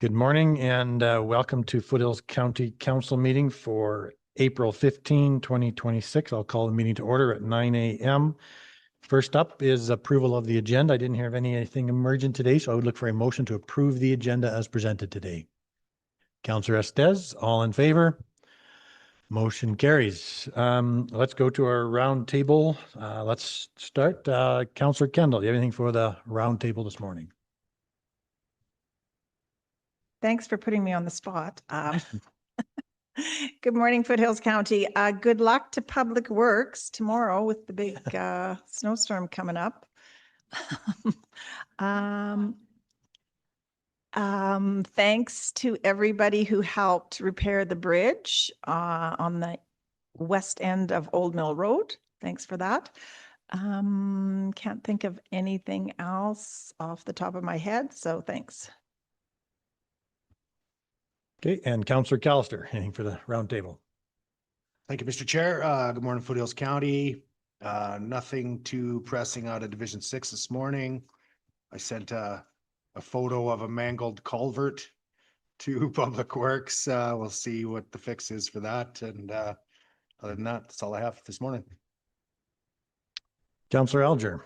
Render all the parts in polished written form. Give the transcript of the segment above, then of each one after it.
Good morning and welcome to Foothills County Council meeting for April 15, 2026. I'll call the meeting to order at 9 a.m. First up is approval of the agenda. I didn't hear of anything emergent today, so I would look for a motion to approve the agenda as presented today. Councillor Estes, all in favor? Motion carries. Let's go to our round table. Let's start. Councillor Kendall, do you have anything for the round table this morning? Thanks for putting me on the spot. Good morning, Foothills County. Good luck to Public Works tomorrow with the big snowstorm coming up. Thanks to everybody who helped repair the bridge on the west end of Old Mill Road. Thanks for that. Can't think of anything else off the top of my head, so thanks. Okay, and Councillor Callister, anything for the round table? Thank you, Mr. Chair. Good morning, Foothills County. Nothing too pressing out of Division 6 this morning. I sent a photo of a mangled culvert to Public Works. We'll see what the fix is for that. And other than that, that's all I have this morning. Councillor Alger.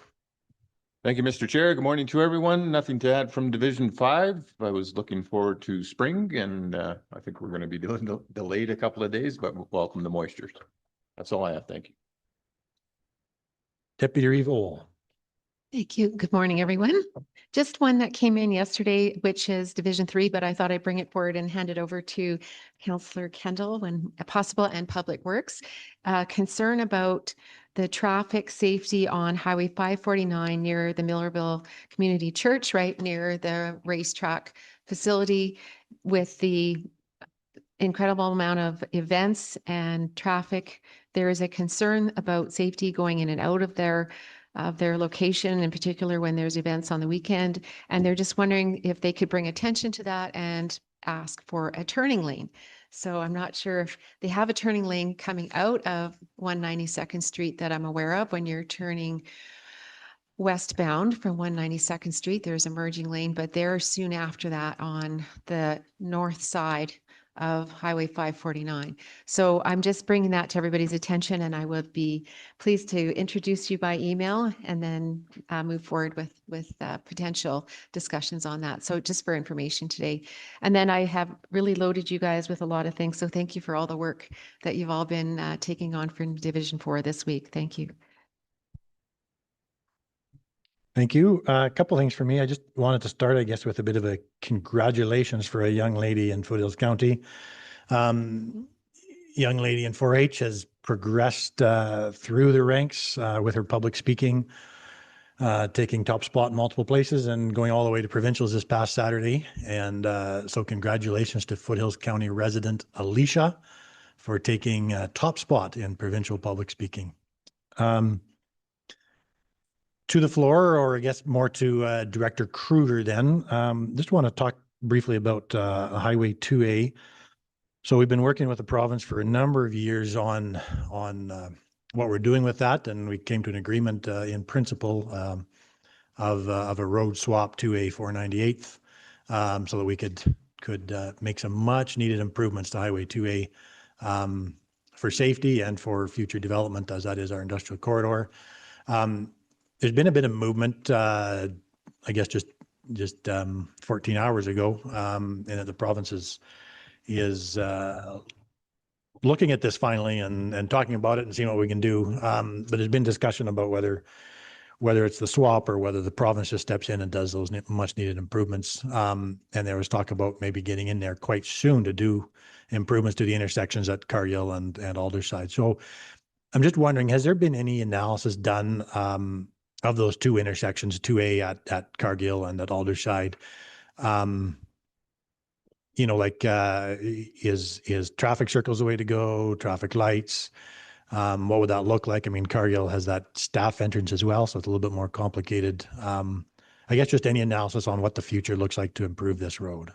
Thank you, Mr. Chair. Good morning to everyone. Nothing to add from Division 5. I was looking forward to spring, and I think we're going to be delayed a couple of days, but welcome the moisture. That's all I have. Thank you. Deputy Reeve Ohl. Thank you. Good morning, everyone. Just one that came in yesterday, which is Division 3, but I thought I'd bring it forward and hand it over to Councillor Kendall when possible and Public Works. Concern about the traffic safety on Highway 549 near the Millerville Community Church, right near the racetrack facility, with the incredible amount of events and traffic. There is a concern about safety going in and out of their location, in particular when there's events on the weekend. And they're just wondering if they could bring attention to that and ask for a turning lane. So I'm not sure if they have a turning lane coming out of 192nd Street that I'm aware of. When you're turning westbound from 192nd Street, there's a merging lane, but they're soon after that on the north side of Highway 549. So I'm just bringing that to everybody's attention, and I would be pleased to introduce you by email and then move forward with potential discussions on that. So just for information today. And then I have really loaded you guys with a lot of things. So thank you for all the work that you've all been taking on for Division 4 this week. Thank you. Thank you. A couple things for me. I just wanted to start, I guess, with a bit of a congratulations for a young lady in Foothills County. Young lady in 4-H has progressed through the ranks with her public speaking, taking top spot in multiple places and going all the way to provincials this past Saturday. And so congratulations to Foothills County resident Alicia for taking top spot in provincial public speaking. To the floor, or I guess more to Director Kruger then. Just want to talk briefly about Highway 2A. So we've been working with the province for a number of years on what we're doing with that, and we came to an agreement in principle of a road swap 2A 498th, so that we could make some much needed improvements to Highway 2A for safety and for future development, as that is our industrial corridor. There's been a bit of movement, I guess just 14 hours ago, and the province is looking at this finally and talking about it and seeing what we can do. But there's been discussion about whether it's the swap or whether the province just steps in and does those much needed improvements. And there was talk about maybe getting in there quite soon to do improvements to the intersections at Cargill and Aldersyde. So I'm just wondering, has there been any analysis done of those two intersections, 2A at Cargill and at Aldersyde? You know, like is traffic circles the way to go, traffic lights? What would that look like? I mean, Cargill has that staff entrance as well, so it's a little bit more complicated. I guess just any analysis on what the future looks like to improve this road.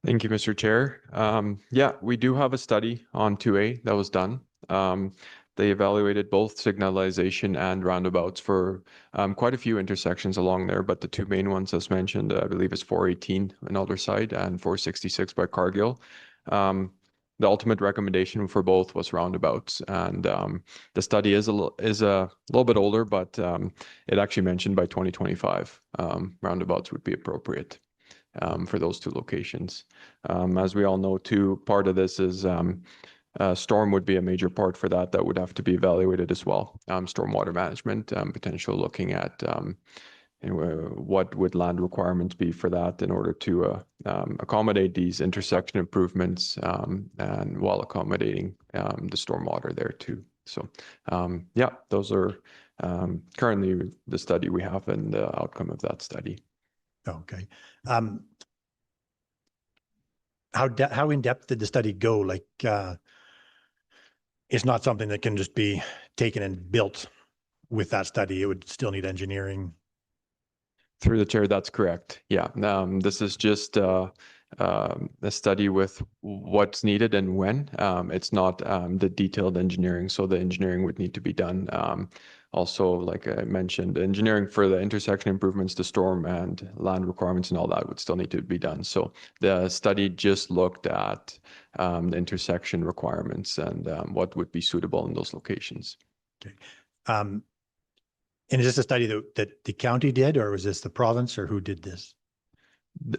Thank you, Mr. Chair. Yeah, we do have a study on 2A that was done. They evaluated both signalization and roundabouts for quite a few intersections along there, but the two main ones, as mentioned, I believe is 418 in Alderside and 466 by Cargill. The ultimate recommendation for both was roundabouts, and the study is a little bit older, but it actually mentioned by 2025 roundabouts would be appropriate for those two locations. As we all know, too, part of this is storm would be a major part for that. That would have to be evaluated as well. Stormwater management, potential looking at what would land requirements be for that in order to accommodate these intersection improvements and while accommodating the stormwater there too. So yeah, those are currently the study we have and the outcome of that study. Okay. How in depth did the study go? Like, it's not something that can just be taken and built with that study. It would still need engineering. Through the chair, that's correct. Yeah, this is just a study with what's needed and when. It's not the detailed engineering, so the engineering would need to be done. Also, like I mentioned, engineering for the intersection improvements to storm and land requirements and all that would still need to be done. So the study just looked at the intersection requirements and what would be suitable in those locations. Okay. And is this a study that the county did, or was this the province, or who did this?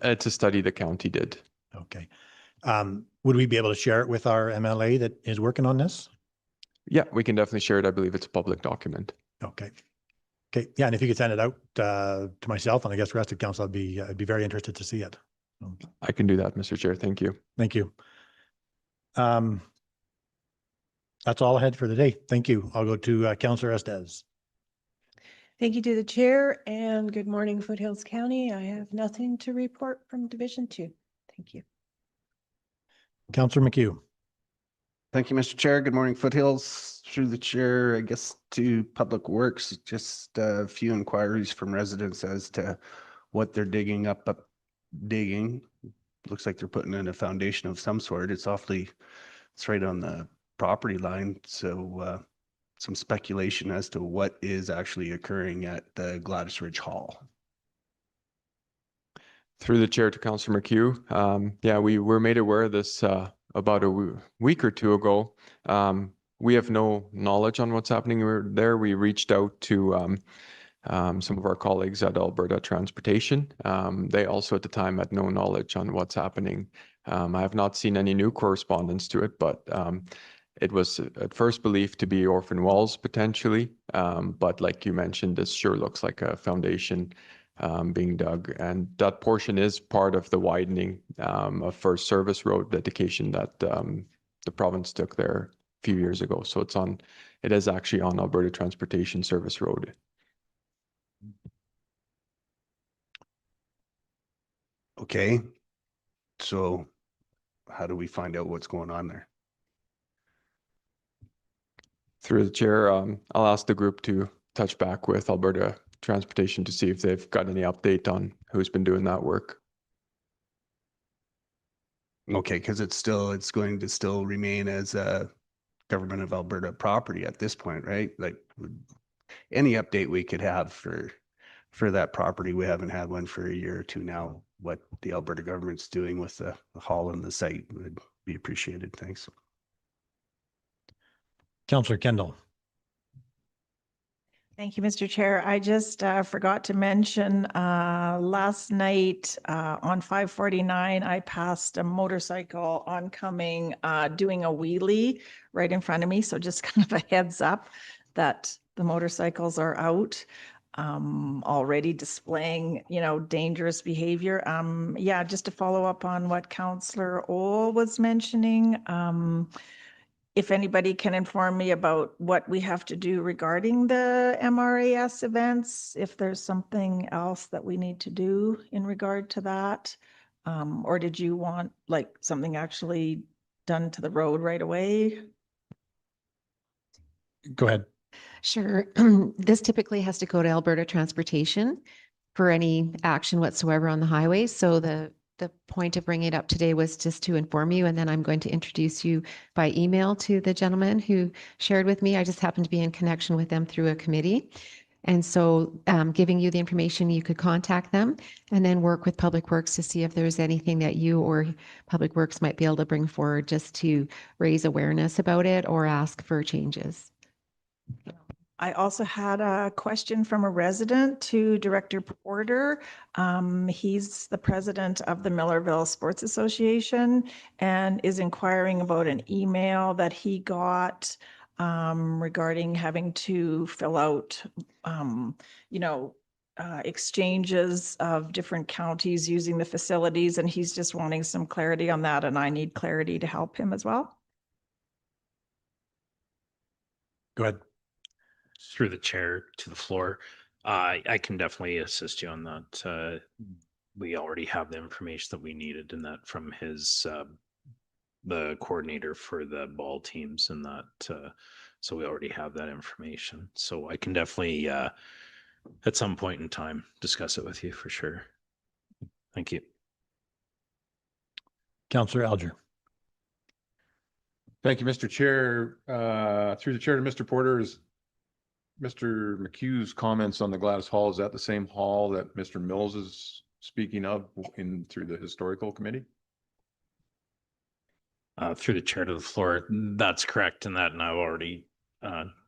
It's a study the county did. Okay. Would we be able to share it with our MLA that is working on this? Yeah, we can definitely share it. I believe it's a public document. Okay. Okay. Yeah. And if you could send it out to myself and I guess the rest of council, I'd be very interested to see it. I can do that, Mr. Chair. Thank you. Thank you. That's all I had for the day. Thank you. I'll go to Councillor Estes. Thank you to the chair and good morning, Foothills County. I have nothing to report from Division 2. Thank you. Councillor McHugh. Thank you, Mr. Chair. Good morning, Foothills. Through the chair, I guess to Public Works, just a few inquiries from residents as to what they're digging up. Digging. Looks like they're putting in a foundation of some sort. It's right on the property line. So some speculation as to what is actually occurring at the Gladys Ridge Hall. Through the chair to Councillor McHugh. Yeah, we were made aware of this about a week or two ago. We have no knowledge on what's happening there. We reached out to some of our colleagues at Alberta Transportation. They also at the time had no knowledge on what's happening. I have not seen any new correspondence to it, but it was at first believed to be orphan walls potentially. But like you mentioned, this sure looks like a foundation being dug. And that portion is part of the widening of First Service Road dedication that the province took there a few years ago. So it is actually on Alberta Transportation Service Road. Okay. So how do we find out what's going on there? Through the chair, I'll ask the group to touch back with Alberta Transportation to see if they've got any update on who's been doing that work. Okay, because it's going to still remain as a government of Alberta property at this point, right? Like any update we could have for that property, we haven't had one for a year or two now. What the Alberta government's doing with the hall and the site would be appreciated. Thanks. Councillor Kendall. Thank you, Mr. Chair. I just forgot to mention last night on 549, I passed a motorcycle oncoming doing a wheelie right in front of me. So just kind of a heads up that the motorcycles are out already displaying, dangerous behavior. Yeah, just to follow up on what Councillor Ohl was mentioning. If anybody can inform me about what we have to do regarding the MRAS events, if there's something else that we need to do in regard to that, or did you want like something actually done to the road right away? Go ahead. Sure. This typically has to go to Alberta Transportation for any action whatsoever on the highway. So the the point of bringing it up today was just to inform you, and then I'm going to introduce you by email to the gentleman who shared with me. I just happened to be in connection with them through a committee. And so giving you the information, you could contact them and then work with Public Works to see if there's anything that you or Public Works might be able to bring forward just to raise awareness about it or ask for changes. I also had a question from a resident to Director Porter. He's the president of the Millerville Sports Association and is inquiring about an email that he got regarding having to fill out, exchanges of different counties using the facilities, and he's just wanting some clarity on that, and I need clarity to help him as well. Go ahead. Through the chair to the floor. I can definitely assist you on that. We already have the information that we needed in that from his, the coordinator for the ball teams and that. So we already have that information. So I can definitely, at some point in time, discuss it with you for sure. Thank you. Councillor Alger. Thank you, Mr. Chair. Through the chair to Mr. Porter, is Mr. McHugh's comments on the Glass Hall, is that the same hall that Mr. Mills is speaking of through the historical committee? Through the chair to the floor, that's correct in that, and I've already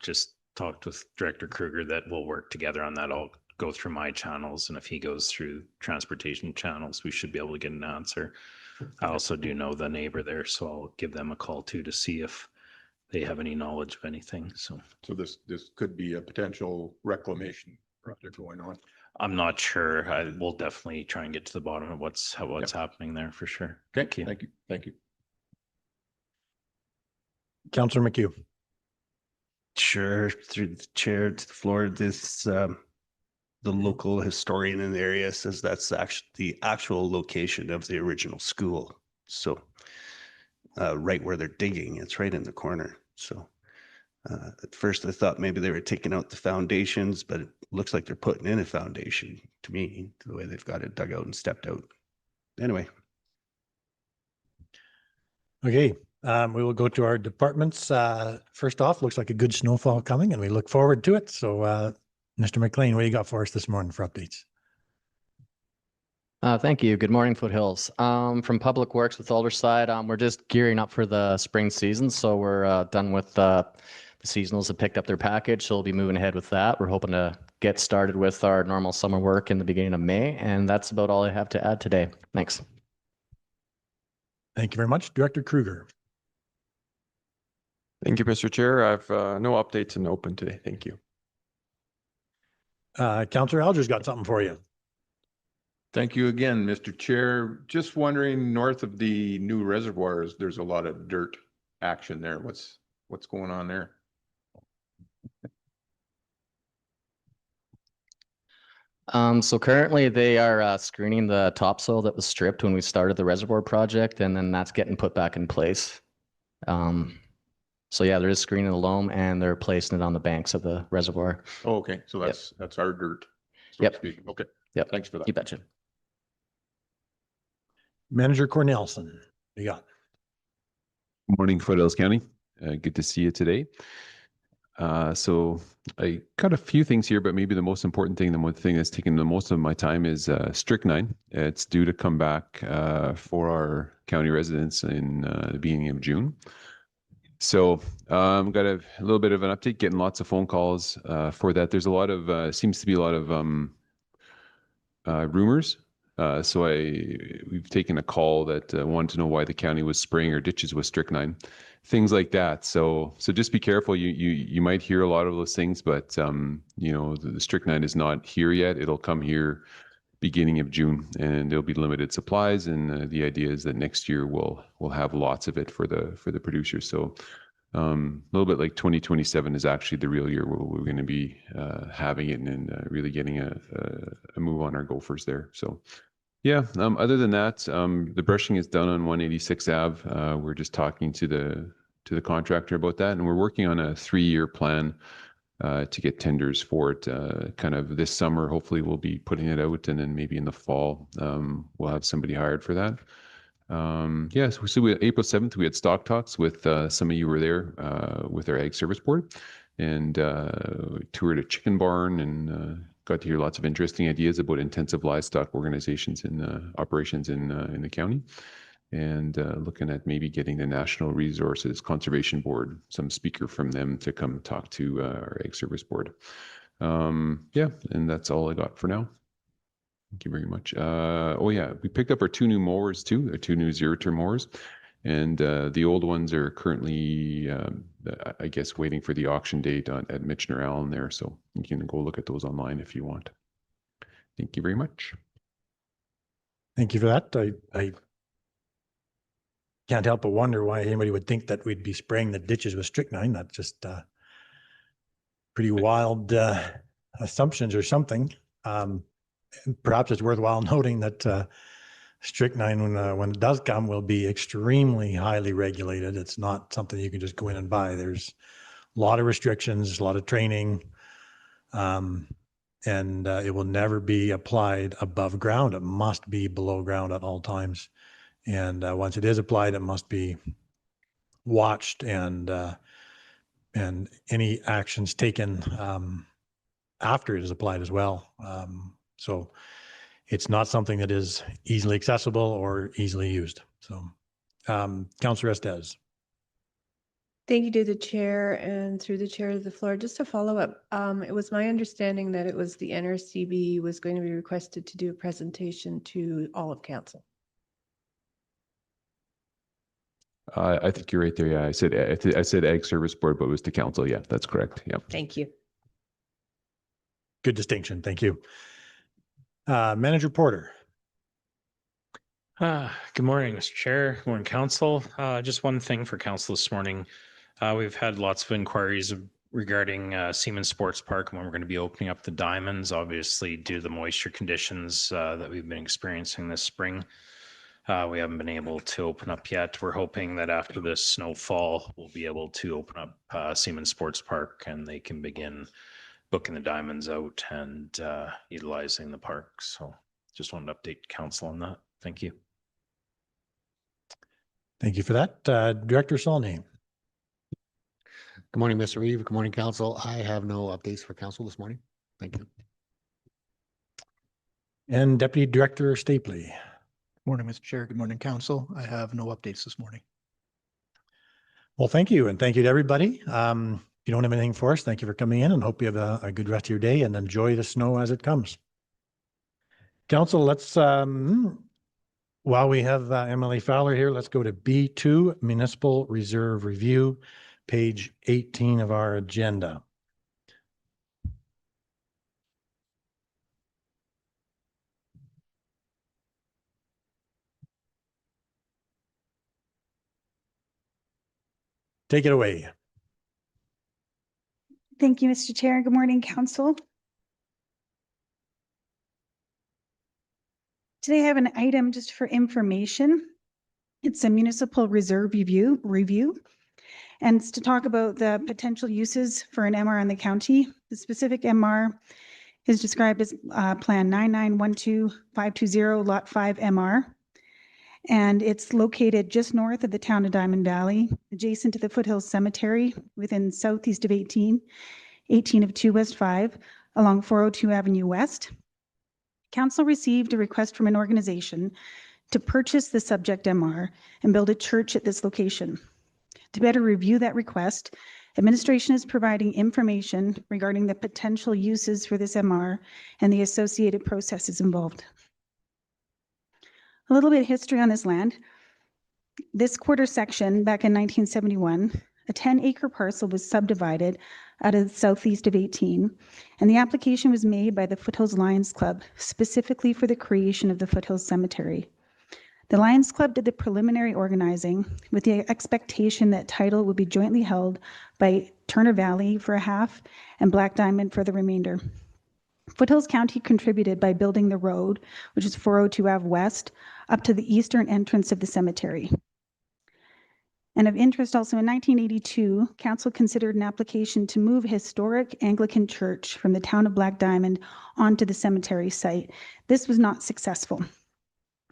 just talked with Director Kruger that we'll work together on that. I'll go through my channels, and if he goes through transportation channels, we should be able to get an answer. I also do know the neighbor there, so I'll give them a call too to see if they have any knowledge of anything. So this could be a potential reclamation project going on. I'm not sure. I will definitely try and get to the bottom of what's happening there for sure. Okay, thank you. Thank you. Councillor McHugh. Sure, through the chair to the floor, this, the local historian in the area says that's actually the actual location of the original school. So right where they're digging, it's right in the corner. So at first I thought maybe they were taking out the foundations, but it looks like they're putting in a foundation to me, the way they've got it dug out and stepped out. Anyway. Okay, we will go to our departments. First off, looks like a good snowfall coming and we look forward to it. So Mr. McLean, what do you got for us this morning for updates? Thank you. Good morning, Foothills. From Public Works with Alderside, we're just gearing up for the spring season. So we're done with the seasonals have picked up their package. So we'll be moving ahead with that. We're hoping to get started with our normal summer work in the beginning of May. And that's about all I have to add today. Thanks. Thank you very much. Director Kruger. Thank you, Mr. Chair. I've no updates in open today. Thank you. Councillor Alger's got something for you. Thank you again, Mr. Chair. Just wondering, north of the new reservoirs, there's a lot of dirt action there. What's going on there? So currently they are screening the topsoil that was stripped when we started the reservoir project, and then that's getting put back in place. So yeah, there is screening the loam and they're placing it on the banks of the reservoir. Oh, okay. So that's our dirt. So Yep. to speak. Okay. Yep. Thanks for that. You betcha. Manager Cornelison, you got. Morning, Foothills County. Good to see you today. So I got a few things here, but maybe the most important thing, the one thing that's taking the most of my time is strychnine. It's due to come back for our county residents in the beginning of June. So got a little bit of an update, getting lots of phone calls for that. There's a lot of, seems to be a lot of rumors. So we've taken a call that wanted to know why the county was spraying our ditches with strychnine, things like that. So just be careful. You might hear a lot of those things, but you know, the strychnine is not here yet. It'll come here beginning of June, and there'll be limited supplies. And the idea is that next year we'll have lots of it for the producers. So a little bit like 2027 is actually the real year where we're going to be having it and really getting a move on our gophers there. So. Yeah. Other than that, the brushing is done on 186 Ave. We're just talking to the contractor about that, and we're working on a 3-year plan to get tenders for it. Kind of this summer, hopefully we'll be putting it out, and then maybe in the fall, we'll have somebody hired for that. April 7th, we had stock talks with some of you were there with our Ag Service Board, and toured a chicken barn, and got to hear lots of interesting ideas about intensive livestock organizations and operations in the county, and looking at maybe getting the National Resources Conservation Board, some speaker from them to come talk to our Ag Service Board. And that's all I got for now. Thank you very much. We picked up our 2 new mowers too, our 2 new zero-turn mowers. And the old ones are currently, I guess, waiting for the auction date at Michener Allen there. So you can go look at those online if you want. Thank you very much. Thank you for that. I can't help but wonder why anybody would think that we'd be spraying the ditches with strychnine. That's just pretty wild assumptions or something. Perhaps it's worthwhile noting that strychnine, when it does come, will be extremely highly regulated. It's not something you can just go in and buy. There's a lot of restrictions, a lot of training, and it will never be applied above ground. It must be below ground at all times. And once it is applied, it must be watched, and any actions taken after it is applied as well. So it's not something that is easily accessible or easily used. So, Councillor Estes. Thank you to the chair and through the chair of the floor. Just to follow up, it was my understanding that it was the NRCB was going to be requested to do a presentation to all of council. I think you're right there. Yeah, I said Ag Service Board, but it was to council. Yeah, that's correct. Yeah. Thank you. Good distinction. Thank you. Manager Porter. Good morning, Mr. Chair. Good morning, Council. Just one thing for Council this morning. We've had lots of inquiries regarding Seaman Sports Park and when we're going to be opening up the diamonds, obviously due to the moisture conditions that we've been experiencing this spring. We haven't been able to open up yet. We're hoping that after this snowfall, we'll be able to open up Seaman Sports Park and they can begin booking the diamonds out and utilizing the park. So just wanted to update council on that. Thank you. Thank you for that. Director Saulny. Good morning, Mr. Reeve. Good morning, council. I have no updates for council this morning. Thank you. And Deputy Director Stapley. Morning, Mr. Chair. Good morning, council. I have no updates this morning. Well, thank you. And thank you to everybody. If you don't have anything for us, thank you for coming in, and hope you have a good rest of your day and enjoy the snow as it comes. Council, let's, while we have MLA Fowler here, let's go to B2, Municipal Reserve Review, page 18 of our agenda. Take it away. Thank you, Mr. Chair. Good morning, council. Today I have an item just for information. It's a municipal reserve review, and it's to talk about the potential uses for an MR in the county. The specific MR is described as Plan 9912520 Lot 5 MR. And it's located just north of the town of Diamond Valley, adjacent to the Foothills Cemetery, within southeast of 18 of 2 West 5, along 402 Avenue West. Council received a request from an organization to purchase the subject MR and build a church at this location. To better review that request, administration is providing information regarding the potential uses for this MR and the associated processes involved. A little bit of history on this land. This quarter section, back in 1971, a 10-acre parcel was subdivided out of the southeast of 18, and the application was made by the Foothills Lions Club, specifically for the creation of the Foothills Cemetery. The Lions Club did the preliminary organizing with the expectation that title would be jointly held by Turner Valley for a half and Black Diamond for the remainder. Foothills County contributed by building the road, which is 402 Ave West, up to the eastern entrance of the cemetery. And of interest also, in 1982, council considered an application to move a historic Anglican church from the town of Black Diamond onto the cemetery site. This was not successful.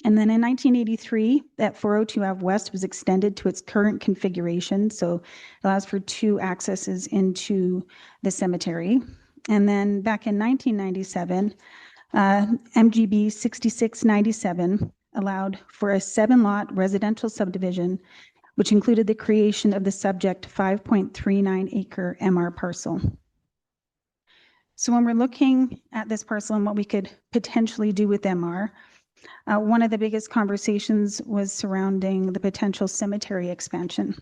And then in 1983, that 402 Ave West was extended to its current configuration, so it allows for 2 accesses into the cemetery. And then back in 1997, MGB 6697 allowed for a 7-lot residential subdivision, which included the creation of the subject 5.39 acre MR parcel. So when we're looking at this parcel and what we could potentially do with MR, one of the biggest conversations was surrounding the potential cemetery expansion.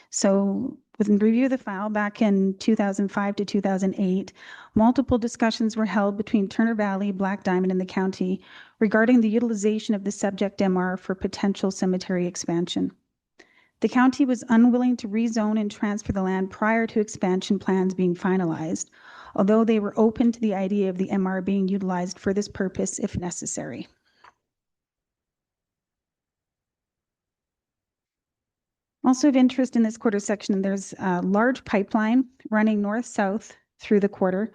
So with review of the file back in 2005 to 2008, multiple discussions were held between Turner Valley, Black Diamond, and the county regarding the utilization of the subject MR for potential cemetery expansion. The county was unwilling to rezone and transfer the land prior to expansion plans being finalized, although they were open to the idea of the MR being utilized for this purpose if necessary. Also of interest in this quarter section, there's a large pipeline running north-south through the quarter.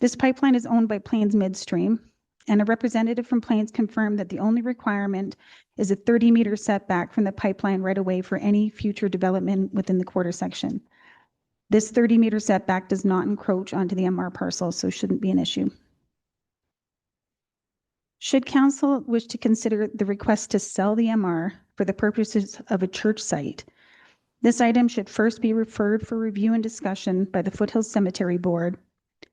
This pipeline is owned by Plains Midstream, and a representative from Plains confirmed that the only requirement is a 30-meter setback from the pipeline right away for any future development within the quarter section. This 30-meter setback does not encroach onto the MR parcel, so shouldn't be an issue. Should council wish to consider the request to sell the MR for the purposes of a church site, this item should first be referred for review and discussion by the Foothills Cemetery Board,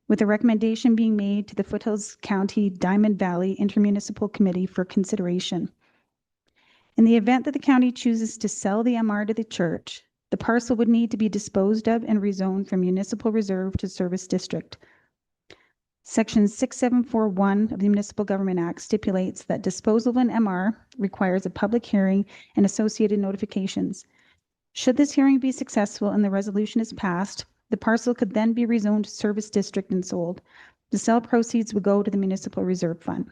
with a recommendation being made to the Foothills County Diamond Valley Intermunicipal Committee for consideration. In the event that the county chooses to sell the MR to the church, the parcel would need to be disposed of and rezoned from municipal reserve to service district. Section 6741 of the Municipal Government Act stipulates that disposal of an MR requires a public hearing and associated notifications. Should this hearing be successful and the resolution is passed, the parcel could then be rezoned to service district and sold. The sale proceeds would go to the municipal reserve fund.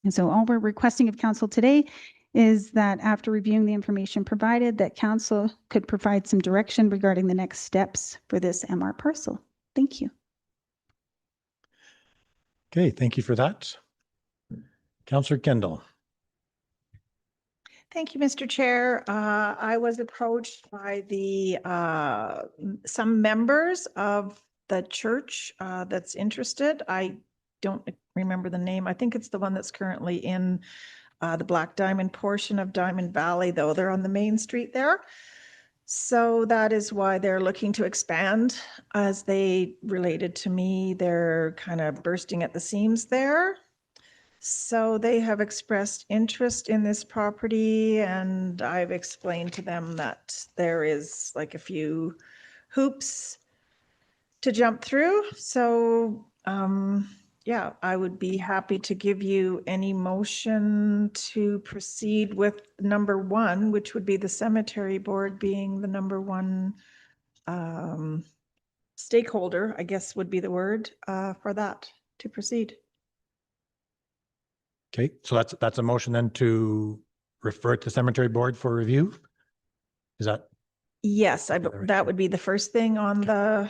And so all we're requesting of council today is that after reviewing the information provided, that council could provide some direction regarding the next steps for this MR parcel. Thank you. Okay, thank you for that. Councillor Kendall. Thank you, Mr. Chair. I was approached by some members of the church that's interested. I don't remember the name. I think it's the one that's currently in the Black Diamond portion of Diamond Valley, though. They're on the main street there. So that is why they're looking to expand. As they related to me, they're kind of bursting at the seams there. So they have expressed interest in this property, and I've explained to them that there is like a few hoops to jump through. So yeah, I would be happy to give you any motion to proceed with number 1, which would be the cemetery board being the number 1 stakeholder, I guess would be the word for that to proceed. Okay, so that's a motion then to refer it to cemetery board for review? Is that? Yes, that would be the first thing on that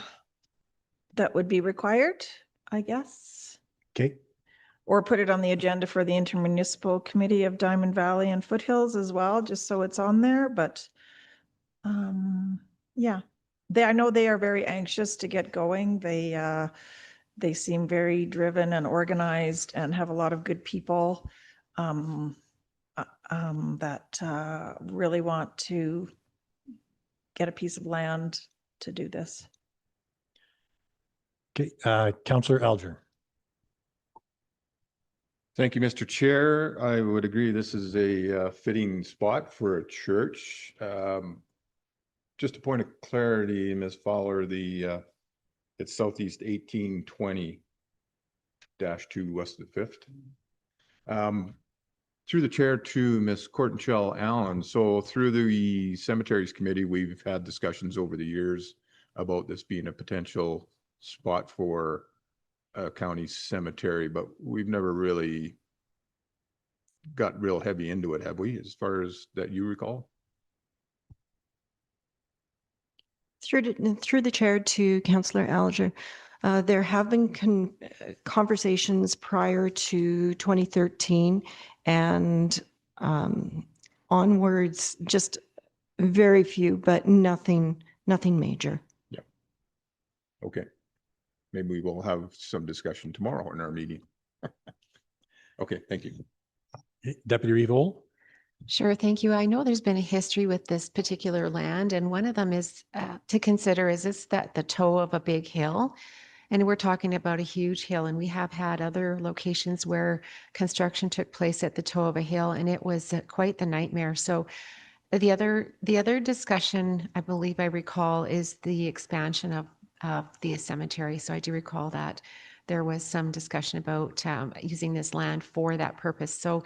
would be required, I guess. Okay. Or put it on the agenda for the intermunicipal committee of Diamond Valley and Foothills as well, just so it's on there. But yeah, I know they are very anxious to get going. They seem very driven and organized and have a lot of good people that really want to get a piece of land to do this. Okay, Councillor Alger. Thank you, Mr. Chair. I would agree this is a fitting spot for a church. Just a point of clarity, Ms. Fowler, it's Southeast 1820-2 West of 5th. Through the chair to Ms. Courtney Allen. So through the Cemeteries Committee, we've had discussions over the years about this being a potential spot for a county cemetery, but we've never really got real heavy into it, have we, as far as that you recall? Through the chair to Councillor Alger, there have been conversations prior to 2013 and onwards, just very few, but nothing major. Okay. Maybe we will have some discussion tomorrow in our meeting. Okay, thank you. Deputy Reeve Ohl? Sure, thank you. I know there's been a history with this particular land, and one of them is to consider is this that the toe of a big hill. And we're talking about a huge hill, and we have had other locations where construction took place at the toe of a hill, and it was quite the nightmare. So the other discussion, I believe I recall, is the expansion of the cemetery. So I do recall that there was some discussion about using this land for that purpose. So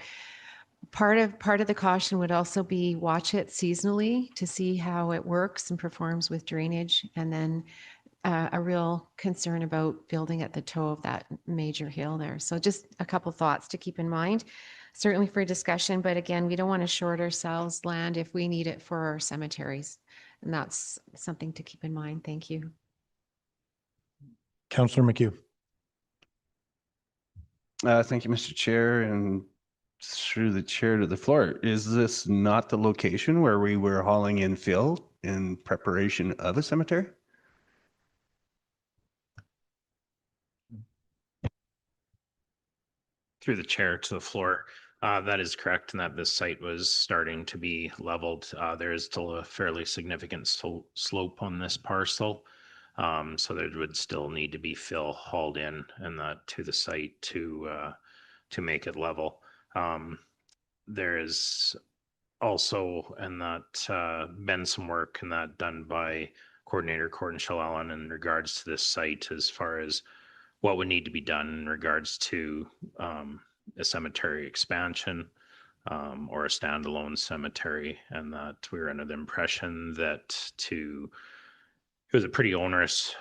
part of the caution would also be watch it seasonally to see how it works and performs with drainage, and then a real concern about building at the toe of that major hill there. So just a couple thoughts to keep in mind, certainly for discussion, but again, we don't want to short ourselves land if we need it for our cemeteries. And that's something to keep in mind. Thank you. Councillor McHugh. Thank you, Mr. Chair, and through the chair to the floor. Is this not the location where we were hauling in fill in preparation of a cemetery? Through the chair to the floor. That is correct, and that this site was starting to be leveled. There is still a fairly significant slope on this parcel. So there would still need to be fill hauled in and that to the site to make it level. There is also, and that been some work and that done by Coordinator Cordenshell Allen in regards to this site as far as what would need to be done in regards to a cemetery expansion or a standalone cemetery, and that we were under the impression that it was a pretty onerous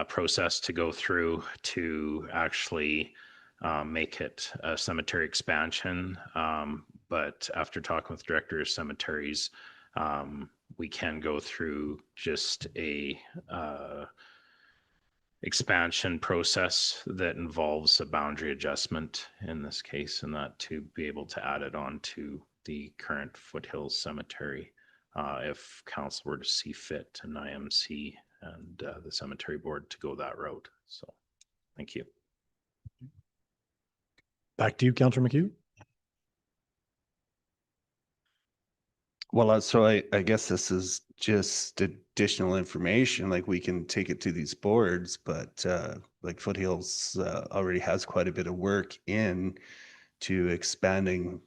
process to go through to actually make it a cemetery expansion. But after talking with Director of Cemeteries, we can go through just a expansion process that involves a boundary adjustment in this case, and that to be able to add it on to the current Foothills Cemetery if council were to see fit and IMC and the cemetery board to go that route. So thank you. Back to you, Councillor McHugh. Well, so I guess this is just additional information, like we can take it to these boards, but like Foothills already has quite a bit of work in to expanding.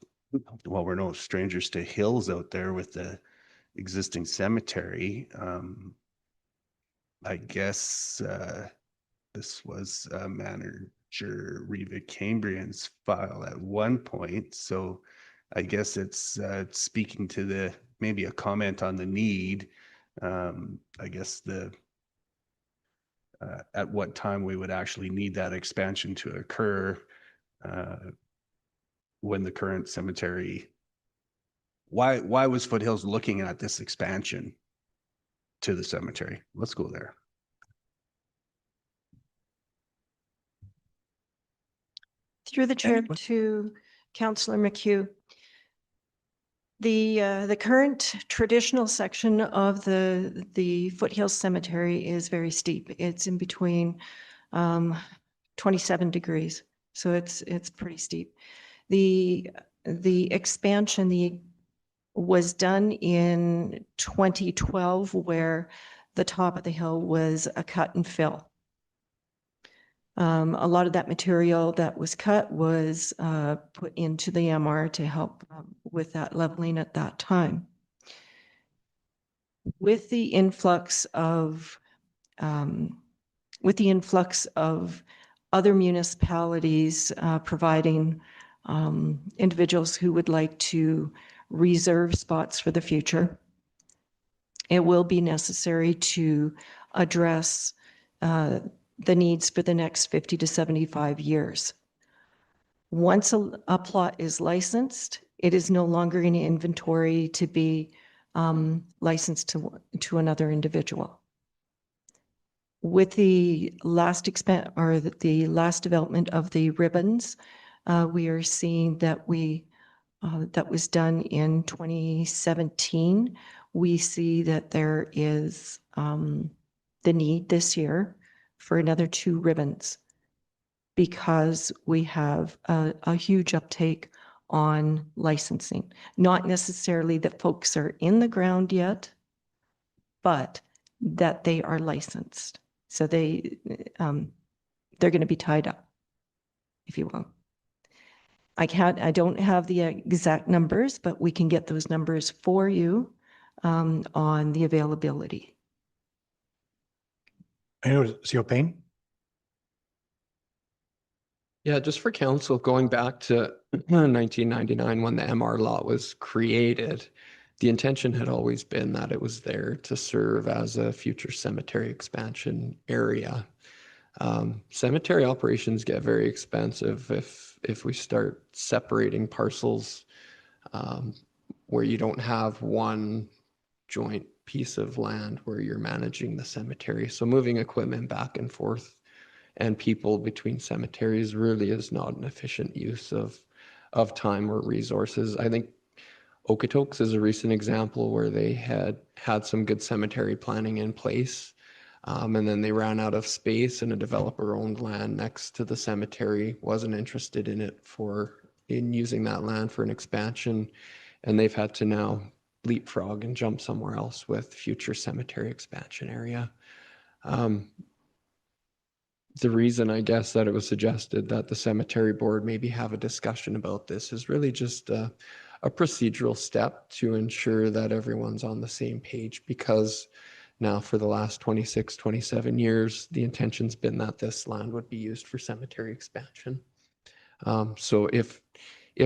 Well, we're no strangers to hills out there with the existing cemetery. I guess this was Manager Reva Cambrian's file at one point, so I guess it's speaking to the, maybe a comment on the need. I guess at what time we would actually need that expansion to occur when the current cemetery, why was Foothills looking at this expansion to the cemetery? Let's go there. Through the chair to Councillor McHugh. The current traditional section of the Foothills Cemetery is very steep. It's in between 27 degrees, so it's pretty steep. The expansion was done in 2012, where the top of the hill was a cut and fill. A lot of that material that was cut was put into the MR to help with that leveling at that time. With the influx of other municipalities providing individuals who would like to reserve spots for the future, it will be necessary to address the needs for the next 50 to 75 years. Once a plot is licensed, it is no longer in inventory to be licensed to another individual. With the last the last development of the ribbons, we are seeing that that was done in 2017. We see that there is the need this year for another 2 ribbons because we have a huge uptake on licensing. Not necessarily that folks are in the ground yet, but that they are licensed. So they're going to be tied up, if you will. I don't have the exact numbers, but we can get those numbers for you on the availability. I know, CO Payne? Yeah, just for council, going back to 1999 when the MR lot was created, the intention had always been that it was there to serve as a future cemetery expansion area. Cemetery operations get very expensive if we start separating parcels where you don't have one joint piece of land where you're managing the cemetery. So moving equipment back and forth and people between cemeteries really is not an efficient use of time or resources. I think Okotoks is a recent example where they had some good cemetery planning in place. And then they ran out of space and a developer owned land next to the cemetery wasn't interested in using that land for an expansion. And they've had to now leapfrog and jump somewhere else with future cemetery expansion area. The reason, I guess, that it was suggested that the cemetery board maybe have a discussion about this is really just a procedural step to ensure that everyone's on the same page, because now for the last 26, 27 years, the intention's been that this land would be used for cemetery expansion. So if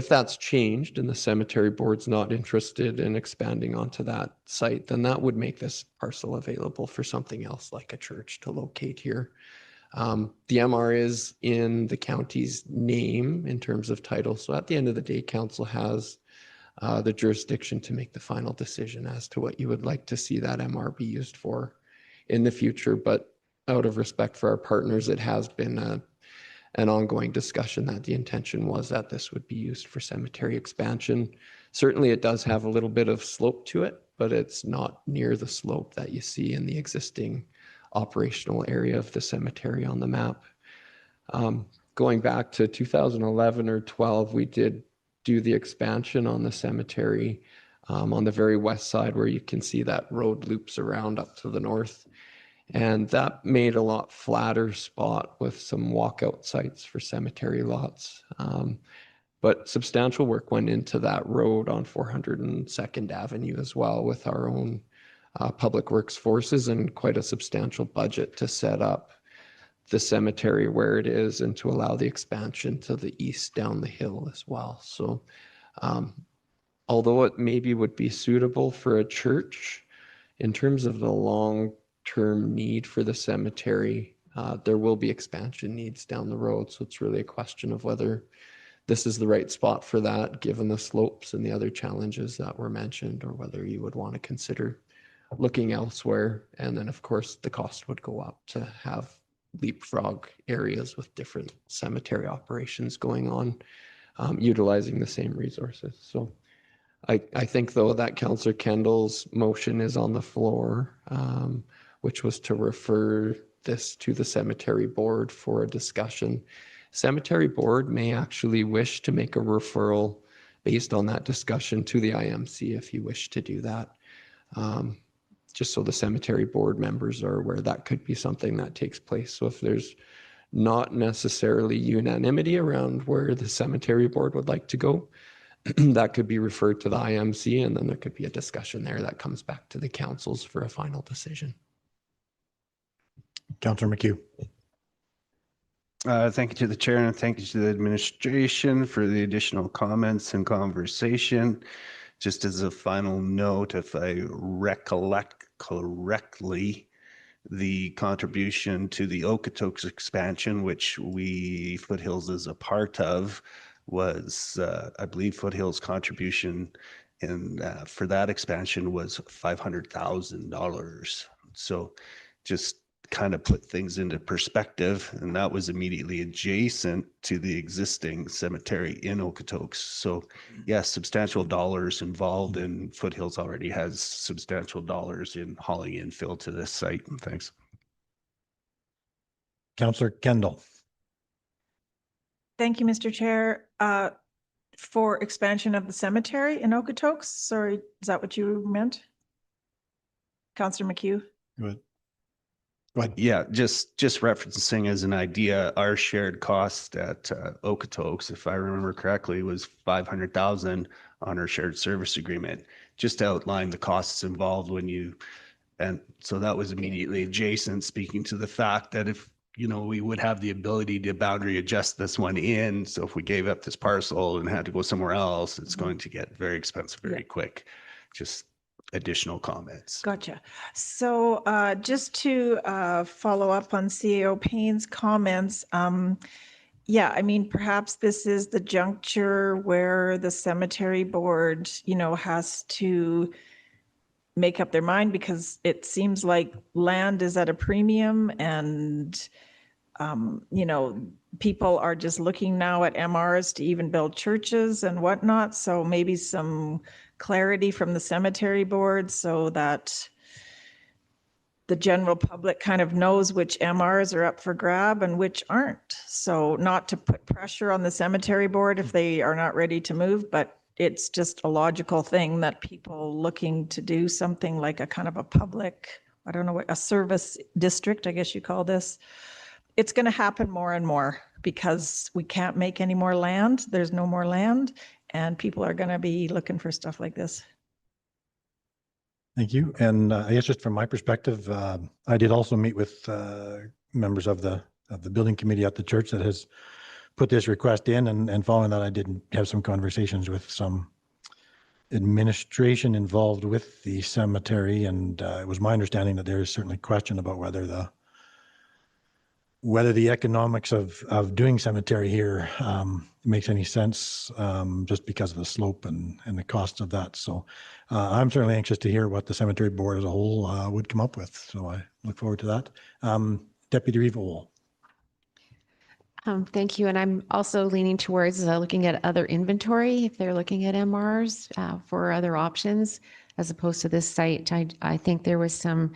that's changed and the cemetery board's not interested in expanding onto that site, then that would make this parcel available for something else like a church to locate here. The MR is in the county's name in terms of title. So at the end of the day, council has the jurisdiction to make the final decision as to what you would like to see that MR be used for in the future. But out of respect for our partners, it has been an ongoing discussion that the intention was that this would be used for cemetery expansion. Certainly it does have a little bit of slope to it, but it's not near the slope that you see in the existing operational area of the cemetery on the map. Going back to 2011 or 12, we did do the expansion on the cemetery on the very west side where you can see that road loops around up to the north. And that made a lot flatter spot with some walkout sites for cemetery lots. But substantial work went into that road on 402nd Avenue as well with our own public works forces and quite a substantial budget to set up the cemetery where it is and to allow the expansion to the east down the hill as well. So although it maybe would be suitable for a church, in terms of the long-term need for the cemetery, there will be expansion needs down the road. So it's really a question of whether this is the right spot for that, given the slopes and the other challenges that were mentioned, or whether you would want to consider looking elsewhere. And then, of course, the cost would go up to have leapfrog areas with different cemetery operations going on, utilizing the same resources. So I think, though, that Councillor Kendall's motion is on the floor, which was to refer this to the cemetery board for a discussion. Cemetery board may actually wish to make a referral based on that discussion to the IMC if you wish to do that. Just so the cemetery board members are aware, that could be something that takes place. So if there's not necessarily unanimity around where the cemetery board would like to go, that could be referred to the IMC, and then there could be a discussion there that comes back to the councils for a final decision. Councillor McHugh. Thank you to the chair and thank you to the administration for the additional comments and conversation. Just as a final note, if I recollect correctly, the contribution to the Okotoks expansion, which Foothills is a part of, was, I believe Foothills contribution for that expansion was $500,000. So just kind of put things into perspective, and that was immediately adjacent to the existing cemetery in Okotoks. So yes, substantial dollars involved, and Foothills already has substantial dollars in hauling in fill to this site. Thanks. Councillor Kendall. Thank you, Mr. Chair. For expansion of the cemetery in Okotoks, sorry, is that what you meant? Councillor McHugh? Go ahead. Go ahead. Yeah, just referencing as an idea, our shared cost at Okotoks, if I remember correctly, was 500,000 on our shared service agreement. Just to outline the costs involved when you, and so that was immediately adjacent, speaking to the fact that if, you know, we would have the ability to boundary adjust this one in. So if we gave up this parcel and had to go somewhere else, it's going to get very expensive very quick. Just additional comments. Gotcha. So just to follow up on CAO Payne's comments, yeah, I mean, perhaps this is the juncture where the cemetery board, you know, has to make up their mind, because it seems like land is at a premium, and you know, people are just looking now at MRs to even build churches and whatnot. So maybe some clarity from the cemetery board so that the general public kind of knows which MRs are up for grab and which aren't. So not to put pressure on the cemetery board if they are not ready to move, but it's just a logical thing that people looking to do something like a kind of a public, I don't know, what a service district, I guess you call this. It's going to happen more and more because we can't make any more land. There's no more land, and people are going to be looking for stuff like this. Thank you. And I guess just from my perspective, I did also meet with members of the building committee at the church that has put this request in, and following that, I did have some conversations with some administration involved with the cemetery, and it was my understanding that there is certainly question about whether the economics of doing cemetery here makes any sense, just because of the slope and the cost of that. So I'm certainly anxious to hear what the cemetery board as a whole would come up with. So I look forward to that. Deputy Reva Wool. Thank you. And I'm also leaning towards looking at other inventory if they're looking at MRs for other options as opposed to this site. I think there was some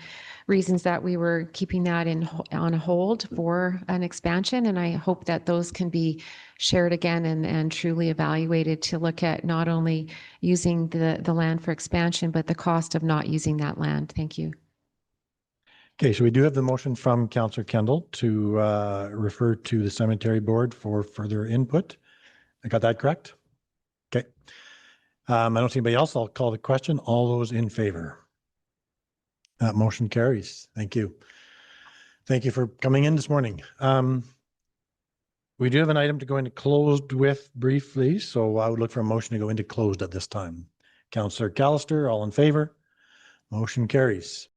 reasons that we were keeping that on hold for an expansion, and I hope that those can be shared again and truly evaluated to look at not only using the land for expansion, but the cost of not using that land. Thank you. Okay, so we do have the motion from Councillor Kendall to refer to the cemetery board for further input. I got that correct? Okay. I don't see anybody else. I'll call the question. All those in favor? That motion carries. Thank you. Thank you for coming in this morning. We do have an item to go into closed with briefly, so I would look for a motion to go into closed at this time. Councillor Callister, all in favor? Motion carries.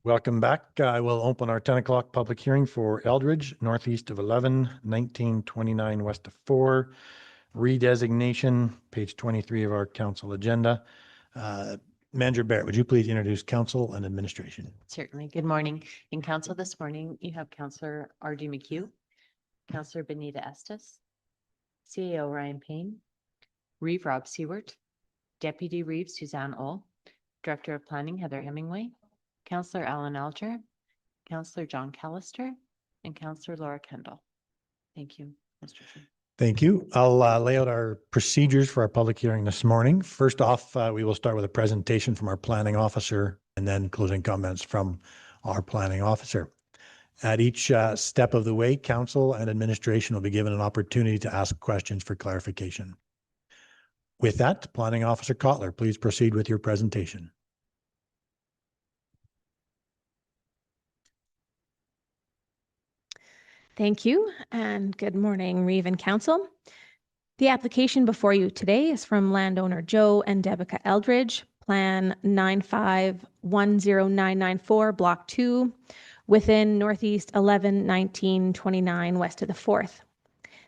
Welcome back. I will open our 10 o'clock public hearing for Eldridge, northeast of 11, 1929 west of 4, redesignation, page 23 of our council agenda. Manager Barrett, would you please introduce council and administration? Certainly. Good morning. In council this morning, you have Councillor R.D. McHugh, Councillor Benita Estes, CAO Ryan Payne, Reeve Rob Seward, Deputy Reeve Suzanne Ohl, Director of Planning Heather Hemingway, Councillor Alan Alger, Councillor John Callister, and Councillor Laura Kendall. Thank you, Mr. Chair. Thank you. I'll lay out our procedures for our public hearing this morning. First off, we will start with a presentation from our planning officer and then closing comments from our planning officer. At each step of the way, council and administration will be given an opportunity to ask questions for clarification. With that, Planning Officer Kotler, please proceed with your presentation. Thank you, and good morning, Reeve and Council. The application before you today is from landowner Joe and Debica Eldridge, Plan 9510994, Block 2, within Northeast 111929 west of the 4th.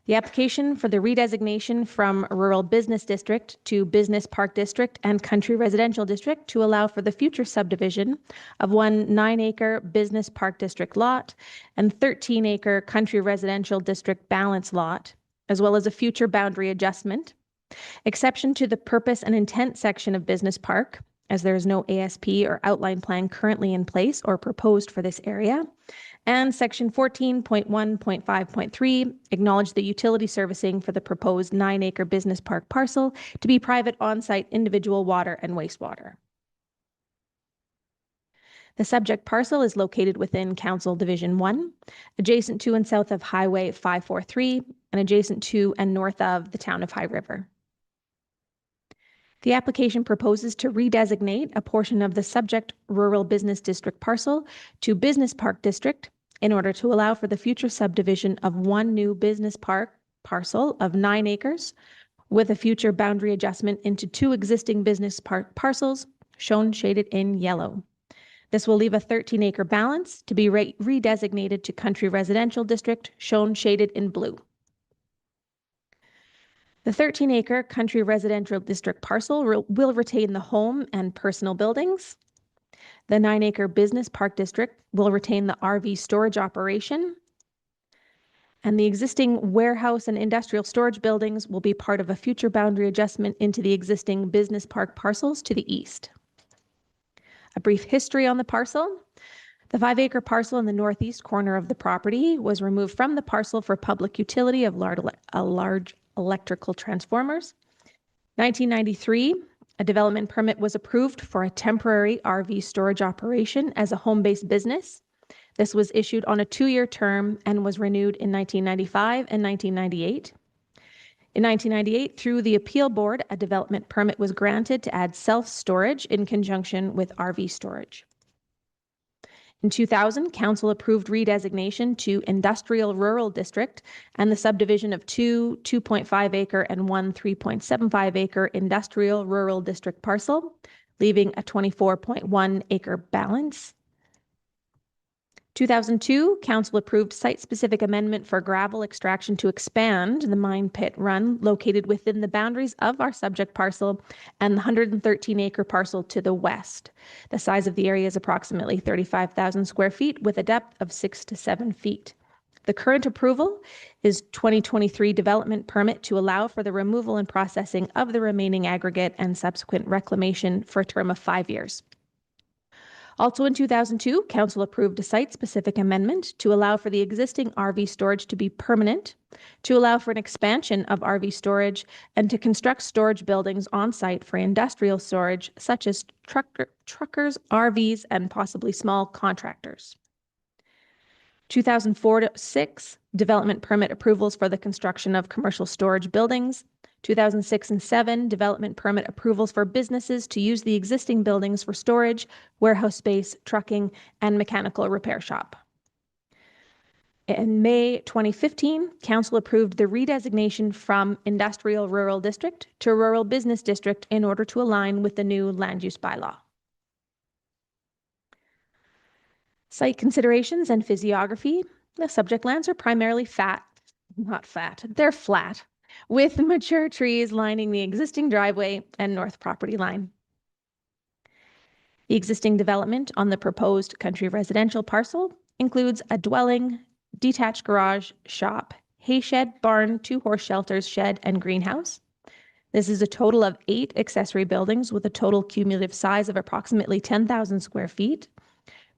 The application for the redesignation from Rural Business District to Business Park District and Country Residential District to allow for the future subdivision of one 9-acre Business Park District lot and 13-acre Country Residential District balance lot, as well as a future boundary adjustment, exception to the purpose and intent section of Business Park, as there is no ASP or outline plan currently in place or proposed for this area, and section 14.1.5.3 acknowledge the utility servicing for the proposed 9-acre business park parcel to be private on-site individual water and wastewater. The subject parcel is located within Council Division 1, adjacent to and south of Highway 543, and adjacent to and north of the town of High River. The application proposes to redesignate a portion of the subject Rural Business District parcel to Business Park District in order to allow for the future subdivision of one new business park parcel of 9 acres with a future boundary adjustment into 2 existing business park parcels shown shaded in yellow. This will leave a 13-acre balance to be redesignated to Country Residential District shown shaded in blue. The 13-acre Country Residential District parcel will retain the home and personal buildings. The 9-acre Business Park District will retain the RV storage operation. And the existing warehouse and industrial storage buildings will be part of a future boundary adjustment into the existing business park parcels to the east. A brief history on the parcel. The 5-acre parcel in the northeast corner of the property was removed from the parcel for public utility of large electrical transformers. 1993, a development permit was approved for a temporary RV storage operation as a home-based business. This was issued on a 2-year term and was renewed in 1995 and 1998. In 1998, through the appeal board, a development permit was granted to add self-storage in conjunction with RV storage. In 2000, Council approved redesignation to Industrial Rural District and the subdivision of 2 2.5-acre and 1 3.75-acre Industrial Rural District parcel, leaving a 24.1-acre balance. 2002, Council approved site-specific amendment for gravel extraction to expand the mine pit run located within the boundaries of our subject parcel and the 113-acre parcel to the west. The size of the area is approximately 35,000 square feet with a depth of 6 to 7 feet. The current approval is 2023 development permit to allow for the removal and processing of the remaining aggregate and subsequent reclamation for a term of 5 years. Also in 2002, Council approved a site-specific amendment to allow for the existing RV storage to be permanent, to allow for an expansion of RV storage, and to construct storage buildings on site for industrial storage, such as truckers, RVs, and possibly small contractors. 2004 to 6, development permit approvals for the construction of commercial storage buildings. 2006 and 7, development permit approvals for businesses to use the existing buildings for storage, warehouse space, trucking, and mechanical repair shop. In May 2015, Council approved the redesignation from Industrial Rural District to Rural Business District in order to align with the new land use bylaw. Site considerations and physiography. The subject lands are primarily not fat, they're flat, with mature trees lining the existing driveway and north property line. The existing development on the proposed country residential parcel includes a dwelling, detached garage, shop, hay shed, barn, 2 horse shelters, shed, and greenhouse. This is a total of 8 accessory buildings with a total cumulative size of approximately 10,000 square feet.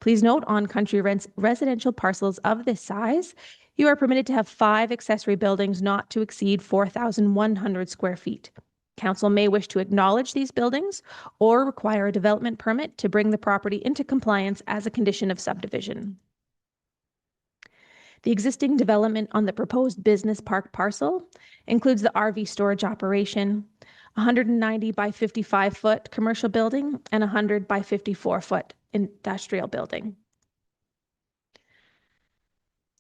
Please note, on country residential parcels of this size, you are permitted to have 5 accessory buildings not to exceed 4,100 square feet. Council may wish to acknowledge these buildings or require a development permit to bring the property into compliance as a condition of subdivision. The existing development on the proposed business park parcel includes the RV storage operation, 190 by 55 foot commercial building, and 100 by 54 foot industrial building.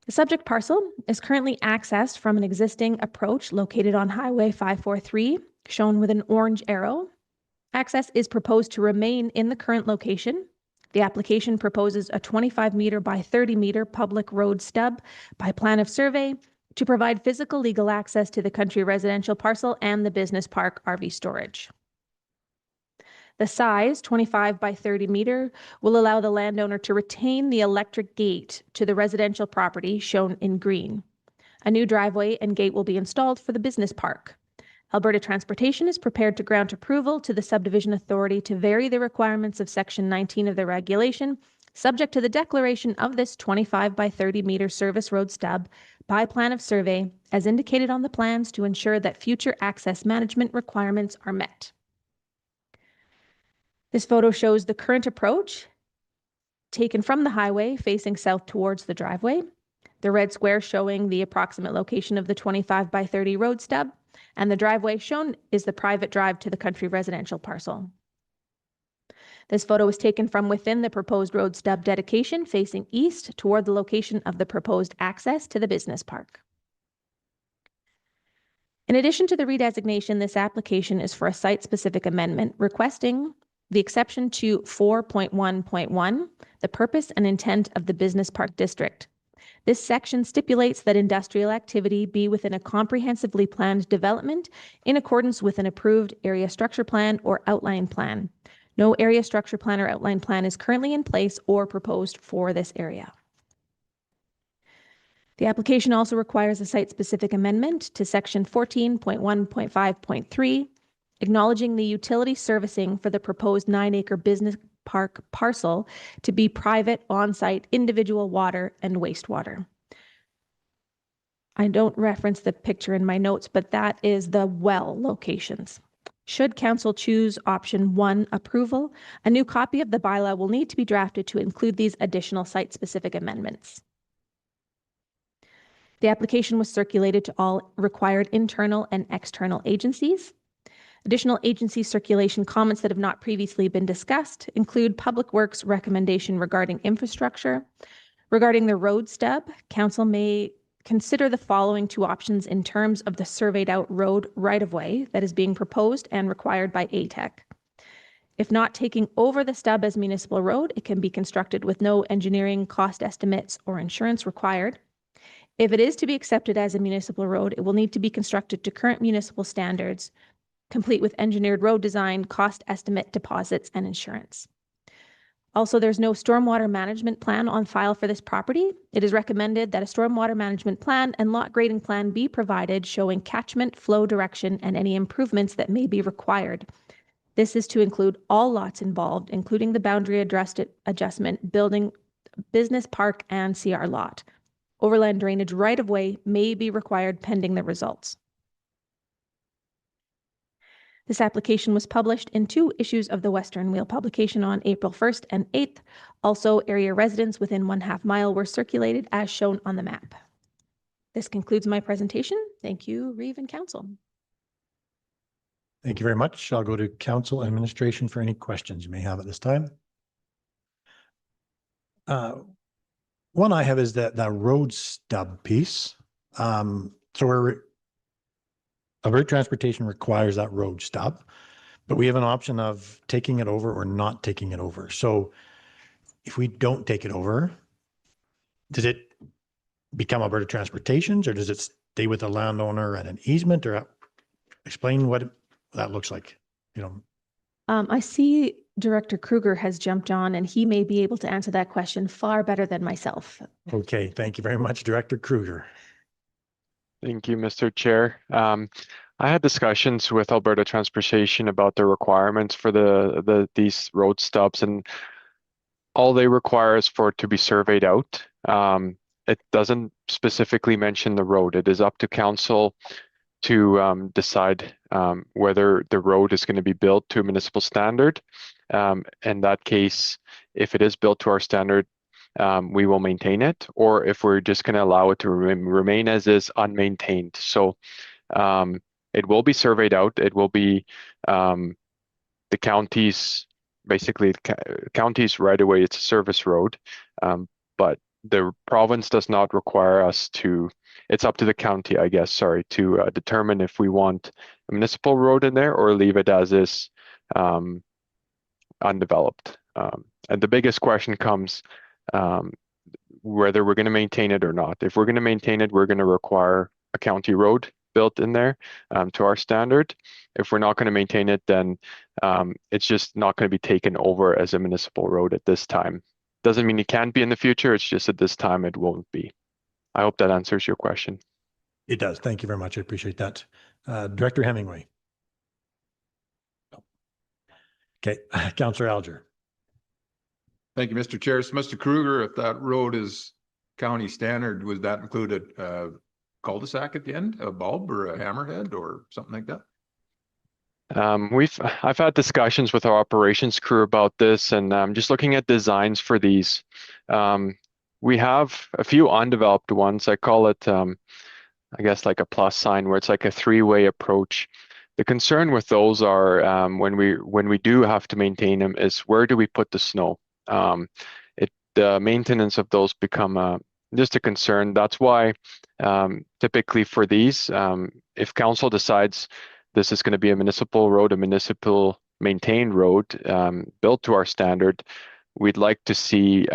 The subject parcel is currently accessed from an existing approach located on Highway 543, shown with an orange arrow. Access is proposed to remain in the current location. The application proposes a 25-meter by 30-meter public road stub by plan of survey to provide physical legal access to the country residential parcel and the business park RV storage. The size, 25 by 30 meter, will allow the landowner to retain the electric gate to the residential property shown in green. A new driveway and gate will be installed for the business park. Alberta Transportation is prepared to grant approval to the subdivision authority to vary the requirements of Section 19 of the regulation, subject to the declaration of this 25 by 30 meter service road stub by plan of survey as indicated on the plans to ensure that future access management requirements are met. This photo shows the current approach taken from the highway facing south towards the driveway. The red square showing the approximate location of the 25 by 30 road stub, and the driveway shown is the private drive to the country residential parcel. This photo was taken from within the proposed road stub dedication facing east toward the location of the proposed access to the business park. In addition to the redesignation, this application is for a site-specific amendment requesting the exception to 4.1.1, the purpose and intent of the business park district. This section stipulates that industrial activity be within a comprehensively planned development in accordance with an approved area structure plan or outline plan. No area structure plan or outline plan is currently in place or proposed for this area. The application also requires a site-specific amendment to section 14.1.5.3, acknowledging the utility servicing for the proposed 9-acre business park parcel to be private on-site individual water and wastewater. I don't reference the picture in my notes, but that is the well locations. Should council choose option 1 approval, a new copy of the bylaw will need to be drafted to include these additional site-specific amendments. The application was circulated to all required internal and external agencies. Additional agency circulation comments that have not previously been discussed include Public Works recommendation regarding infrastructure. Regarding the road stub, council may consider the following 2 options in terms of the surveyed out road right-of-way that is being proposed and required by ATEC. If not taking over the stub as municipal road, it can be constructed with no engineering cost estimates or insurance required. If it is to be accepted as a municipal road, it will need to be constructed to current municipal standards, complete with engineered road design, cost estimate, deposits, and insurance. Also, there's no stormwater management plan on file for this property. It is recommended that a stormwater management plan and lot grading plan be provided showing catchment, flow direction, and any improvements that may be required. This is to include all lots involved, including the boundary adjustment, building, business park, and CR lot. Overland drainage right-of-way may be required pending the results. This application was published in 2 issues of the Western Wheel publication on April 1st and 8th. Also, area residents within 1/2 mile were circulated as shown on the map. This concludes my presentation. Thank you, Reeve and Council. Thank you very much. I'll go to Council Administration for any questions you may have at this time. One I have is that road stub piece. Alberta Transportation requires that road stub, but we have an option of taking it over or not taking it over. So if we don't take it over, does it become Alberta Transportation's, or does it stay with the landowner at an easement, or explain what that looks like, you know? I see Director Kruger has jumped on and he may be able to answer that question far better than myself. Okay, thank you very much, Director Kruger. Thank you, Mr. Chair. I had discussions with Alberta Transportation about the requirements for these road stubs, and all they require is for it to be surveyed out. It doesn't specifically mention the road. It is up to council to decide whether the road is going to be built to a municipal standard. In that case, if it is built to our standard, we will maintain it, or if we're just going to allow it to remain as is, unmaintained. So it will be surveyed out. It will be the county's, basically county's right away. It's a service road, but the province does not require us to. It's up to the county, I guess, sorry, to determine if we want a municipal road in there or leave it as is, undeveloped. And the biggest question comes whether we're going to maintain it or not. If we're going to maintain it, we're going to require a county road built in there to our standard. If we're not going to maintain it, then it's just not going to be taken over as a municipal road at this time. Doesn't mean it can't be in the future. It's just at this time it won't be. I hope that answers your question. It does. Thank you very much. I appreciate that. Director Hemingway. Okay, Councillor Alger. Thank you, Mr. Chair. So Mr. Kruger, if that road is county standard, would that include a cul-de-sac at the end, a bulb or a hammerhead or something like that? I've had discussions with our operations crew about this, and just looking at designs for these. We have a few undeveloped ones. I call it, I guess, like a plus sign, where it's like a three-way approach. The concern with those are when we do have to maintain them is where do we put the snow? The maintenance of those become just a concern. That's why typically for these, if council decides this is going to be a municipal road, a municipal maintained road built to our standard, we'd like to see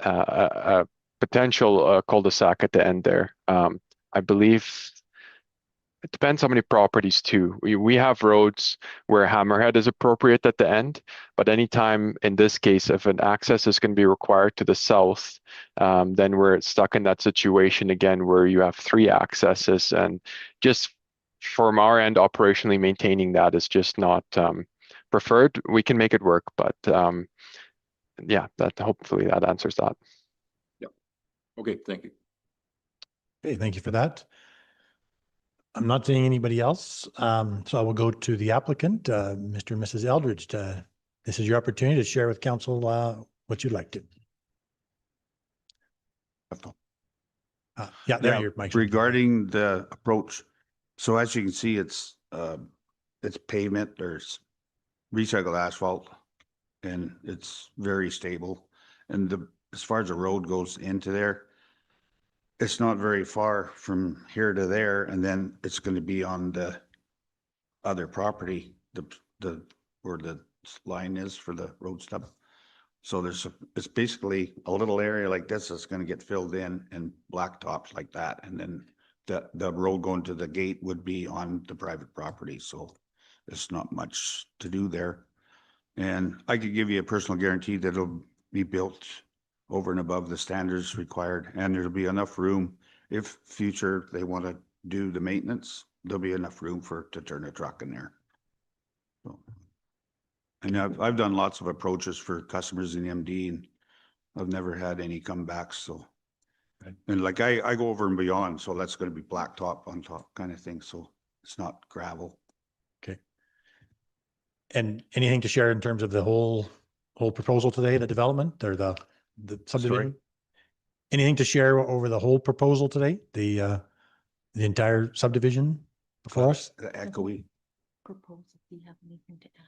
a potential cul-de-sac at the end there. I believe it depends how many properties too. We have roads where hammerhead is appropriate at the end, but anytime in this case, if an access is going to be required to the south, then we're stuck in that situation again where you have three accesses, and just from our end, operationally maintaining that is just not preferred. We can make it work, but yeah, that hopefully that answers that. Yep. Okay, thank you. Okay, thank you for that. I'm not seeing anybody else, so I will go to the applicant, Mr. and Mrs. Eldridge. This is your opportunity to share with council what you'd like to. Yeah, there your mic. Regarding the approach, so as you can see, it's pavement, there's recycled asphalt, and it's very stable. And as far as the road goes into there, it's not very far from here to there, and then it's going to be on the other property, the where the line is for the road stub. So it's basically a little area like this that's going to get filled in and blacktops like that, and then the road going to the gate would be on the private property. So it's not much to do there. And I could give you a personal guarantee that it'll be built over and above the standards required, and there'll be enough room if future they want to do the maintenance, there'll be enough room to turn a truck in there. So, and I've done lots of approaches for customers in MD, and I've never had any comebacks. So, and like I go over and beyond, so that's going to be blacktop on top kind of thing. So it's not gravel. Okay. And anything to share in terms of the whole proposal today, the development or the subdivision? Sorry? Anything to share over the whole proposal today? The entire subdivision before us? The echoey. Proposal, do you have anything to add?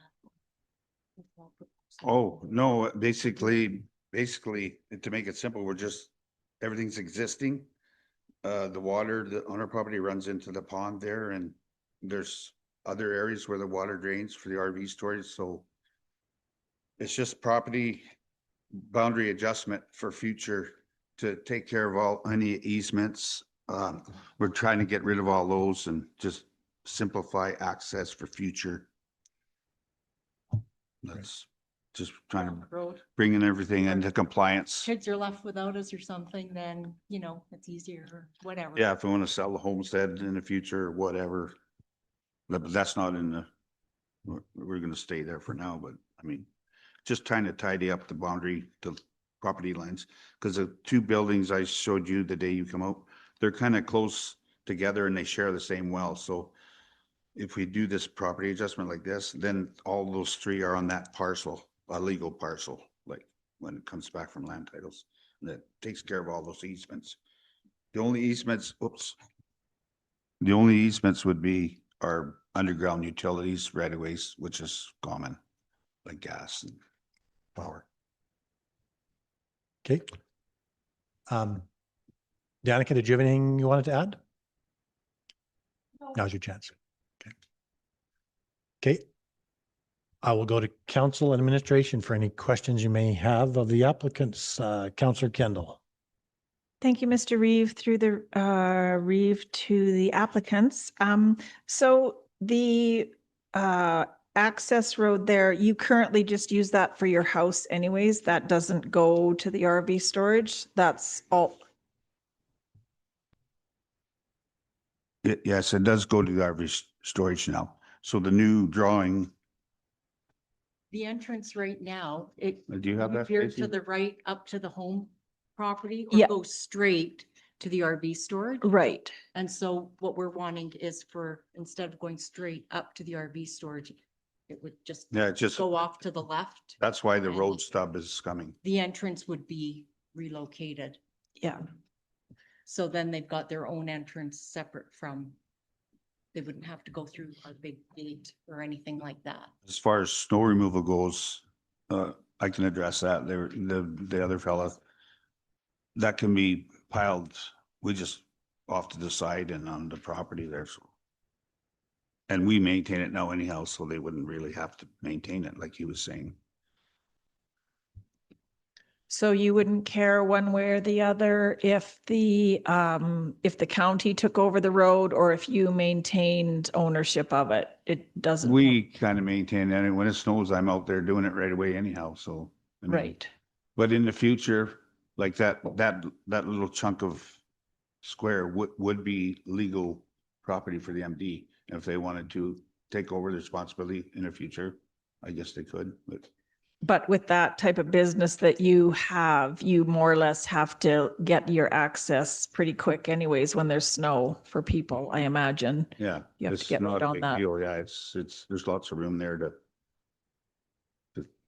Oh, no, basically, to make it simple, everything's existing. The water on our property runs into the pond there, and there's other areas where the water drains for the RV storage. So it's just property boundary adjustment for future to take care of all, any easements. We're trying to get rid of all those and just simplify access for future. That's just trying to Road. bringing everything into compliance. Kids are left without us or something, then, you know, it's easier or whatever. Yeah, if we want to sell the homestead in the future or whatever. But that's not in the, we're gonna stay there for now, but I mean, just trying to tidy up the boundary, the property lines. Because the two buildings I showed you the day you come out, they're kind of close together and they share the same well. So if we do this property adjustment like this, then all those three are on that parcel, a legal parcel, like when it comes back from land titles. That takes care of all those easements. The only easements, oops. The only easements would be our underground utilities right of ways, which is common, like gas and power. Okay. Danica, did you have anything you wanted to add? Now's your chance. Okay. Okay. I will go to council and administration for any questions you may have of the applicants. Councillor Kendall. Thank you, Mr. Reeve, through the Reeve to the applicants. So the access road there, you currently just use that for your house anyways. That doesn't go to the RV storage. That's all. Yes, it does go to the RV storage now. So the new drawing, The entrance right now, it do you have that? veers Stacy? to the right up to the home property Yeah. or goes straight to the RV storage. Right. And so what we're wanting is for, instead of going straight up to the RV storage, it would just Yeah, it just, go off to the left. that's why the road stub is coming. The entrance would be relocated. Yeah. So then they've got their own entrance separate from, they wouldn't have to go through a big gate or anything like that. As far as snow removal goes, I can address that. There, the other fella, that can be piled, we just off to the side and on the property there, so. And we maintain it now anyhow, so they wouldn't really have to maintain it, like he was saying. So you wouldn't care one way or the other if the county took over the road or if you maintained ownership of it? It doesn't. We kind of maintain that, and when it snows, I'm out there doing it right away anyhow, so. I mean, Right. but in the future, like that little chunk of square would be legal property for the MD. And if they wanted to take over the responsibility in the future, I guess they could, but. But with that type of business that you have, you more or less have to get your access pretty quick anyways when there's snow for people, I imagine. Yeah. You have to it's get not right a on big that. deal. Yeah, it's, there's lots of room there to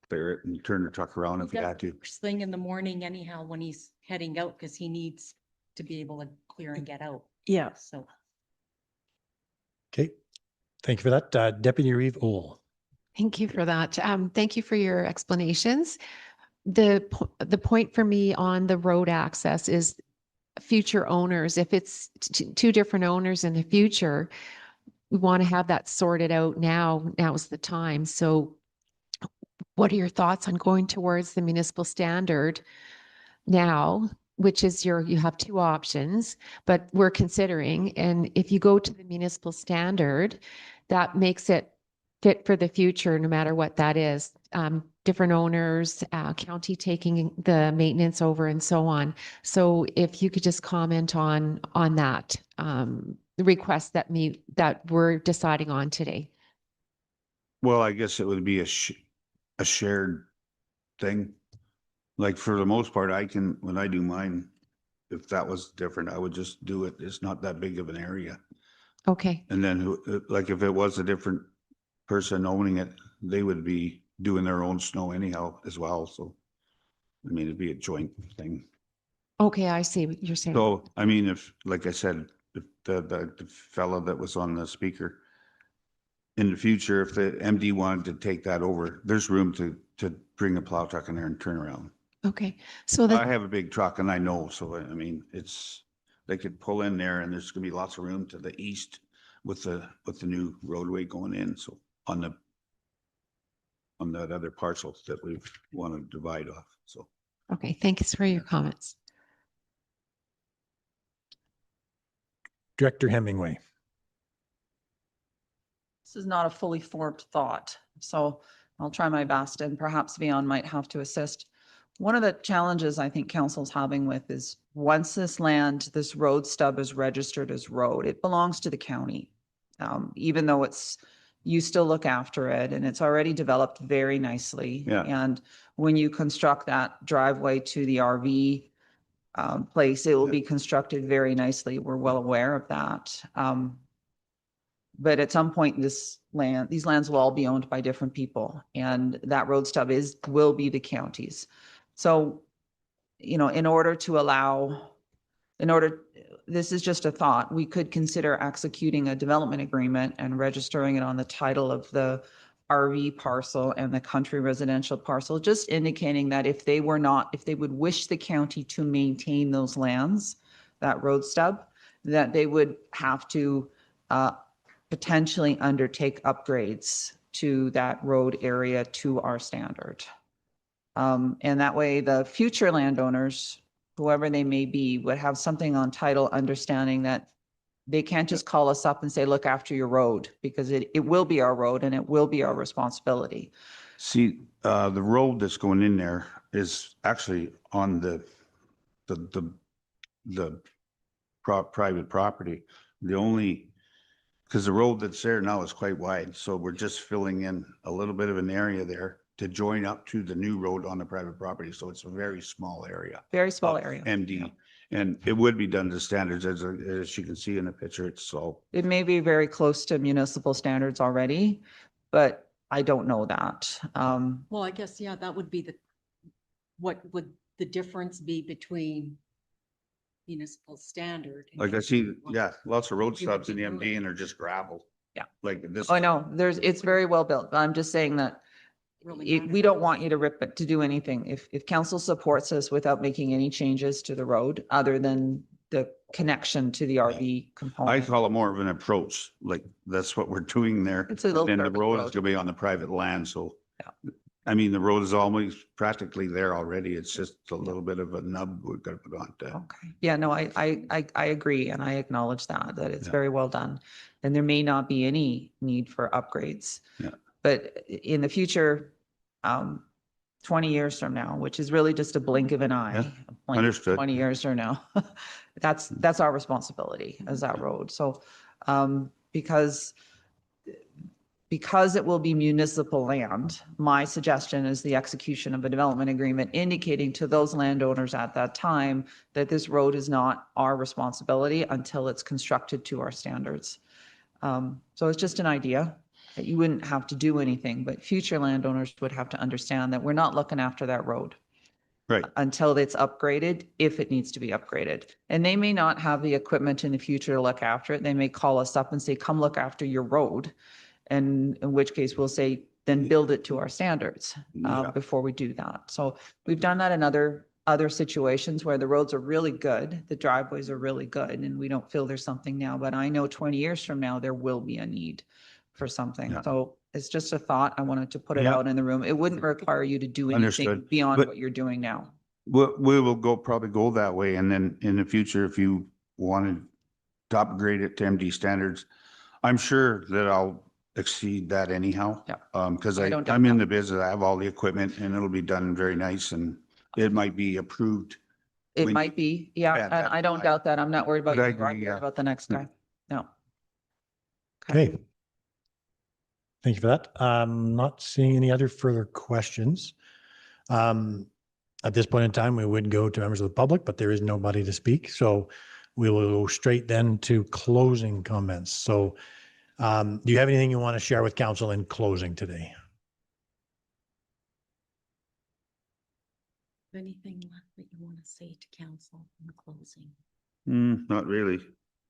clear it and turn the truck around if you had to. First thing in the morning anyhow, when he's heading out, because he needs to be able to clear and get out. Yeah. So. Okay. Thank you for that. Deputy Reeve Ohl. Thank you for that. Thank you for your explanations. The point for me on the road access is future owners. If it's two different owners in the future, we want to have that sorted out now. Now's the time. So what are your thoughts on going towards the municipal standard now, which is you have two options, but we're considering, and if you go to the municipal standard, that makes it fit for the future, no matter what that is. Different owners, county taking the maintenance over and so on. So if you could just comment on that, the request that we're deciding on today. Well, I guess it would be a shared thing. Like for the most part, when I do mine, if that was different, I would just do it. It's not that big of an area. Okay. And then like if it was a different person owning it, they would be doing their own snow anyhow as well. So, I mean, it'd be a joint thing. Okay, I see what you're saying. So, I mean, if, like I said, if the fellow that was on the speaker, in the future, if the MD wanted to take that over, there's room to bring a plow truck in there and turn around. Okay, so I have a big truck and I know, so I mean, they could pull in there and there's gonna be lots of room to the east with the new roadway going in, so on on that other parcel that we want to divide off, so. Okay, thanks for your comments. Director Hemingway. This is not a fully formed thought, so I'll try my best and perhaps Vion might have to assist. One of the challenges I think council's having with is once this land, this road stub is registered as road, it belongs to the county. Even though you still look after it and it's already developed very nicely. Yeah. And when you construct that driveway to the RV place, it will be constructed very nicely. We're well aware of that. But at some point, these lands will all be owned by different people, and that road stub will be the county's. So, this is just a thought, we could consider executing a development agreement and registering it on the title of the RV parcel and the country residential parcel, just indicating that if they would wish the county to maintain those lands, that road stub, that they would have to potentially undertake upgrades to that road area to our standard. And that way the future landowners, whoever they may be, would have something on title understanding that they can't just call us up and say, look after your road, because it will be our road and it will be our responsibility. See, the road that's going in there is actually on the private property. Because the road that's there now is quite wide, so we're just filling in a little bit of an area there to join up to the new road on the private property. So it's a very small area. Very small area. MD. And it would be done to standards as you can see in the picture. It's so. It may be very close to municipal standards already, but I don't know that. Well, I guess, yeah, that would be what would the difference be between municipal standard? Like I see, yeah, lots of road stops in the MD and they're just gravel. Yeah. Like this. I know it's very well built, but I'm just saying that we don't want you to rip it, to do anything. If council supports us without making any changes to the road, other than the connection to the RV I component. call it more of an approach, like that's what we're doing there. It's a little And the urban road is road. gonna be on the private land, so. Yeah. I mean, the road is almost practically there already. It's just a little bit of a nub we're gonna put on to. Okay. Yeah, no, I agree. And I acknowledge that it's Yeah. very well done. And there may not be any need for upgrades. Yeah. But in the future, 20 years from now, which is really just a blink of an eye. Yeah, a blink, understood. 20 years from now, that's our responsibility as that road. So, because it will be municipal land, my suggestion is the execution of a development agreement indicating to those landowners at that time that this road is not our responsibility until it's constructed to our standards. So it's just an idea that you wouldn't have to do anything, but future landowners would have to understand that we're not looking after that road. Right. Until it's upgraded, if it needs to be upgraded. And they may not have the equipment in the future to look after it. They may call us up and say, come look after your road. And in which case we'll say, then build it to our standards before we do that. So we've done that in other situations where the roads are really good, the driveways are really good, and we don't feel there's something now. But I know 20 years from now, there will be a need for something. Yeah. So it's just a thought. I wanted to put it Yeah. out in the room. It wouldn't require you to do anything Understood. beyond But- what you're doing now. We will probably go that way. And then in the future, if you wanted to upgrade it to MD standards, I'm sure that I'll exceed that anyhow. Yeah. Because I don't doubt I'm in that. the business, I have all the equipment and it'll be done very nice and it might be approved. It when- might be, yeah, Yeah, and that- I don't doubt that. I'm not worried about But I you. I'm agree, worried yeah. about the next guy. No. Okay. Thank you for that. Not seeing any other further questions. At this point in time, we would go to members of the public, but there is nobody to speak. So we will go straight then to closing comments. So do you have anything you want to share with council in closing today? Anything left that you want to say to council in closing? Not really.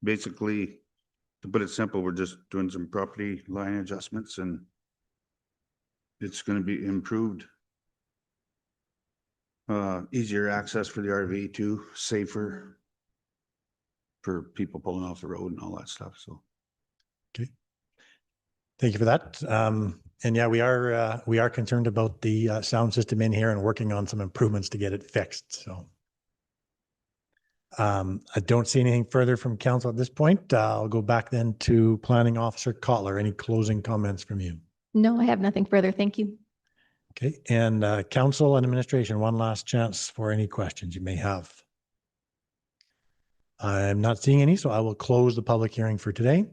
Basically, to put it simple, we're just doing some property line adjustments and it's going to be improved. Easier access for the RV too, safer for people pulling off the road and all that stuff. So. Okay. Thank you for that. And yeah, we are concerned about the sound system in here and working on some improvements to get it fixed. So I don't see anything further from council at this point. I'll go back then to Planning Officer Kotler. Any closing comments from you? No, I have nothing further. Thank you. Okay, and council and administration, one last chance for any questions you may have. I'm not seeing any, so I will close the public hearing for today.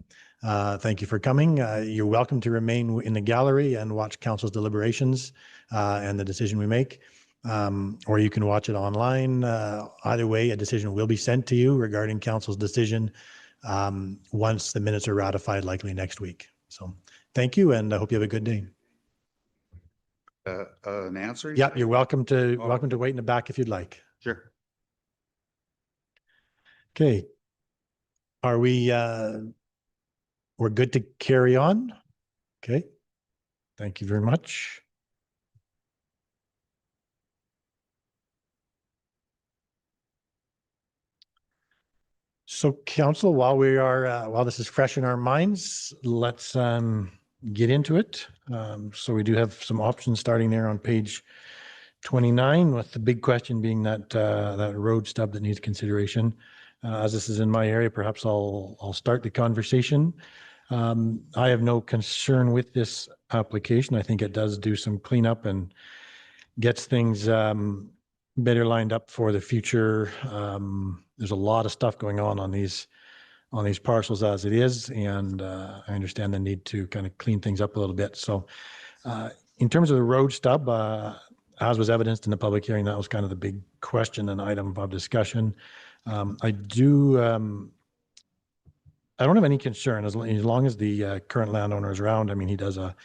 Thank you for coming. You're welcome to remain in the gallery and watch council's deliberations and the decision we make. Or you can watch it online. Either way, a decision will be sent to you regarding council's decision once the minutes are ratified, likely next week. So thank you, and I hope you have a good day. An answer? Yeah, you're welcome to wait in the back if you'd like. Sure. Okay. Are we we're good to carry on? Okay. Thank you very much. So council, while we are while this is fresh in our minds, let's get into it. So we do have some options starting there on page 29, with the big question being that that road stub that needs consideration. As this is in my area, perhaps I'll start the conversation. I have no concern with this application. I think it does do some cleanup and gets things better lined up for the future. There's a lot of stuff going on these parcels as it is, and I understand the need to kind of clean things up a little bit. So in terms of the road stub, as was evidenced in the public hearing, that was kind of the big question and item of discussion. I don't have any concern as long as the current landowner is around. I mean, he does a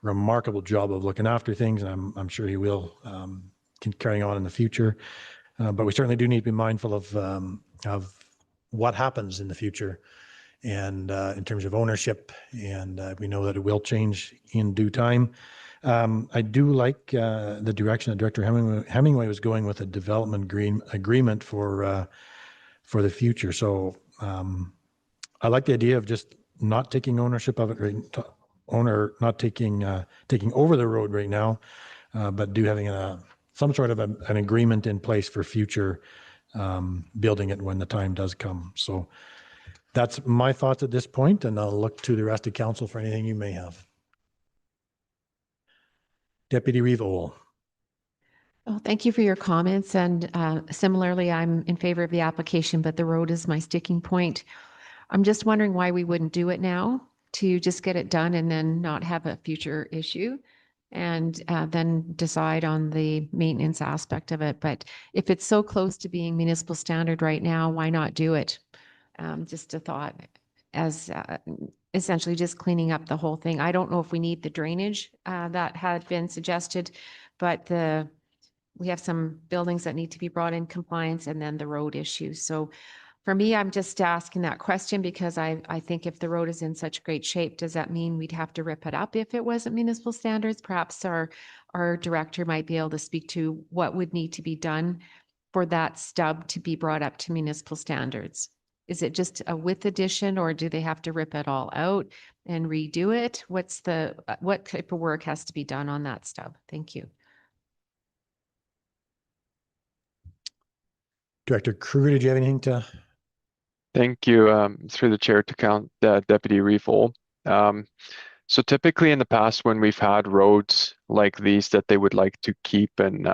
remarkable job of looking after things, and I'm sure he will carrying on in the future. But we certainly do need to be mindful of what happens in the future, and in terms of ownership, and we know that it will change in due time. I do like the direction that Director Hemingway was going with a development agreement for the future. So I like the idea of just not taking ownership of it, not taking over the road right now, but having some sort of an agreement in place for future building it when the time does come. So that's my thoughts at this point, and I'll look to the rest of council for anything you may have. Deputy Reeve Ohl. Well, thank you for your comments. And similarly, I'm in favor of the application, but the road is my sticking point. I'm just wondering why we wouldn't do it now to just get it done and then not have a future issue, and then decide on the maintenance aspect of it. But if it's so close to being municipal standard right now, why not do it? Just a thought, as essentially just cleaning up the whole thing. I don't know if we need the drainage that had been suggested, but we have some buildings that need to be brought in compliance, and then the road issue. So for me, I'm just asking that question because I think if the road is in such great shape, does that mean we'd have to rip it up if it wasn't municipal standards? Perhaps our director might be able to speak to what would need to be done for that stub to be brought up to municipal standards. Is it just a width addition, or do they have to rip it all out and redo it? What type of work has to be done on that stub? Thank you. Director Kruger, did you have anything to? Thank you. Through the chair to Deputy Reeve Ohl. So typically in the past, when we've had roads like these that they would like to keep and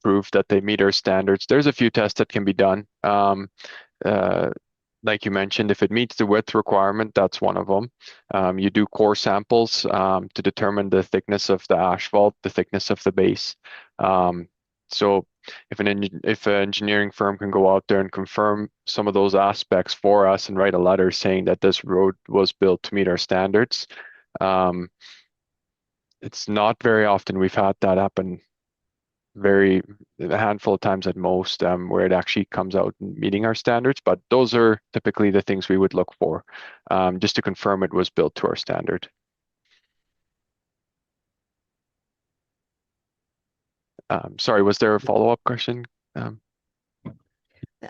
prove that they meet our standards, there's a few tests that can be done. Like you mentioned, if it meets the width requirement, that's one of them. You do core samples to determine the thickness of the asphalt, the thickness of the base. So if an engineering firm can go out there and confirm some of those aspects for us and write a letter saying that this road was built to meet our standards, it's not very often we've had that happen. A handful of times at most, where it actually comes out meeting our standards, but those are typically the things we would look for, just to confirm it was built to our standard. Sorry, was there a follow-up question?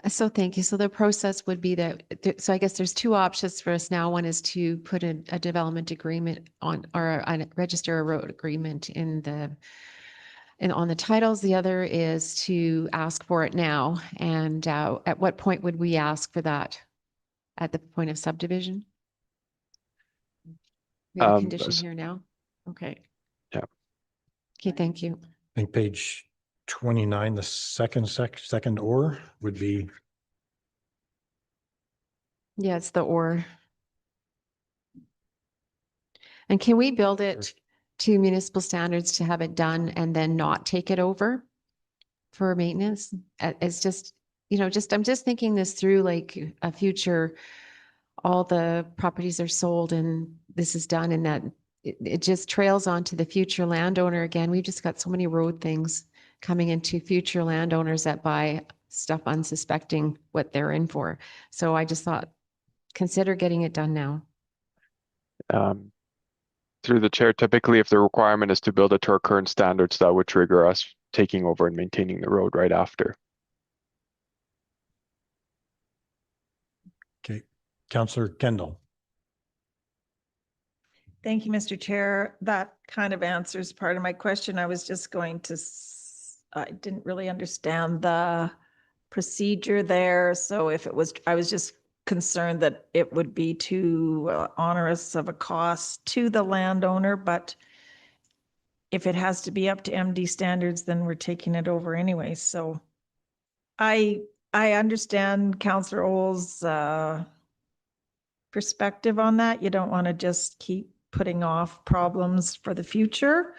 So thank you. So the process would be that, so I guess there's two options for us now. One is to put a development agreement on, or register a road agreement on the titles. The other is to ask for it now. And at what point would we ask for that? At the point of subdivision? We have a condition here now? Okay. Yeah. Okay, thank you. I think page 29, the second or would be. Yeah, it's the or. And can we build it to municipal standards to have it done and then not take it over for maintenance? It's just, I'm just thinking this through, like a future, all the properties are sold and this is done, and that it just trails on to the future landowner again. We've just got so many road things coming into future landowners that buy stuff unsuspecting what they're in for. So I just thought, consider getting it done now. Through the chair, typically if the requirement is to build it to our current standards, that would trigger us taking over and maintaining the road right after. Okay, Councillor Kendall. Thank you, Mr. Chair. That kind of answers part of my question. I was just going to, I didn't really understand the procedure there. So if it was, I was just concerned that it would be too onerous of a cost to the landowner, but if it has to be up to MD standards, then we're taking it over anyway. So I understand Councillor Oles' perspective on that. You don't want to just keep putting off problems for the future,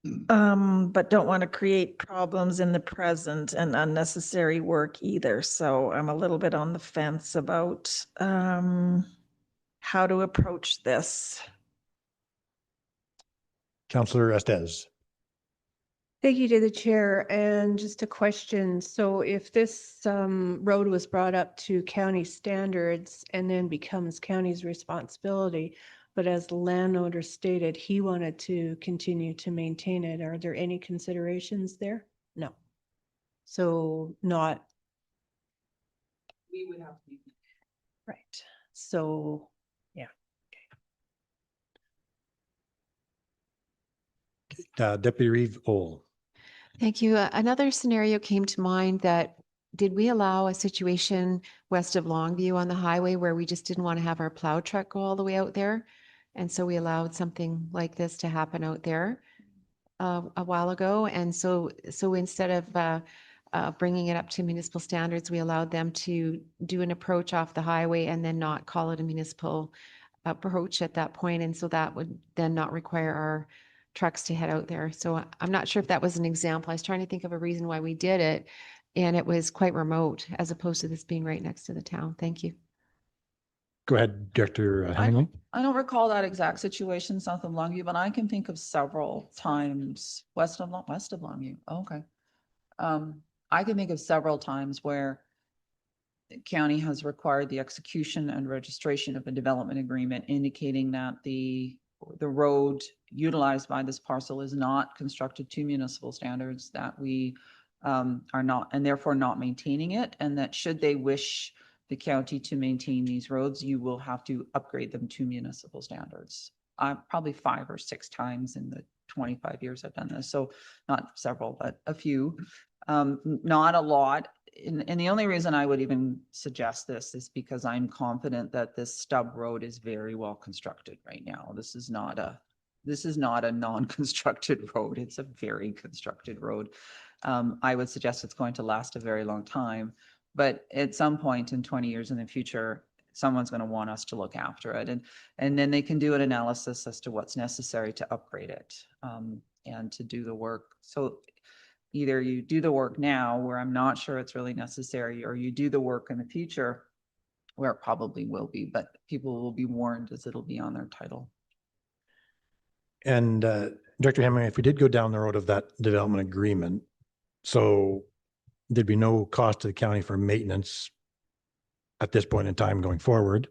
but don't want to create problems in the present and unnecessary work either. So I'm a little bit on the fence about how to approach this. Councillor Estes. Thank you to the chair. And just a question. So if this road was brought up to county standards and then becomes county's responsibility, but as the landowner stated, he wanted to continue to maintain it, are there any considerations there? No. So not. We would have to. Right. So, yeah. Deputy Reeve Ole. Thank you. Another scenario came to mind that, did we allow a situation west of Longview on the highway where we just didn't want to have our plow truck go all the way out there? And so we allowed something like this to happen out there a while ago. And so instead of bringing it up to municipal standards, we allowed them to do an approach off the highway and then not call it a municipal approach at that point. And so that would then not require our trucks to head out there. So I'm not sure if that was an example. I was trying to think of a reason why we did it, and it was quite remote as opposed to this being right next to the town. Thank you. Go ahead, Director Hemingway. I don't recall that exact situation south of Longview, but I can think of several times west of Longview. Okay. I can think of several times where the county has required the execution and registration of a development agreement indicating that the road utilized by this parcel is not constructed to municipal standards, that we are not, and therefore not maintaining it, and that should they wish the county to maintain these roads, you will have to upgrade them to municipal standards. Probably 5 or 6 times in the 25 years I've done this. So not several, but a few. Not a lot. And the only reason I would even suggest this is because I'm confident that this stub road is very well constructed right now. This is not a non-constructed road. It's a very constructed road. I would suggest it's going to last a very long time, but at some point in 20 years in the future, someone's going to want us to look after it, and then they can do an analysis as to what's necessary to upgrade it and to do the work. So either you do the work now where I'm not sure it's really necessary, or you do the work in the future where it probably will be, but people will be warned as it'll be on their title. And Director Hemingway, if we did go down the road of that development agreement, so there'd be no cost to the county for maintenance at this point in time going forward.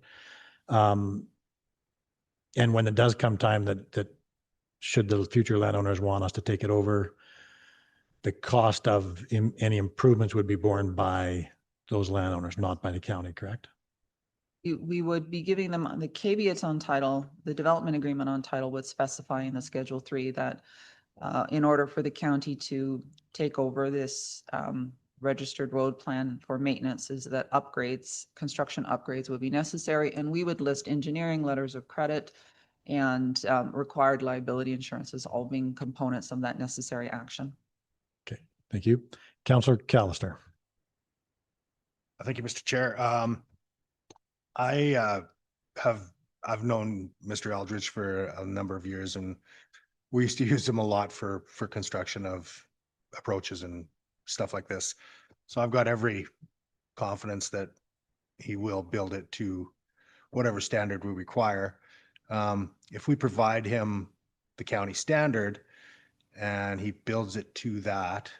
And when it does come time that should the future landowners want us to take it over, the cost of any improvements would be borne by those landowners, not by the county, correct? We would be giving them the caveats on title, the development agreement on title would specify in the Schedule 3 that in order for the county to take over this registered road plan for maintenance is that construction upgrades would be necessary. And we would list engineering, letters of credit, and required liability insurance as all being components of that necessary action. Okay, thank you. Councillor Callister. Thank you, Mr. Chair. I've known Mr. Eldridge for a number of years, and we used to use him a lot for construction of approaches and stuff like this. So I've got every confidence that he will build it to whatever standard we require. If we provide him the county standard and he builds it to that,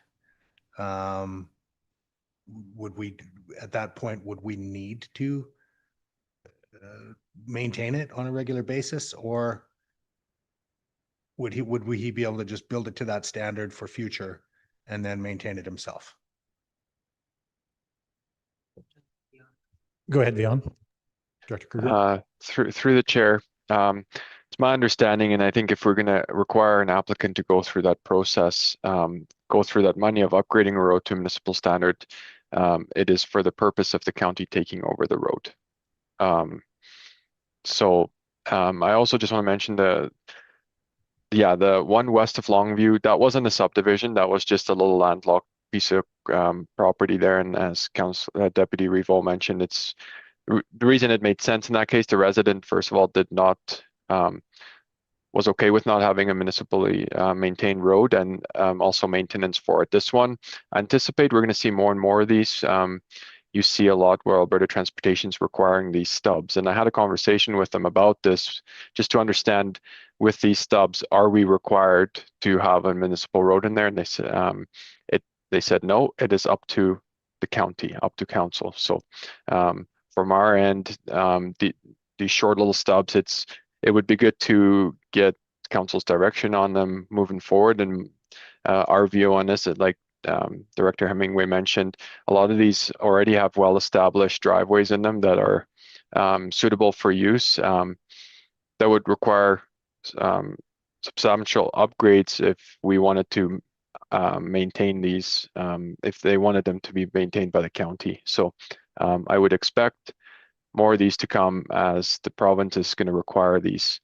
would we, at that point, would we need to maintain it on a regular basis, or would he be able to just build it to that standard for future and then maintain it himself? Go ahead, Vion. Director Kruger. Through the chair, it's my understanding, and I think if we're going to require an applicant to go through that process, go through that money of upgrading a road to municipal standard, it is for the purpose of the county taking over the road. I also just want to mention the one west of Longview, that wasn't a subdivision, that was just a little landlocked piece of property there. And as Deputy Revo mentioned, it's the reason it made sense in that case. The resident, first of all, was okay with not having a municipally maintained road, and also maintenance for it. This one, I anticipate we're going to see more and more of these. You see a lot where Alberta Transportation is requiring these stubs. And I had a conversation with them about this just to understand, with these stubs, are we required to have a municipal road in there? And they said no, it is up to the county, up to council. So from our end, these short little stubs, it would be good to get council's direction on them moving forward. And our view on this, like Director Hemingway mentioned, a lot of these already have well-established driveways in them that are suitable for use. That would require substantial upgrades if we wanted to maintain these, if they wanted them to be maintained by the county. So I would expect more of these to come, as the province is going to require these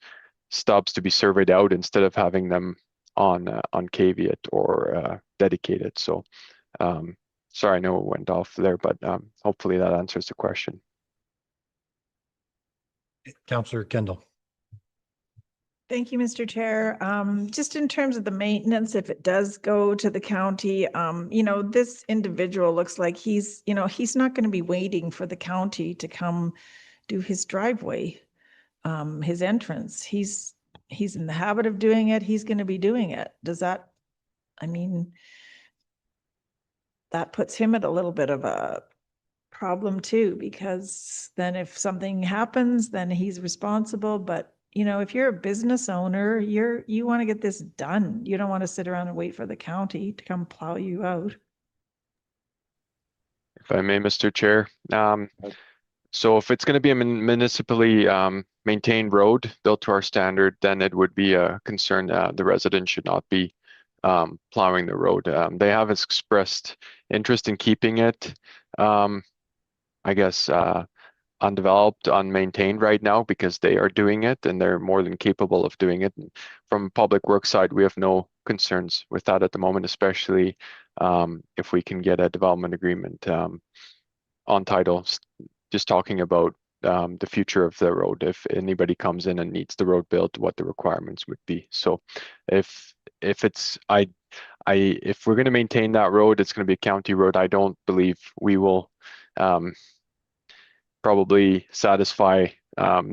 stubs to be surveyed out instead of having them on caveat or dedicated. So sorry, I know it went off there, but hopefully that answers the question. Councillor Kendall. Thank you, Mr. Chair. Just in terms of the maintenance, if it does go to the county, this individual looks like he's not going to be waiting for the county to come do his driveway, his entrance. He's in the habit of doing it. He's going to be doing it. That puts him at a little bit of a problem too, because then if something happens, then he's responsible. But if you're a business owner, you want to get this done. You don't want to sit around and wait for the county to come plow you out. If I may, Mr. Chair. So if it's going to be a municipally maintained road built to our standard, then it would be a concern that the resident should not be plowing the road. They have expressed interest in keeping it, I guess, undeveloped, unmaintained right now, because they are doing it and they're more than capable of doing it. From public works side, we have no concerns with that at the moment, especially if we can get a development agreement on title, just talking about the future of the road. If anybody comes in and needs the road built, what the requirements would be. So if we're going to maintain that road, it's going to be a county road. I don't believe we will probably satisfy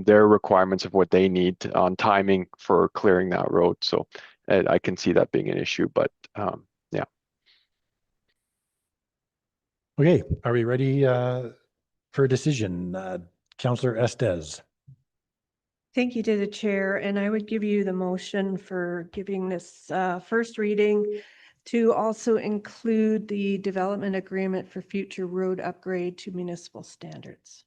their requirements of what they need on timing for clearing that road. So I can see that being an issue, but yeah. Okay, are we ready for a decision? Councillor Estes. Thank you to the chair, and I would give you the motion for giving this first reading to also include the development agreement for future road upgrade to municipal standards.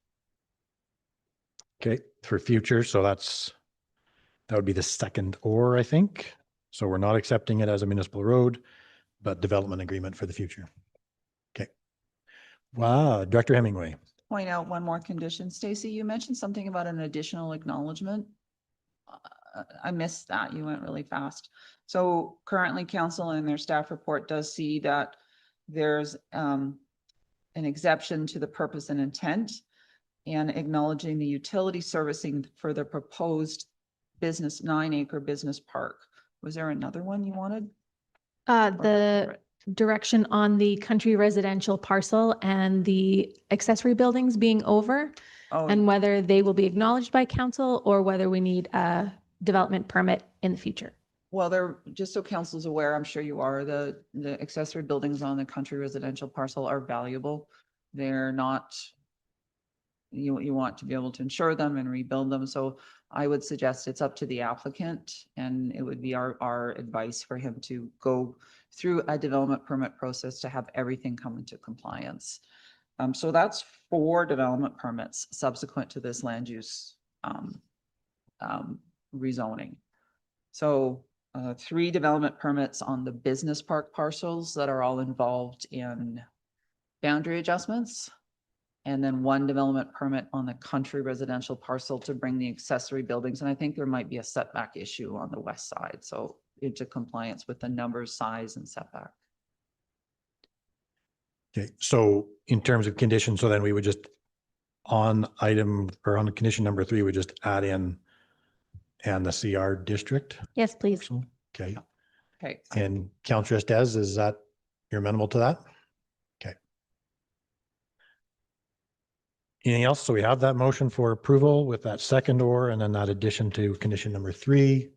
Okay, for future, so that would be the second or, I think. So we're not accepting it as a municipal road, but development agreement for the future. Okay. Wow, Director Hemingway. Point out one more condition. Stacy, you mentioned something about an additional acknowledgement. I missed that. You went really fast. So currently council in their staff report does see that there's an exception to the purpose and intent and acknowledging the utility servicing for the proposed 9-acre business park. Was there another one you wanted? The direction on the country residential parcel and the accessory buildings being over, and whether they will be acknowledged by council or whether we need a development permit in the future. Well, they're, just so council's aware, I'm sure you are, the accessory buildings on the country residential parcel are valuable. They're not, you want to be able to insure them and rebuild them. So I would suggest it's up to the applicant, and it would be our advice for him to go through a development permit process to have everything come into compliance. So that's 4 development permits subsequent to this land use rezoning. So 3 development permits on the business park parcels that are all involved in boundary adjustments. And then 1 development permit on the country residential parcel to bring the accessory buildings. And I think there might be a setback issue on the west side. So into compliance with the numbers, size, and setback. Okay, so in terms of conditions, so then we would just on item or on condition number 3, we just add in and the CR district. Yes, please. Okay. Okay. And Councillor Estes, is that, you're amenable to that? Okay. Anything else? So we have that motion for approval with that second or, and then that addition to condition number 3.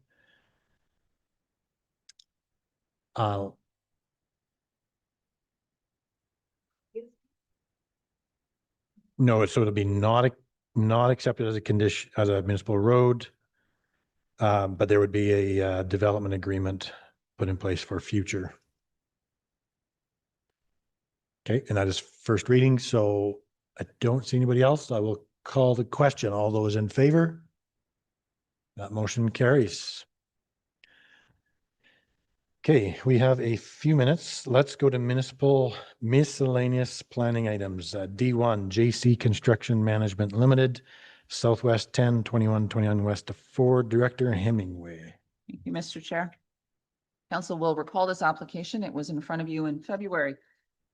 No, so it'll be not accepted as a condition, as a municipal road. But there would be a development agreement put in place for future. Okay, and that is first reading, so I don't see anybody else. I will call the question. All those in favor? That motion carries. Okay, we have a few minutes. Let's go to municipal miscellaneous planning items. D1, JC Construction Management Limited, Southwest 10, 21 West of 4, Director Hemingway. Thank you, Mr. Chair. Council will recall this application. It was in front of you in February,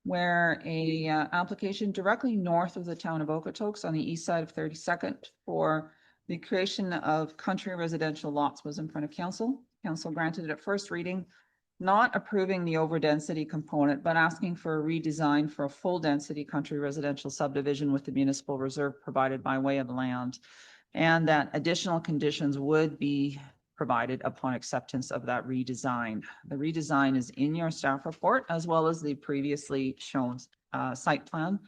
where a application directly north of the town of Okotoks on the east side of 32nd for the creation of country residential lots was in front of council. Council granted it at first reading, not approving the over-density component, but asking for a redesign for a full-density country residential subdivision with the municipal reserve provided by way of land, and that additional conditions would be provided upon acceptance of that redesign. The redesign is in your staff report, as well as the previously shown site plan.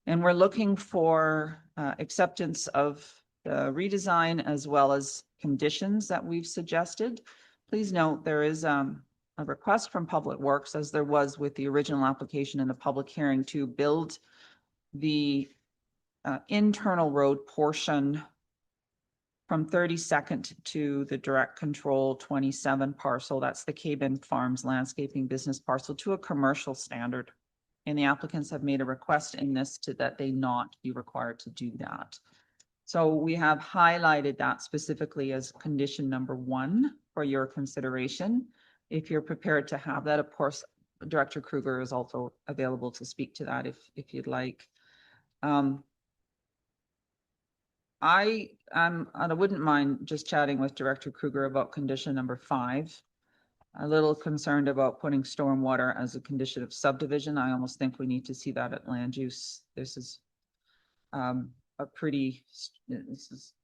And we're looking for acceptance of the redesign as well as conditions that we've suggested. Please note there is a request from Public Works, as there was with the original application in the public hearing, to build the internal road portion from 32nd to the direct control 27 parcel. That's the Caben Farms landscaping business parcel to a commercial standard. And the applicants have made a request in this that they not be required to do that. So we have highlighted that specifically as condition number 1 for your consideration. If you're prepared to have that, of course, Director Kruger is also available to speak to that if you'd like. I wouldn't mind just chatting with Director Kruger about condition number 5. A little concerned about putting stormwater as a condition of subdivision. I almost think we need to see that at land use. This is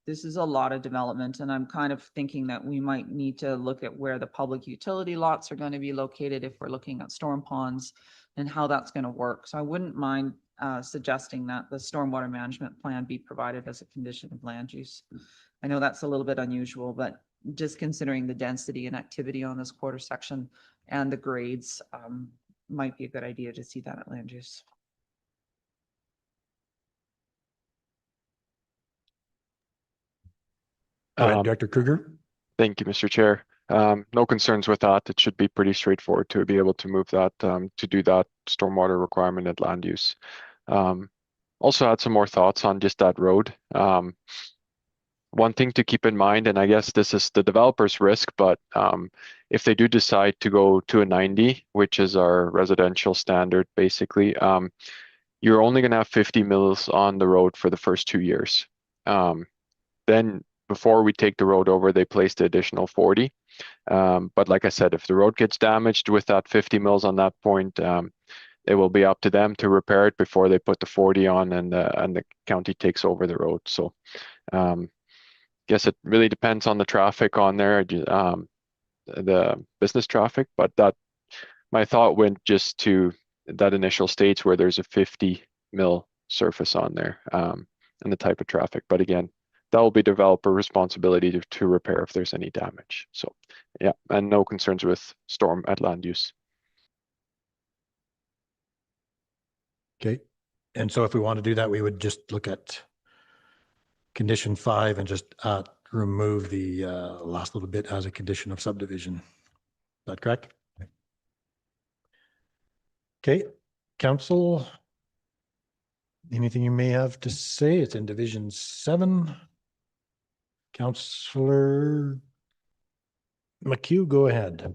this is a lot of development, and I'm kind of thinking that we might need to look at where the public utility lots are going to be located if we're looking at storm ponds and how that's going to work. So I wouldn't mind suggesting that the stormwater management plan be provided as a condition of land use. I know that's a little bit unusual, but just considering the density and activity on this quarter section and the grades, might be a good idea to see that at land use. Go ahead, Director Kruger. Thank you, Mr. Chair. No concerns with that. It should be pretty straightforward to be able to move that, to do that stormwater requirement at land use. Also had some more thoughts on just that road. One thing to keep in mind, and I guess this is the developer's risk, but if they do decide to go to a 90, which is our residential standard, basically, you're only going to have 50 mils on the road for the first 2 years. Then before we take the road over, they place the additional 40. But like I said, if the road gets damaged with that 50 mils on that point, it will be up to them to repair it before they put the 40 on, and the county takes over the road. So guess it really depends on the traffic on there, the business traffic, but that my thought went just to that initial stage where there's a 50 mil surface on there, and the type of traffic. But again, that will be developer responsibility to repair if there's any damage. So yeah, and no concerns with storm at land use. Okay. And so if we want to do that, we would just look at condition 5 and just remove the last little bit as a condition of subdivision. Is that correct? Okay. Council, anything you may have to say? It's in Division 7. Councillor McHugh, go ahead.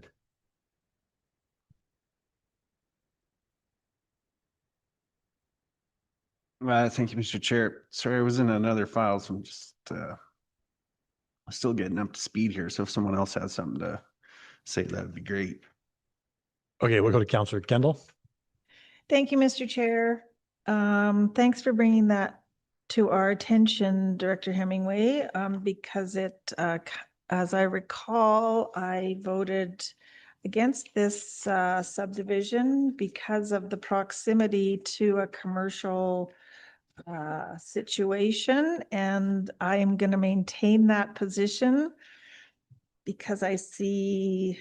Thank you, Mr. Chair. Sorry, I was in another file, so I'm just still getting up to speed here. So if someone else has something to say, that'd be great. Okay, we'll go to Councillor Kendall. Thank you, Mr. Chair. Thanks for bringing that to our attention, Director Hemingway, because it, as I recall, I voted against this subdivision because of the proximity to a commercial situation, and I am going to maintain that position because I see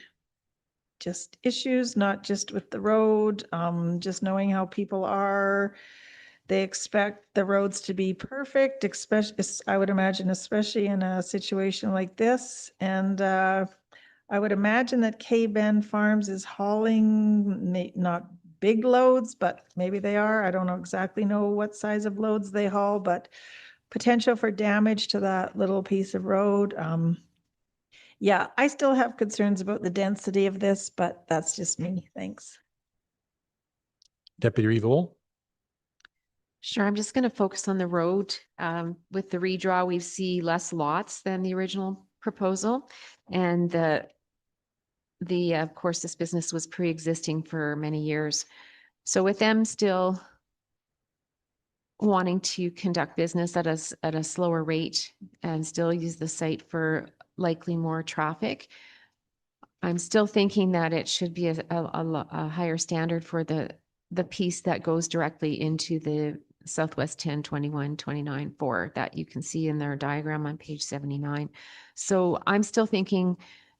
just issues, not just with the road, just knowing how people are. They expect the roads to be perfect, especially, I would imagine, especially in a situation like this. And I would imagine that K-Bend Farms is hauling not big loads, but maybe they are. I don't exactly know what size of loads they haul, but potential for damage to that little piece of road. Yeah, I still have concerns about the density of this, but that's just me. Thanks. Deputy Revol. Sure, I'm just going to focus on the road. With the redraw, we see less lots than the original proposal. And of course, this business was pre-existing for many years. So with them still wanting to conduct business at a slower rate and still use the site for likely more traffic, I'm still thinking that it should be a higher standard for the piece that goes directly into the Southwest 10, 21, 29, 4 that you can see in their diagram on page 79. So I'm still thinking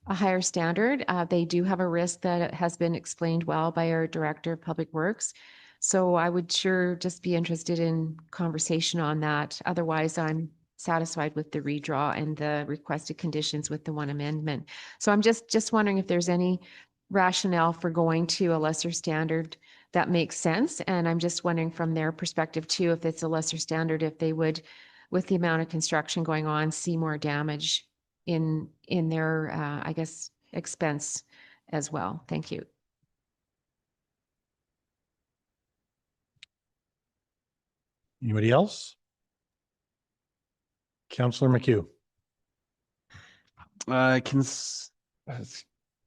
a higher standard. They do have a risk that has been explained well by our Director of Public Works. So I would sure just be interested in conversation on that. Otherwise, I'm satisfied with the redraw and the requested conditions with the one amendment. So I'm just wondering if there's any rationale for going to a lesser standard that makes sense. And I'm just wondering from their perspective too, if it's a lesser standard, if they would, with the amount of construction going on, see more damage in their, I guess, expense as well. Thank you. Anybody else? Councillor McHugh.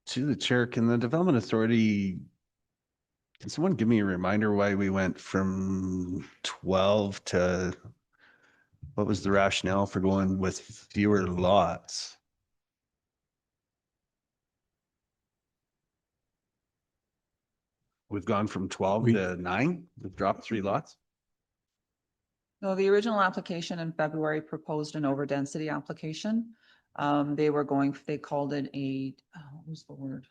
To the chair, can the Development Authority, can someone give me a reminder why we went from 12 to, what was the rationale for going with fewer lots? We've gone from 12 to 9. We've dropped 3 lots. No, the original application in February proposed an overdensity application. They called it what was the word?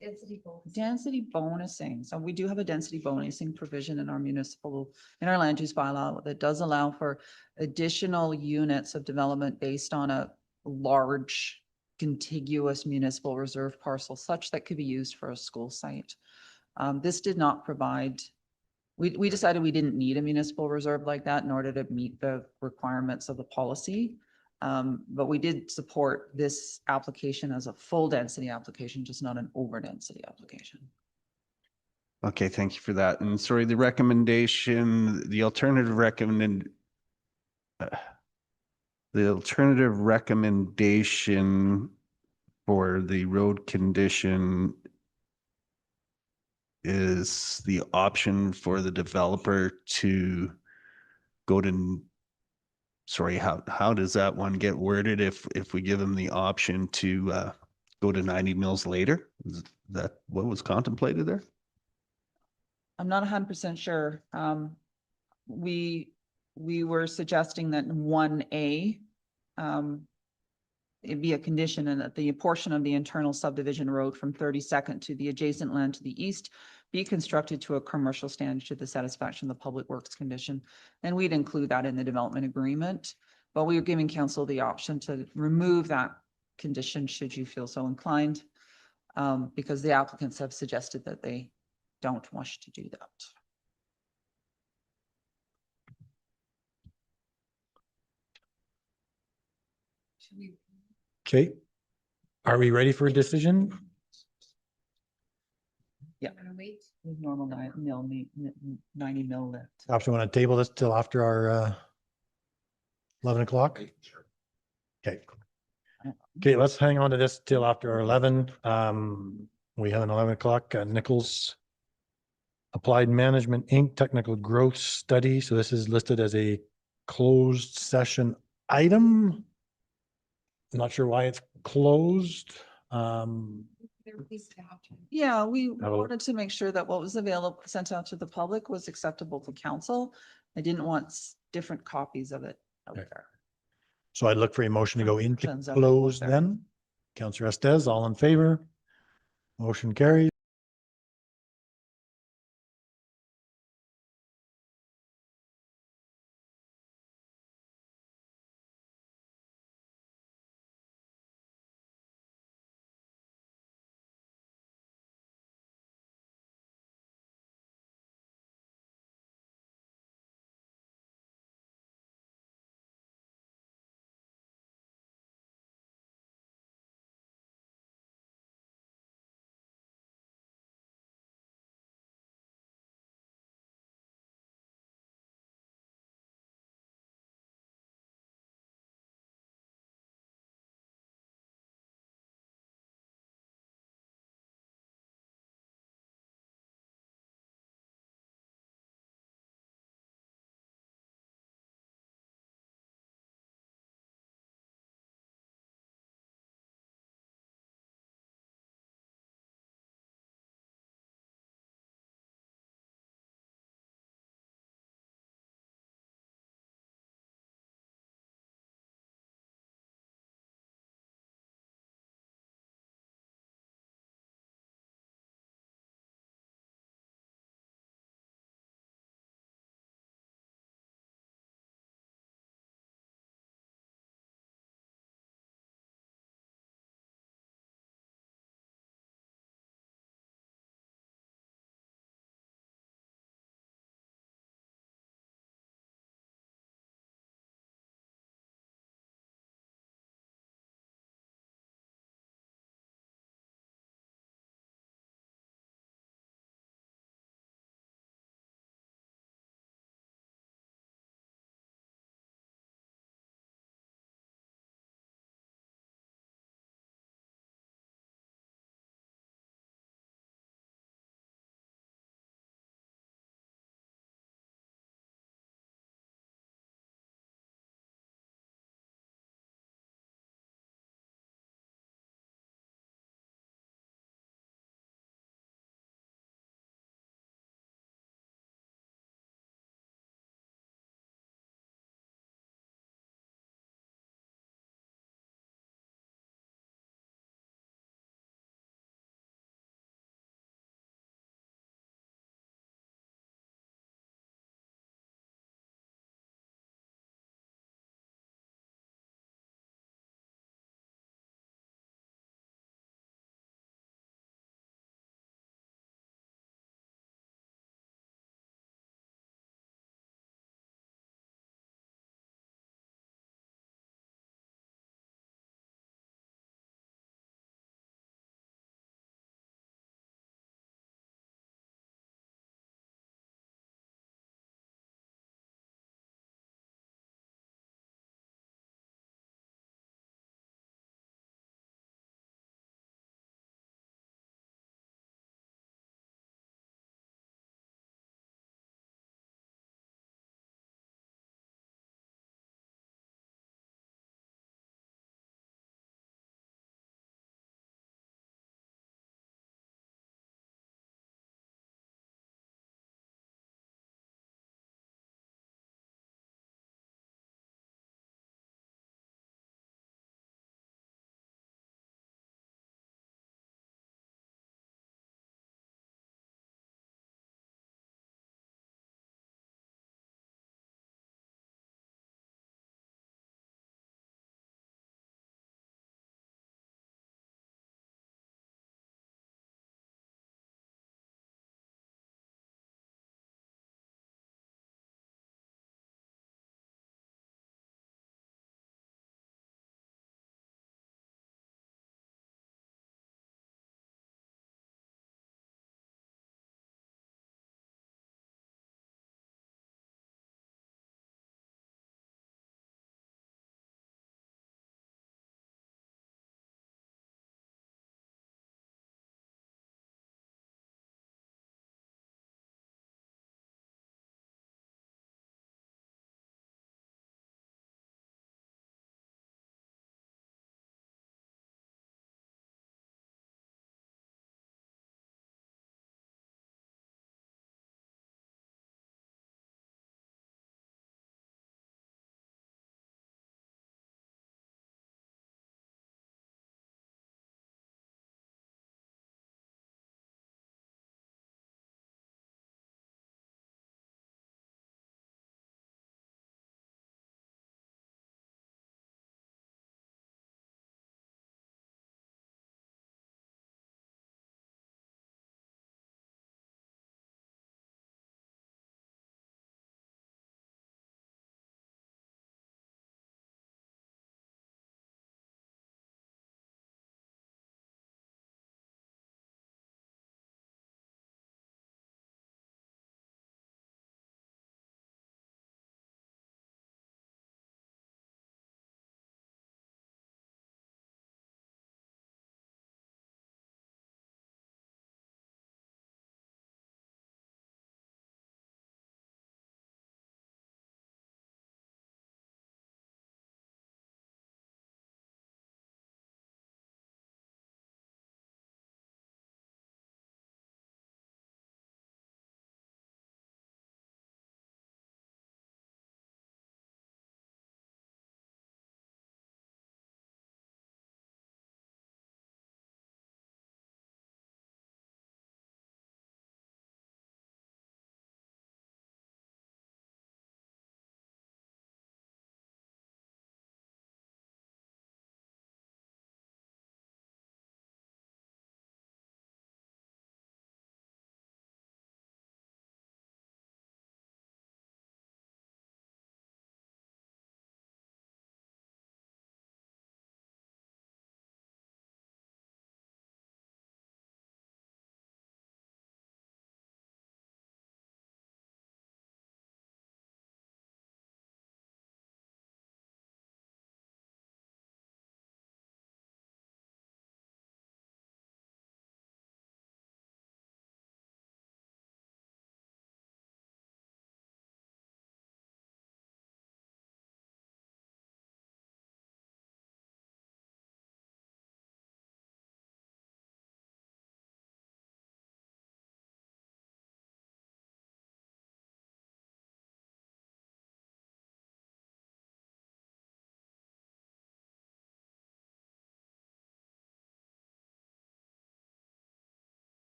Density bonusing. So we do have a density bonusing provision in our land use bylaw that does allow for additional units of development based on a large contiguous municipal reserve parcel such that could be used for a school site. This did not provide, we decided we didn't need a municipal reserve like that in order to meet the requirements of the policy. But we did support this application as a full density application, just not an over density application. Okay, thank you for that. And sorry, the recommendation, the alternative recommendation for the road condition is the option for the developer to go to, sorry, how does that one get worded if we give them the option to go to 90 mils later? Is that what was contemplated there? I'm not 100% sure. We were suggesting that 1A, it'd be a condition and that the portion of the internal subdivision road from 32nd to the adjacent land to the east be constructed to a commercial standard to the satisfaction of the public works condition. And we'd include that in the development agreement, but we were giving council the option to remove that condition should you feel so inclined, because the applicants have suggested that they don't wish to do that. Okay. Are we ready for a decision? Yeah. Normal 90 mil lift. Perhaps we want to table this till after our 11 o'clock? Okay. Okay, let's hang on to this till after our 11. We have an 11 o'clock Nichols Applied Management Inc. Technical Growth Study. So this is listed as a closed session item. I'm not sure why it's closed. Yeah, we Hello. wanted to make sure that what was available, sent out to the public was acceptable to council. I didn't want different copies of it out there. So I'd look for a motion to go into Turns out closed there. then. Councillor Estes, all in favor? Motion carries.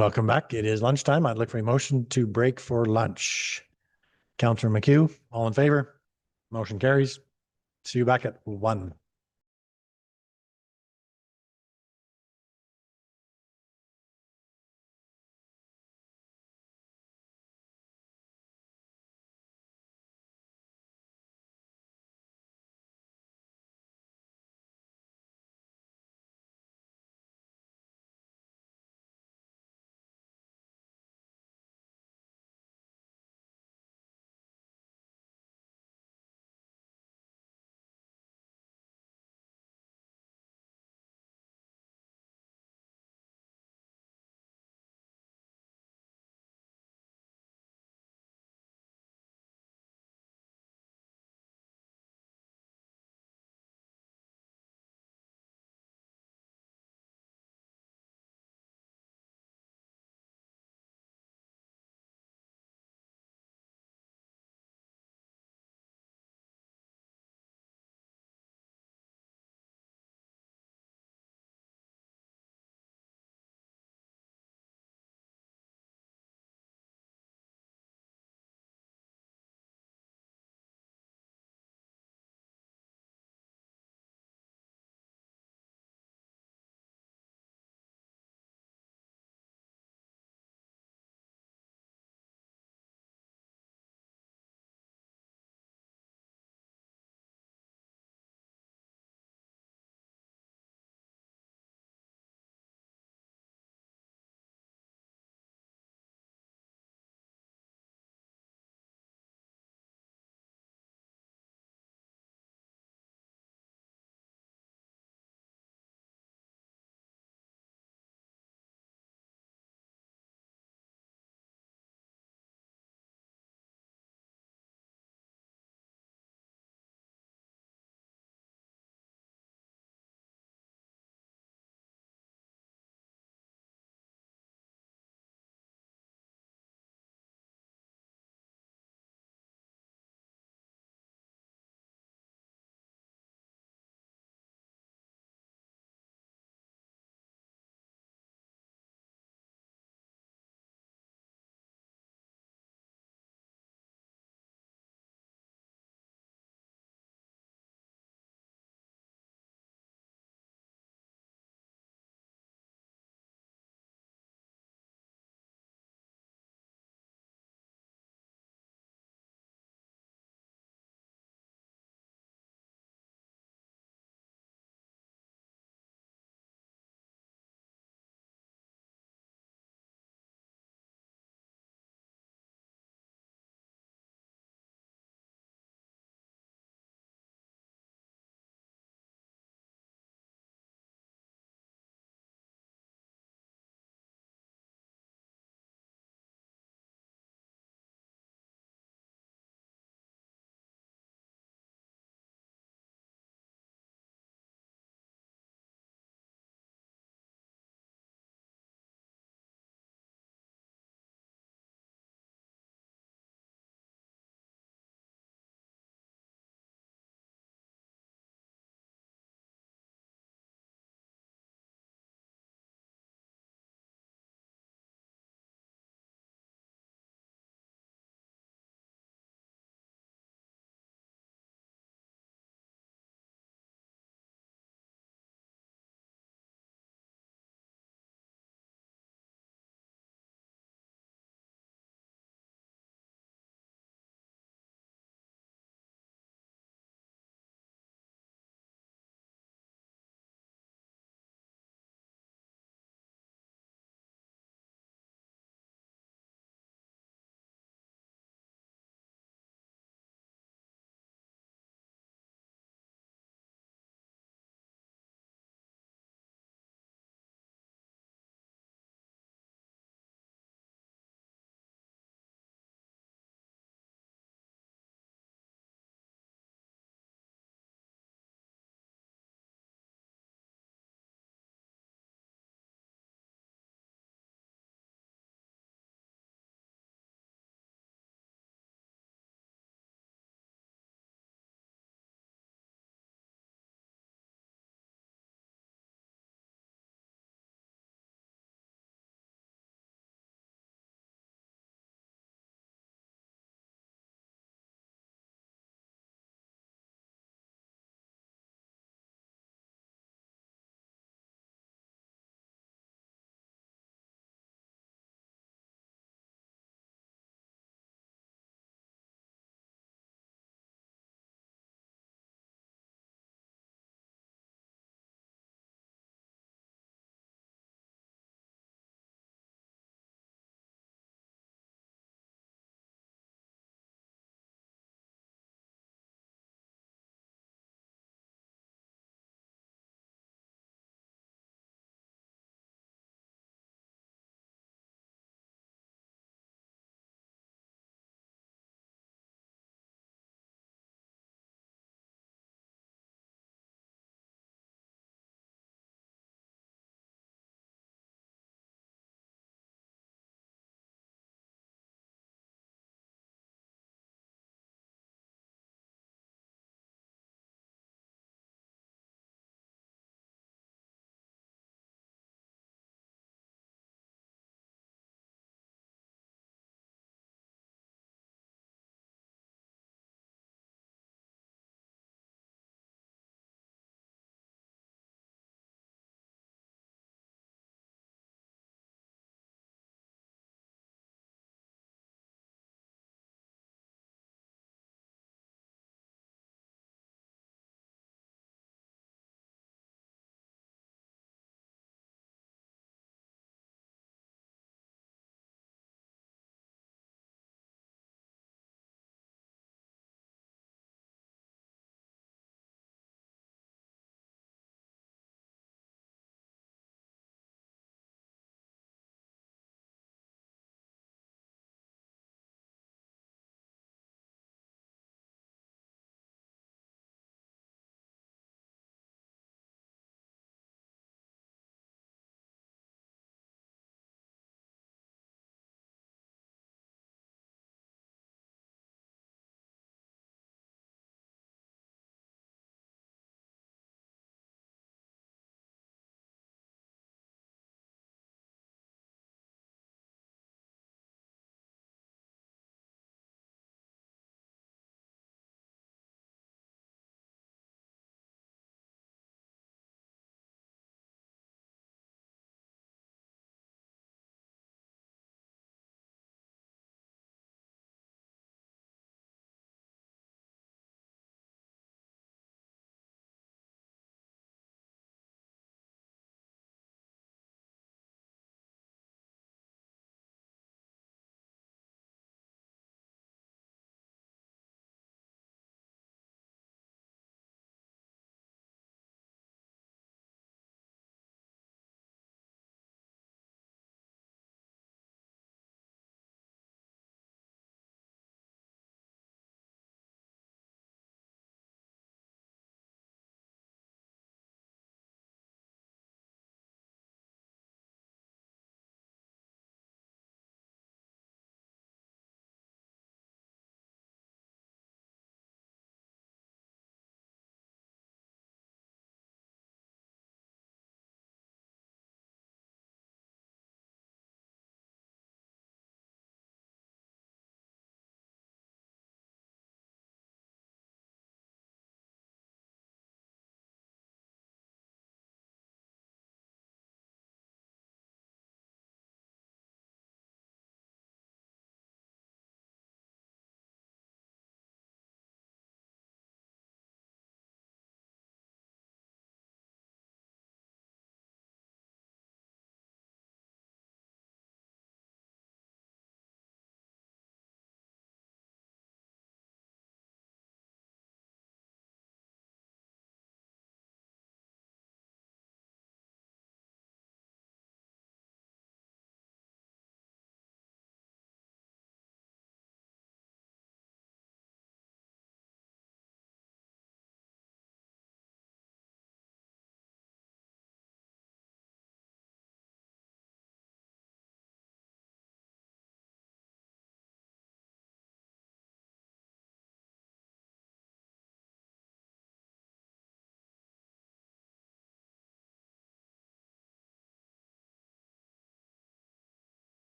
Welcome back. It is lunchtime. I'd look for a motion to break for lunch. Councillor McHugh, all in favor? Motion carries. See you back at 1.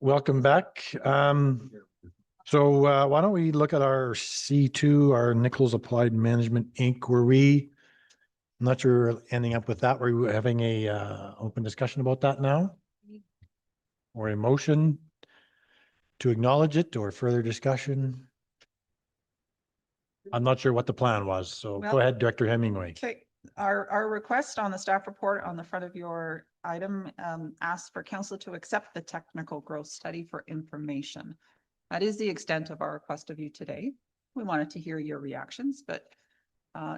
Welcome back. So why don't we look at our C2, our Nichols Applied Management Inc. I'm not sure we're ending up with that. Were we having a open discussion about that now? Or a motion to acknowledge it or further discussion? I'm not sure what the plan was, so go Well, ahead, Director Hemingway. Okay, our request on the staff report on the front of your item asks for council to accept the technical growth study for information. That is the extent of our request of you today. We wanted to hear your reactions, but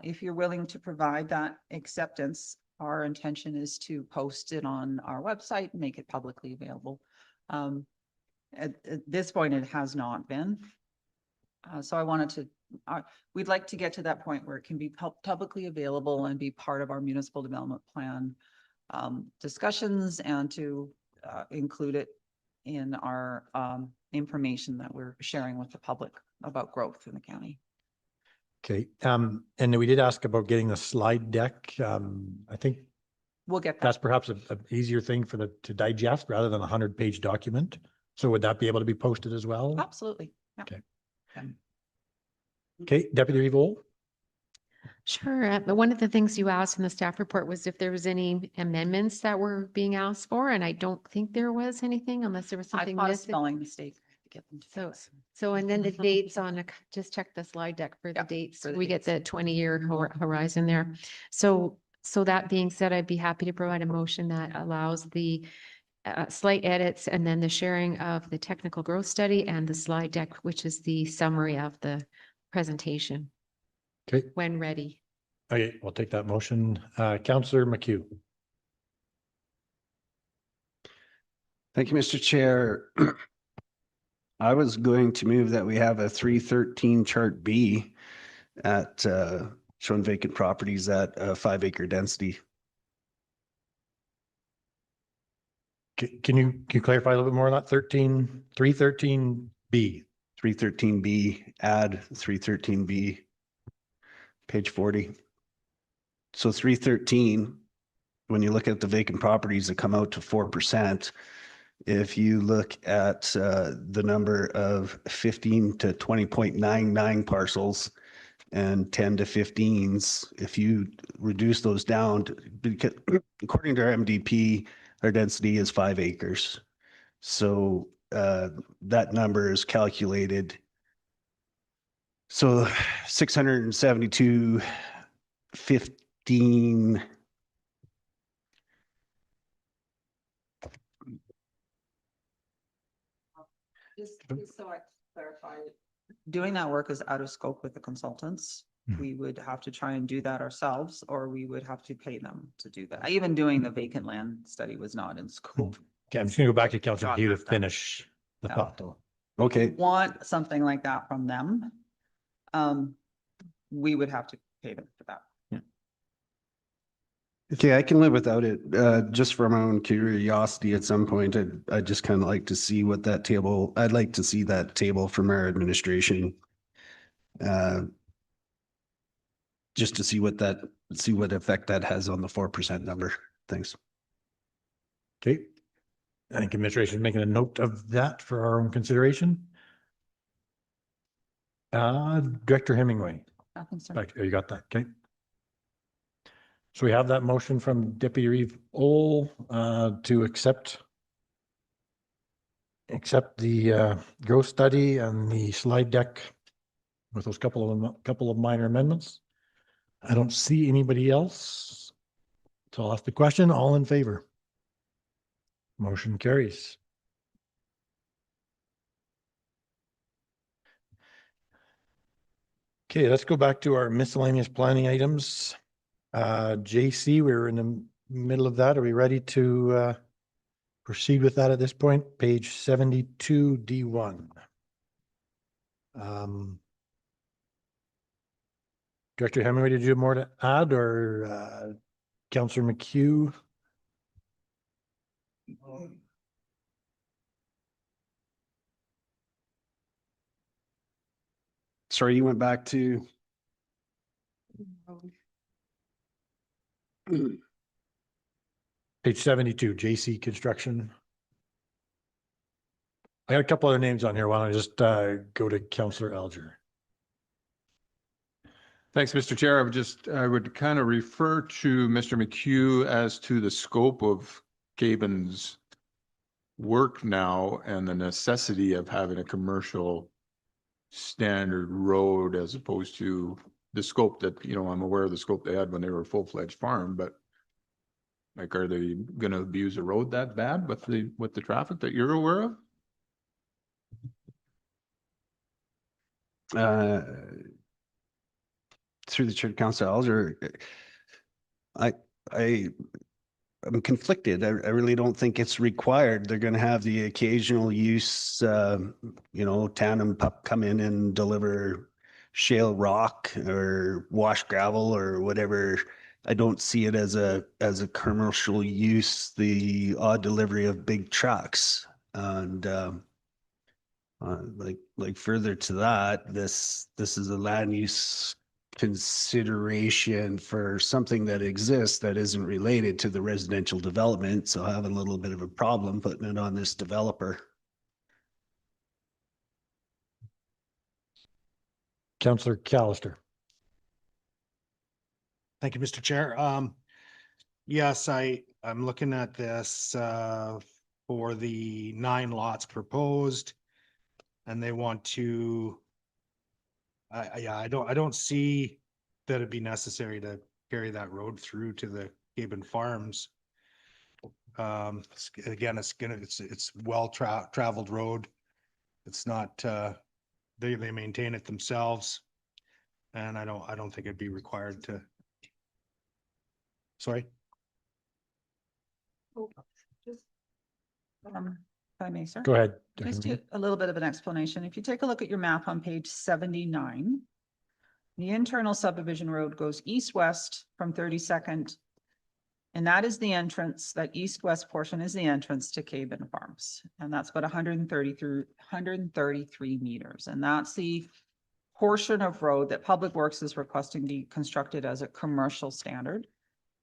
if you're willing to provide that acceptance, our intention is to post it on our website, make it publicly available. At this point, it has not been. So I wanted to, we'd like to get to that point where it can be publicly available and be part of our municipal development plan discussions, and to include it in our information that we're sharing with the public about growth in the county. Okay, and then we did ask about getting the slide deck. I think We'll get that. that's perhaps a easier thing for to digest rather than a 100-page document. So would that be able to be posted as well? Absolutely. Yeah. Okay. Okay, Deputy Revol. Sure. But one of the things you asked in the staff report was if there was any amendments that were being asked for, and I don't think there was anything unless there was I something caught a missing. spelling mistake. Get them to So, fix. and then the dates on, just check the slide deck for the Yeah, dates. for the We get dates. the 20-year horizon there. So that being said, I'd be happy to provide a motion that allows the slight edits and then the sharing of the technical growth study and the slide deck, which is the summary of the presentation. Okay. When ready. Okay, we'll take that motion. Councillor McHugh. Thank you, Mr. Chair. I was going to move that we have a 313 chart B at showing vacant properties at 5-acre density. Can you clarify a little bit more on that 313B? 313B, add 313B, page 40. So 313, when you look at the vacant properties that come out to 4%, if you look at the number of 15 to 20.99 parcels and 10 to 15s, if you reduce those down to, because according to our MDP, our density is 5 acres. So that number is calculated. So 672, 15. Just so I clarify, doing that work is out of scope with the consultants. We would have to try and do that ourselves, or we would have to pay them to do that. Even doing the vacant land study was not in scope. Okay, I'm just gonna go back to Councillor Got McHugh to that. finish the No. thought though. Okay. Want something like that from them, we would have to pay them for that. Okay, I can live without it. Just for my own curiosity, at some point, I'd just kind of like to see what that table, I'd like to see that table from our administration. Just to see what effect that has on the 4% number. Thanks. Okay. I think administration is making a note of that for our own consideration. Director Hemingway. Nothing, sir. Right, you got that, okay. So we have that motion from Deputy Reeve Ohl to accept the growth study and the slide deck with those couple of minor amendments. I don't see anybody else. So I'll ask the question, all in favor? Motion carries. Okay, let's go back to our miscellaneous planning items. JC, we're in the middle of that. Are we ready to proceed with that at this point? Page 72 D1. Director Hemingway, did you have more to add, or Councillor McHugh? Sorry, you went back to. Page 72, JC Construction. I got a couple other names on here. Why don't I just go to Councillor Alger? Thanks, Mr. Chair. I would kind of refer to Mr. McHugh as to the scope of Caben's work now and the necessity of having a commercial standard road as opposed to the scope that, you know, I'm aware of the scope they had when they were a full-fledged farm, but like, are they going to abuse a road that bad with the traffic that you're aware of? Through the chair, Councilor Alger, I'm conflicted. I really don't think it's required. They're going to have the occasional use, you know, tandem pup come in and deliver shale rock or wash gravel or whatever. I don't see it as a commercial use, the odd delivery of big trucks. And like further to that, this is a land use consideration for something that exists that isn't related to the residential development. So I have a little bit of a problem putting it on this developer. Councillor Callister. Thank you, Mr. Chair. Yes, I'm looking at this for the 9 lots proposed, and they want to. I don't see that it'd be necessary to carry that road through to the Caben Farms. Again, it's well traveled road. It's not they maintain it themselves, and I don't think it'd be required to. Sorry. If I may, sir. Go ahead. Just a little bit of an explanation. If you take a look at your map on page 79, the internal subdivision road goes east-west from 32nd. And that is the entrance, that east-west portion is the entrance to Caben Farms. And that's about 133 meters. And that's the portion of road that Public Works is requesting be constructed as a commercial standard.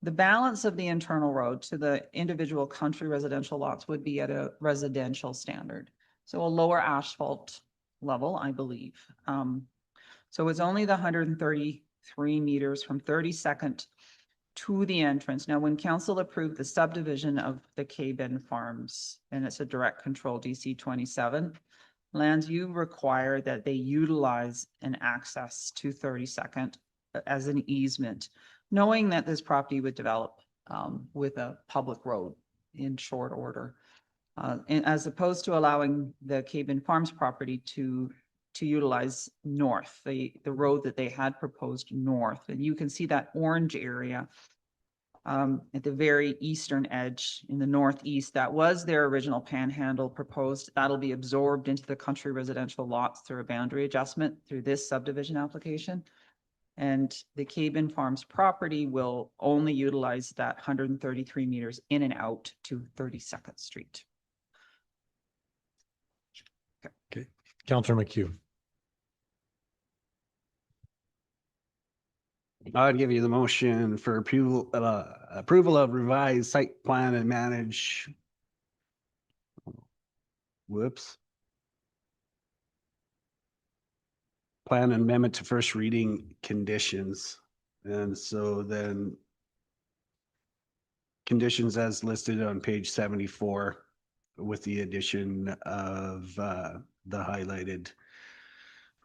The balance of the internal road to the individual country residential lots would be at a residential standard. So a lower asphalt level, I believe. So it's only the 133 meters from 32nd to the entrance. Now, when council approved the subdivision of the Caben Farms, and it's a direct control DC 27, lands you require that they utilize an access to 32nd as an easement, knowing that this property would develop with a public road in short order. And as opposed to allowing the Caben Farms property to utilize north, the road that they had proposed north. And you can see that orange area at the very eastern edge in the northeast. That was their original panhandle proposed. That'll be absorbed into the country residential lots through a boundary adjustment through this subdivision application. And the Caben Farms property will only utilize that 133 meters in and out to 32nd Street. Okay. Councillor McHugh. I'd give you the motion for approval of revised site plan and manage. Whoops. Plan amendment to first reading conditions. And so then conditions as listed on page 74 with the addition of the highlighted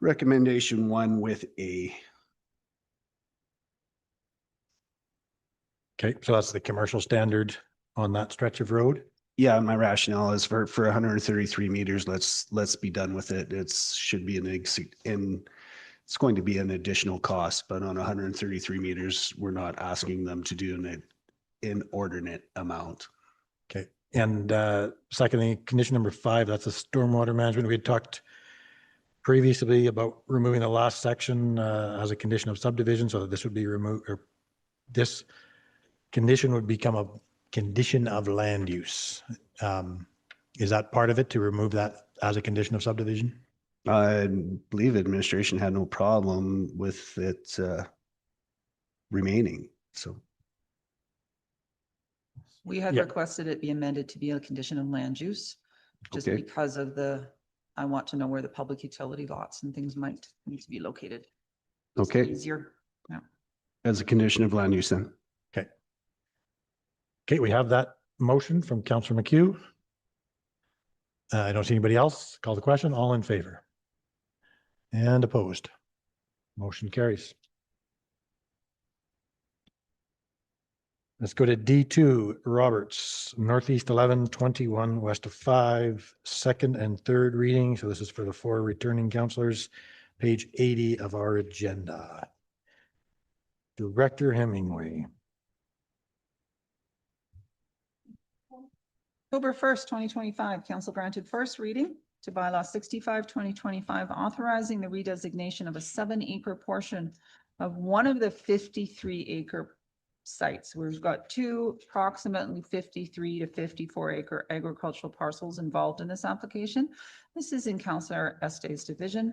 recommendation 1 with A. Okay, so that's the commercial standard on that stretch of road? Yeah, my rationale is for 133 meters, let's be done with it. Should be it's going to be an additional cost, but on 133 meters, we're not asking them to do an inordinate amount. Okay, and secondly, condition number 5, that's a stormwater management. We had talked previously about removing the last section as a condition of subdivision, so that this would be removed, or this condition would become a condition of land use. Is that part of it, to remove that as a condition of subdivision? I believe administration had no problem with it remaining, so. We had requested it be amended to be a condition of land use. just Okay. because of I want to know where the public utility lots and things might need to be located. Just Okay. Easier. Yeah. As a condition of land use then. Okay. Okay, we have that motion from Councillor McHugh. I don't see anybody else. Call the question. All in favor? And opposed? Motion carries. Let's go to D2, Roberts, Northeast 11, 21, west of 5, second and third reading. So this is for the 4 returning councillors, page 80 of our agenda. Director Hemingway. October 1st, 2025, council granted first reading to bylaw 65, 2025, authorizing the redesignation of a 7-acre portion of one of the 53-acre sites. We've got 2 approximately 53 to 54-acre agricultural parcels involved in this application. This is in Councillor Este's division.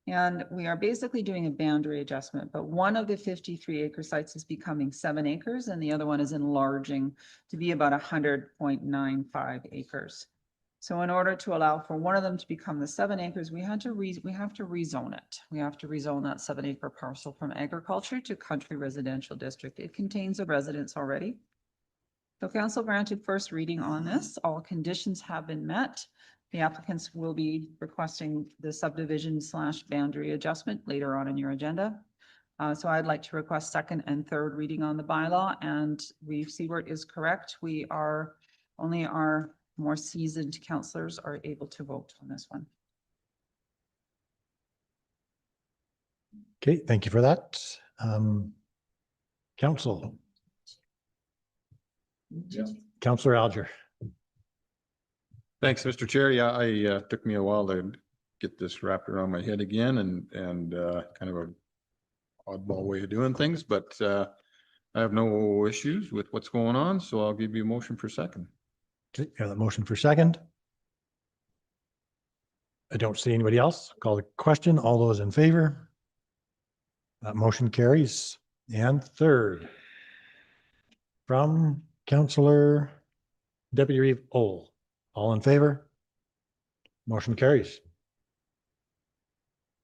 And we are basically doing a boundary adjustment, but one of the 53-acre sites is becoming 7 acres and the other one is enlarging to be about 100.95 acres. So in order to allow for one of them to become the 7 acres, we have to rezone it. We have to rezone that 7-acre parcel from agriculture to country residential district. It contains a residence already. So council granted first reading on this. All conditions have been met. The applicants will be requesting the subdivision / boundary adjustment later on in your agenda. So I'd like to request second and third reading on the bylaw, and we see where it is correct. We are only our more seasoned councillors are able to vote on this one. Okay, thank you for that. Council. Councillor Alger. Thanks, Mr. Chair. Yeah, I took me a while to get this wrapped around my head again and kind of a oddball way of doing things, but I have no issues with what's going on, so I'll give you a motion for second. Okay, you have the motion for second. I don't see anybody else. Call the question. All those in favor? That motion carries. And third, from Councillor Deputy Reeve Ohl. All in favor? Motion carries.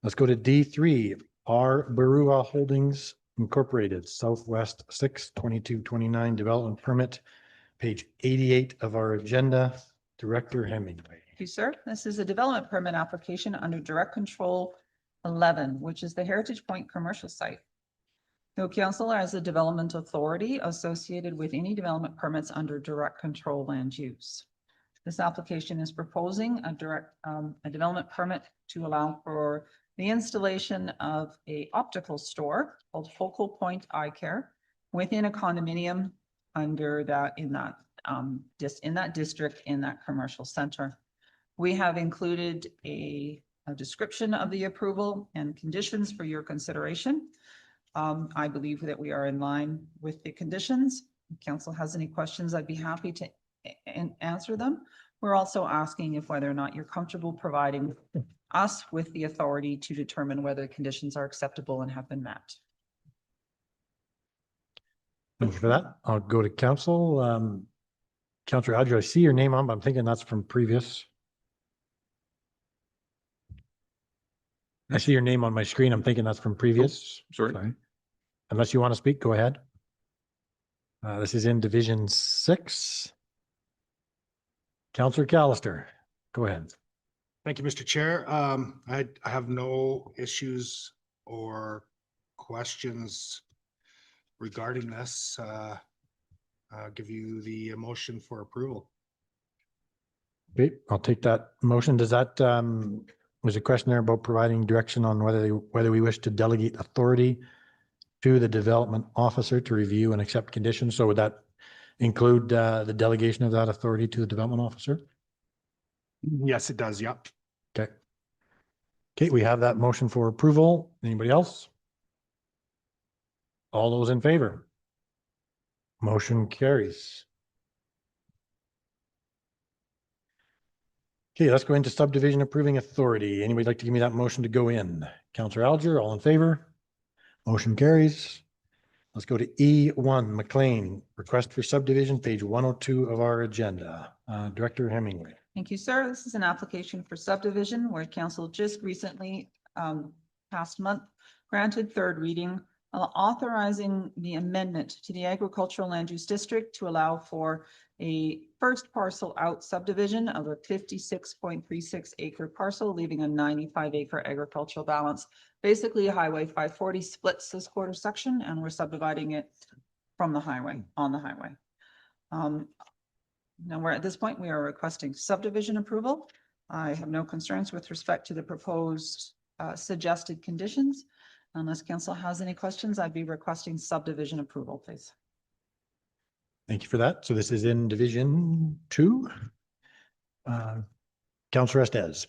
Let's go to D3, R Barua Holdings Incorporated, Southwest 6, 2229 Development Permit, page 88 of our agenda. Director Hemingway. Thank you, sir. This is a development permit application under Direct Control 11, which is the Heritage Point commercial site. The council has a development authority associated with any development permits under direct control land use. This application is proposing a development permit to allow for the installation of a optical store called Focal Point Eye Care within a condominium under that, in that district, in that commercial center. We have included a description of the approval and conditions for your consideration. I believe that we are in line with the conditions. If council has any questions, I'd be happy to answer them. We're also asking if whether or not you're comfortable providing us with the authority to determine whether conditions are acceptable and have been met. Thank you for that. I'll go to council. Councillor Alger, I see your name on, but I'm thinking that's from previous. I see your name on my screen. I'm thinking that's from previous. Sorry. Unless you want to speak, go ahead. This is in Division 6. Councillor Callister, go ahead. Thank you, Mr. Chair. I have no issues or questions regarding this. I'll give you the motion for approval. Okay, I'll take that motion. Does that, there's a question there about providing direction on whether we wish to delegate authority to the development officer to review and accept conditions. So would that include the delegation of that authority to the development officer? Yes, it does. Yep. Okay. Okay, we have that motion for approval. Anybody else? All those in favor? Motion carries. Okay, let's go into subdivision approving authority. Anybody like to give me that motion to go in? Councillor Alger, all in favor? Motion carries. Let's go to E1, McLean, request for subdivision, page 102 of our agenda. Director Hemingway. Thank you, sir. This is an application for subdivision where council just recently, past month, granted third reading, authorizing the amendment to the agricultural land use district to allow for a first parcel out subdivision of a 56.36 acre parcel, leaving a 95 acre agricultural balance. Basically, Highway 540 splits this quarter section and we're subdividing it from the highway, on the highway. Now we're at this point, we are requesting subdivision approval. I have no concerns with respect to the proposed suggested conditions. Unless council has any questions, I'd be requesting subdivision approval, please. Thank you for that. So this is in Division 2. Councillor Estes.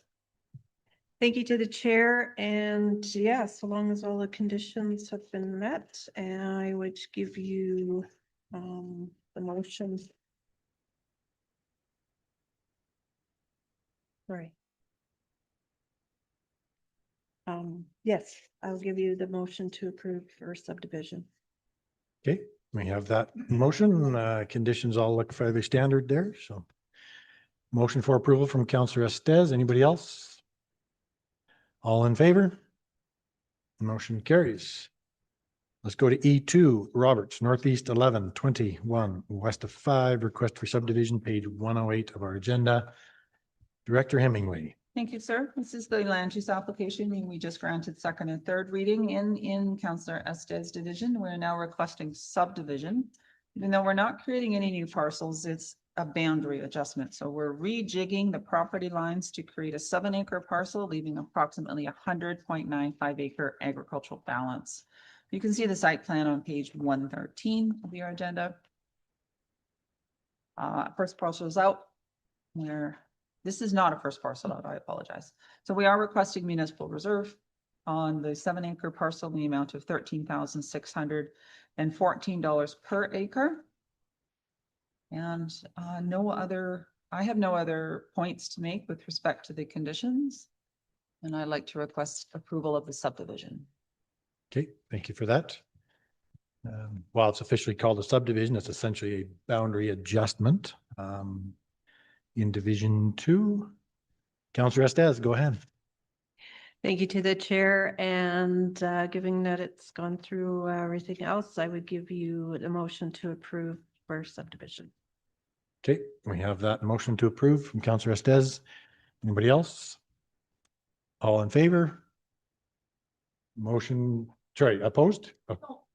Thank you to the chair. And yes, so long as all the conditions have been met, I would give you the motion. Sorry. Yes, I'll give you the motion to approve for subdivision. Okay, we have that motion. Conditions all look fairly standard there, so. Motion for approval from Councillor Estes. Anybody else? All in favor? Motion carries. Let's go to E2, Roberts, Northeast 11, 21, west of 5, request for subdivision, page 108 of our agenda. Director Hemingway. Thank you, sir. This is the land use application and we just granted second and third reading in Councillor Estes division. We're now requesting subdivision. Even though we're not creating any new parcels, it's a boundary adjustment. So we're rejigging the property lines to create a 7 acre parcel, leaving approximately 100.95 acre agricultural balance. You can see the site plan on page 113 of your agenda. First parcel is out. This is not a first parcel out, I apologize. So we are requesting municipal reserve on the 7 acre parcel in the amount of $13,614 per acre. And I have no other points to make with respect to the conditions. And I'd like to request approval of the subdivision. Okay, thank you for that. While it's officially called a subdivision, it's essentially a boundary adjustment. In Division 2, Councillor Estes, go ahead. Thank you to the chair, and given that it's gone through everything else, I would give you the motion to approve for subdivision. Okay, we have that motion to approve from Councillor Estes. Anybody else? All in favor? Motion, sorry, opposed?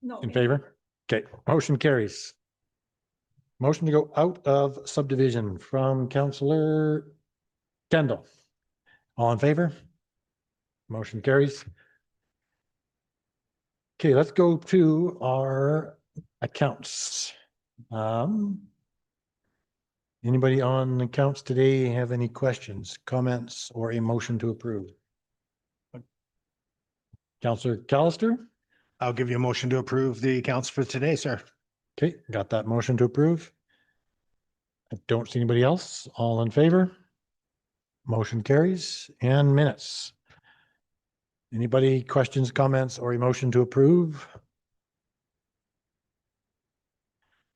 No. In favor? Okay, motion carries. Motion to go out of subdivision from Councillor Kendall. All in favor? Motion carries. Okay, let's go to our accounts. Anybody on accounts today have any questions, comments, or a motion to approve? Councillor Callister? I'll give you a motion to approve the accounts for today, sir. Okay, got that motion to approve. I don't see anybody else. All in favor? Motion carries. And minutes. Anybody questions, comments, or a motion to approve?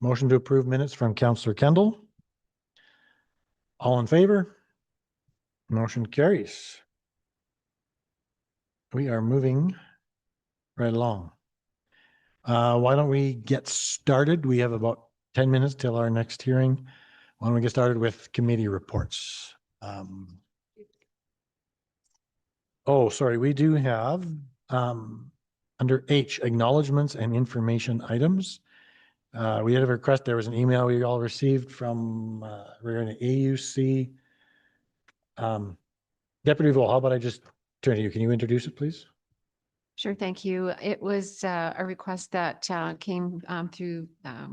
Motion to approve minutes from Councillor Kendall. All in favor? Motion carries. We are moving right along. Why don't we get started? We have about 10 minutes till our next hearing. Why don't we get started with committee reports? Oh, sorry, we do have under H, acknowledgements and information items. We had a request. There was an email we all received from we're in AUC. Deputy Vole, how about I just turn to you? Can you introduce it, please? Sure, thank you. It was a request that came through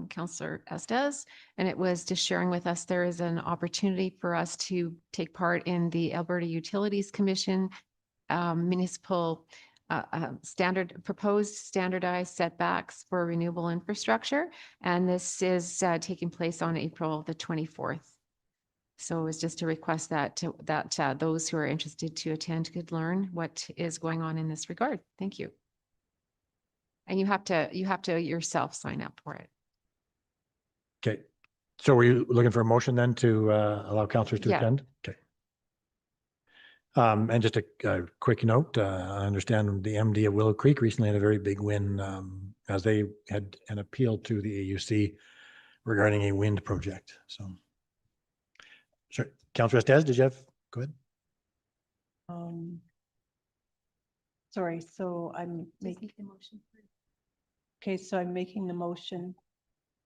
Councillor Estes, and it was just sharing with us there is an opportunity for us to take part in the Alberta Utilities Commission municipal proposed standardized setbacks for renewable infrastructure. And this is taking place on April the 24th. So it was just a request that those who are interested to attend could learn what is going on in this regard. Thank you. And you have to yourself sign up for it. Okay. So were you looking for a motion then to allow councillors to Yeah. attend? Okay. And just a quick note, I understand the MD of Willow Creek recently had a very big win as they had an appeal to the AUC regarding a wind project. So, sure. Councillor Estes, did you have, go ahead. Sorry, so I'm making the motion. Okay, so I'm making the motion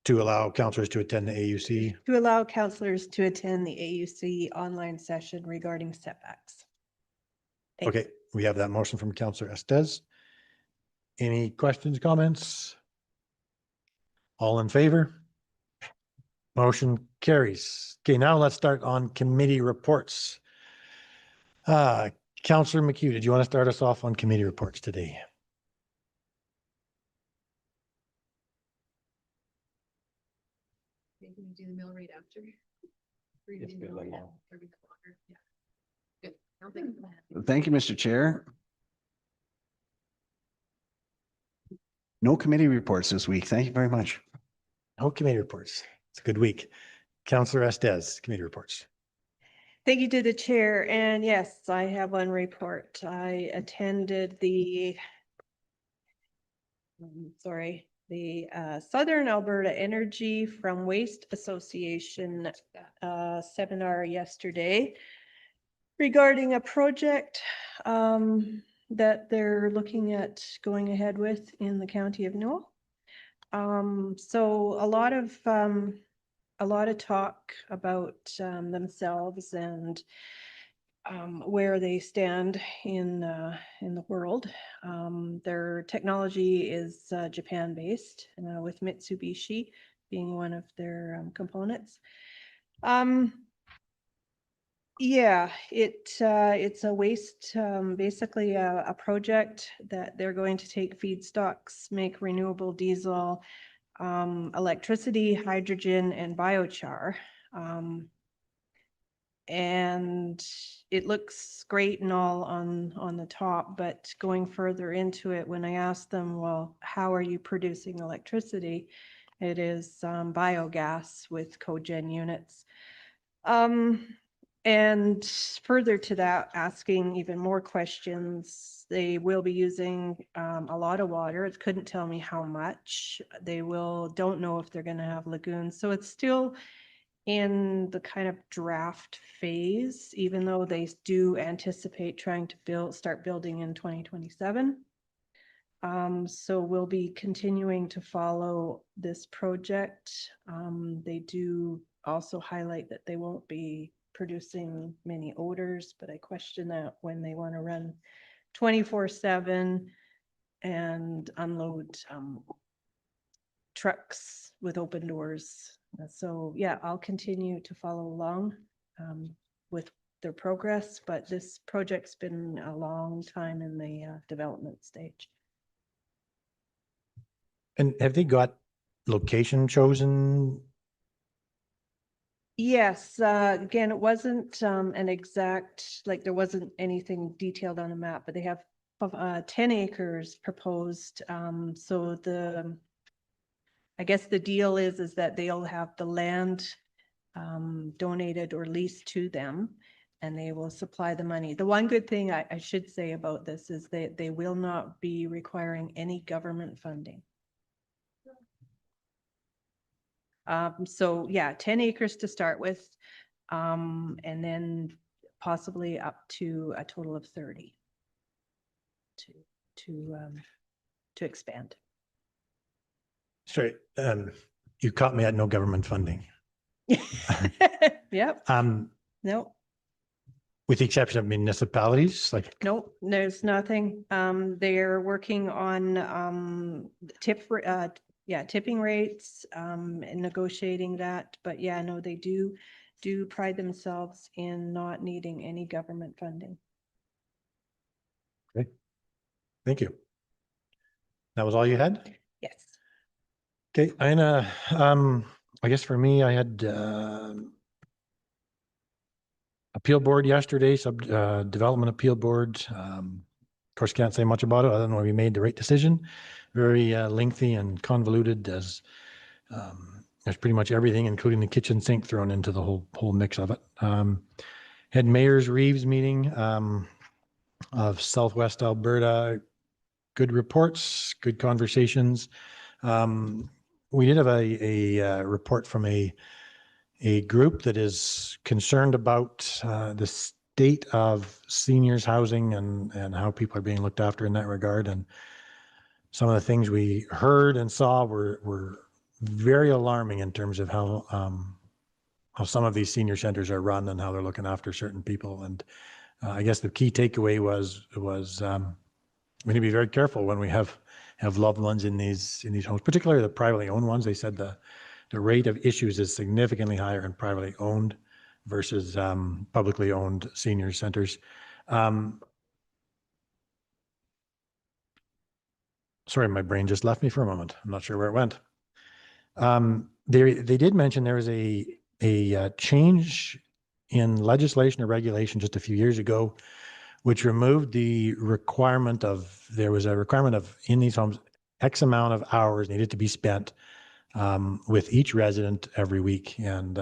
To allow councillors to attend the AUC. to allow counselors to attend the AUC online session regarding setbacks. Thank you. Okay, we have that motion from Councillor Estes. Any questions, comments? All in favor? Motion carries. Okay, now let's start on committee reports. Councillor McHugh, did you want to start us off on committee reports today? Maybe we do the mill rate after. Thank you, Mr. Chair. No committee reports this week. Thank you very much. No committee reports. It's a good week. Councillor Estes, committee reports. Thank you to the chair. And yes, I have one report. I attended the Southern Alberta Energy from Waste Association seminar yesterday regarding a project that they're looking at going ahead with in the county of Newell. So a lot of talk about themselves and where they stand in the world. Their technology is Japan-based, with Mitsubishi being one of their components. Yeah, it's a waste, basically a project that they're going to take feedstocks, make renewable diesel, electricity, hydrogen, and biochar. And it looks great and all on the top, but going further into it, when I asked them, well, how are you producing electricity? It is biogas with cogen units. And further to that, asking even more questions, they will be using a lot of water. It couldn't tell me how much. Don't know if they're going to have lagoons. So it's still in the kind of draft phase, even though they do anticipate trying to start building in 2027. So we'll be continuing to follow this project. They do also highlight that they won't be producing many odors, but I question that when they want to run 24/7 and unload trucks with open doors. So yeah, I'll continue to follow along with their progress, but this project's been a long time in the development stage. And have they got location chosen? Yes, again, it wasn't an exact, like there wasn't anything detailed on a map, but they have 10 acres proposed. So I guess the deal is that they'll have the land donated or leased to them, and they will supply the money. The one good thing I should say about this is that they will not be requiring any government funding. So yeah, 10 acres to start with, and then possibly up to a total of 30 to expand. Sorry, you caught me at no government funding. Yep. No. With the exception of municipalities, like. Nope, there's nothing. They're working on tipping rates and negotiating that. But yeah, no, they do pride themselves in not needing any government funding. Okay. Thank you. That was all you had? Yes. Okay, Ina, I guess for me, I had appeal board yesterday, development appeal board. Of course, can't say much about it. I don't know if we made the right decision. Very lengthy and convoluted as there's pretty much everything, including the kitchen sink thrown into the whole mix of it. Had Mayor's Reeves meeting of Southwest Alberta. Good reports, good conversations. We did have a report from a group that is concerned about the state of seniors housing and how people are being looked after in that regard. And some of the things we heard and saw were very alarming in terms of how some of these senior centers are run and how they're looking after certain people. And I guess the key takeaway was we need to be very careful when we have loved ones in these homes, particularly the privately owned ones. They said the rate of issues is significantly higher in privately owned versus publicly owned senior centers. Sorry, my brain just left me for a moment. I'm not sure where it went. They did mention there was a change in legislation or regulation just a few years ago, which removed the requirement of, there was a requirement of in these homes, X amount of hours needed to be spent with each resident every week. And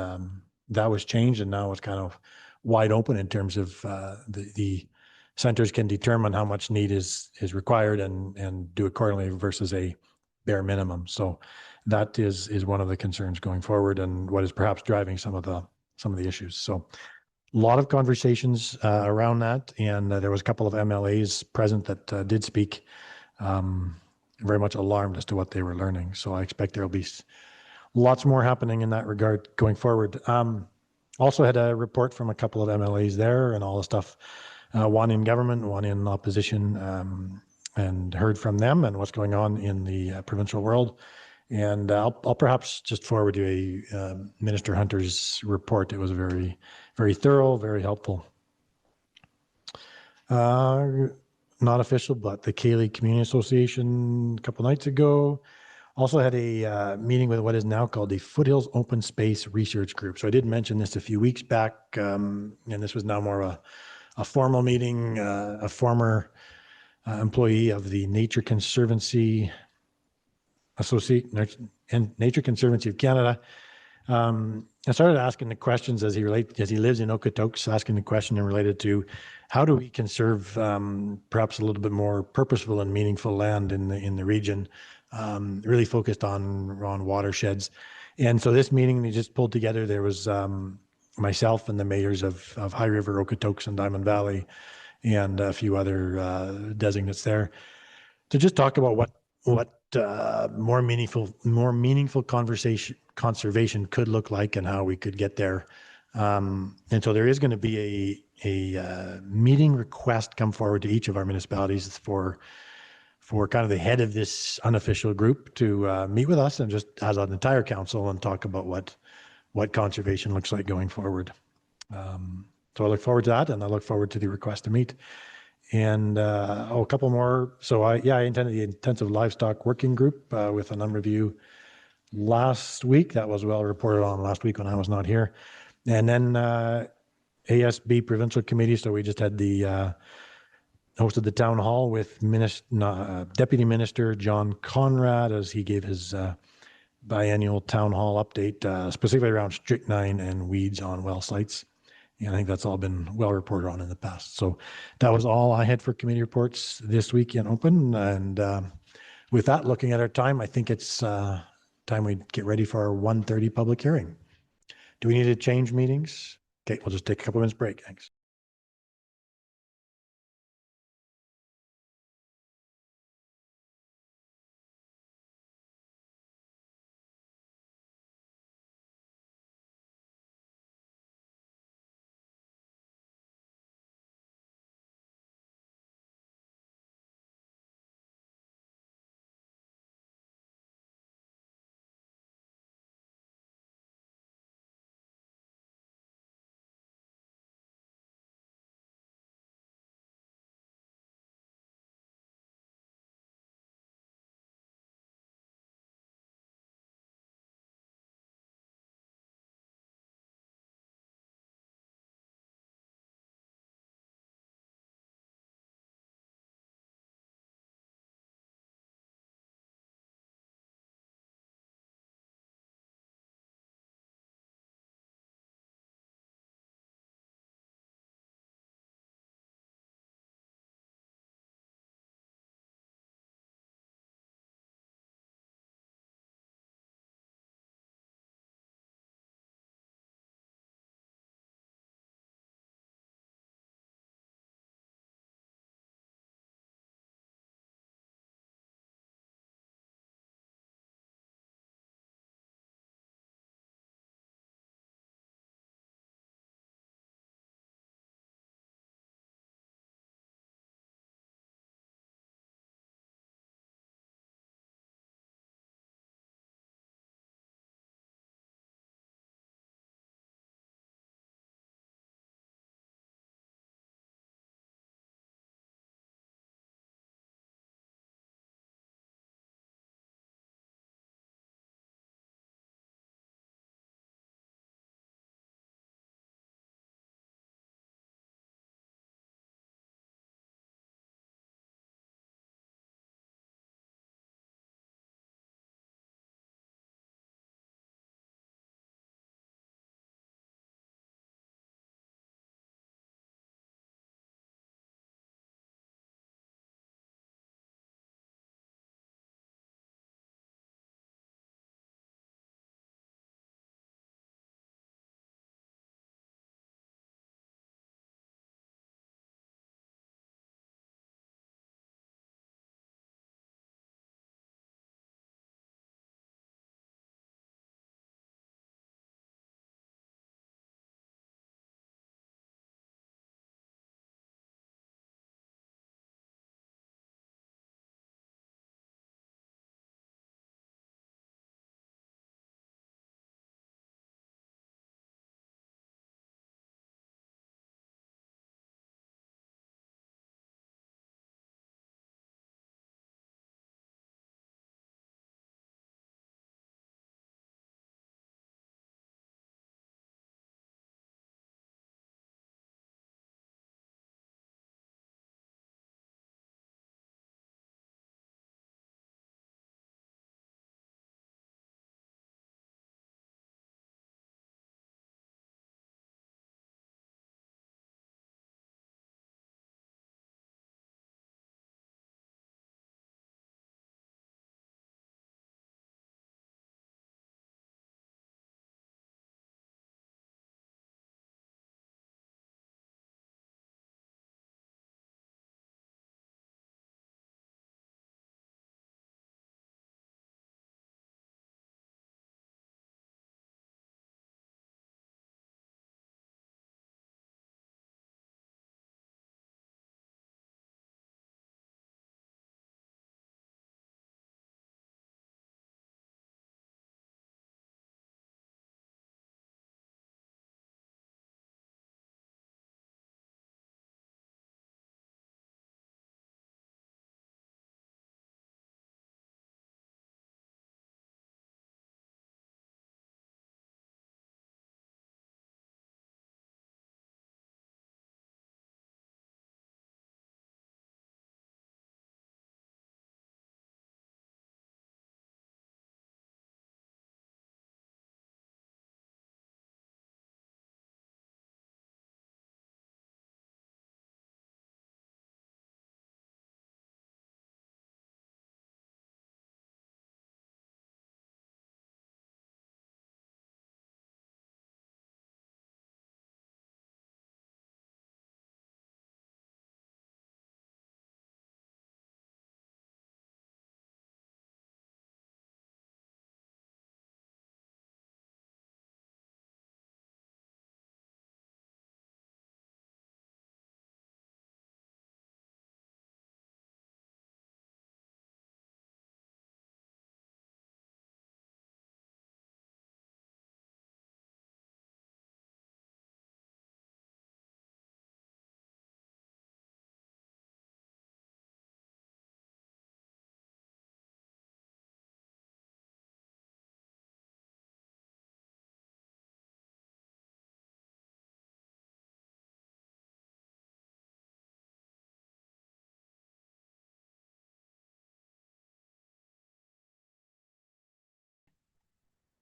that was changed, and now it's kind of wide open in terms of the centers can determine how much need is required and do accordingly versus a bare minimum. So that is one of the concerns going forward, and what is perhaps driving some of the issues. So a lot of conversations around that, and there was a couple of MLAs present that did speak, very much alarmed as to what they were learning. So I expect there will be lots more happening in that regard going forward. Also had a report from a couple of MLAs there and all the stuff, one in government, one in opposition, and heard from them and what's going on in the provincial world. And I'll perhaps just forward you a Minister Hunter's report. It was very, very thorough, very helpful. Not official, but the Cayley Community Association a couple nights ago also had a meeting with what is now called the Foothills Open Space Research Group. So I did mention this a few weeks back, and this was now more of a formal meeting. A former employee of the Nature Conservancy Nature Conservancy of Canada. I started asking the questions as he lives in Okotoks, asking the question related to how do we conserve perhaps a little bit more purposeful and meaningful land in the region, really focused on watersheds. And so this meeting they just pulled together, there was myself and the mayors of High River, Okotoks, and Diamond Valley, and a few other designates there to just talk about what more meaningful conservation could look like and how we could get there. And so there is going to be a meeting request come forward to each of our municipalities for kind of the head of this unofficial group to meet with us and just as an entire council and talk about what conservation looks like going forward. So I look forward to that, and I look forward to the request to meet. And a couple more. So I attended the Intensive Livestock Working Group with a number of you last week. That was well reported on last week when I was not here. And then ASB Provincial Committee. So we just had hosted the town hall with Deputy Minister John Conrad as he gave his biannual town hall update, specifically around strychnine and weeds on well sites. And I think that's all been well reported on in the past. So that was all I had for committee reports this week in open. And with that, looking at our time, I think it's time we get ready for our 1:30 public hearing. Do we need to change meetings? Okay, we'll just take a couple minutes break. Thanks.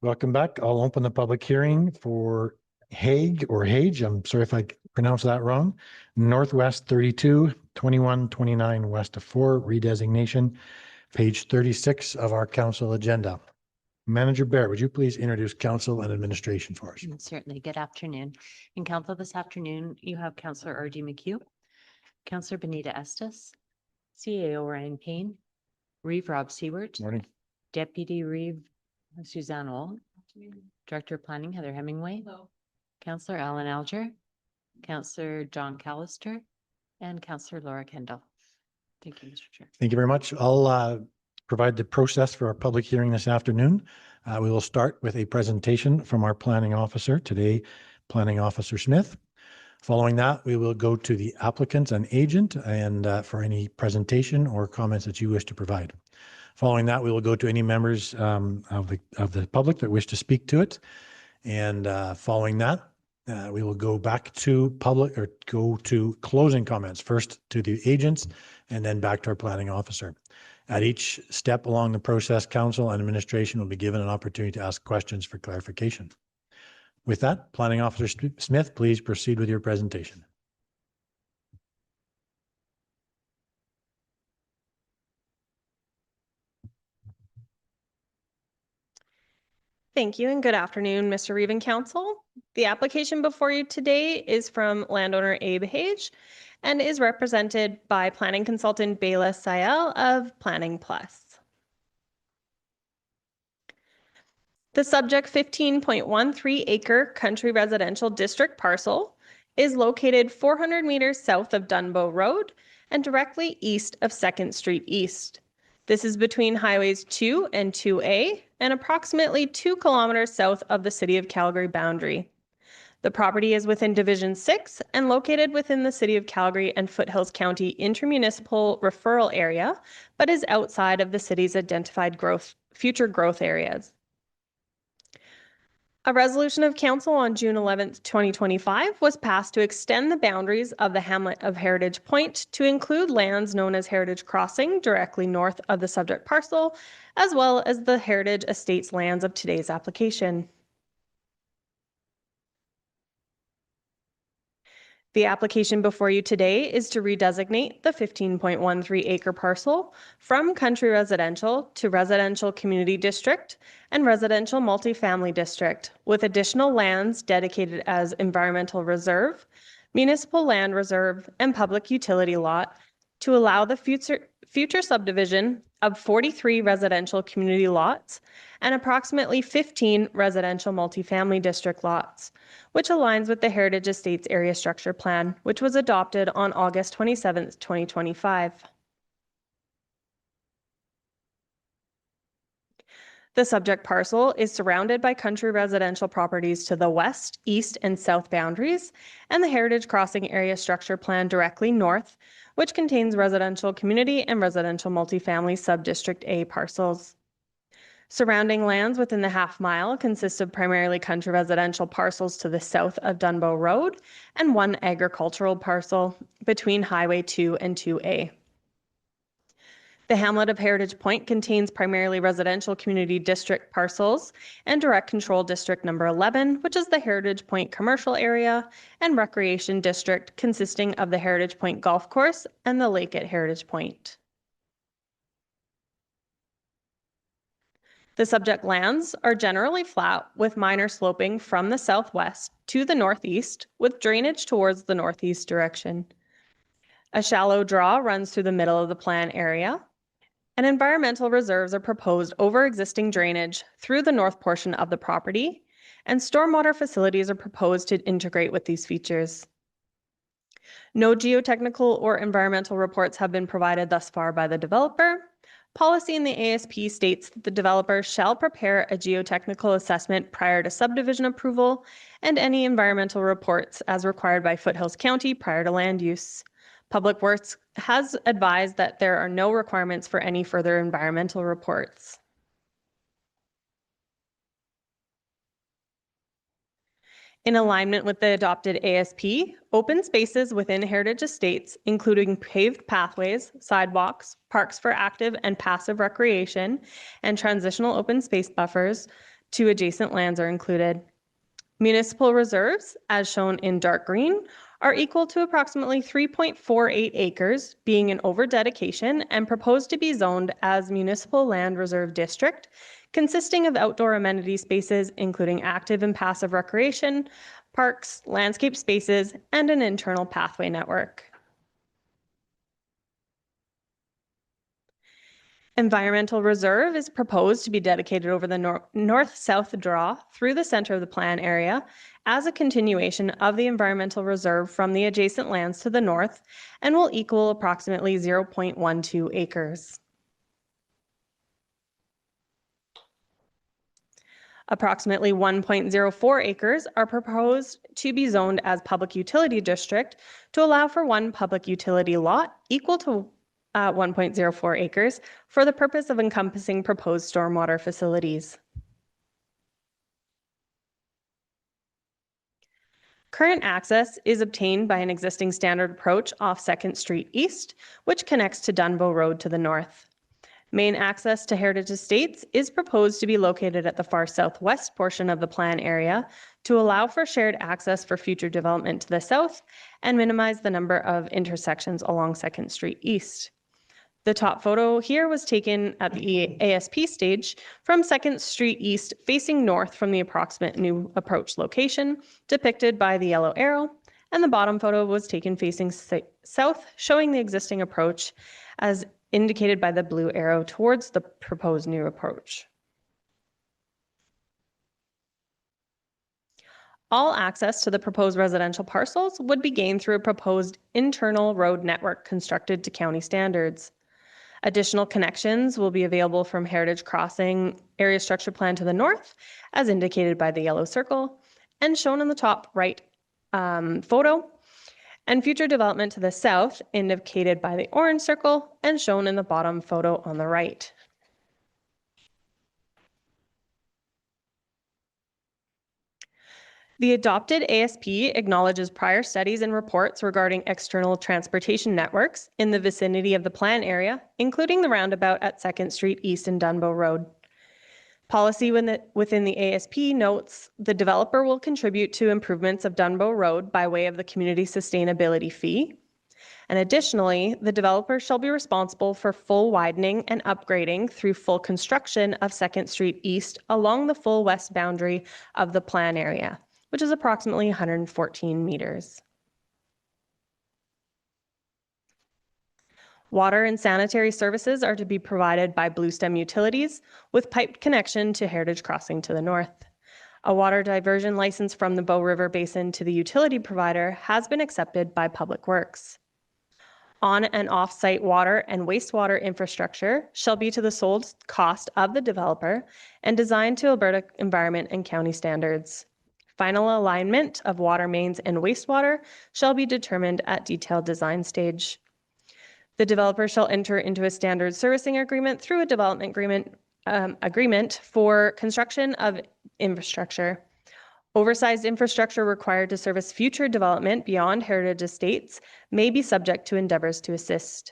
Welcome back. I'll open the public hearing for Hague or Hage. I'm sorry if I pronounced that wrong. Northwest 32, 2129 west of 4 redesignation, page 36 of our council agenda. Manager Bear, would you please introduce council and administration for us? Certainly. Good afternoon. In council this afternoon, you have Councillor R.D. McHugh, Councillor Benita Estes, CAO Ryan Payne, Reeve Rob Seward. Morning. Deputy Reeve Suzanne Old, Director of Planning Heather Hemingway, Councillor Alan Alger, Councillor John Callister, and Councillor Laura Kendall. Thank you, Mr. Chair. Thank you very much. I'll provide the process for our public hearing this afternoon. We will start with a presentation from our planning officer today, Planning Officer Smith. Following that, we will go to the applicant and agent and for any presentation or comments that you wish to provide. Following that, we will go to any members of the public that wish to speak to it. And following that, we will go back to public or go to closing comments, first to the agents and then back to our planning officer. At each step along the process, council and administration will be given an opportunity to ask questions for clarification. With that, Planning Officer Smith, please proceed with your presentation. Thank you and good afternoon, Mr. Reeve and Council. The application before you today is from landowner Abe Hage and is represented by planning consultant Bela Sayel of Planning Plus. The subject 15.13 acre country residential district parcel is located 400 meters south of Dunbow Road and directly east of 2nd Street East. This is between highways 2 and 2A and approximately 2 kilometers south of the City of Calgary boundary. The property is within Division 6 and located within the City of Calgary and Foothills County intermunicipal referral area, but is outside of the city's identified future growth areas. A resolution of council on June 11th, 2025 was passed to extend the boundaries of the hamlet of Heritage Point to include lands known as Heritage Crossing directly north of the subject parcel, as well as the Heritage Estates lands of today's application. The application before you today is to redesignate the 15.13 acre parcel from country residential to residential community district and residential multifamily district, with additional lands dedicated as environmental reserve, municipal land reserve, and public utility lot to allow the future subdivision of 43 residential community lots and approximately 15 residential multifamily district lots, which aligns with the Heritage Estates Area Structure Plan, which was adopted on August 27, 2025. The subject parcel is surrounded by country residential properties to the west, east, and south boundaries, and the Heritage Crossing Area Structure Plan directly north, which contains residential community and residential multifamily Subdistrict A parcels. Surrounding lands within the half mile consist of primarily country residential parcels to the south of Dunbow Road and one agricultural parcel between Highway 2 and 2A. The hamlet of Heritage Point contains primarily residential community district parcels and direct control district number 11, which is the Heritage Point commercial area, and recreation district consisting of the Heritage Point Golf Course and the lake at Heritage Point. The subject lands are generally flat with minor sloping from the southwest to the northeast with drainage towards the northeast direction. A shallow draw runs through the middle of the plan area, and environmental reserves are proposed over existing drainage through the north portion of the property, and stormwater facilities are proposed to integrate with these features. No geotechnical or environmental reports have been provided thus far by the developer. Policy in the ASP states that the developer shall prepare a geotechnical assessment prior to subdivision approval and any environmental reports as required by Foothills County prior to land use. Public Works has advised that there are no requirements for any further environmental reports. In alignment with the adopted ASP, open spaces within Heritage Estates, including paved pathways, sidewalks, parks for active and passive recreation, and transitional open space buffers, to adjacent lands are included. Municipal reserves, as shown in dark green, are equal to approximately 3.48 acres, being an over-dedication and proposed to be zoned as Municipal Land Reserve District, consisting of outdoor amenity spaces, including active and passive recreation, parks, landscape spaces, and an internal pathway network. Environmental reserve is proposed to be dedicated over the north-south draw through the center of the plan area as a continuation of the environmental reserve from the adjacent lands to the north and will equal approximately 0.12 acres. Approximately 1.04 acres are proposed to be zoned as public utility district to allow for one public utility lot equal to 1.04 acres for the purpose of encompassing proposed stormwater facilities. Current access is obtained by an existing standard approach off 2nd Street East, which connects to Dunbow Road to the north. Main access to Heritage Estates is proposed to be located at the far southwest portion of the plan area to allow for shared access for future development to the south and minimize the number of intersections along 2nd Street East. The top photo here was taken at the ASP stage from 2nd Street East facing north from the approximate new approach location, depicted by the yellow arrow, and the bottom photo was taken facing south, showing the existing approach as indicated by the blue arrow towards the proposed new approach. All access to the proposed residential parcels would be gained through a proposed internal road network constructed to county standards. Additional connections will be available from Heritage Crossing area structure plan to the north, as indicated by the yellow circle, and shown in the top right photo, and future development to the south, indicated by the orange circle, and shown in the bottom photo on the right. The adopted ASP acknowledges prior studies and reports regarding external transportation networks in the vicinity of the plan area, including the roundabout at 2nd Street East and Dunbow Road. Policy within the ASP notes the developer will contribute to improvements of Dunbow Road by way of the community sustainability fee. And additionally, the developer shall be responsible for full widening and upgrading through full construction of 2nd Street East along the full west boundary of the plan area, which is approximately 114 meters. Water and sanitary services are to be provided by Bluestem Utilities with piped connection to Heritage Crossing to the north. A water diversion license from the Bow River Basin to the utility provider has been accepted by Public Works. On- and off-site water and wastewater infrastructure shall be to the sole cost of the developer and designed to Alberta environment and county standards. Final alignment of water mains and wastewater shall be determined at detailed design stage. The developer shall enter into a standard servicing agreement through a development agreement for construction of infrastructure. Oversized infrastructure required to service future development beyond Heritage Estates may be subject to endeavors to assist.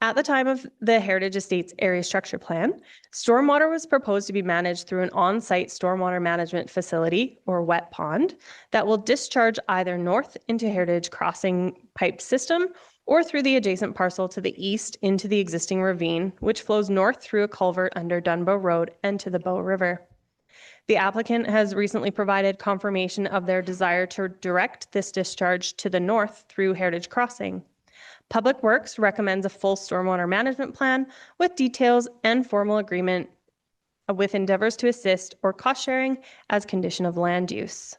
At the time of the Heritage Estates Area Structure Plan, stormwater was proposed to be managed through an on-site stormwater management facility, or wet pond, that will discharge either north into Heritage Crossing pipe system or through the adjacent parcel to the east into the existing ravine, which flows north through a culvert under Dunbow Road and to the Bow River. The applicant has recently provided confirmation of their desire to direct this discharge to the north through Heritage Crossing. Public Works recommends a full stormwater management plan with details and formal agreement with endeavors to assist or cost sharing as condition of land use.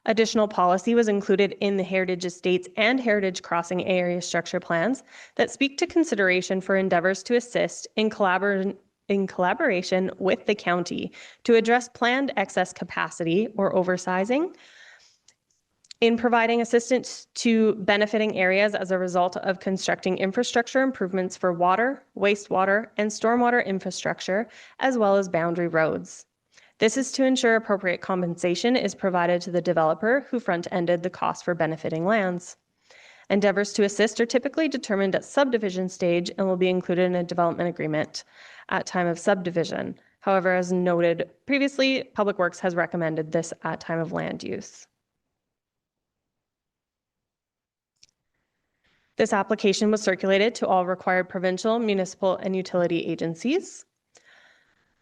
Additional policy was included in the Heritage Estates and Heritage Crossing area structure plans that speak to consideration for endeavors to assist in collaboration with the county to address planned excess capacity or oversizing, in providing assistance to benefiting areas as a result of constructing infrastructure improvements for water, wastewater, and stormwater infrastructure, as well as boundary roads. This is to ensure appropriate compensation is provided to the developer who front-ended the cost for benefiting lands. Endeavors to assist are typically determined at subdivision stage and will be included in a development agreement at time of subdivision. However, as noted previously, Public Works has recommended this at time of land use. This application was circulated to all required provincial, municipal, and utility agencies.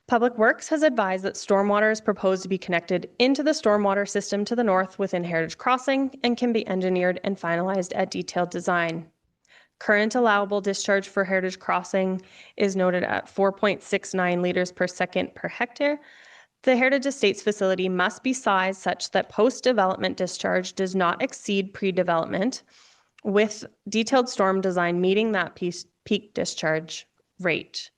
Public Works has advised that stormwater is proposed to be connected into the stormwater system to the north within Heritage Crossing and can be engineered and finalized at detailed design. Current allowable discharge for Heritage Crossing is noted at 4.69 liters per second per hectare. The Heritage Estates facility must be sized such that post-development discharge does not exceed pre-development, with detailed storm design meeting that peak discharge rate.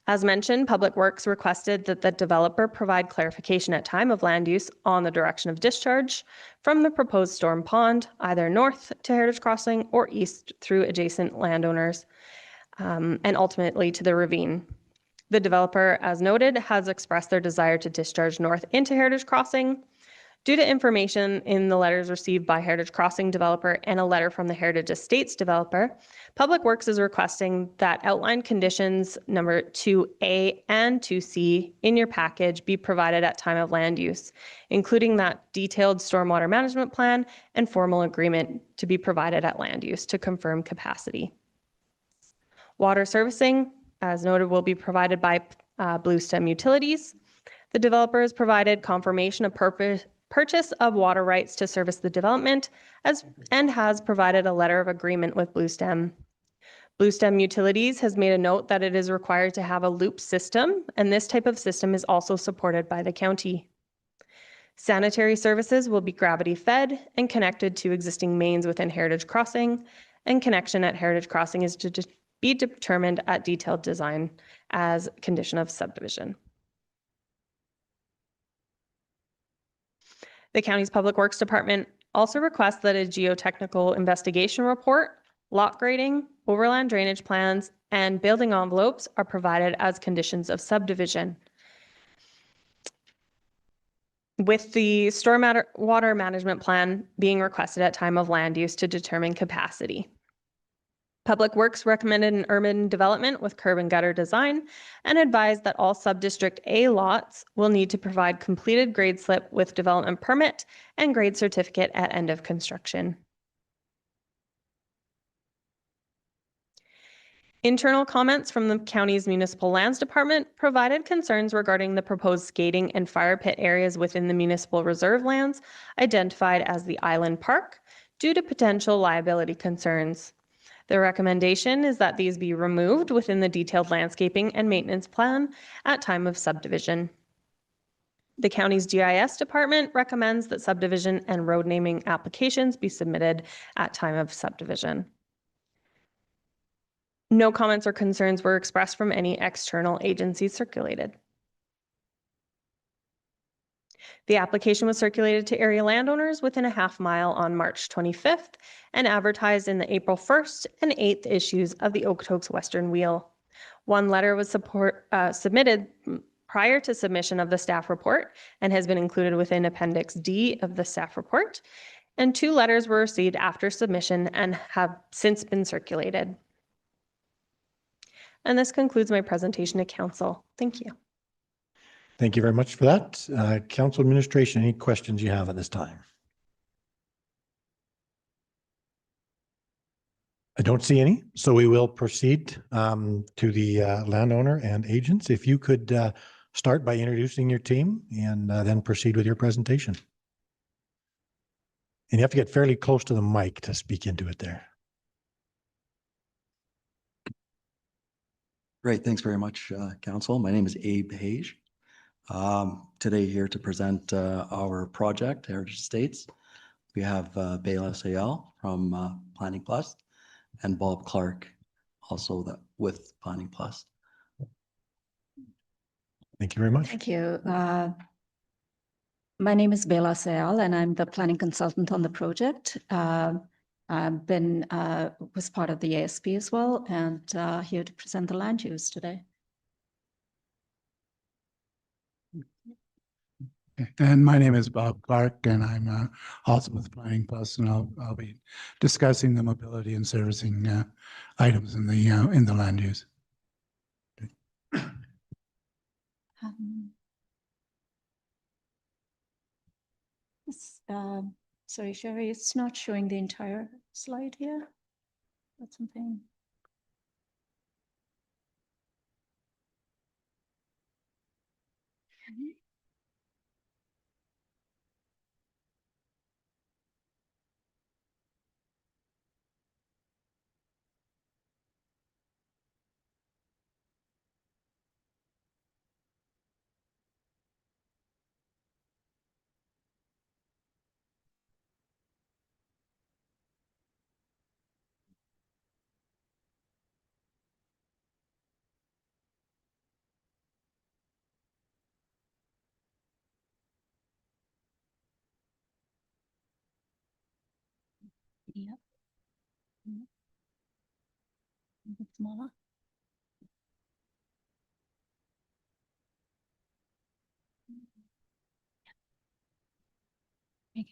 As mentioned, Public Works requested that the developer provide clarification at time of land use on the direction of discharge from the proposed storm pond, either north to Heritage Crossing or east through adjacent landowners, and ultimately to the ravine. The developer, as noted, has expressed their desire to discharge north into Heritage Crossing. Due to information in the letters received by Heritage Crossing developer and a letter from the Heritage Estates developer, Public Works is requesting that outlined conditions number 2A and 2C in your package be provided at time of land use, including that detailed stormwater management plan and formal agreement to be provided at land use to confirm capacity. Water servicing, as noted, will be provided by Bluestem Utilities. The developer has provided confirmation of purchase of water rights to service the development and has provided a letter of agreement with Bluestem. Bluestem Utilities has made a note that it is required to have a loop system, and this type of system is also supported by the county. Sanitary services will be gravity fed and connected to existing mains within Heritage Crossing, and connection at Heritage Crossing is to be determined at detailed design as condition of subdivision. The county's Public Works Department also requests that a geotechnical investigation report, lot grading, overland drainage plans, and building envelopes are provided as conditions of subdivision. With the stormwater management plan being requested at time of land use to determine capacity. Public Works recommended an urban development with curb and gutter design and advised that all Subdistrict A lots will need to provide completed grade slip with development permit and grade certificate at end of construction. Internal comments from the county's Municipal Lands Department provided concerns regarding the proposed skating and fire pit areas within the municipal reserve lands identified as the Island Park due to potential liability concerns. The recommendation is that these be removed within the detailed landscaping and maintenance plan at time of subdivision. The county's GIS department recommends that subdivision and road naming applications be submitted at time of subdivision. No comments or concerns were expressed from any external agencies circulated. The application was circulated to area landowners within a half mile on March 25th and advertised in the April 1st and 8th issues of the Okotoks Western Wheel. One letter was submitted prior to submission of the staff report and has been included within Appendix D of the staff report. And 2 letters were received after submission and have since been circulated. And this concludes my presentation to Council. Thank you. Thank you very much for that. Council Administration, any questions you have at this time? I don't see any, so we will proceed to the landowner and agents. If you could start by introducing your team and then proceed with your presentation. And you have to get fairly close to the mic to speak into it there. Great, thanks very much, Council. My name is Abe Hage. Today here to present our project, Heritage Estates. We have Bela Sayal from Planning Plus and Bob Clark also with Planning Plus. Thank you very much. Thank you. My name is Bela Sayal and I'm the planning consultant on the project. I've been was part of the ASP as well and here to present the land use today. And my name is Bob Clark, and I'm also with Planning Plus, and I'll be discussing the mobility and servicing items in the land use. Sorry, Sherry, it's not showing the entire slide here. That's something. Yeah. A bit smaller. Okay.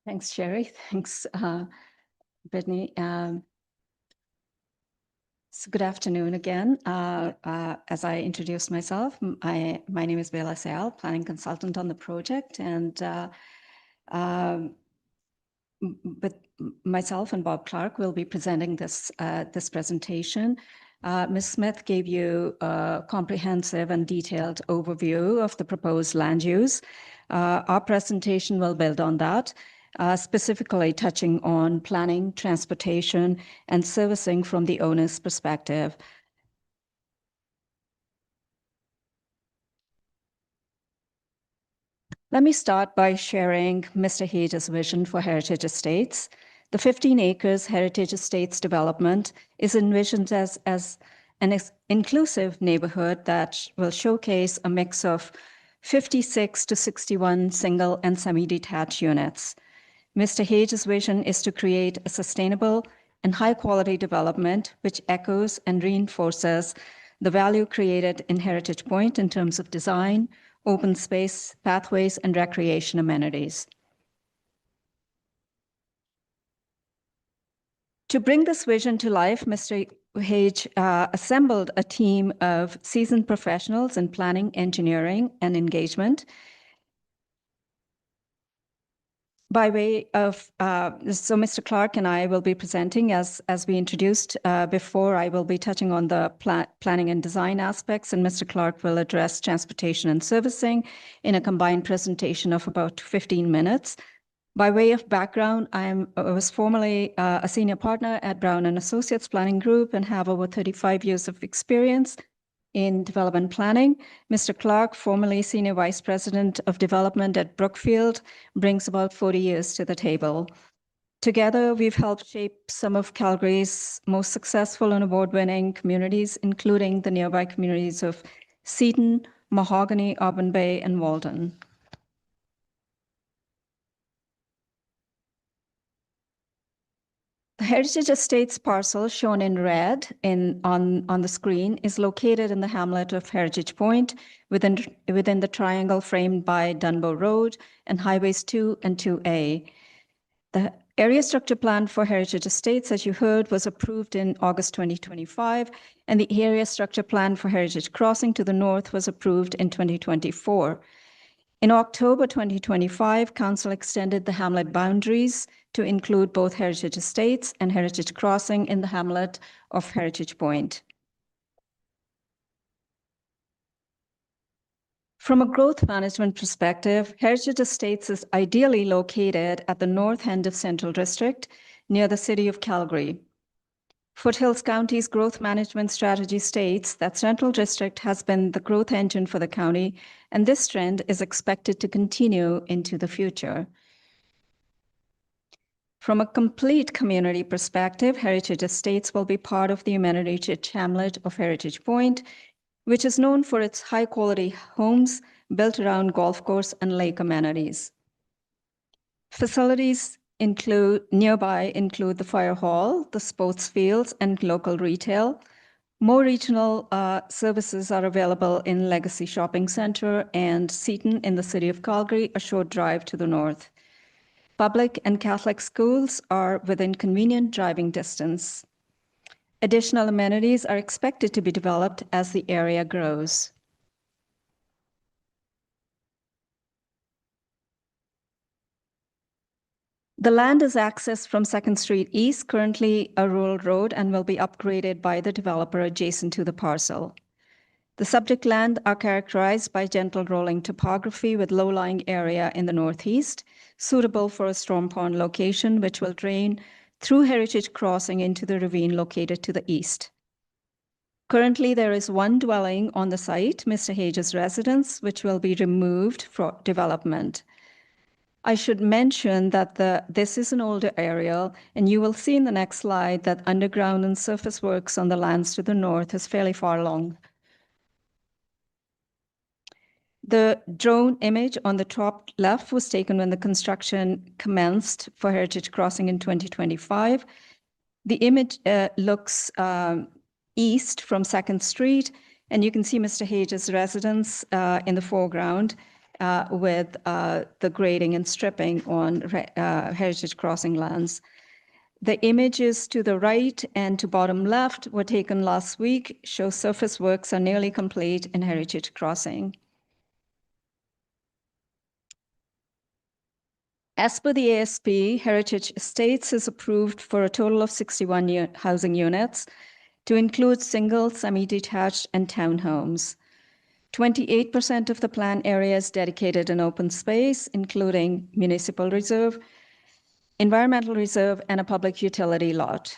Thanks, Sherry. Thanks, Brittany. So good afternoon again. As I introduced myself, my name is Bela Sayal, planning consultant on the project, and but myself and Bob Clark will be presenting this presentation. Ms. Smith gave you a comprehensive and detailed overview of the proposed land use. Our presentation will build on that, specifically touching on planning, transportation, and servicing from the owner's perspective. Let me start by sharing Mr. Hage's vision for Heritage Estates. The 15 acres Heritage Estates development is envisioned as an inclusive neighborhood that will showcase a mix of 56 to 61 single and semi-detached units. Mr. Hage's vision is to create a sustainable and high-quality development which echoes and reinforces the value created in Heritage Point in terms of design, open space, pathways, and recreation amenities. To bring this vision to life, Mr. Hage assembled a team of seasoned professionals in planning, engineering, and engagement. By way of, so Mr. Clark and I will be presenting as we introduced before. I will be touching on the planning and design aspects, and Mr. Clark will address transportation and servicing in a combined presentation of about 15 minutes. By way of background, I was formerly a senior partner at Brown & Associates Planning Group and have over 35 years of experience in development planning. Mr. Clark, formerly Senior Vice President of Development at Brookfield, brings about 40 years to the table. Together, we've helped shape some of Calgary's most successful and award-winning communities, including the nearby communities of Seaton, Mahogany, Auburn Bay, and Walden. The Heritage Estates parcel shown in red on the screen is located in the hamlet of Heritage Point within the triangle framed by Dunbow Road and Highways 2 and 2A. The area structure plan for Heritage Estates, as you heard, was approved in August 2025, and the area structure plan for Heritage Crossing to the north was approved in 2024. In October 2025, Council extended the hamlet boundaries to include both Heritage Estates and Heritage Crossing in the hamlet of Heritage Point. From a growth management perspective, Heritage Estates is ideally located at the north end of Central District, near the city of Calgary. Foothills County's growth management strategy states that Central District has been the growth engine for the county, and this trend is expected to continue into the future. From a complete community perspective, Heritage Estates will be part of the amenity-rich hamlet of Heritage Point, which is known for its high-quality homes built around golf course and lake amenities. Facilities nearby include the fire hall, the sports fields, and local retail. More regional services are available in Legacy Shopping Centre and Seaton in the city of Calgary, a short drive to the north. Public and Catholic schools are within convenient driving distance. Additional amenities are expected to be developed as the area grows. The land is accessed from 2nd Street East, currently a rural road, and will be upgraded by the developer adjacent to the parcel. The subject land are characterized by gentle rolling topography with low-lying area in the northeast, suitable for a storm pond location, which will drain through Heritage Crossing into the ravine located to the east. Currently, there is one dwelling on the site, Mr. Hage's residence, which will be removed for development. I should mention that this is an older aerial, and you will see in the next slide that underground and surface works on the lands to the north is fairly far along. The drone image on the top left was taken when the construction commenced for Heritage Crossing in 2025. The image looks east from 2nd Street, and you can see Mr. Hage's residence in the foreground with the grading and stripping on Heritage Crossing lands. The images to the right and to bottom left were taken last week, show surface works are nearly complete in Heritage Crossing. As per the ASP, Heritage Estates is approved for a total of 61 housing units to include single, semi-detached, and townhomes. 28% of the plan area is dedicated in open space, including municipal reserve, environmental reserve, and a public utility lot.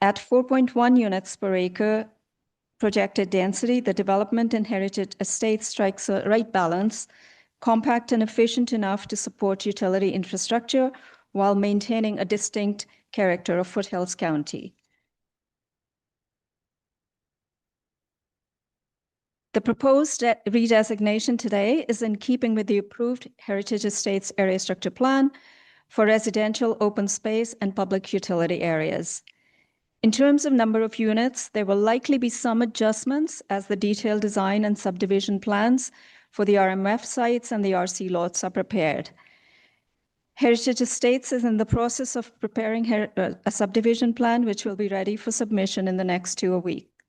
At 4.1 units per acre projected density, the development in Heritage Estates strikes a right balance, compact and efficient enough to support utility infrastructure while maintaining a distinct character of Foothills County. The proposed redesignation today is in keeping with the approved Heritage Estates Area Structure Plan for residential, open space, and public utility areas. In terms of number of units, there will likely be some adjustments as the detailed design and subdivision plans for the RMF sites and the RC lots are prepared. Heritage Estates is in the process of preparing a subdivision plan, which will be ready for submission in the next 2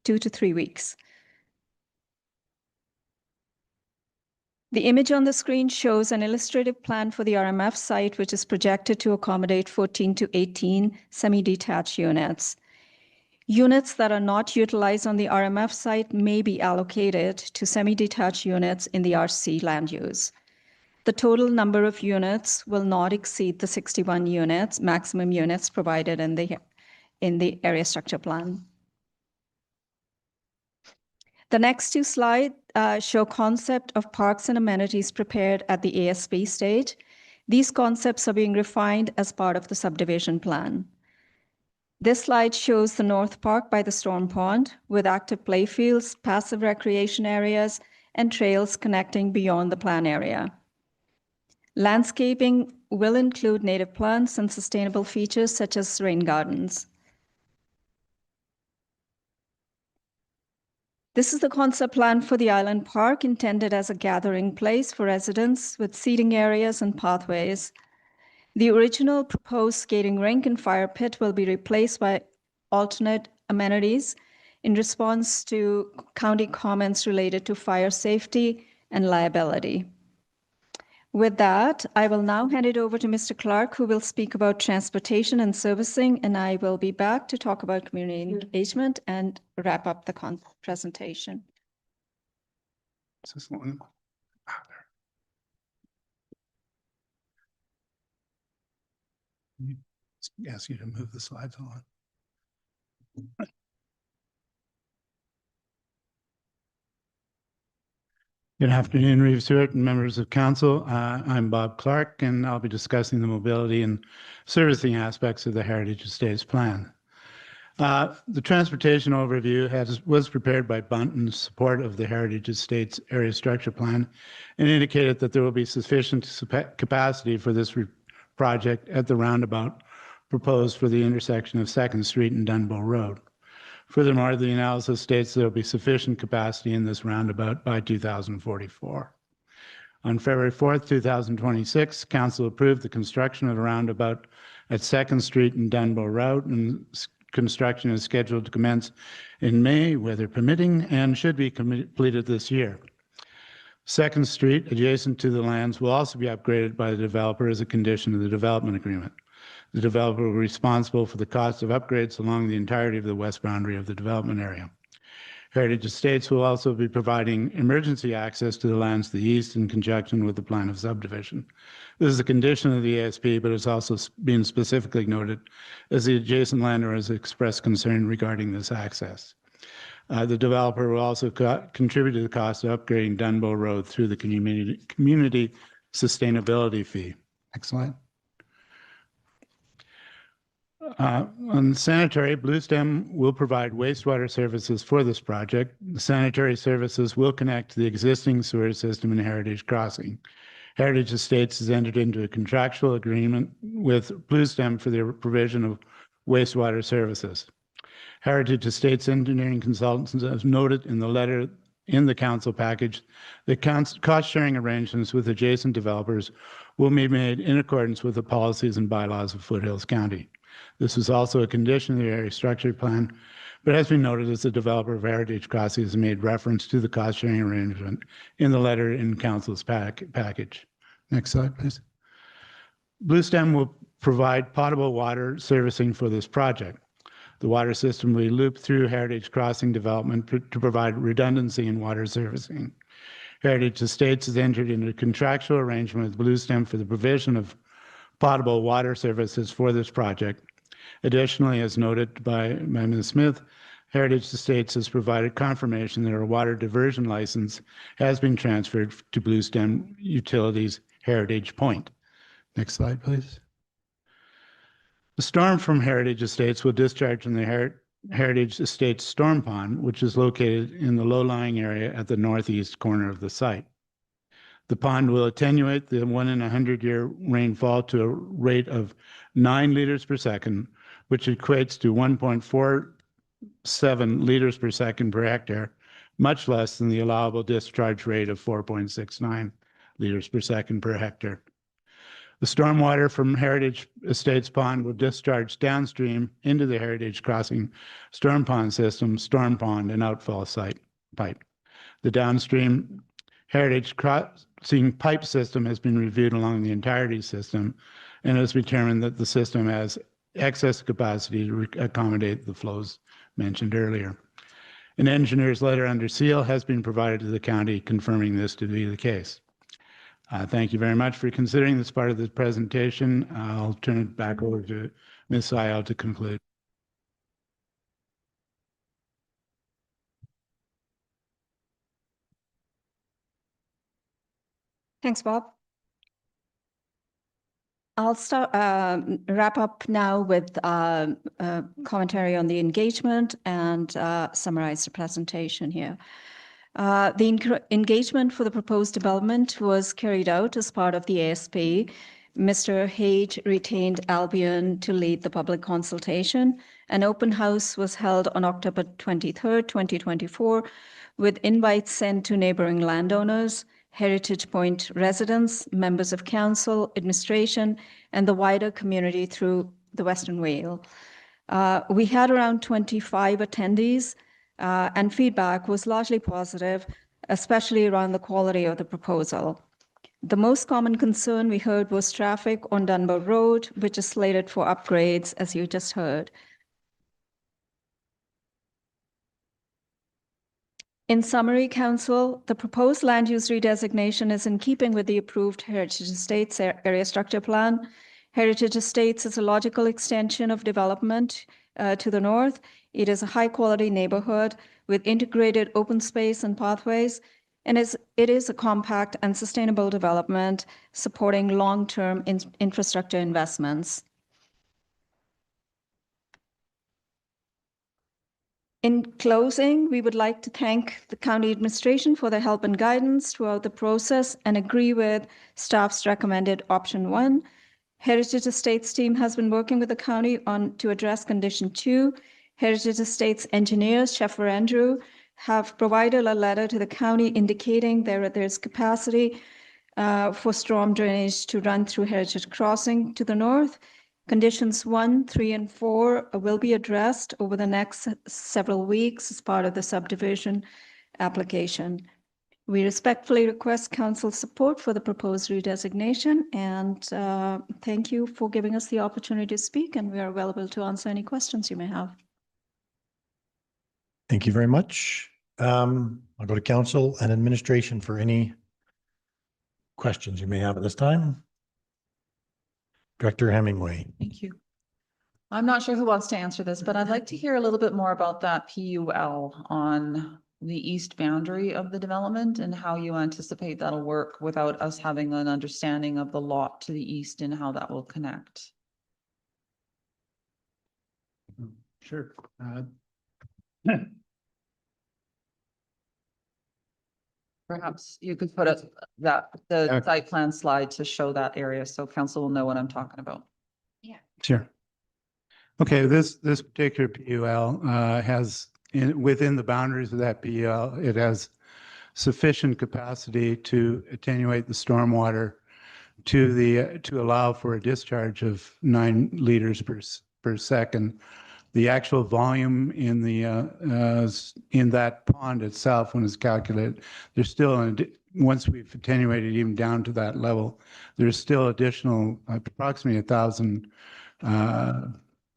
to 3 weeks. The image on the screen shows an illustrative plan for the RMF site, which is projected to accommodate 14 to 18 semi-detached units. Units that are not utilized on the RMF site may be allocated to semi-detached units in the RC land use. The total number of units will not exceed the 61 units, maximum units provided in the area structure plan. The next 2 slides show concept of parks and amenities prepared at the ASP stage. These concepts are being refined as part of the subdivision plan. This slide shows the North Park by the Storm Pond with active playfields, passive recreation areas, and trails connecting beyond the plan area. Landscaping will include native plants and sustainable features such as rain gardens. This is the concept plan for the Island Park, intended as a gathering place for residents with seating areas and pathways. The original proposed skating rink and fire pit will be replaced by alternate amenities in response to county comments related to fire safety and liability. With that, I will now hand it over to Mr. Clark, who will speak about transportation and servicing, and I will be back to talk about community engagement and wrap up the presentation. Ask you to move the slides on. Good afternoon, Reeve Stewart and members of council. I'm Bob Clark, and I'll be discussing the mobility and servicing aspects of the Heritage Estates plan. The transportation overview was prepared by Bunt in support of the Heritage Estates Area Structure Plan and indicated that there will be sufficient capacity for this project at the roundabout proposed for the intersection of 2nd Street and Dunbow Road. Furthermore, the analysis states there will be sufficient capacity in this roundabout by 2044. On February 4th, 2026, Council approved the construction of the roundabout at 2nd Street and Dunbow Road, and construction is scheduled to commence in May, weather permitting, and should be completed this year. 2nd Street, adjacent to the lands, will also be upgraded by the developer as a condition of the development agreement. The developer will be responsible for the cost of upgrades along the entirety of the west boundary of the development area. Heritage Estates will also be providing emergency access to the lands to the east in conjunction with the plan of subdivision. This is a condition of the ASP, but it's also been specifically noted as the adjacent landowner has expressed concern regarding this access. The developer will also contribute to the cost of upgrading Dunbow Road through the community sustainability fee. Next slide. On sanitary, Bluestem will provide wastewater services for this project. The sanitary services will connect to the existing sewer system in Heritage Crossing. Heritage Estates has entered into a contractual agreement with Bluestem for the provision of wastewater services. Heritage Estates engineering consultants have noted in the letter in the council package that cost-sharing arrangements with adjacent developers will be made in accordance with the policies and bylaws of Foothills County. This is also a condition of the area structure plan, but has been noted as the developer of Heritage Crossing has made reference to the cost-sharing arrangement in the letter in council's package. Next slide, please. Bluestem will provide potable water servicing for this project. The water system will be looped through Heritage Crossing development to provide redundancy in water servicing. Heritage Estates has entered into a contractual arrangement with Bluestem for the provision of potable water services for this project. Additionally, as noted by Ms. Smith, Heritage Estates has provided confirmation that our water diversion license has been transferred to Bluestem Utilities Heritage Point. Next slide, please. The storm from Heritage Estates will discharge in the Heritage Estates Storm Pond, which is located in the low-lying area at the northeast corner of the site. The pond will attenuate the 1 in a 100-year rainfall to a rate of 9 liters per second, which equates to 1.47 liters per second per hectare, much less than the allowable discharge rate of 4.69 liters per second per hectare. The stormwater from Heritage Estates Pond will discharge downstream into the Heritage Crossing Storm Pond System, Storm Pond, and outfall site pipe. The downstream Heritage Crossing pipe system has been reviewed along the entirety system and has determined that the system has excess capacity to accommodate the flows mentioned earlier. An engineer's letter under seal has been provided to the county confirming this to be the case. Thank you very much for considering this part of the presentation. I'll turn it back over to Ms. Sayal to conclude. Thanks, Bob. I'll wrap up now with commentary on the engagement and summarize the presentation here. The engagement for the proposed development was carried out as part of the ASP. Mr. Hage retained Albion to lead the public consultation. An open house was held on October 23rd, 2024, with invites sent to neighboring landowners, Heritage Point residents, members of council, administration, and the wider community through the Western Vale. We had around 25 attendees, and feedback was largely positive, especially around the quality of the proposal. The most common concern we heard was traffic on Dunbow Road, which is slated for upgrades, as you just heard. In summary, Council, the proposed land use redesignation is in keeping with the approved Heritage Estates area structure plan. Heritage Estates is a logical extension of development to the north. It is a high-quality neighborhood with integrated open space and pathways, and it is a compact and sustainable development supporting long-term infrastructure investments. In closing, we would like to thank the county administration for their help and guidance throughout the process and agree with staff's recommended option 1. Heritage Estates team has been working with the county to address condition 2, Heritage Estates engineers, Sheffer Andrew, have provided a letter to the county indicating there's capacity for storm drainage to run through Heritage Crossing to the north. Conditions 1, 3, and 4 will be addressed over the next several weeks as part of the subdivision application. We respectfully request council support for the proposed redesignation, and thank you for giving us the opportunity to speak, and we are available to answer any questions you may have. Thank you very much. I'll go to council and administration for any questions you may have at this time. Director Hemingway. Thank you. I'm not sure who wants to answer this, but I'd like to hear a little bit more about that PUL on the east boundary of the development and how you anticipate that'll work without us having an understanding of the lot to the east and how that will connect. Sure. Perhaps you could put up the site plan slide to show that area so council will know what I'm talking about. Sure. Okay, this particular PUL has within the boundaries of that PUL, it has sufficient capacity to attenuate the stormwater to allow for a discharge of 9 liters per second. The actual volume in that pond itself, when it's calculated, there's still once we've attenuated even down to that level, there's still additional approximately 1,000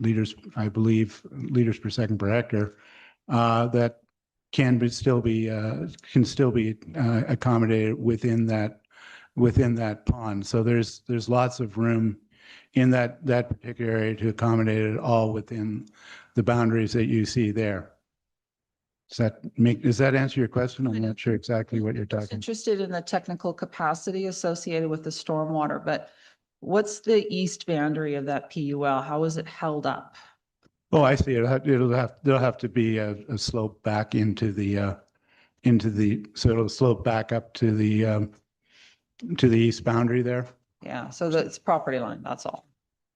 liters, I believe, liters per second per hectare that can still be accommodated within that pond. So there's lots of room in that particular area to accommodate it all within the boundaries that you see there. Does that answer your question? I'm not sure exactly what you're talking. Interested in the technical capacity associated with the stormwater, but what's the east boundary of that PUL? How is it held up? Oh, I see. There'll have to be a slope back so it'll slope back up to the east boundary there. Yeah, so that's property line, that's all.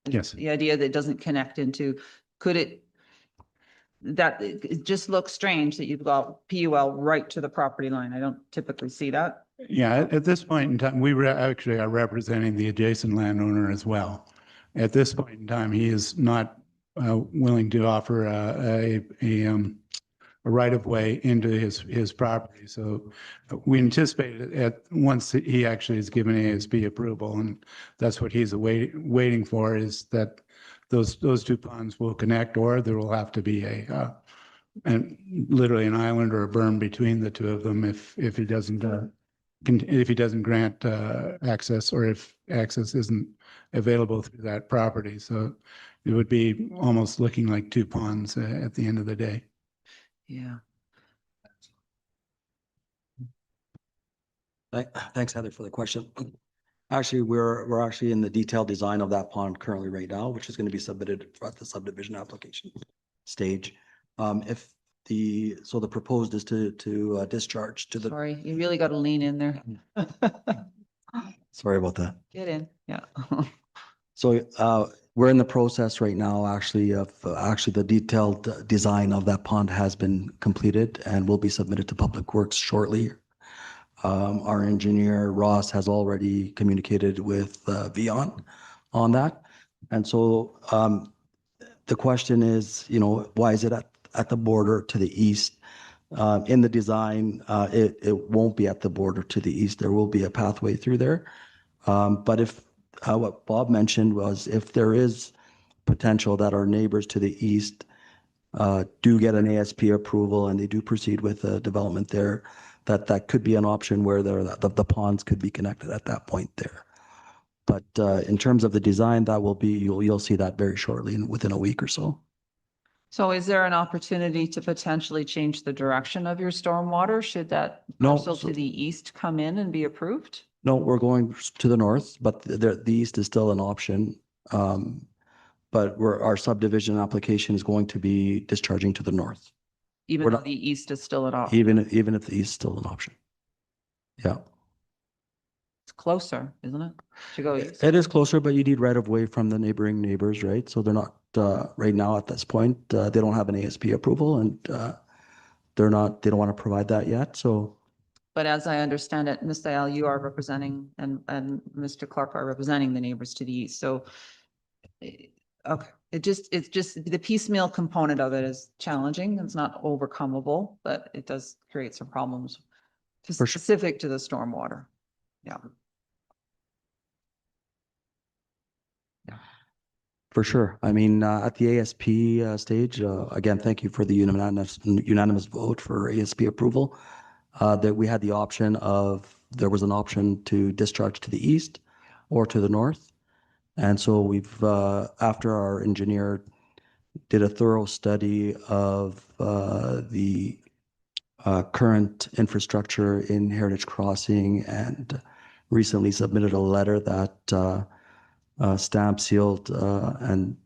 Yes. The idea that it doesn't connect into, it just looks strange that you've got PUL right to the property line. I don't typically see that. Yeah, at this point in time, we actually are representing the adjacent landowner as well. At this point in time, he is not willing to offer a right of way into his property. So we anticipate once he actually is given ASB approval, and that's what he's waiting for, is that those 2 ponds will connect, or there will have to be literally an island or a berm between the 2 of them if he doesn't grant access, or if access isn't available through that property. So it would be almost looking like 2 ponds at the end of the day. Yeah. Thanks, Heather, for the question. Actually, we're actually in the detailed design of that pond currently right now, which is going to be submitted at the subdivision application stage. So the proposed is to discharge to the. Sorry, you really got to lean in there. Sorry about that. Get in, yeah. So we're in the process right now, actually, of the detailed design of that pond has been completed and will be submitted to Public Works shortly. Our engineer, Ross, has already communicated with Vion on that. And so the question is, why is it at the border to the east? In the design, it won't be at the border to the east. There will be a pathway through there. But what Bob mentioned was, if there is potential that our neighbors to the east do get an ASP approval and they do proceed with the development there, that could be an option where the ponds could be connected at that point there. But in terms of the design, that will be, you'll see that very shortly, within a week or so. So is there an opportunity to potentially change the direction of your stormwater? Should that parcel to the east come in and be approved? No, we're going to the north, but the east is still an option. But our subdivision application is going to be discharging to the north. Even though the east is still an option? Even if the east is still an option. Yeah. closer, isn't it? To go east. It is closer, but you need right of way from the neighboring neighbors, right? So they're not, right now at this point, they don't have an ASP approval and they don't want to provide that yet. So But as I understand it, Ms. Dial, you are representing and Mr. Clark are representing the neighbors to the east. So, okay, it's just the piecemeal component of it is challenging. It's not overcomable, but it does create some problems specific to the stormwater. Yeah. for sure. I mean, at the ASP stage, again, thank you for the unanimous vote for ASP approval. That we had the option there was an option to discharge to the east or to the north. And so we've, after our engineer did a thorough study of the current infrastructure in Heritage Crossing and recently submitted a letter that stamped, sealed, and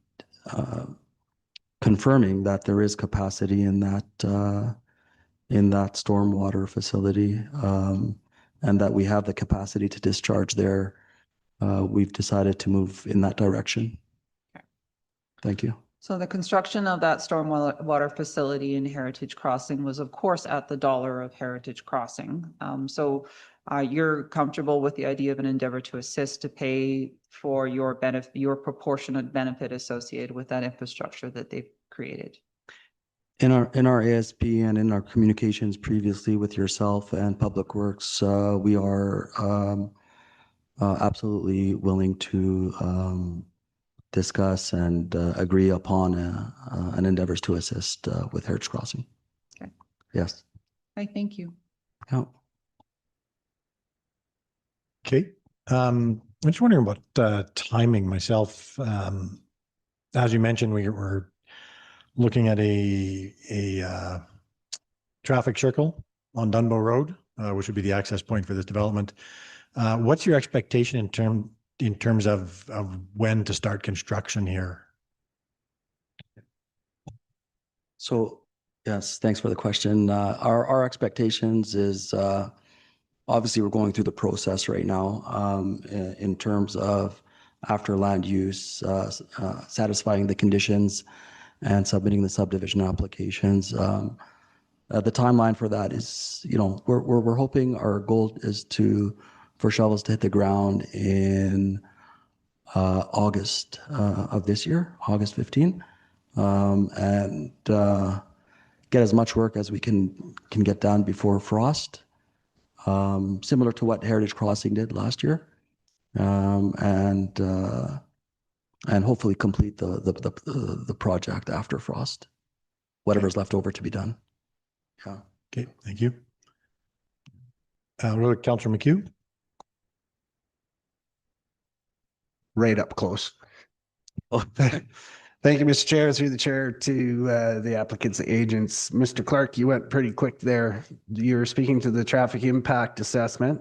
confirming that there is capacity in that stormwater facility, and that we have the capacity to discharge there. We've decided to move in that direction. Thank you. So the construction of that stormwater facility in Heritage Crossing was, of course, at the dollar of Heritage Crossing. So you're comfortable with the idea of an endeavor to assist to pay for your benefit, your proportionate benefit associated with that infrastructure that they've created? In our ASP and in our communications previously with yourself and Public Works, we are absolutely willing to discuss and agree upon an endeavors to assist with Heritage Crossing. Okay. Yes. I thank you. Yeah. Okay. I'm just wondering about timing myself. As you mentioned, we're looking at a traffic circle on Dunbow Road, which would be the access point for this development. What's your expectation in terms of when to start construction here? So, yes, thanks for the question. Our expectations is obviously we're going through the process right now in terms of after land use, satisfying the conditions and submitting the subdivision applications. The timeline for that is, we're hoping, our goal is for shovels to hit the ground in August of this year, August 15, and get as much work as we can get done before frost, similar to what Heritage Crossing did last year, and hopefully complete the project after frost, whatever's left over to be done. Yeah. Okay, thank you. Councillor McHugh. Right up close. Oh, thank you, Mr. Chair. Through the chair to the applicant's agents. Mr. Clark, you went pretty quick there. You were speaking to the traffic impact assessment,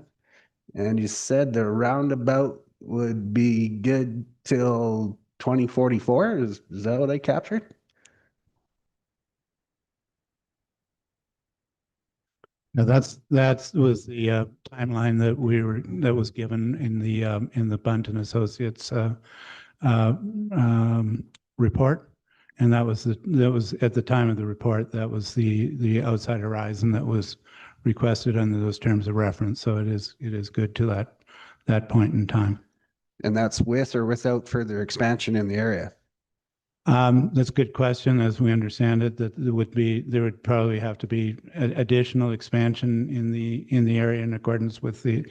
and you said the roundabout would be good till 2044. Is that what I captured? Now that was the timeline that was given in the Bunt and Associates report, and that was at the time of the report. That was the outside horizon that was requested under those terms of reference. So it is good to that point in time. And that's with or without further expansion in the area? That's a good question. As we understand it, that there would probably have to be additional expansion in the area in accordance with the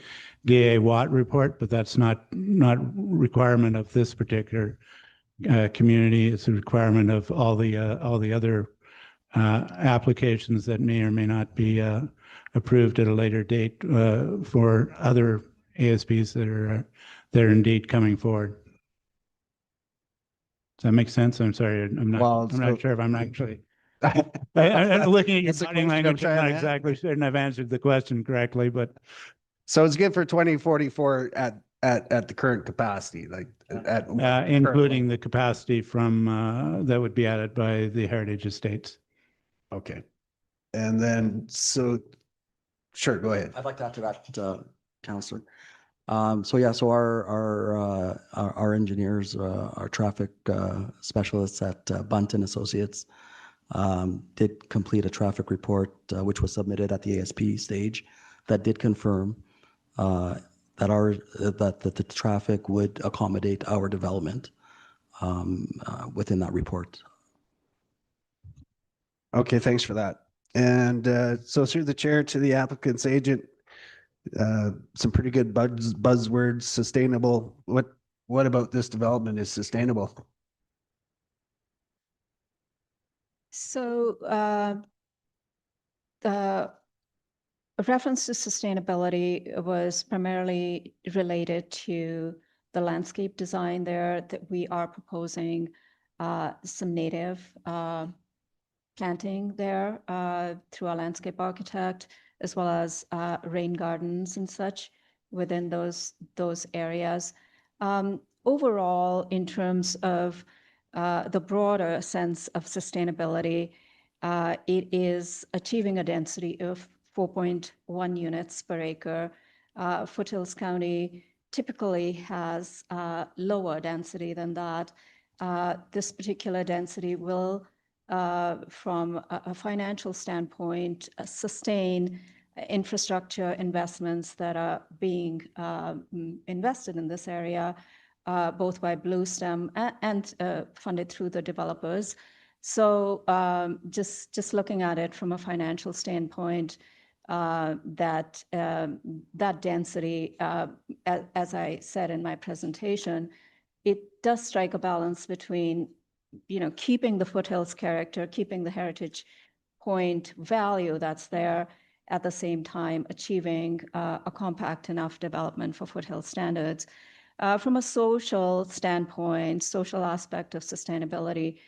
DA Watt report, but that's not requirement of this particular community. It's a requirement of all the other applications that may or may not be approved at a later date for other ASPs that are indeed coming forward. Does that make sense? I'm sorry, I'm not sure if I'm actually I'm looking at your body language. I'm not exactly certain I've answered the question correctly, but so it's good for 2044 at the current capacity, like including the capacity from that would be added by the Heritage Estates. Okay, and then sure, go ahead. I'd like to add to that, Councillor. So yeah, so our engineers, our traffic specialists at Bunt and Associates did complete a traffic report, which was submitted at the ASP stage, that did confirm that the traffic would accommodate our development within that report. Okay, thanks for that. And so through the chair to the applicant's agent, some pretty good buzzwords, sustainable. What about this development is sustainable? So the reference to sustainability was primarily related to the landscape design there, that we are proposing some native planting there through our landscape architect, as well as rain gardens and such within those areas. Overall, in terms of the broader sense of sustainability, it is achieving a density of 4.1 units per acre. Foothills County typically has lower density than that. This particular density will, from a financial standpoint, sustain infrastructure investments that are being invested in this area, both by Bluestem and funded through the developers. So just looking at it from a financial standpoint, that density, as I said in my presentation, it does strike a balance between, keeping the Foothills character, keeping the heritage point value that's there, at the same time achieving a compact enough development for Foothills standards. From a social standpoint, social aspect of sustainability,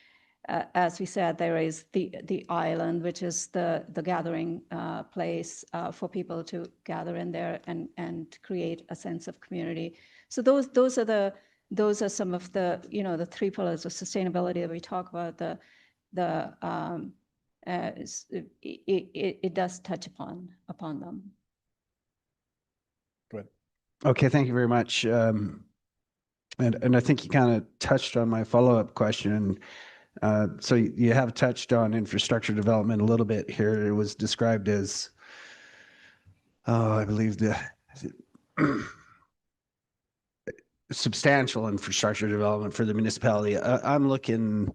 as we said, there is the island, which is the gathering place for people to gather in there and create a sense of community. So those are some of the the three pillars of sustainability that we talk about. It does touch upon them. Good. Okay, thank you very much. And I think you kind of touched on my follow-up question. So you have touched on infrastructure development a little bit here. It was described as, I believe substantial infrastructure development for the municipality. I'm looking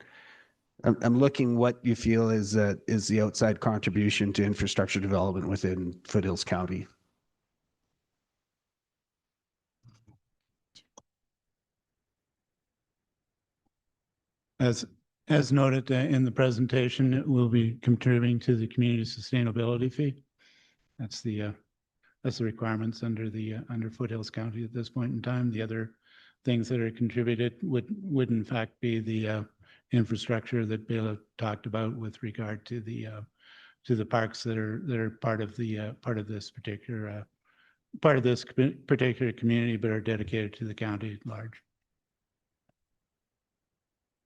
what you feel is the outside contribution to infrastructure development within Foothills County. As noted in the presentation, it will be contributing to the community sustainability fee. That's the requirements under Foothills County at this point in time. The other things that are contributed would in fact be the infrastructure that Bela talked about with regard to the parks that are part of this particular community, but are dedicated to the county at large.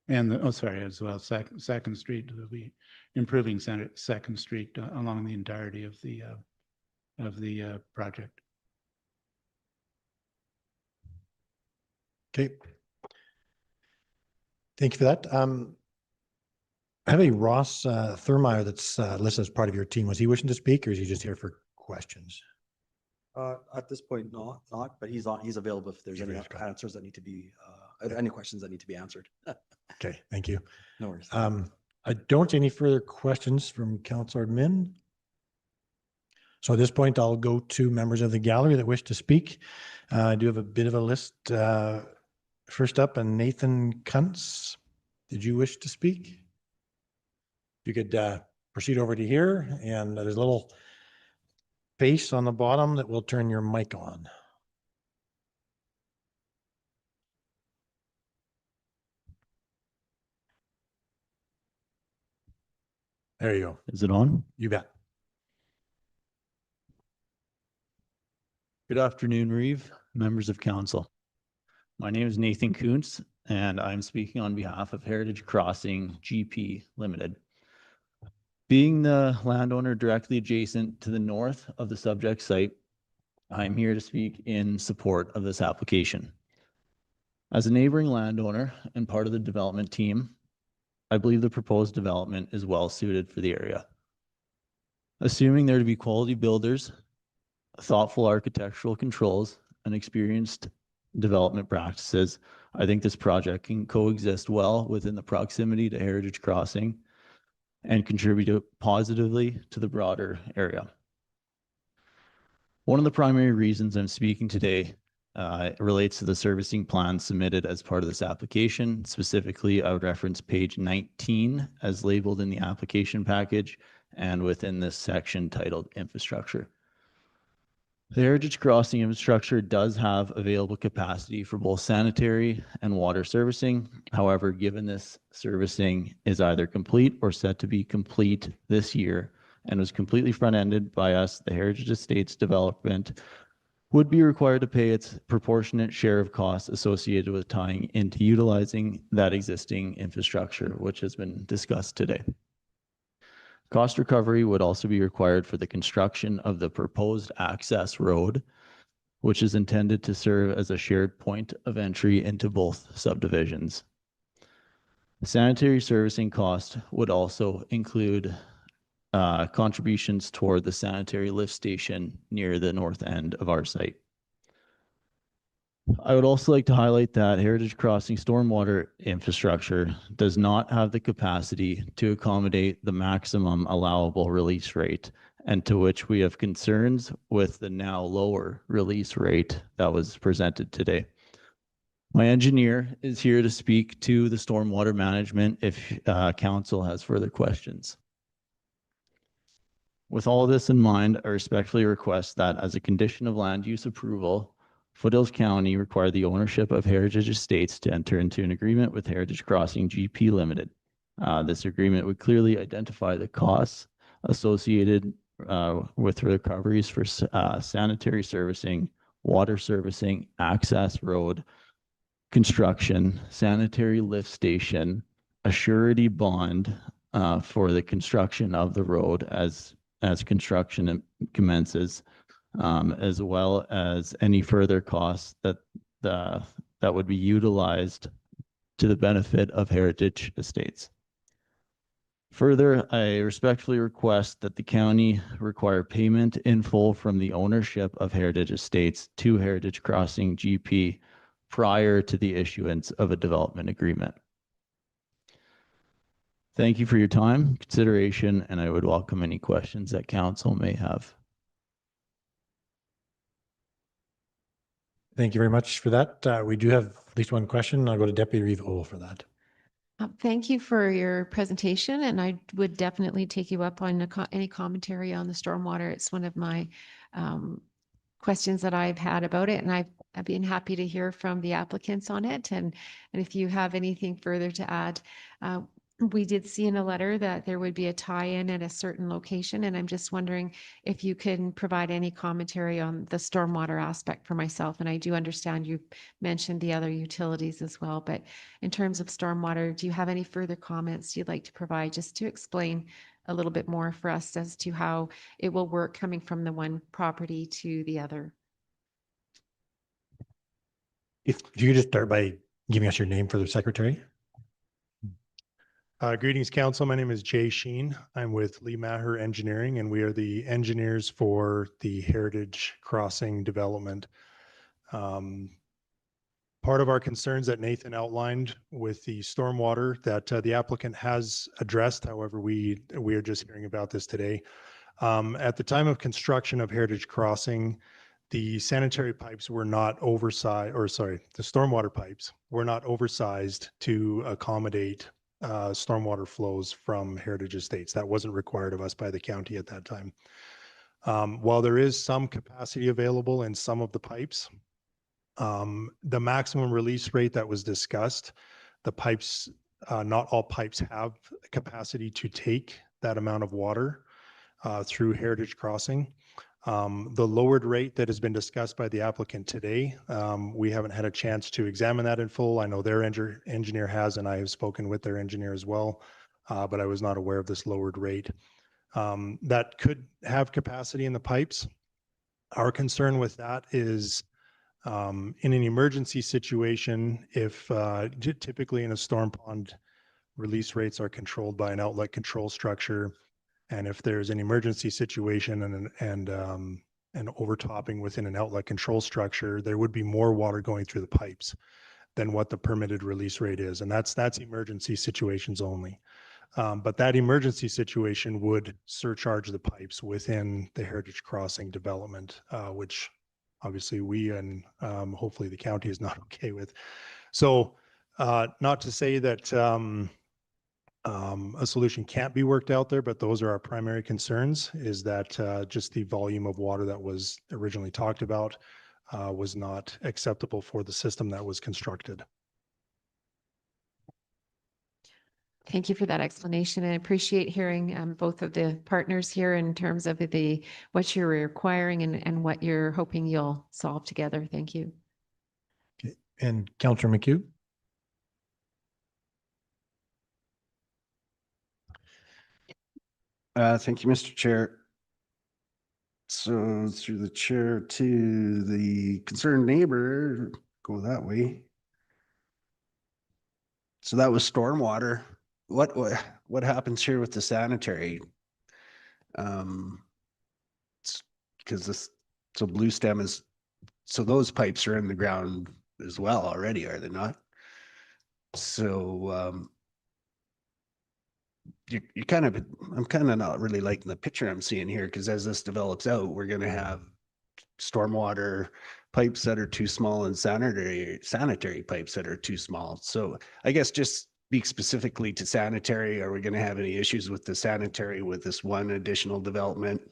And as well, Second Street will be improving Second Street along the entirety of the project. Okay. Thank you for that. I have a Ross Thurmeyer that's listed as part of your team. Was he wishing to speak, or is he just here for questions? At this point, not, but he's available if there's any answers that need to be, any questions that need to be answered. Okay, thank you. No worries. I don't see any further questions from Councillor Min. So at this point, I'll go to members of the gallery that wish to speak. I do have a bit of a list. First up, and Nathan Kuntz. Did you wish to speak? If you could proceed over to here, and there's a little face on the bottom that will turn your mic on. There you go. Is it on? You bet. Good afternoon, Reeve, members of council. My name is Nathan Kuntz, and I'm speaking on behalf of Heritage Crossing GP Limited. Being the landowner directly adjacent to the north of the subject site, I'm here to speak in support of this application. As a neighboring landowner and part of the development team, I believe the proposed development is well suited for the area. Assuming there to be quality builders, thoughtful architectural controls, and experienced development practices, I think this project can coexist well within the proximity to Heritage Crossing and contribute positively to the broader area. One of the primary reasons I'm speaking today relates to the servicing plan submitted as part of this application. Specifically, I would reference page 19 as labeled in the application package and within this section titled Infrastructure. The Heritage Crossing infrastructure does have available capacity for both sanitary and water servicing. However, given this servicing is either complete or set to be complete this year and was completely front-ended by us, the Heritage Estates development would be required to pay its proportionate share of costs associated with tying into utilizing that existing infrastructure, which has been discussed today. Cost recovery would also be required for the construction of the proposed access road, which is intended to serve as a shared point of entry into both subdivisions. Sanitary servicing cost would also include contributions toward the sanitary lift station near the north end of our site. I would also like to highlight that Heritage Crossing stormwater infrastructure does not have the capacity to accommodate the maximum allowable release rate, and to which we have concerns with the now lower release rate that was presented today. My engineer is here to speak to the stormwater management if council has further questions. With all of this in mind, I respectfully request that as a condition of land use approval, Foothills County require the ownership of Heritage Estates to enter into an agreement with Heritage Crossing GP Limited. This agreement would clearly identify the costs associated with recoveries for sanitary servicing, water servicing, access road, construction, sanitary lift station, a surety bond for the construction of the road as construction commences, as well as any further costs that would be utilized to the benefit of Heritage Estates. Further, I respectfully request that the county require payment in full from the ownership of Heritage Estates to Heritage Crossing GP prior to the issuance of a development agreement. Thank you for your time, consideration, and I would welcome any questions that council may have. Thank you very much for that. We do have at least one question. I'll go to Deputy Reeve O for that. Thank you for your presentation, and I would definitely take you up on any commentary on the stormwater. It's one of my questions that I've had about it, and I've been happy to hear from the applicants on it. And if you have anything further to add, we did see in a letter that there would be a tie-in at a certain location, and I'm just wondering if you can provide any commentary on the stormwater aspect for myself. And I do understand you mentioned the other utilities as well, but in terms of stormwater, do you have any further comments you'd like to provide just to explain a little bit more for us as to how it will work coming from the one property to the other? If you could just start by giving us your name for the secretary. Greetings, council. My name is Jay Sheen. I'm with Lee Maher Engineering, and we are the engineers for the Heritage Crossing development. Part of our concerns that Nathan outlined with the stormwater that the applicant has addressed. However, we are just hearing about this today. At the time of construction of Heritage Crossing, the sanitary pipes were not oversized, or sorry, the stormwater pipes were not oversized to accommodate stormwater flows from Heritage Estates. That wasn't required of us by the county at that time. While there is some capacity available in some of the pipes, the maximum release rate that was discussed, the pipes, not all pipes have capacity to take that amount of water through Heritage Crossing. The lowered rate that has been discussed by the applicant today, we haven't had a chance to examine that in full. I know their engineer has, and I have spoken with their engineer as well, but I was not aware of this lowered rate. That could have capacity in the pipes. Our concern with that is in an emergency situation, if typically in a storm pond, release rates are controlled by an outlet control structure. And if there's an emergency situation and an overtopping within an outlet control structure, there would be more water going through the pipes than what the permitted release rate is. And that's emergency situations only. But that emergency situation would surcharge the pipes within the Heritage Crossing development, which obviously we and hopefully the county is not okay with. So not to say that a solution can't be worked out there, but those are our primary concerns, is that just the volume of water that was originally talked about was not acceptable for the system that was constructed. Thank you for that explanation. I appreciate hearing both of the partners here in terms of what you're requiring and what you're hoping you'll solve together. Thank you. Okay. And Councillor McHugh? Thank you, Mr. Chair. So through the chair to the concerned neighbor, go that way. So that was stormwater. What happens here with the sanitary? Because so Blue Stem so those pipes are in the ground as well already, are they not? So I'm kind of not really liking the picture I'm seeing here, because as this develops out, we're going to have stormwater pipes that are too small and sanitary pipes that are too small. So I guess just speak specifically to sanitary. Are we going to have any issues with the sanitary with this one additional development?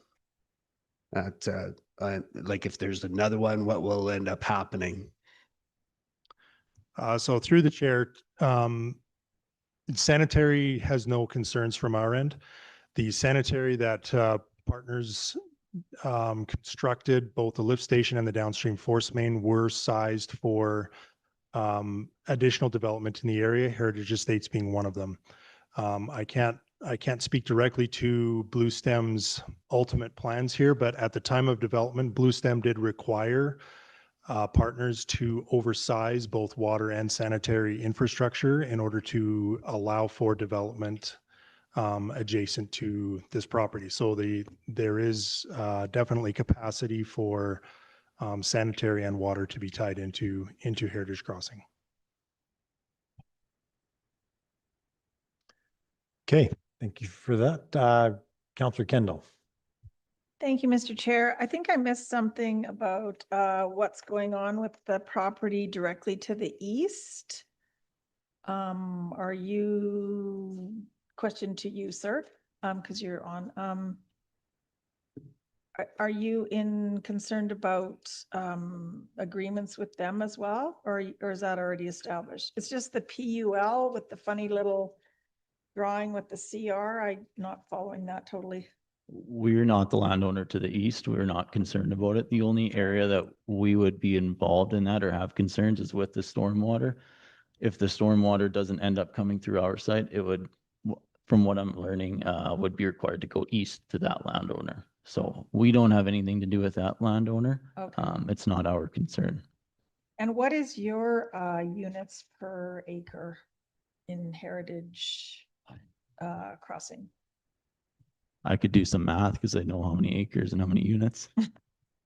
Like if there's another one, what will end up happening? So through the chair, sanitary has no concerns from our end. The sanitary that partners constructed, both the lift station and the downstream force main, were sized for additional development in the area, Heritage Estates being one of them. I can't speak directly to Blue Stem's ultimate plans here, but at the time of development, Blue Stem did require partners to oversize both water and sanitary infrastructure in order to allow for development adjacent to this property. So there is definitely capacity for sanitary and water to be tied into Heritage Crossing. Okay, thank you for that. Councillor Kendall. Thank you, Mr. Chair. I think I missed something about what's going on with the property directly to the east. Are you, question to you, sir, because you're on, are you concerned about agreements with them as well, or is that already established? It's just the PUL with the funny little drawing with the CR. I'm not following that totally. We're not the landowner to the east. We're not concerned about it. The only area that we would be involved in that or have concerns is with the stormwater. If the stormwater doesn't end up coming through our site, it would, from what I'm learning, would be required to go east to that landowner. So we don't have anything to do with that landowner. Okay. It's not our concern. And what is your units per acre in Heritage Crossing? I could do some math because I know how many acres and how many units.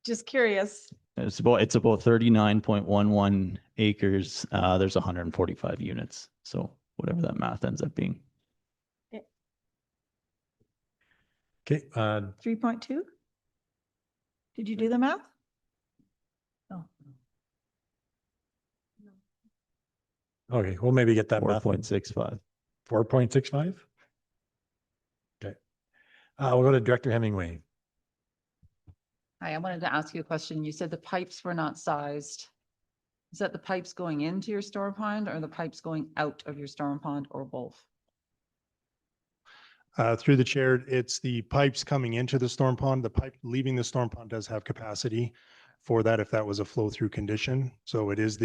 Just curious. It's about 39.11 acres. There's 145 units. So whatever that math ends up being. Okay. 3.2? Did you do the math? No. Okay, we'll maybe get that math. 4.65. 4.65? Okay. We'll go to Director Hemingway. Hi, I wanted to ask you a question. You said the pipes were not sized. Is that the pipes going into your storm pond or the pipes going out of your storm pond, or both? Through the chair, it's the pipes coming into the storm pond. The pipe leaving the storm pond does have capacity for that if that was a flow through condition. So it is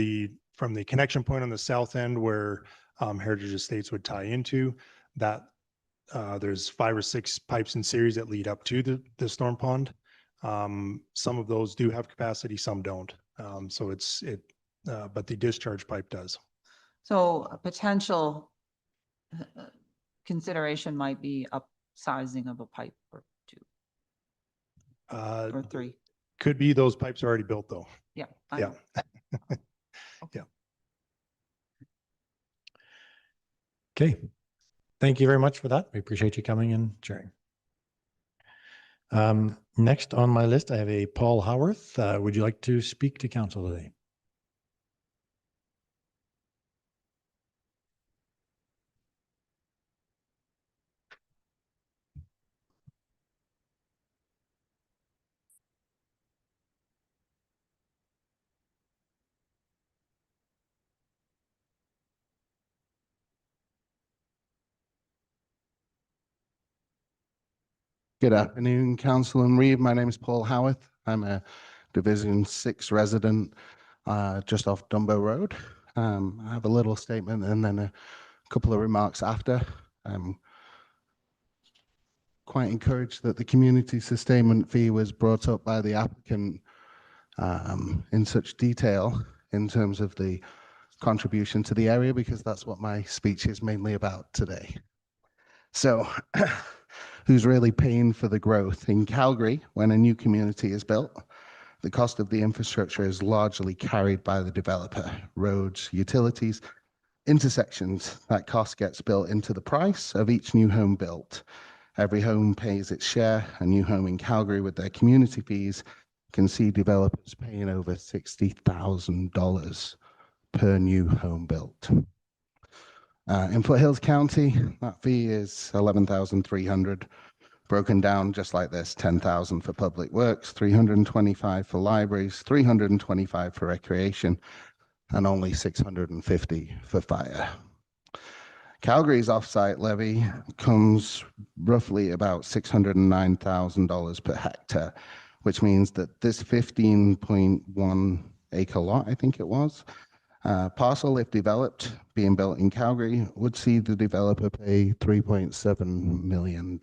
from the connection point on the south end where Heritage Estates would tie into that. There's 5 or 6 pipes in series that lead up to the storm pond. Some of those do have capacity, some don't. So but the discharge pipe does. So a potential consideration might be upsizing of a pipe or two or three. Could be those pipes are already built though. Yeah. Yeah. Yeah. Okay. Thank you very much for that. We appreciate you coming and sharing. Next on my list, I have a Paul Howarth. Would you like to speak to council today? Good afternoon, Council and Reeve. My name is Paul Howarth. I'm a Division 6 resident just off Dumbo Road. I have a little statement and then a couple of remarks after. I'm quite encouraged that the community sustainment fee was brought up by the applicant in such detail in terms of the contribution to the area, because that's what my speech is mainly about today. So who's really paying for the growth? In Calgary, when a new community is built, the cost of the infrastructure is largely carried by the developer. Roads, utilities, intersections, that cost gets built into the price of each new home built. Every home pays its share. A new home in Calgary with their community fees can see developers paying over $60,000 per new home built. In Foothills County, that fee is $11,300, broken down just like this: $10,000 for public works, $325 for libraries, $325 for recreation, and only $650 for fire. Calgary's offsite levy comes roughly about $609,000 per hectare, which means that this 15.1 acre lot, I think it was, parcel, if developed, being built in Calgary, would see the developer pay $3.7 million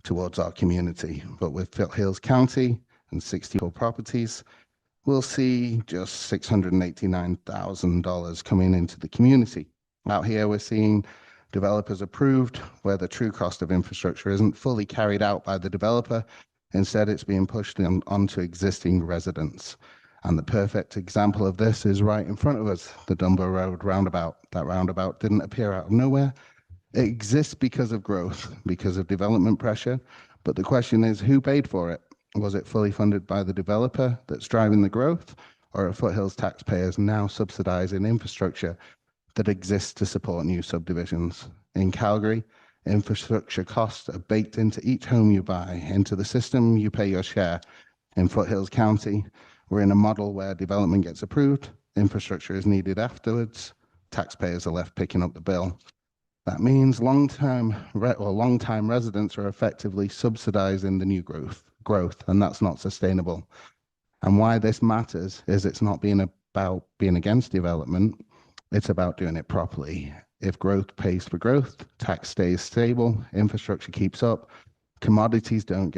towards our community. But with Foothills County and 64 properties, we'll see just $689,000 coming into the community. Out here, we're seeing developers approved where the true cost of infrastructure isn't fully carried out by the developer. Instead, it's being pushed onto existing residents. And the perfect example of this is right in front of us, the Dumbo Road roundabout. That roundabout didn't appear out of nowhere. It exists because of growth, because of development pressure. But the question is, who paid for it? Was it fully funded by the developer that's driving the growth, or are Foothills taxpayers now subsidizing infrastructure that exists to support new subdivisions? In Calgary, infrastructure costs are baked into each home you buy. Into the system, you pay your share. In Foothills County, we're in a model where development gets approved, infrastructure is needed afterwards, taxpayers are left picking up the bill. That means long-time residents are effectively subsidizing the new growth, and that's not sustainable. And why this matters is it's not about being against development, it's about doing it properly. If growth pays for growth, tax stays stable, infrastructure keeps up, communities don't.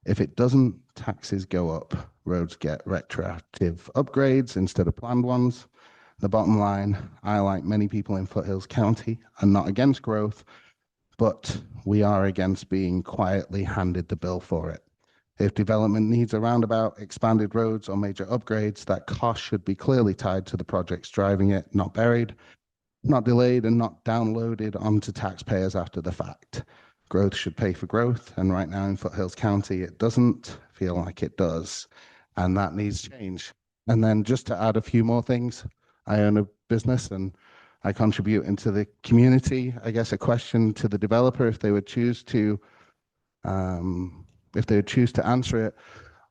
If it doesn't, taxes go up, roads get retroactive upgrades instead of planned ones. The bottom line, I, like many people in Foothills County, are not against growth, but we are against being quietly handed the bill for it. If development needs a roundabout, expanded roads, or major upgrades, that cost should be clearly tied to the projects driving it, not buried, not delayed, and not downloaded onto taxpayers after the fact. Growth should pay for growth, and right now in Foothills County, it doesn't feel like it does, and that needs change. And then just to add a few more things, I own a business and I contribute into the community. I guess a question to the developer, if they would choose to answer it,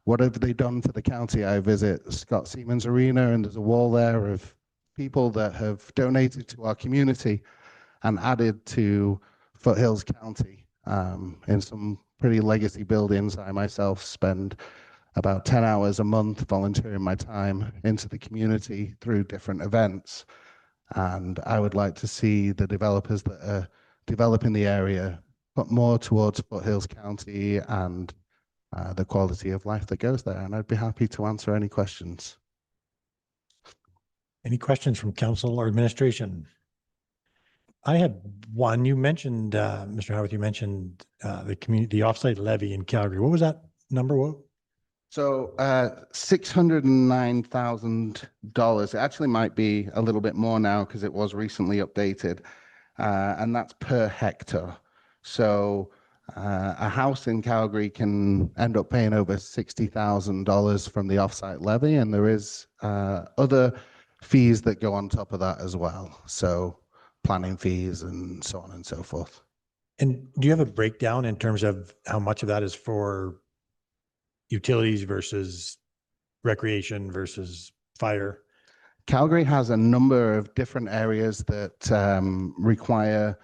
what have they done for the county? I visit Scott Siemens Arena and there's a wall there of people that have donated to our community and added to Foothills County in some pretty legacy buildings. I myself spend about 10 hours a month volunteering my time into the community through different events. And I would like to see the developers that are developing the area put more towards Foothills County and the quality of life that goes there. And I'd be happy to answer any questions. Any questions from council or administration? I had one. You mentioned, Mr. Howarth, you mentioned the offsite levy in Calgary. What was that number? What? So $609,000. It actually might be a little bit more now because it was recently updated. And that's per hectare. So a house in Calgary can end up paying over $60,000 from the offsite levy, and there is other fees that go on top of that as well. So planning fees and so on and so forth. And do you have a breakdown in terms of how much of that is for utilities versus recreation versus fire? Calgary has a number of different areas that require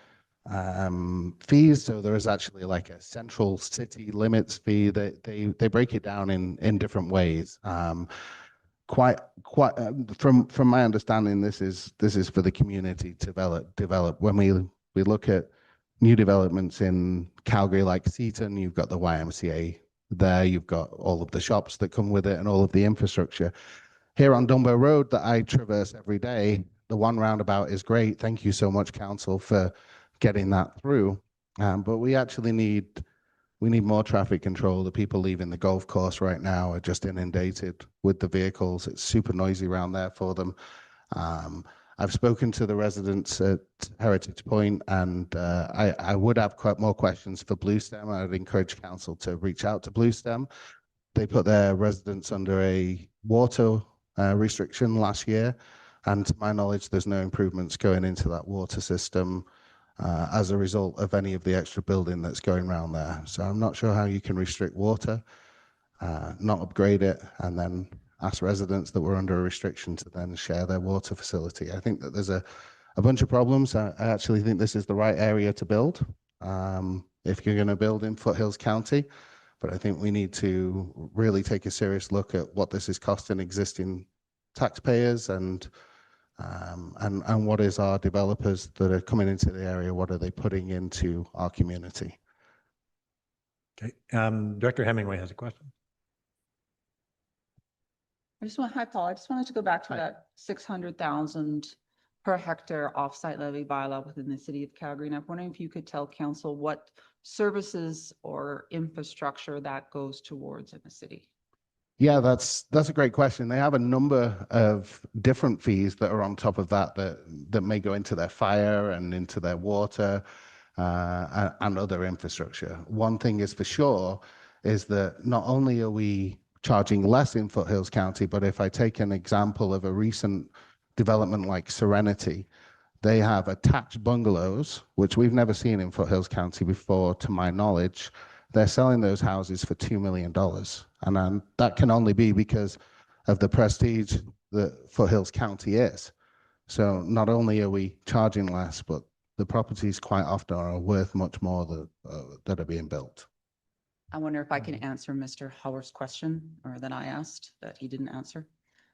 fees. So there is actually like a central city limits fee that they break it down in different ways. Quite from my understanding, this is for the community to develop. When we look at new developments in Calgary, like Seaton, you've got the YMCA there, you've got all of the shops that come with it and all of the infrastructure. Here on Dumbo Road that I traverse every day, the one roundabout is great. Thank you so much, council, for getting that through. But we actually need more traffic control. The people leaving the golf course right now are just inundated with the vehicles. It's super noisy around there for them. I've spoken to the residents at Heritage Point, and I would have quite more questions for Bluestem. I'd encourage council to reach out to Bluestem. They put their residents under a water restriction last year, and to my knowledge, there's no improvements going into that water system as a result of any of the extra building that's going around there. So I'm not sure how you can restrict water, not upgrade it, and then ask residents that were under a restriction to then share their water facility. I think that there's a bunch of problems. I actually think this is the right area to build if you're going to build in Foothills County. But I think we need to really take a serious look at what this is costing existing taxpayers and what is our developers that are coming into the area, what are they putting into our community? Okay, Director Hemingway has a question. Hi, Paul. I just wanted to go back to Hi. that 600,000 per hectare offsite levy bylaw within the city of Calgary. And I'm wondering if you could tell council what services or infrastructure that goes towards in the city. Yeah, that's a great question. They have a number of different fees that are on top of that may go into their fire and into their water and other infrastructure. One thing is for sure is that not only are we charging less in Foothills County, but if I take an example of a recent development like Serenity, they have attached bungalows, which we've never seen in Foothills County before, to my knowledge. They're selling those houses for $2 million. And that can only be because of the prestige that Foothills County is. So not only are we charging less, but the properties quite often are worth much more that are being built. I wonder if I can answer Mr. Howard's question, or that I asked that he didn't answer.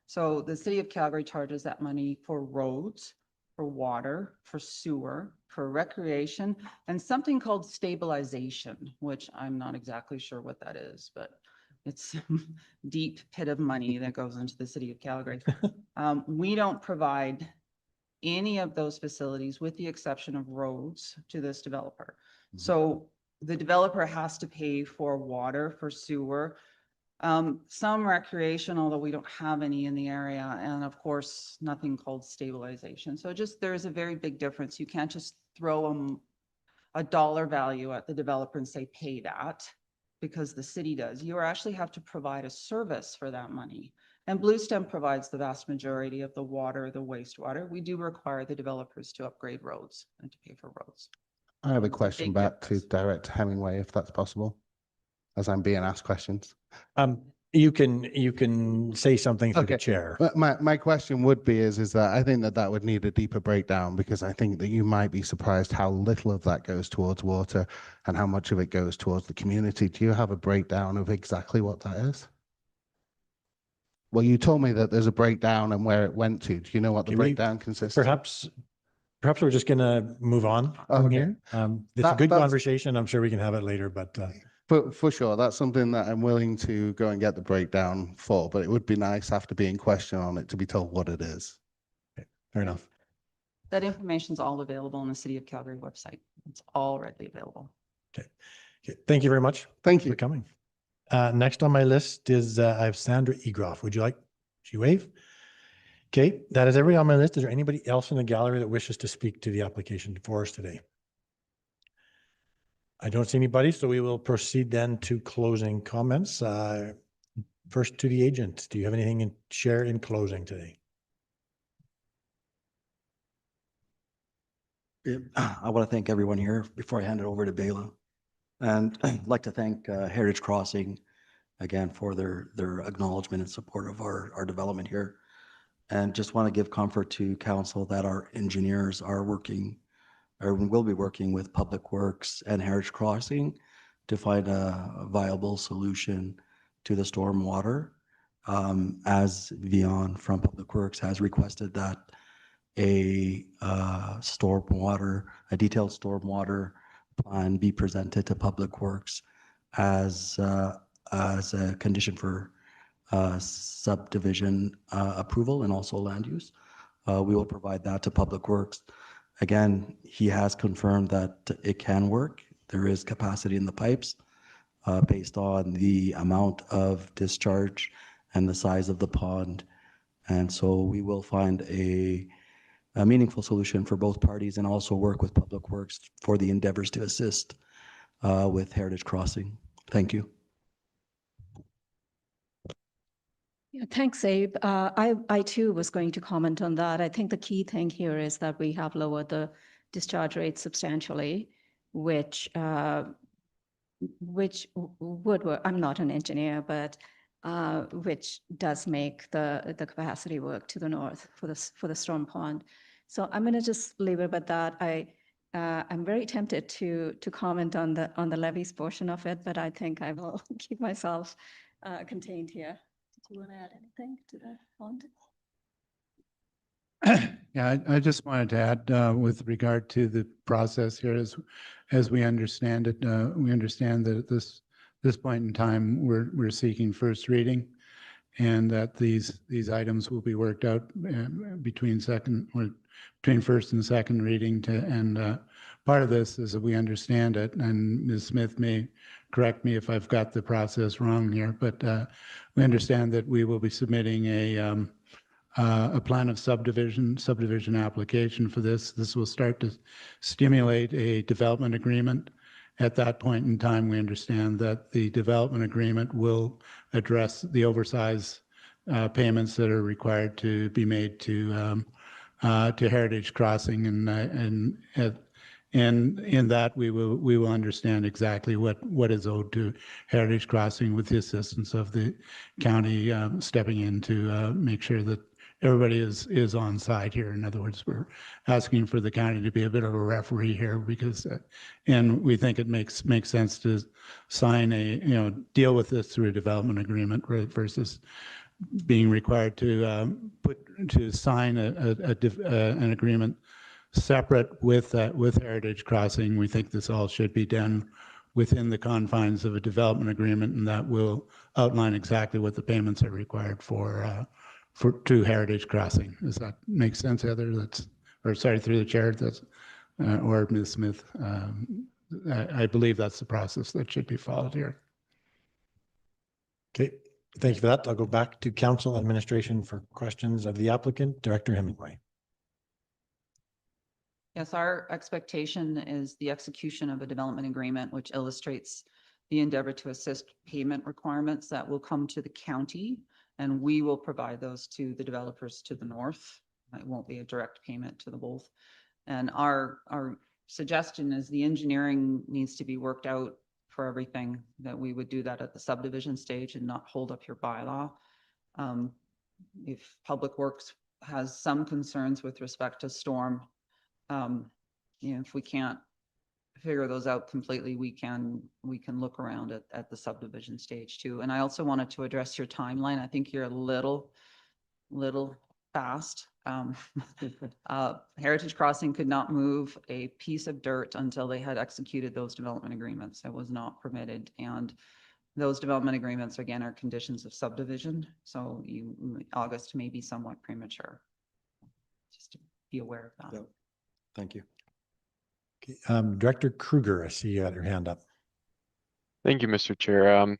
So the city of Calgary charges that money for roads, for water, for sewer, for recreation, and something called stabilization, which I'm not exactly sure what that is, but it's a deep pit of money that goes into the city of Calgary. We don't provide any of those facilities with the exception of roads to this developer. So the developer has to pay for water, for sewer, some recreation, although we don't have any in the area, and of course, nothing called stabilization. So there's a very big difference. You can't just throw a dollar value at the developer and say, pay that, because the city does. You actually have to provide a service for that money. And Bluestem provides the vast majority of the water, the wastewater. We do require the developers to upgrade roads and to pay for roads. I have a question back to Director Hemingway, if that's possible, as I'm being asked questions. You can say something through the chair. But my question would be is that I think that would need a deeper breakdown, because I think that you might be surprised how little of that goes towards water and how much of it goes towards the community. Do you have a breakdown of exactly what that is? Well, you told me that there's a breakdown and where it went to. Do you know what the breakdown consists of? Perhaps we're just going to move on from here. It's a good That's conversation. I'm sure we can have it later, but For sure, that's something that I'm willing to go and get the breakdown for, but it would be nice after being questioned on it to be told what it is. Fair enough. That information is all available on the City of Calgary website. It's all readily available. Okay. Thank you very much. Thank you for coming. Next on my list is I have Sandra Egroff. Would you like? She wave. Okay, that is everybody on my list. Is there anybody else in the gallery that wishes to speak to the application for us today? I don't see anybody, so we will proceed then to closing comments. First to the agent. Do you have anything to share in closing today? I want to thank everyone here before I hand it over to Bela. And I'd like to thank Heritage Crossing again for their acknowledgement and support of our development here. And just want to give comfort to council that our engineers are working or will be working with Public Works and Heritage Crossing to find a viable solution to the stormwater. As Vion from Public Works has requested that a detailed stormwater plan be presented to Public Works as a condition for subdivision approval and also land use. We will provide that to Public Works. Again, he has confirmed that it can work. There is capacity in the pipes based on the amount of discharge and the size of the pond. And so we will find a meaningful solution for both parties and also work with Public Works for the endeavors to assist with Heritage Crossing. Thank you. Yeah, thanks, Abe. I too was going to comment on that. I think the key thing here is that we have lowered the discharge rate substantially, which would work. I'm not an engineer, but which does make the capacity work to the north for the storm pond. So I'm going to just leave it at that. I'm very tempted to comment on the levies portion of it, but I think I will keep myself contained here. Did you want to add anything to that pond? Yeah, I just wanted to add with regard to the process here, as we understand it, we understand that at this point in time, we're seeking first reading, and that these items will be worked out between first and second reading. And part of this, as we understand it, and Ms. Smith may correct me if I've got the process wrong here, but we understand that we will be submitting a plan of subdivision application for this. This will start to stimulate a development agreement. At that point in time, we understand that the development agreement will address the oversize payments that are required to be made to Heritage Crossing, and in that we will understand exactly what is owed to Heritage Crossing with the assistance of the county stepping in to make sure that everybody is on side here. In other words, we're asking for the county to be a bit of a referee here because, and we think it makes sense to sign deal with this through a development agreement versus being required to sign an agreement separate with Heritage Crossing. We think this all should be done within the confines of a development agreement, and that will outline exactly what the payments are required to Heritage Crossing. Does that make sense, Heather? Through the chair, or Ms. Smith. I believe that's the process that should be followed here. Okay, thank you for that. I'll go back to council administration for questions of the applicant, Director Hemingway. Yes, our expectation is the execution of a development agreement, which illustrates the endeavor to assist payment requirements that will come to the county, and we will provide those to the developers to the north. It won't be a direct payment to the both. And our suggestion is the engineering needs to be worked out for everything, that we would do that at the subdivision stage and not hold up your bylaw. If Public Works has some concerns with respect to storm, if we can't figure those out completely, we can look around at the subdivision stage too. And I also wanted to address your timeline. I think you're a little fast. Heritage Crossing could not move a piece of dirt until they had executed those development agreements. It was not permitted. And those development agreements, again, are conditions of subdivision. So August may be somewhat premature. Just to be aware of that. Yep. Thank you. Okay, Director Kruger, I see you had your hand up. Thank you, Mr. Chair.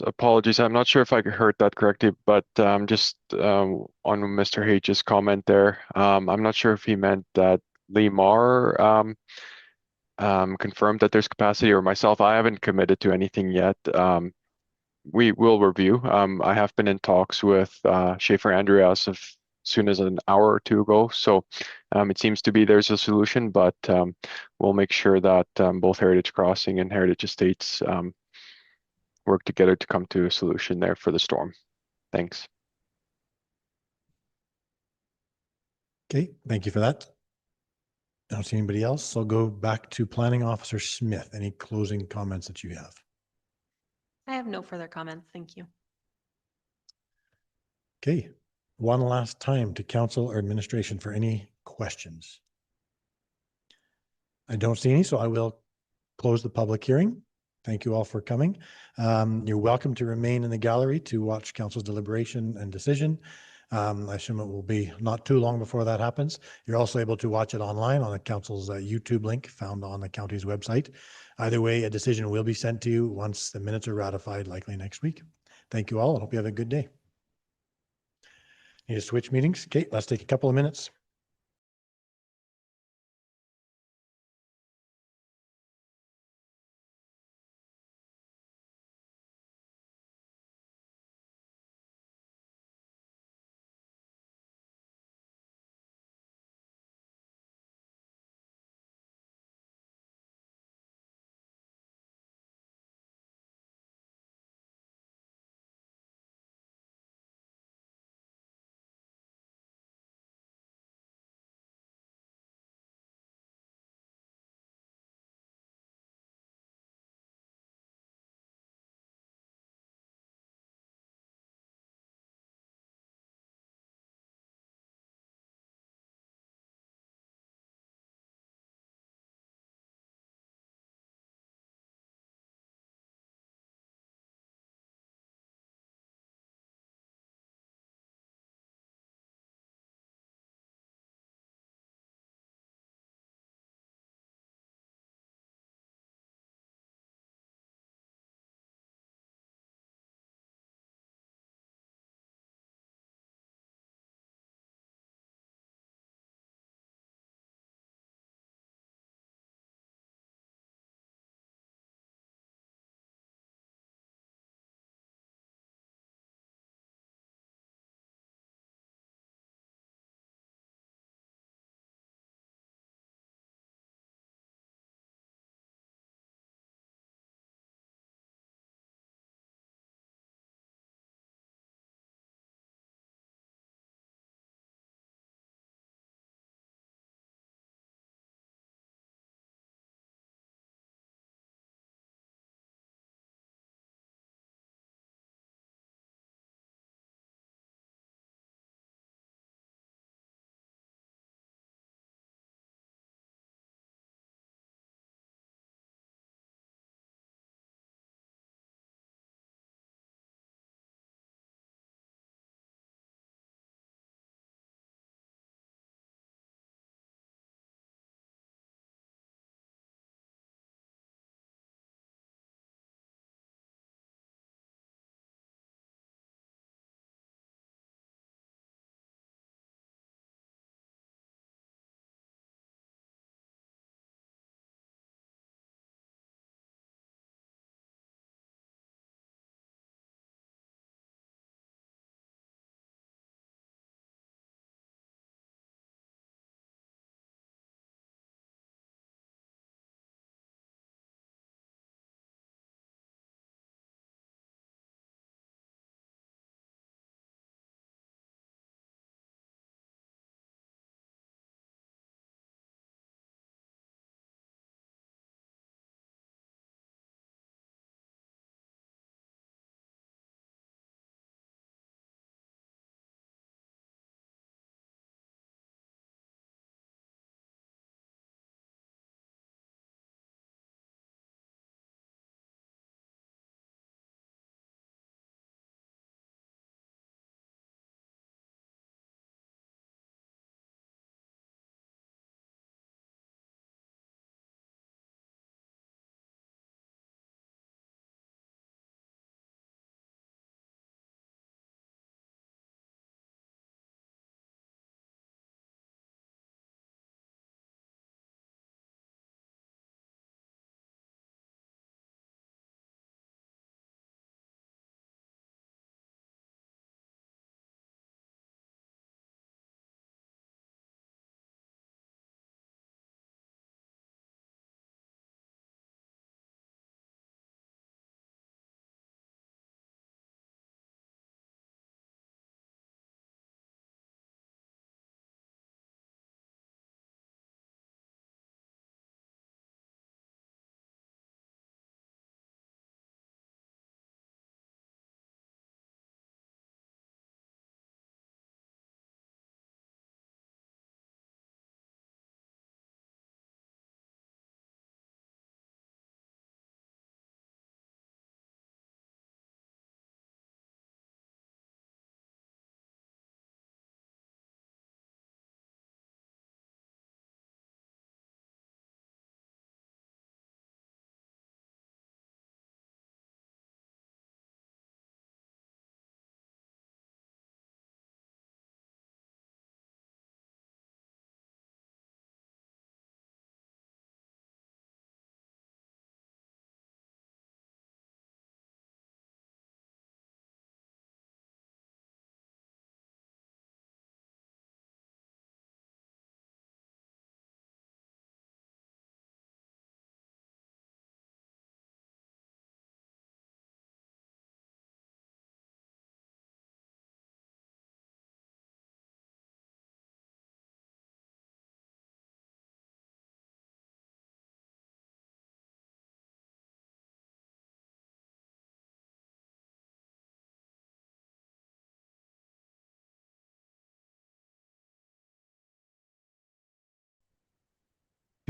Apologies. I'm not sure if I heard that correctly, but just on Mr. H's comment there, I'm not sure if he meant that Lee Mar confirmed that there's capacity, or myself. I haven't committed to anything yet. We will review. I have been in talks with Schaefer Andreas as soon as an hour or two ago. So it seems to be there's a solution, but we'll make sure that both Heritage Crossing and Heritage Estates work together to come to a solution there for the storm. Thanks. Okay, thank you for that. I don't see anybody else. So I'll go back to Planning Officer Smith. Any closing comments that you have? I have no further comments. Thank you. Okay, one last time to council or administration for any questions. I don't see any, so I will close the public hearing. Thank you all for coming. You're welcome to remain in the gallery to watch council's deliberation and decision. I assume it will be not too long before that happens. You're also able to watch it online on the council's YouTube link found on the county's website. Either way, a decision will be sent to you once the minutes are ratified, likely next week. Thank you all. I hope you have a good day. Need to switch meetings? Okay, let's take a couple of minutes.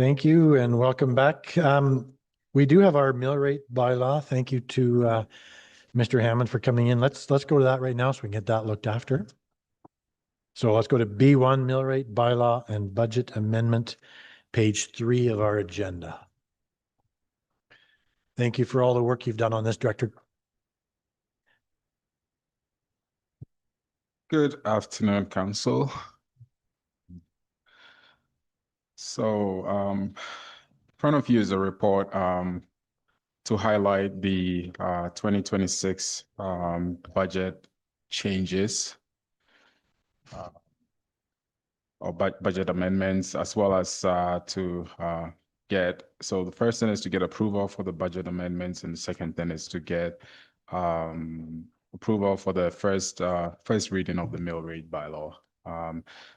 Thank you and welcome back. We do have our mill rate bylaw. Thank you to Mr. Hammond for coming in. Let's go to that right now so we can get that looked after. So let's go to B1 mill rate bylaw and budget amendment, page 3 of our agenda. Thank you for all the work you've done on this, Director. Good afternoon, Council. So, in front of you is a report to highlight the 2026 budget changes or budget amendments, as well as to get. So the first thing is to get approval for the budget amendments, and the second thing is to get approval for the first reading of the mill rate bylaw.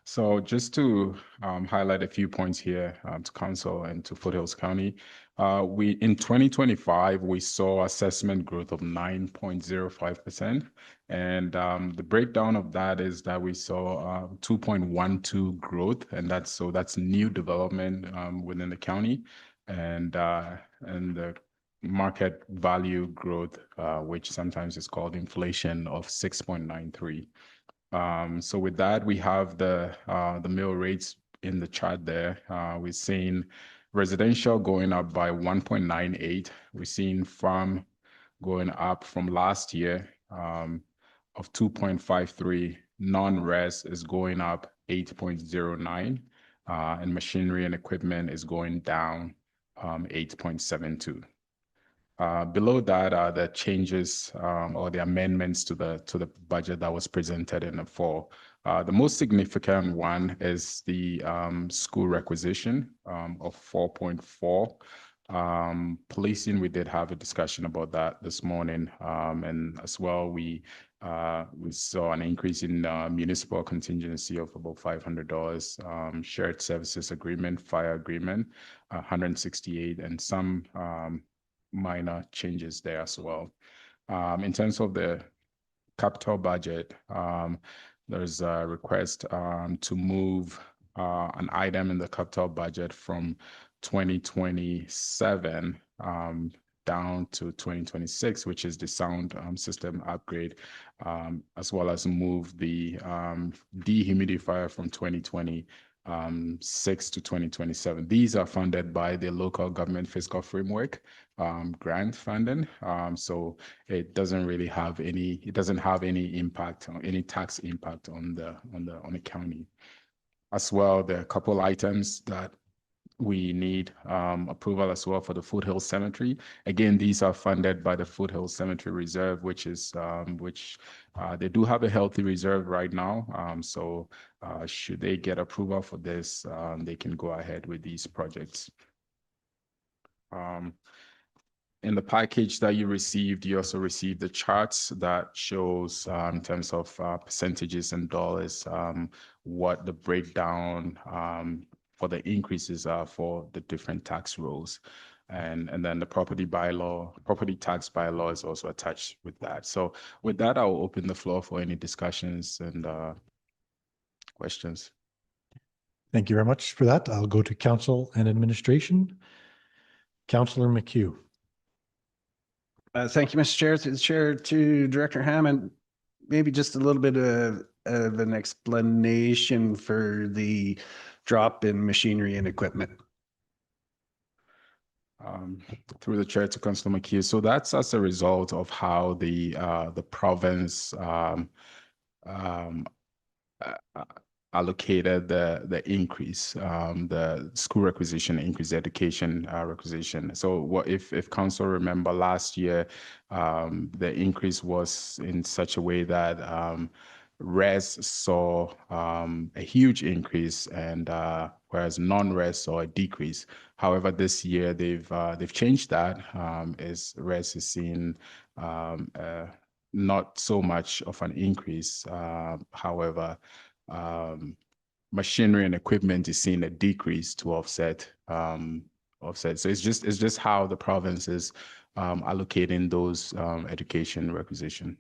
So just to highlight a few points here to Council and to Foothills County, in 2025 we saw assessment growth of 9.05%, and the breakdown of that is that we saw 2.12 growth, and that's new development within the county, and the market value growth, which sometimes is called inflation, of 6.93. So with that, we have the mill rates in the chart there. We're seeing residential going up by 1.98. We're seeing farm going up from last year of 2.53. Non-res is going up 8.09, and machinery and equipment is going down 8.72. Below that are the changes or the amendments to the budget that was presented in the fall. The most significant one is the school requisition of 4.4. Policing, we did have a discussion about that this morning, and as well we saw an increase in municipal contingency of about $500. Shared services agreement, fire agreement, 168, and some minor changes there as well. In terms of the capital budget, there's a request to move an item in the capital budget from 2027 down to 2026, which is the sound system upgrade, as well as move the dehumidifier from 2026 to 2027. These are funded by the local government fiscal framework grant funding. So it doesn't really have any, it doesn't have any impact on any tax impact on the county. As well, there are a couple items that we need approval as well for the Foothills Cemetery. Again, these are funded by the Foothills Cemetery Reserve, which is they do have a healthy reserve right now. So should they get approval for this, they can go ahead with these projects. In the package that you received, you also received the charts that shows in terms of percentages and dollars, what the breakdown for the increases are for the different tax rolls. And then the property tax bylaw is also attached with that. So with that, I'll open the floor for any discussions and questions. Thank you very much for that. I'll go to Council and Administration. Councillor McHugh. Thank you, Mr. Chair. Through the chair to Director Hammond, maybe just a little bit of an explanation for the drop in machinery and equipment. Through the chair to Councillor McHugh. So that's as a result of how the province allocated the increase, the school requisition increase, education requisition. So what if council remember last year, the increase was in such a way that res saw a huge increase, and whereas non-res saw a decrease. However, this year they've changed that. Is res is seeing not so much of an increase. However, machinery and equipment is seeing a decrease to offset. So it's just how the province is allocating those education requisition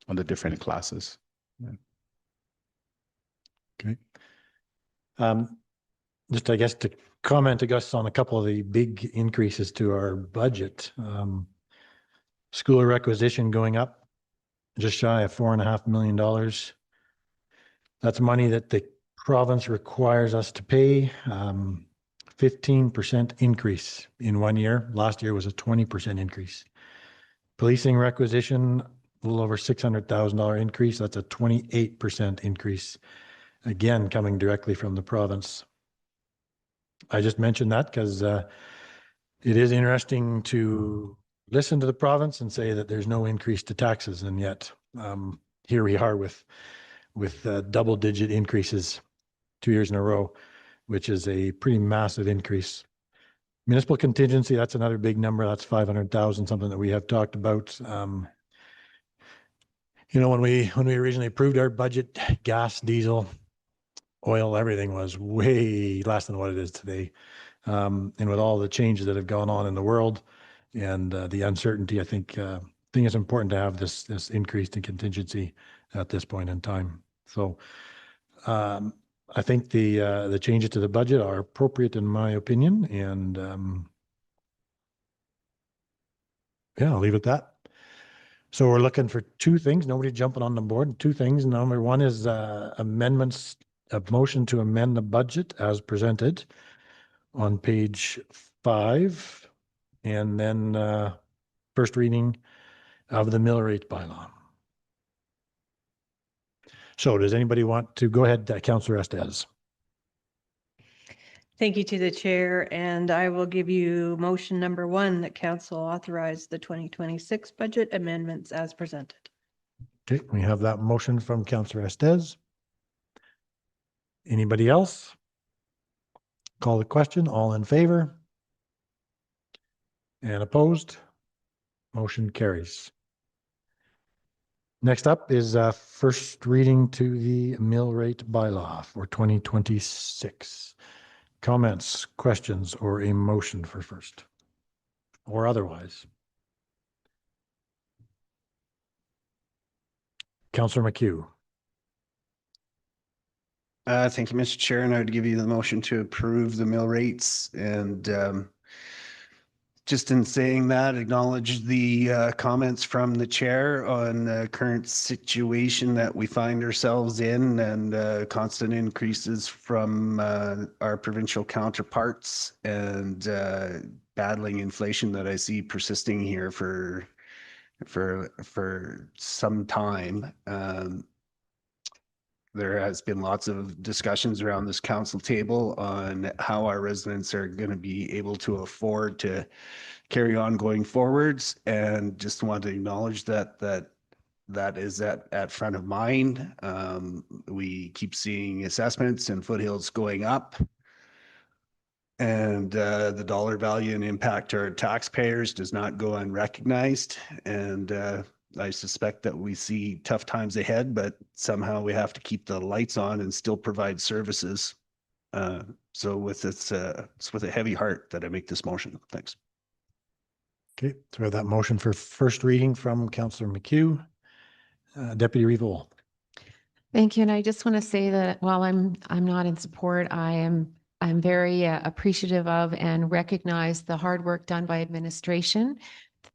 on the different classes. Yeah. Okay. Just I guess to comment, I guess, on a couple of the big increases to our budget. School requisition going up just shy of $4.5 million. That's money that the province requires us to pay. 15% increase in 1 year. Last year was a 20% increase. Policing requisition, a little over $600,000 increase. That's a 28% increase. Again, coming directly from the province. I just mentioned that because it is interesting to listen to the province and say that there's no increase to taxes, and yet here we are with double-digit increases 2 years in a row, which is a pretty massive increase. Municipal contingency, that's another big number. That's 500,000, something that we have talked about. You know, when we originally approved our budget, gas, diesel, oil, everything was way less than what it is today. And with all the changes that have gone on in the world and the uncertainty, I think it's important to have this increase in contingency at this point in time. So I think the changes to the budget are appropriate in my opinion, and yeah, I'll leave it at that. So we're looking for two things. Nobody jumping on the board. Two things. Number one is amendments, a motion to amend the budget as presented on page 5, and then first reading of the mill rate bylaw. So does anybody want to go ahead, Councillor Estes? Thank you to the chair, and I will give you motion number 1 that council authorize the 2026 budget amendments as presented. Okay, we have that motion from Councillor Estes. Anybody else? Call the question. All in favor? And opposed? Motion carries. Next up is first reading to the mill rate bylaw for 2026. Comments, questions, or a motion for first? Or otherwise? Councillor McHugh. Thank you, Mr. Chair, and I would give you the motion to approve the mill rates, and just in saying that, acknowledge the comments from the chair on the current situation that we find ourselves in, and constant increases from our provincial counterparts, and battling inflation that I see persisting here for some time. There has been lots of discussions around this council table on how our residents are going to be able to afford to carry on going forwards, and just want to acknowledge that is at front of mind. We keep seeing assessments and Foothills going up, and the dollar value and impact to our taxpayers does not go unrecognized. And I suspect that we see tough times ahead, but somehow we have to keep the lights on and still provide services. So it's with a heavy heart that I make this motion. Thanks. Okay, so we have that motion for first reading from Councillor McHugh. Deputy Revolt. Thank you. And I just want to say that while I'm not in support, I'm very appreciative of and recognize the hard work done by administration.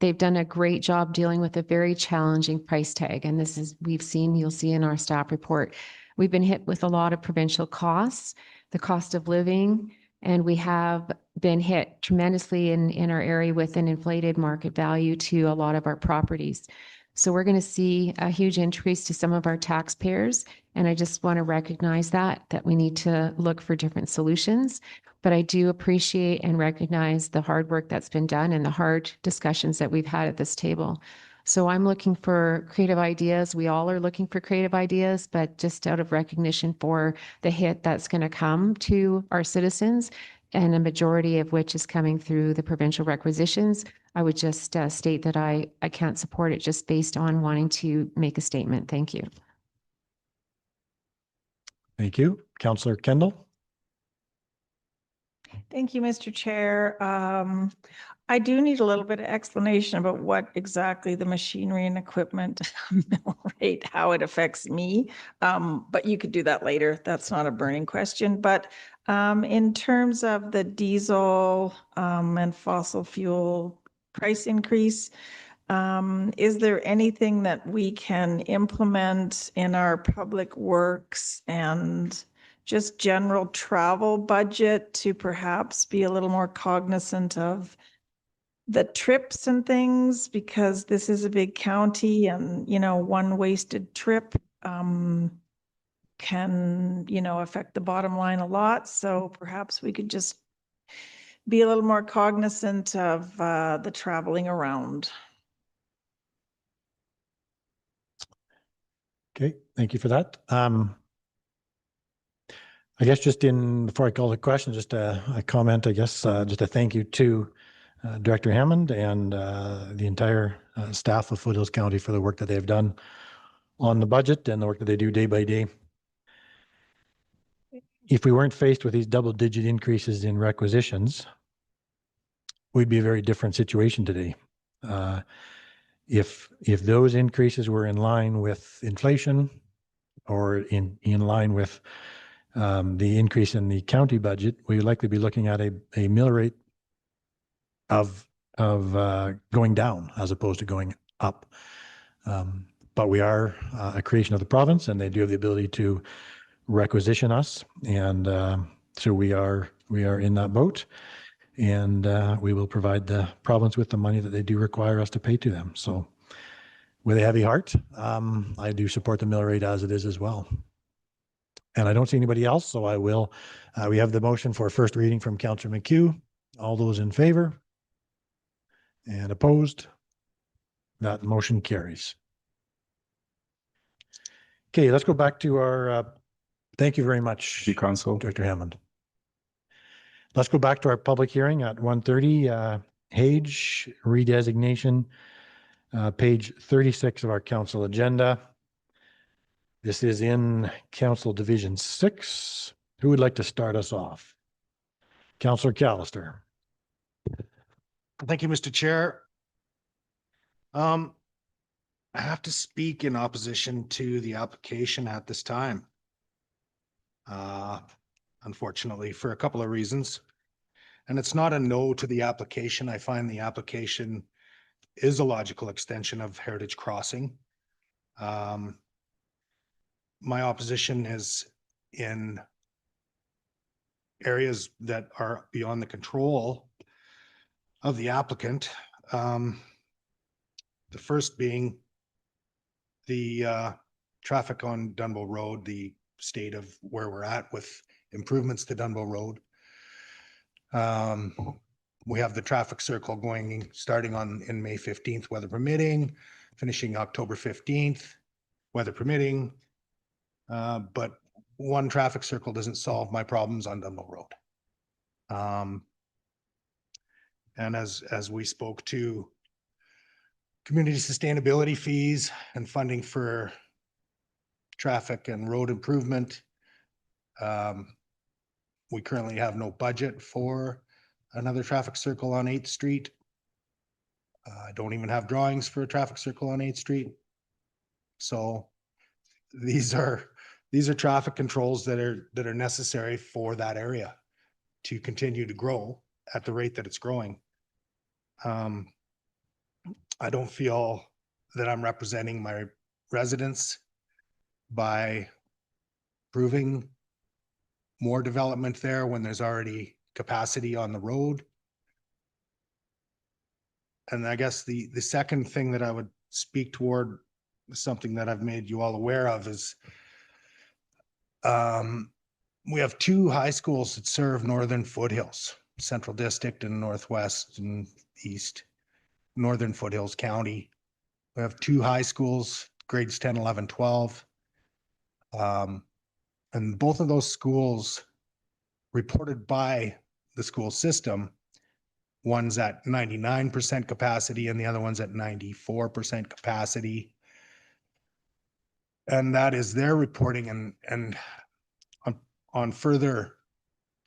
They've done a great job dealing with a very challenging price tag. And this is, you'll see in our staff report, we've been hit with a lot of provincial costs, the cost of living, and we have been hit tremendously in our area with an inflated market value to a lot of our properties. So we're going to see a huge increase to some of our taxpayers. And I just want to recognize that we need to look for different solutions. But I do appreciate and recognize the hard work that's been done and the hard discussions that we've had at this table. So I'm looking for creative ideas. We all are looking for creative ideas, but just out of recognition for the hit that's going to come to our citizens, and a majority of which is coming through the provincial requisitions, I would just state that I can't support it just based on wanting to make a statement. Thank you. Thank you. Councillor Kendall. Thank you, Mr. Chair. I do need a little bit of explanation about what exactly the machinery and equipment mill rate, how it affects me. But you could do that later. That's not a burning question. But in terms of the diesel and fossil fuel price increase, is there anything that we can implement in our public works and just general travel budget to perhaps be a little more cognizant of the trips and things, because this is a big county and, you know, one wasted trip can, you know, affect the bottom line a lot. So perhaps we could just be a little more cognizant of the traveling around. Okay, thank you for that. I guess just before I call the question, just a comment, I guess, just a thank you to Director Hammond and the entire staff of Foothills County for the work that they've done on the budget and the work that they do day by day. If we weren't faced with these double-digit increases in requisitions, we'd be a very different situation today. If those increases were in line with inflation or in line with the increase in the county budget, we would likely be looking at a mill rate of going down as opposed to going up. But we are a creation of the province, and they do have the ability to requisition us, and so we are in that boat, and we will provide the province with the money that they do require us to pay to them. So with a heavy heart, I do support the mill rate as it is as well. And I don't see anybody else, so I will. We have the motion for first reading from Councillor McHugh. All those in favor? And opposed? That motion carries. Okay, let's go back to our, thank you very much, Council. Director Hammond. Let's go back to our public hearing at 1:30, Hage redesignation, page 36 of our council agenda. This is in Council Division 6. Who would like to start us off? Councillor Callister. Thank you, Mr. Chair. I have to speak in opposition to the application at this time. Unfortunately, for a couple of reasons. And it's not a no to the application. I find the application is a logical extension of Heritage Crossing. My opposition is in areas that are beyond the control of the applicant. The first being the traffic on Dunbow Road, the state of where we're at with improvements to Dunbow Road. We have the traffic circle starting in May 15th, weather permitting, finishing October 15th, weather permitting. But one traffic circle doesn't solve my problems on Dunbow Road. And as we spoke to community sustainability fees and funding for traffic and road improvement, we currently have no budget for another traffic circle on 8th Street. I don't even have drawings for a traffic circle on 8th Street. So these are traffic controls that are necessary for that area to continue to grow at the rate that it's growing. I don't feel that I'm representing my residents by proving more development there when there's already capacity on the road. And I guess the second thing that I would speak toward, something that I've made you all aware of, is we have two high schools that serve Northern Foothills, Central District and Northwest and East, Northern Foothills County. We have two high schools, grades 10, 11, 12. And both of those schools reported by the school system, one's at 99% capacity and the other one's at 94% capacity. And that is their reporting. And on further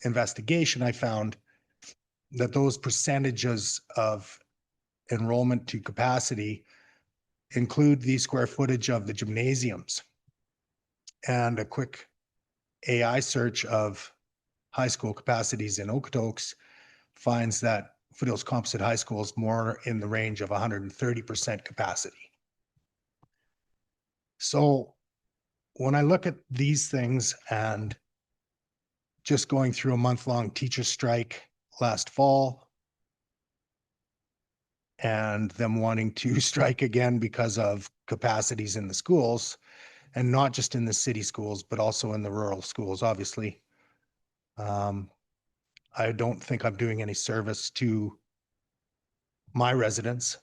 investigation, I found that those percentages of enrollment to capacity include the square footage of the gymnasiums. And a quick AI search of high school capacities in Okotoks finds that Foothills Composite High School is more in the range of 130% capacity. So when I look at these things and just going through a month-long teacher strike last fall and them wanting to strike again because of capacities in the schools, and not just in the city schools, but also in the rural schools, obviously. I don't think I'm doing any service to my residents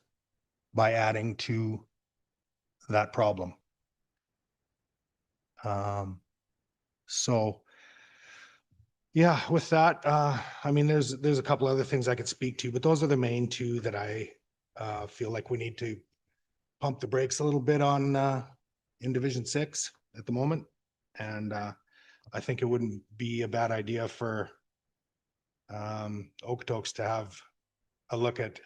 by adding to that problem. So yeah, with that, I mean, there's a couple other things I could speak to, but those are the main two that I feel like we need to pump the brakes a little bit on in Division 6 at the moment. And I think it wouldn't be a bad idea for Okotoks to have a look at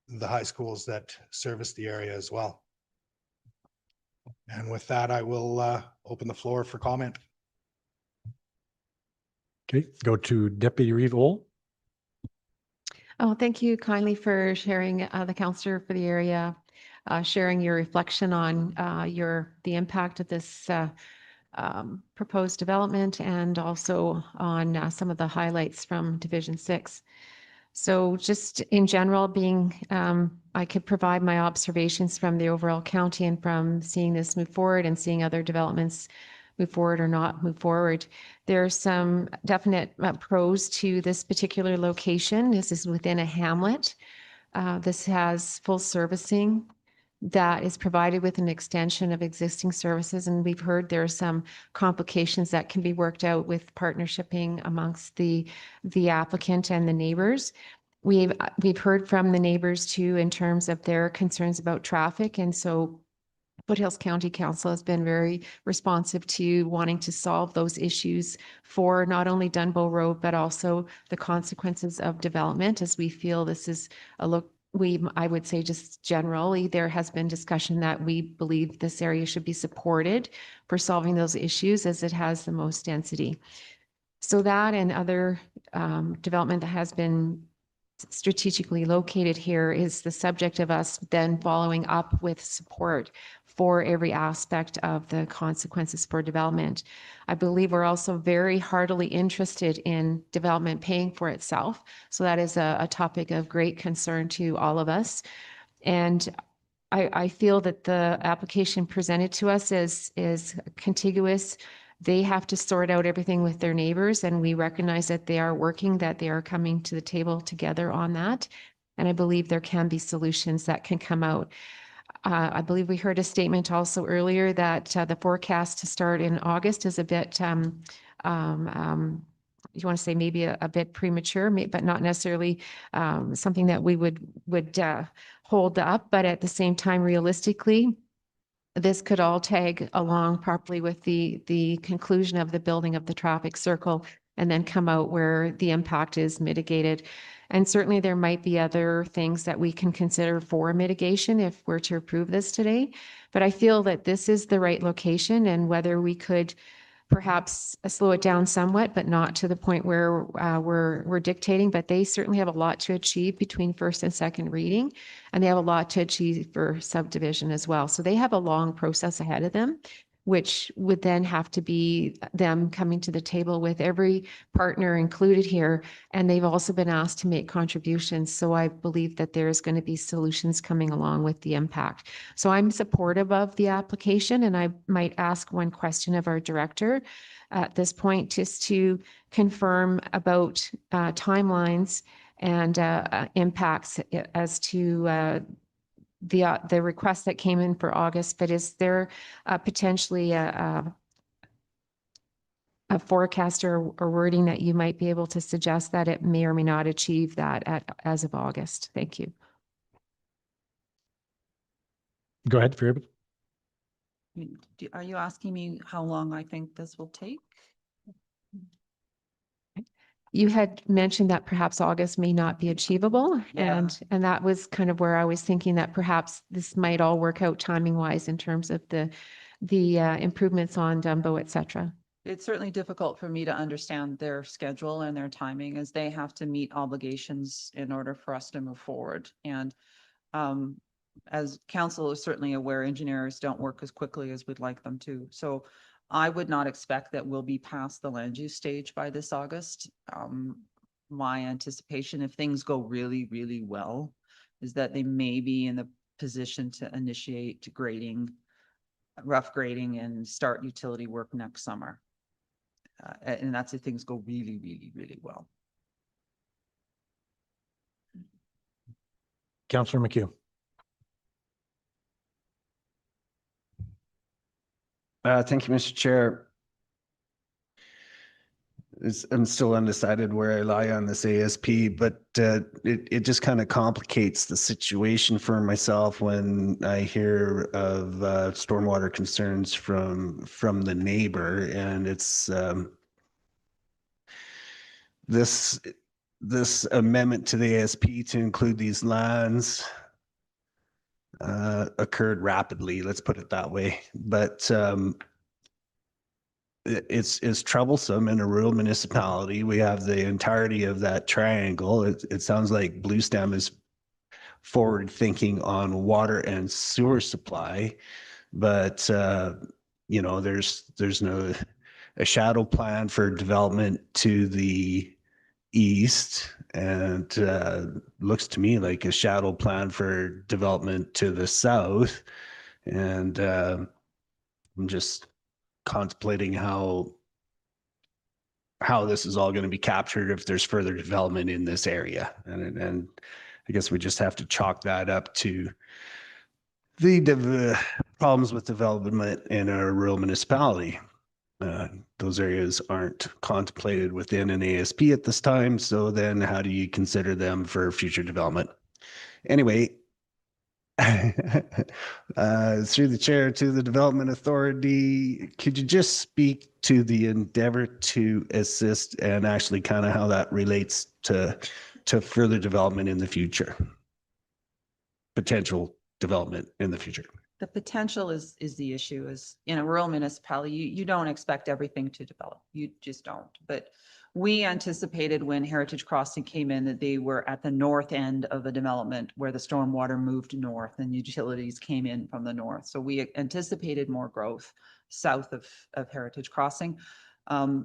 the high schools that service the area as well. And with that, I will open the floor for comment. Okay, go to Deputy Reeve Ohl. Oh, thank you kindly for sharing, the counselor for the area, sharing your reflection on the impact of this proposed development and also on some of the highlights from Division 6. So just in general, I could provide my observations from the overall county and from seeing this move forward and seeing other developments move forward or not move forward. There are some definite pros to this particular location. This is within a hamlet. This has full servicing that is provided with an extension of existing services. And we've heard there are some complications that can be worked out with partnershiping amongst the applicant and the neighbors. We've heard from the neighbors too in terms of their concerns about traffic. And so Foothills County Council has been very responsive to wanting to solve those issues for not only Dunbow Road, but also the consequences of development, as we feel this is I would say just generally, there has been discussion that we believe this area should be supported for solving those issues as it has the most density. So that and other development that has been strategically located here is the subject of us then following up with support for every aspect of the consequences for development. I believe we're also very heartily interested in development paying for itself. So that is a topic of great concern to all of us. And I feel that the application presented to us is contiguous. They have to sort out everything with their neighbors, and we recognize that they are working, that they are coming to the table together on that. And I believe there can be solutions that can come out. I believe we heard a statement also earlier that the forecast to start in August is a bit, you want to say maybe a bit premature, but not necessarily something that we would hold up. But at the same time, realistically, this could all tag along properly with the conclusion of the building of the traffic circle and then come out where the impact is mitigated. And certainly there might be other things that we can consider for mitigation if we're to approve this today. But I feel that this is the right location, and whether we could perhaps slow it down somewhat, but not to the point where we're dictating. But they certainly have a lot to achieve between first and second reading, and they have a lot to achieve for subdivision as well. So they have a long process ahead of them, which would then have to be them coming to the table with every partner included here. And they've also been asked to make contributions. So I believe that there's going to be solutions coming along with the impact. So I'm supportive of the application, and I might ask one question of our director at this point, just to confirm about timelines and impacts as to the request that came in for August. But is there potentially a forecast or wording that you might be able to suggest that it may or may not achieve that as of August? Thank you. Go ahead, Fairby. Are you asking me how long I think this will take? you had mentioned that perhaps August may not be achievable. Yeah. And that was kind of where I was thinking that perhaps this might all work out timing wise in terms of the improvements on Dumbo, et cetera. It's certainly difficult for me to understand their schedule and their timing as they have to meet obligations in order for us to move forward. And as council is certainly aware, engineers don't work as quickly as we'd like them to. So I would not expect that we'll be past the land use stage by this August. My anticipation, if things go really, really well, is that they may be in the position to initiate grading, rough grading, and start utility work next summer. And that's if things go really, really, really well. Councillor McHugh. Thank you, Mr. Chair. I'm still undecided where I lie on this ASP, but it just kind of complicates the situation for myself when I hear of stormwater concerns from the neighbor, and it's this amendment to the ASP to include these lands occurred rapidly. Let's put it that way, but. It's troublesome in a rural municipality. We have the entirety of that triangle. It sounds like Blue Stem is forward thinking on water and sewer supply, but you know, there's no a shadow plan for development to the east, and looks to me like a shadow plan for development to the south, and I'm just contemplating how this is all going to be captured if there's further development in this area. And I guess we just have to chalk that up to the problems with development in a rural municipality. Those areas aren't contemplated within an ASP at this time. So then how do you consider them for future development? Anyway, through the chair to the Development Authority, could you just speak to the endeavor to assist and actually kind of how that relates to further development in the future, potential development in the future? The potential is the issue. Is in a rural municipality, you don't expect everything to develop. You just don't. But we anticipated when Heritage Crossing came in that they were at the north end of the development where the stormwater moved north and utilities came in from the north. So we anticipated more growth south of Heritage Crossing.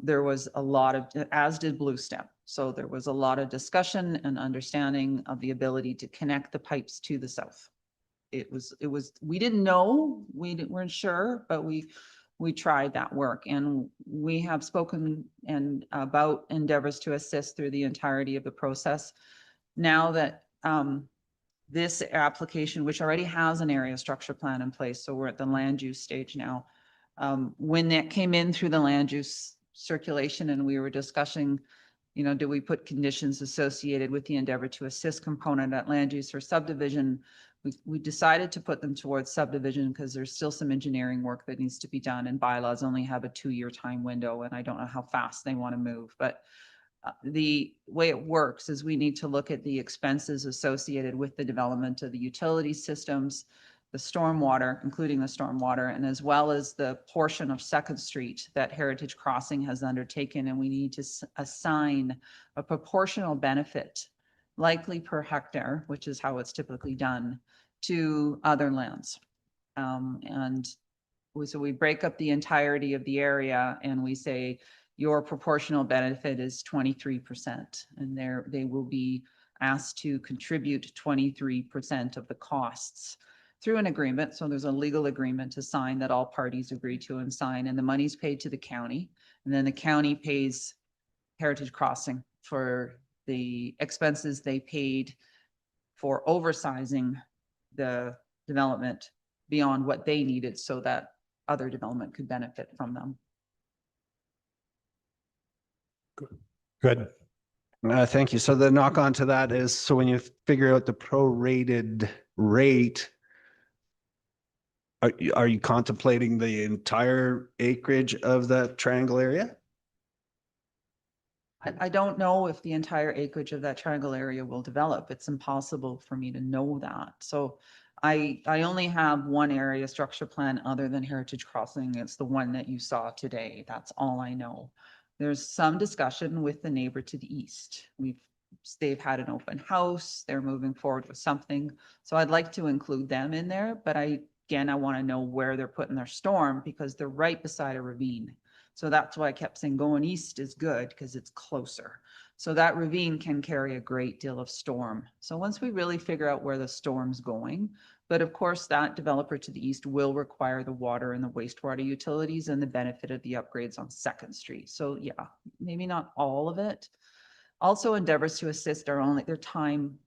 There was a lot of, as did Blue Stem. So there was a lot of discussion and understanding of the ability to connect the pipes to the south. It was, we didn't know, weren't sure, but we tried that work, and we have spoken and about endeavors to assist through the entirety of the process. Now that this application, which already has an area structure plan in place, so we're at the land use stage now. When that came in through the land use circulation and we were discussing, you know, do we put conditions associated with the endeavor to assist component at land use or subdivision? We decided to put them towards subdivision because there's still some engineering work that needs to be done, and bylaws only have a 2-year time window, and I don't know how fast they want to move. But the way it works is we need to look at the expenses associated with the development of the utility systems, the stormwater, including the stormwater, and as well as the portion of Second Street that Heritage Crossing has undertaken. And we need to assign a proportional benefit, likely per hectare, which is how it's typically done, to other lands. So we break up the entirety of the area and we say your proportional benefit is 23%, and they will be asked to contribute 23% of the costs through an agreement. So there's a legal agreement to sign that all parties agree to and sign, and the money's paid to the county, and then the county pays Heritage Crossing for the expenses they paid for oversizing the development beyond what they needed so that other development could benefit from them. Good. Thank you. So the knock on to that is, so when you figure out the prorated rate, are you contemplating the entire acreage of that triangle area? I don't know if the entire acreage of that triangle area will develop. It's impossible for me to know that. So I only have one area structure plan other than Heritage Crossing. It's the one that you saw today. That's all I know. There's some discussion with the neighbor to the east. They've had an open house. They're moving forward with something. So I'd like to include them in there, but again, I want to know where they're putting their storm because they're right beside a ravine. So that's why I kept saying going east is good because it's closer. So that ravine can carry a great deal of storm. So once we really figure out where the storm's going, but of course that developer to the east will require the water and the wastewater utilities and the benefit of the upgrades on 2nd Street. So yeah, maybe not all of it. Also endeavors to assist are only their time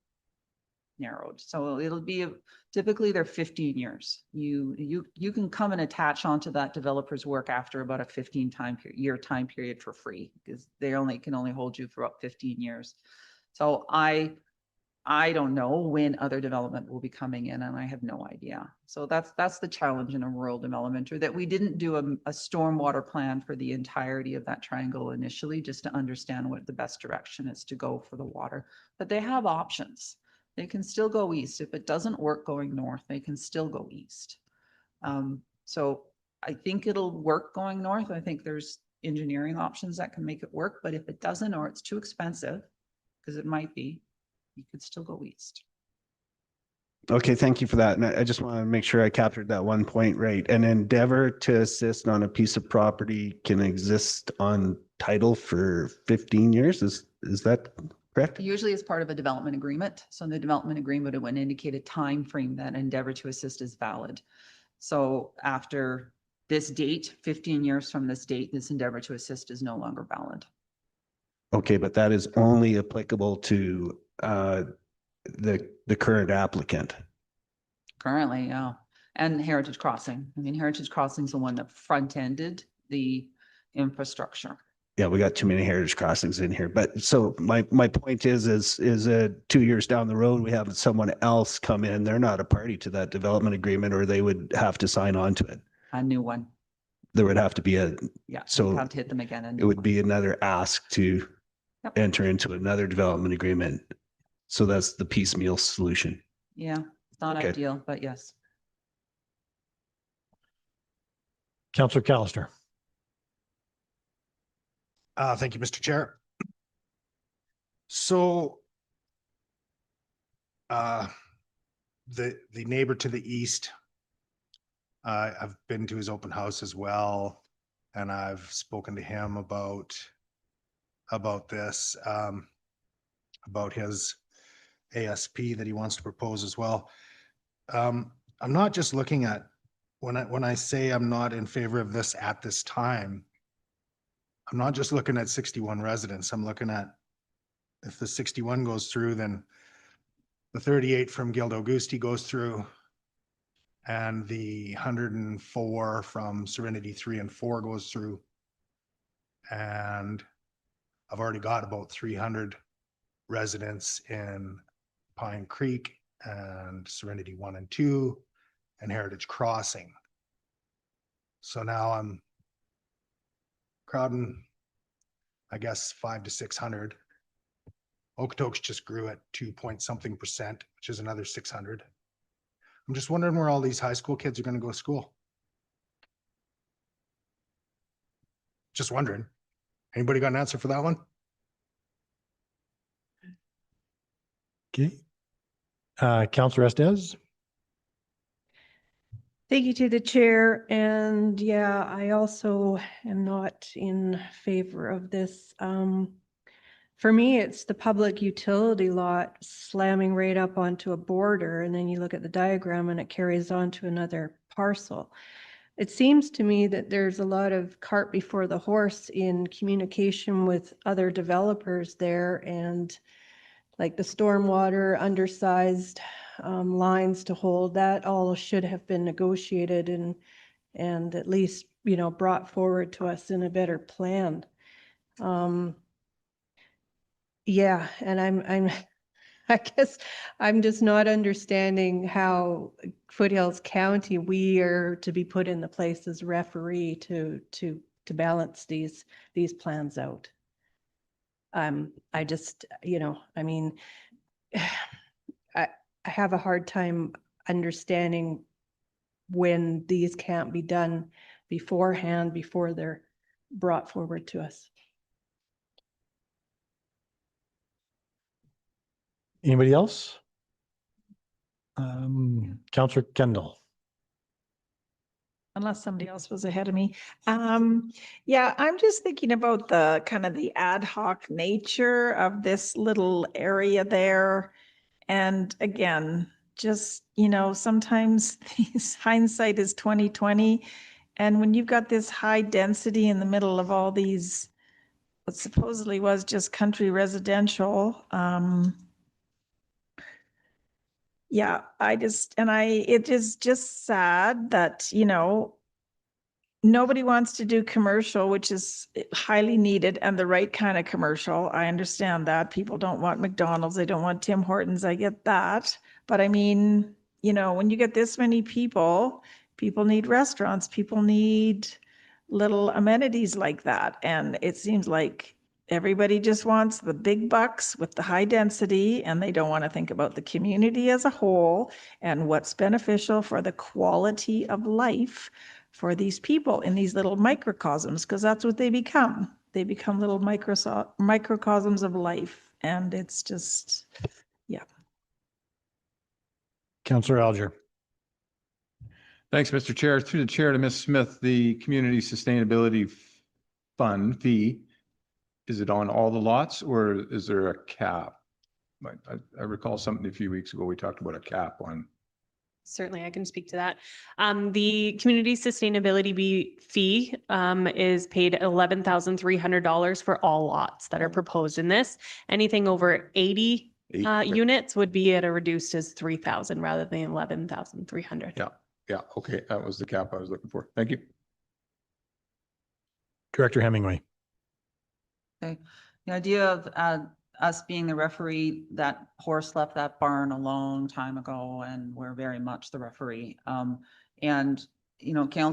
narrowed. So it'll be typically they're 15 years. You can come and attach onto that developer's work after about a 15-year time period for free because they can only hold you for about 15 years. So I don't know when other development will be coming in and I have no idea. So that's the challenge in a rural development, or that we didn't do a stormwater plan for the entirety of that triangle initially, just to understand what the best direction is to go for the water. But they have options. They can still go east. If it doesn't work going north, they can still go east. So I think it'll work going north. I think there's engineering options that can make it work, but if it doesn't, or it's too expensive, because it might be, you could still go east. Okay, thank you for that. And I just want to make sure I captured that one point right. An endeavor to assist on a piece of property can exist on title for 15 years. Is that correct? Usually as part of a development agreement. So the development agreement would indicate a time frame that endeavor to assist is valid. So after this date, 15 years from this date, this endeavor to assist is no longer valid. Okay, but that is only applicable to the current applicant. Currently, yeah. And Heritage Crossing. I mean, Heritage Crossing is the one that front-ended the infrastructure. Yeah, we got too many heritage crossings in here. But so my point is 2 years down the road, we have someone else come in. They're not a party to that development agreement, or they would have to sign on to it. A new one. There would have to be So we'd have to hit them again. And it would be another ask to Yep. enter into another development agreement. So that's the piecemeal solution. yeah, it's not Okay. ideal, but yes. Councillor Callister. Thank you, Mr. Chair. So the neighbor to the east, I've been to his open house as well, and I've spoken to him about this, about his ASP that he wants to propose as well. I'm not just looking at, when I say I'm not in favor of this at this time, I'm not just looking at 61 residents. I'm looking at, if the 61 goes through, then the 38 from Gildo Augusti goes through, and the 104 from Serenity 3 and 4 goes through. And I've already got about 300 residents in Pine Creek and Serenity 1 and 2 and Heritage Crossing. So now I'm crowding, I guess, 500 to 600. Okotoks just grew at 2-point-something%, which is another 600. I'm just wondering where all these high school kids are going to go to school. Just wondering. Anybody got an answer for that one? Okay. Councillor Estes. Thank you to the chair. And yeah, I also am not in favor of this. For me, it's the public utility lot slamming right up onto a border. And then you look at the diagram and it carries on to another parcel. It seems to me that there's a lot of cart before the horse in communication with other developers there, and like the stormwater undersized lines to hold, that all should have been negotiated and at least, brought forward to us in a better plan. Yeah, and I'm I guess I'm just not understanding how Foothills County, we are to be put in the place as referee to balance these plans out. I just, I mean, I have a hard time understanding when these can't be done beforehand, before they're brought forward to us. Anybody else? Councillor Kendall. Unless somebody else was ahead of me. Yeah, I'm just thinking about the kind of the ad hoc nature of this little area there. And again, just, sometimes these hindsight is 2020. And when you've got this high density in the middle of all these, what supposedly was just country residential, yeah, it is just sad that, nobody wants to do commercial, which is highly needed and the right kind of commercial. I understand that. People don't want McDonald's. They don't want Tim Hortons. I get that. But I mean, when you get this many people need restaurants, people need little amenities like that. And it seems like everybody just wants the big bucks with the high density, and they don't want to think about the community as a whole and what's beneficial for the quality of life for these people in these little microcosms, because that's what they become. They become little microcosms of life. And it's just, yeah. Councillor Alger. Thanks, Mr. Chair. Through the chair to Ms. Smith, the Community Sustainability Fund fee, is it on all the lots or is there a cap? I recall something a few weeks ago, we talked about a cap on. Certainly, I can speak to that. The community sustainability fee is paid $11,300 for all lots that are proposed in this. Anything over 80 units would be at a reduced as 3,000 rather than 11,300. Yeah, okay, that was the cap I was looking for. Thank you. Director Hemingway. Okay. The idea of us being the referee, that horse left that barn a long time ago, and we're very much the referee. And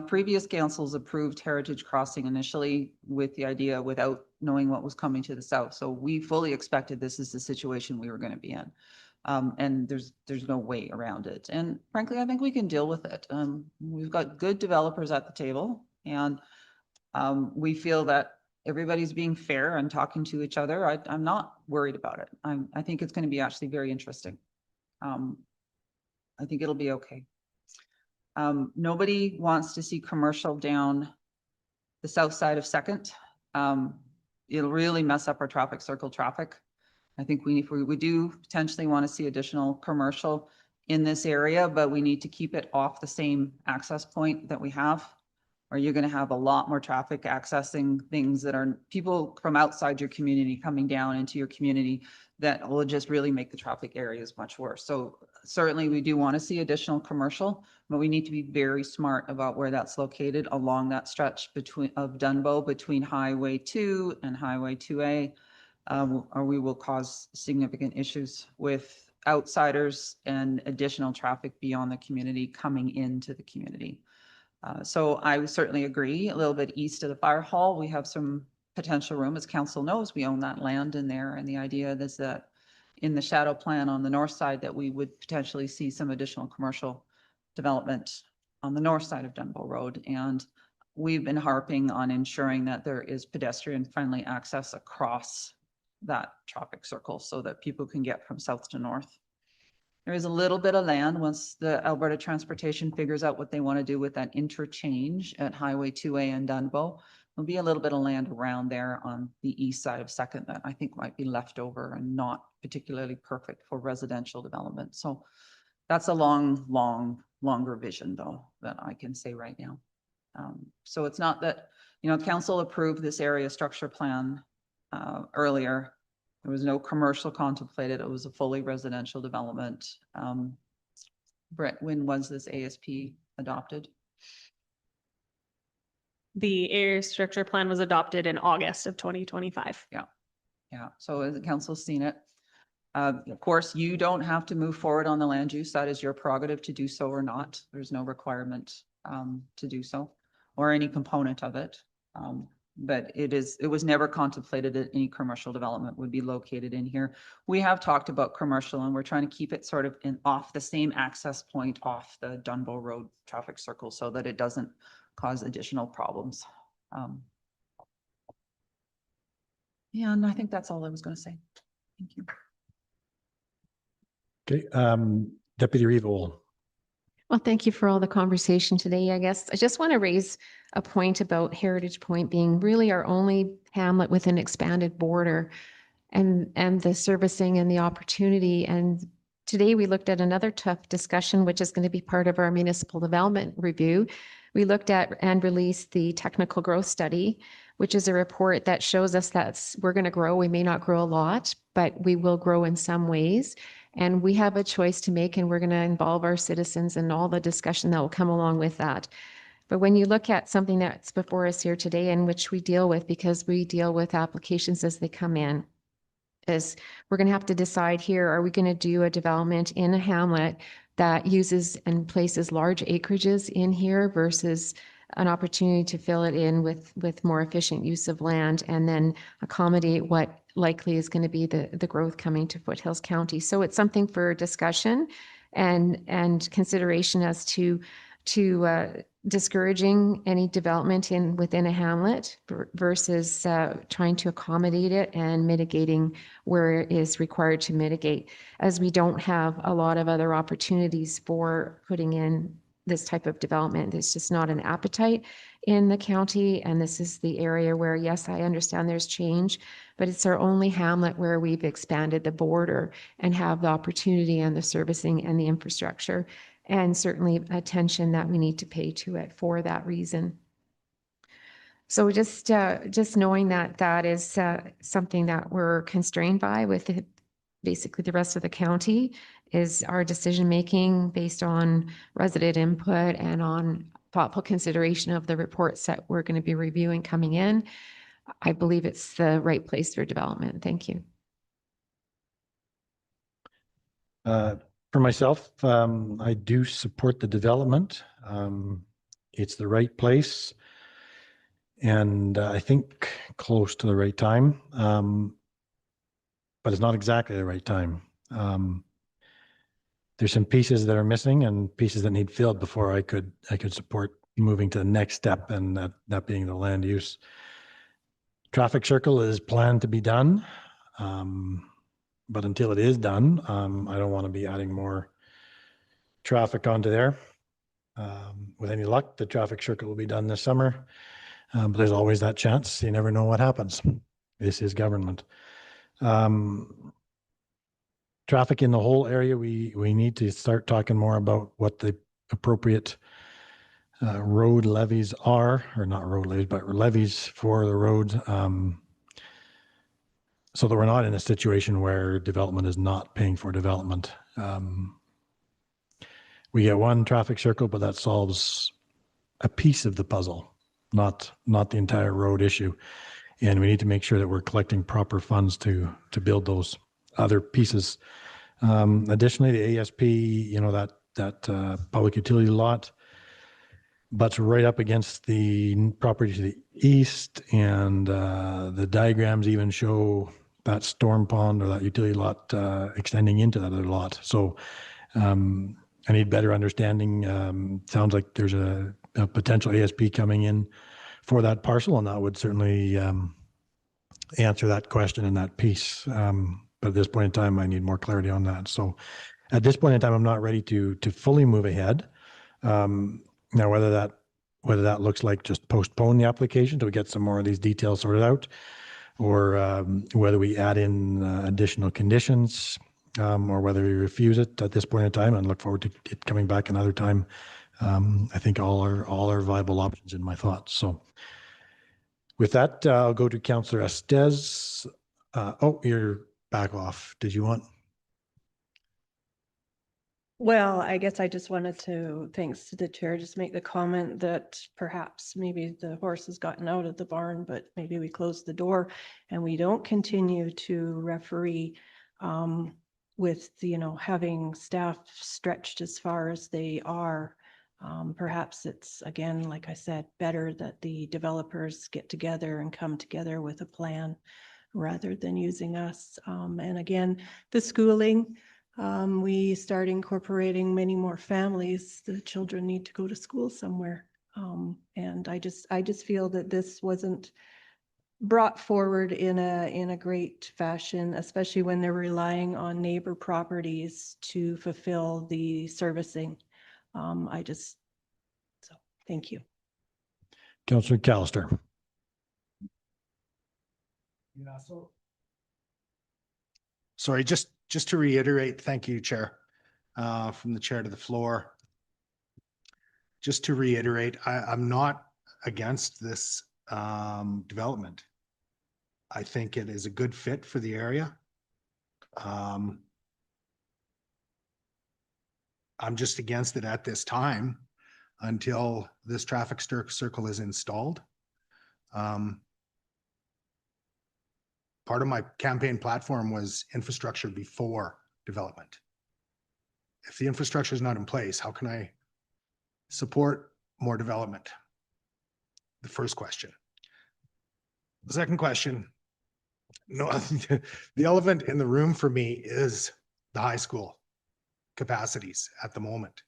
previous councils approved Heritage Crossing initially with the idea without knowing what was coming to the south. So we fully expected this is the situation we were going to be in. And there's no way around it. And frankly, I think we can deal with it. We've got good developers at the table, and we feel that everybody's being fair and talking to each other. I'm not worried about it. I think it's going to be actually very interesting. I think it'll be okay. Nobody wants to see commercial down the south side of Second. It'll really mess up our traffic circle traffic. I think we do potentially want to see additional commercial in this area, but we need to keep it off the same access point that we have, or you're going to have a lot more traffic accessing things that are people from outside your community coming down into your community that will just really make the traffic areas much worse. So certainly we do want to see additional commercial, but we need to be very smart about where that's located along that stretch of Dunbow between Highway 2 and Highway 2A, or we will cause significant issues with outsiders and additional traffic beyond the community coming into the community. So I certainly agree. A little bit east of the fire hall, we have some potential room. As council knows, we own that land in there. And the idea is that in the shadow plan on the north side, that we would potentially see some additional commercial development on the north side of Dunbow Road. And we've been harping on ensuring that there is pedestrian friendly access across that traffic circle so that people can get from south to north. There is a little bit of land once the Alberta Transportation figures out what they want to do with that interchange at Highway 2A and Dunbow. There'll be a little bit of land around there on the east side of Second that I think might be left over and not particularly perfect for residential development. So that's a longer vision though, that I can say right now. So it's not that, council approved this area structure plan earlier. There was no commercial contemplated. It was a fully residential development. Brett, when was this ASP adopted? The area structure plan was adopted in August of 2025. Yeah. So as the council's seen it, of course, you don't have to move forward on the land use. That is your prerogative to do so or not. There's no requirement to do so or any component of it. But it was never contemplated that any commercial development would be located in here. We have talked about commercial and we're trying to keep it sort of off the same access point off the Dunbow Road traffic circle so that it doesn't cause additional problems. Yeah, and I think that's all I was going to say. Thank you. Okay, Deputy Reeve Ohl. Well, thank you for all the conversation today. I guess I just want to raise a point about Heritage Point being really our only hamlet with an expanded border and the servicing and the opportunity. And today we looked at another tough discussion, which is going to be part of our municipal development review. We looked at and released the technical growth study, which is a report that shows us that we're going to grow. We may not grow a lot, but we will grow in some ways. And we have a choice to make, and we're going to involve our citizens in all the discussion that will come along with that. But when you look at something that's before us here today, and which we deal with because we deal with applications as they come in, is we're going to have to decide here, are we going to do a development in a hamlet that uses and places large acreages in here versus an opportunity to fill it in with more efficient use of land and then accommodate what likely is going to be the growth coming to Foothills County. So it's something for discussion and consideration as to discouraging any development within a hamlet versus trying to accommodate it and mitigating where it is required to mitigate, as we don't have a lot of other opportunities for putting in this type of development. There's just not an appetite in the county. And this is the area where, yes, I understand there's change, but it's our only hamlet where we've expanded the border and have the opportunity and the servicing and the infrastructure, and certainly attention that we need to pay to it for that reason. So just knowing that that is something that we're constrained by with basically the rest of the county is our decision-making based on resident input and on thoughtful consideration of the reports that we're going to be reviewing coming in. I believe it's the right place for development. Thank you. For myself, I do support the development. It's the right place and I think close to the right time, but it's not exactly the right time. There's some pieces that are missing and pieces that need filled before I could support moving to the next step, and that being the land use. Traffic circle is planned to be done, but until it is done, I don't want to be adding more traffic onto there. With any luck, the traffic circle will be done this summer, but there's always that chance. You never know what happens. This is government. Traffic in the whole area, we need to start talking more about what the appropriate road levies are, or not road levies, but levies for the roads, so that we're not in a situation where development is not paying for development. We get one traffic circle, but that solves a piece of the puzzle, not the entire road issue. And we need to make sure that we're collecting proper funds to build those other pieces. Additionally, the ASP, that public utility lot butts right up against the property to the east, and the diagrams even show that storm pond or that utility lot extending into that other lot. So I need better understanding. Sounds like there's a potential ASP coming in for that parcel, and that would certainly answer that question in that piece. But at this point in time, I need more clarity on that. So at this point in time, I'm not ready to fully move ahead. Now, whether that looks like just postpone the application till we get some more of these details sorted out, or whether we add in additional conditions, or whether we refuse it at this point in time and look forward to it coming back another time. I think all are viable options in my thoughts. So with that, I'll go to Councillor Estes. You're back off. Did you want? Well, I guess I just wanted to, thanks to the chair, just make the comment that perhaps maybe the horse has gotten out of the barn, but maybe we close the door and we don't continue to referee with, having staff stretched as far as they are Perhaps it's, again, like I said, better that the developers get together and come together with a plan rather than using us. And again, the schooling, we start incorporating many more families. The children need to go to school somewhere. And I just feel that this wasn't brought forward in a great fashion, especially when they're relying on neighbor properties to fulfill the servicing. So thank you. Councillor Callister. Yeah, sorry, just to reiterate, thank you, Chair, from the chair to the floor. Just to reiterate, I'm not against this development. I think it is a good fit for the area. I'm just against it at this time until this traffic circle is installed. Part of my campaign platform was infrastructure before development. If the infrastructure is not in place, how can I support more development? The first question. The second question, no, the elephant in the room for me is the high school capacities at the moment.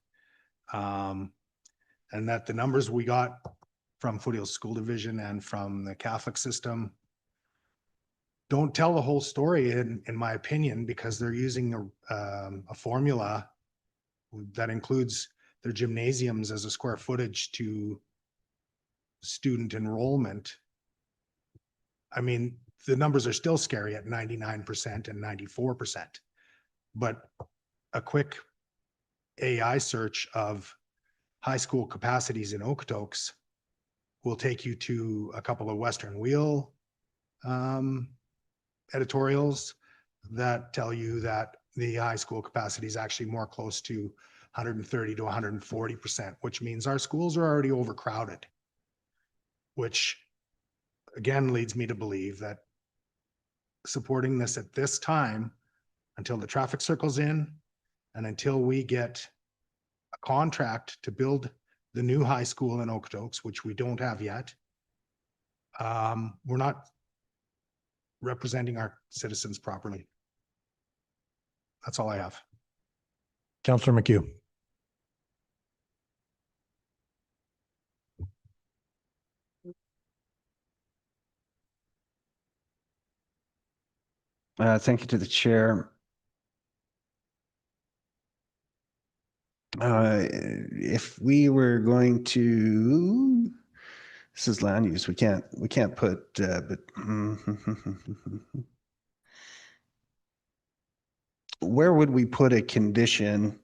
And that the numbers we got from Foothills School Division and from the Catholic system don't tell the whole story, in my opinion, because they're using a formula that includes their gymnasiums as a square footage to student enrollment. I mean, the numbers are still scary at 99% and 94%, but a quick AI search of high school capacities in Okotoks will take you to a couple of Western Wheel editorials that tell you that the high school capacity is actually more close to 130 to 140%, which means our schools are already overcrowded, which again leads me to believe that supporting this at this time until the traffic circle's in and until we get a contract to build the new high school in Okotoks, which we don't have yet, we're not representing our citizens properly. That's all I have. Councillor McHugh. Thank you to the chair. If we were going to, this is land use, we can't put, but where would we put a condition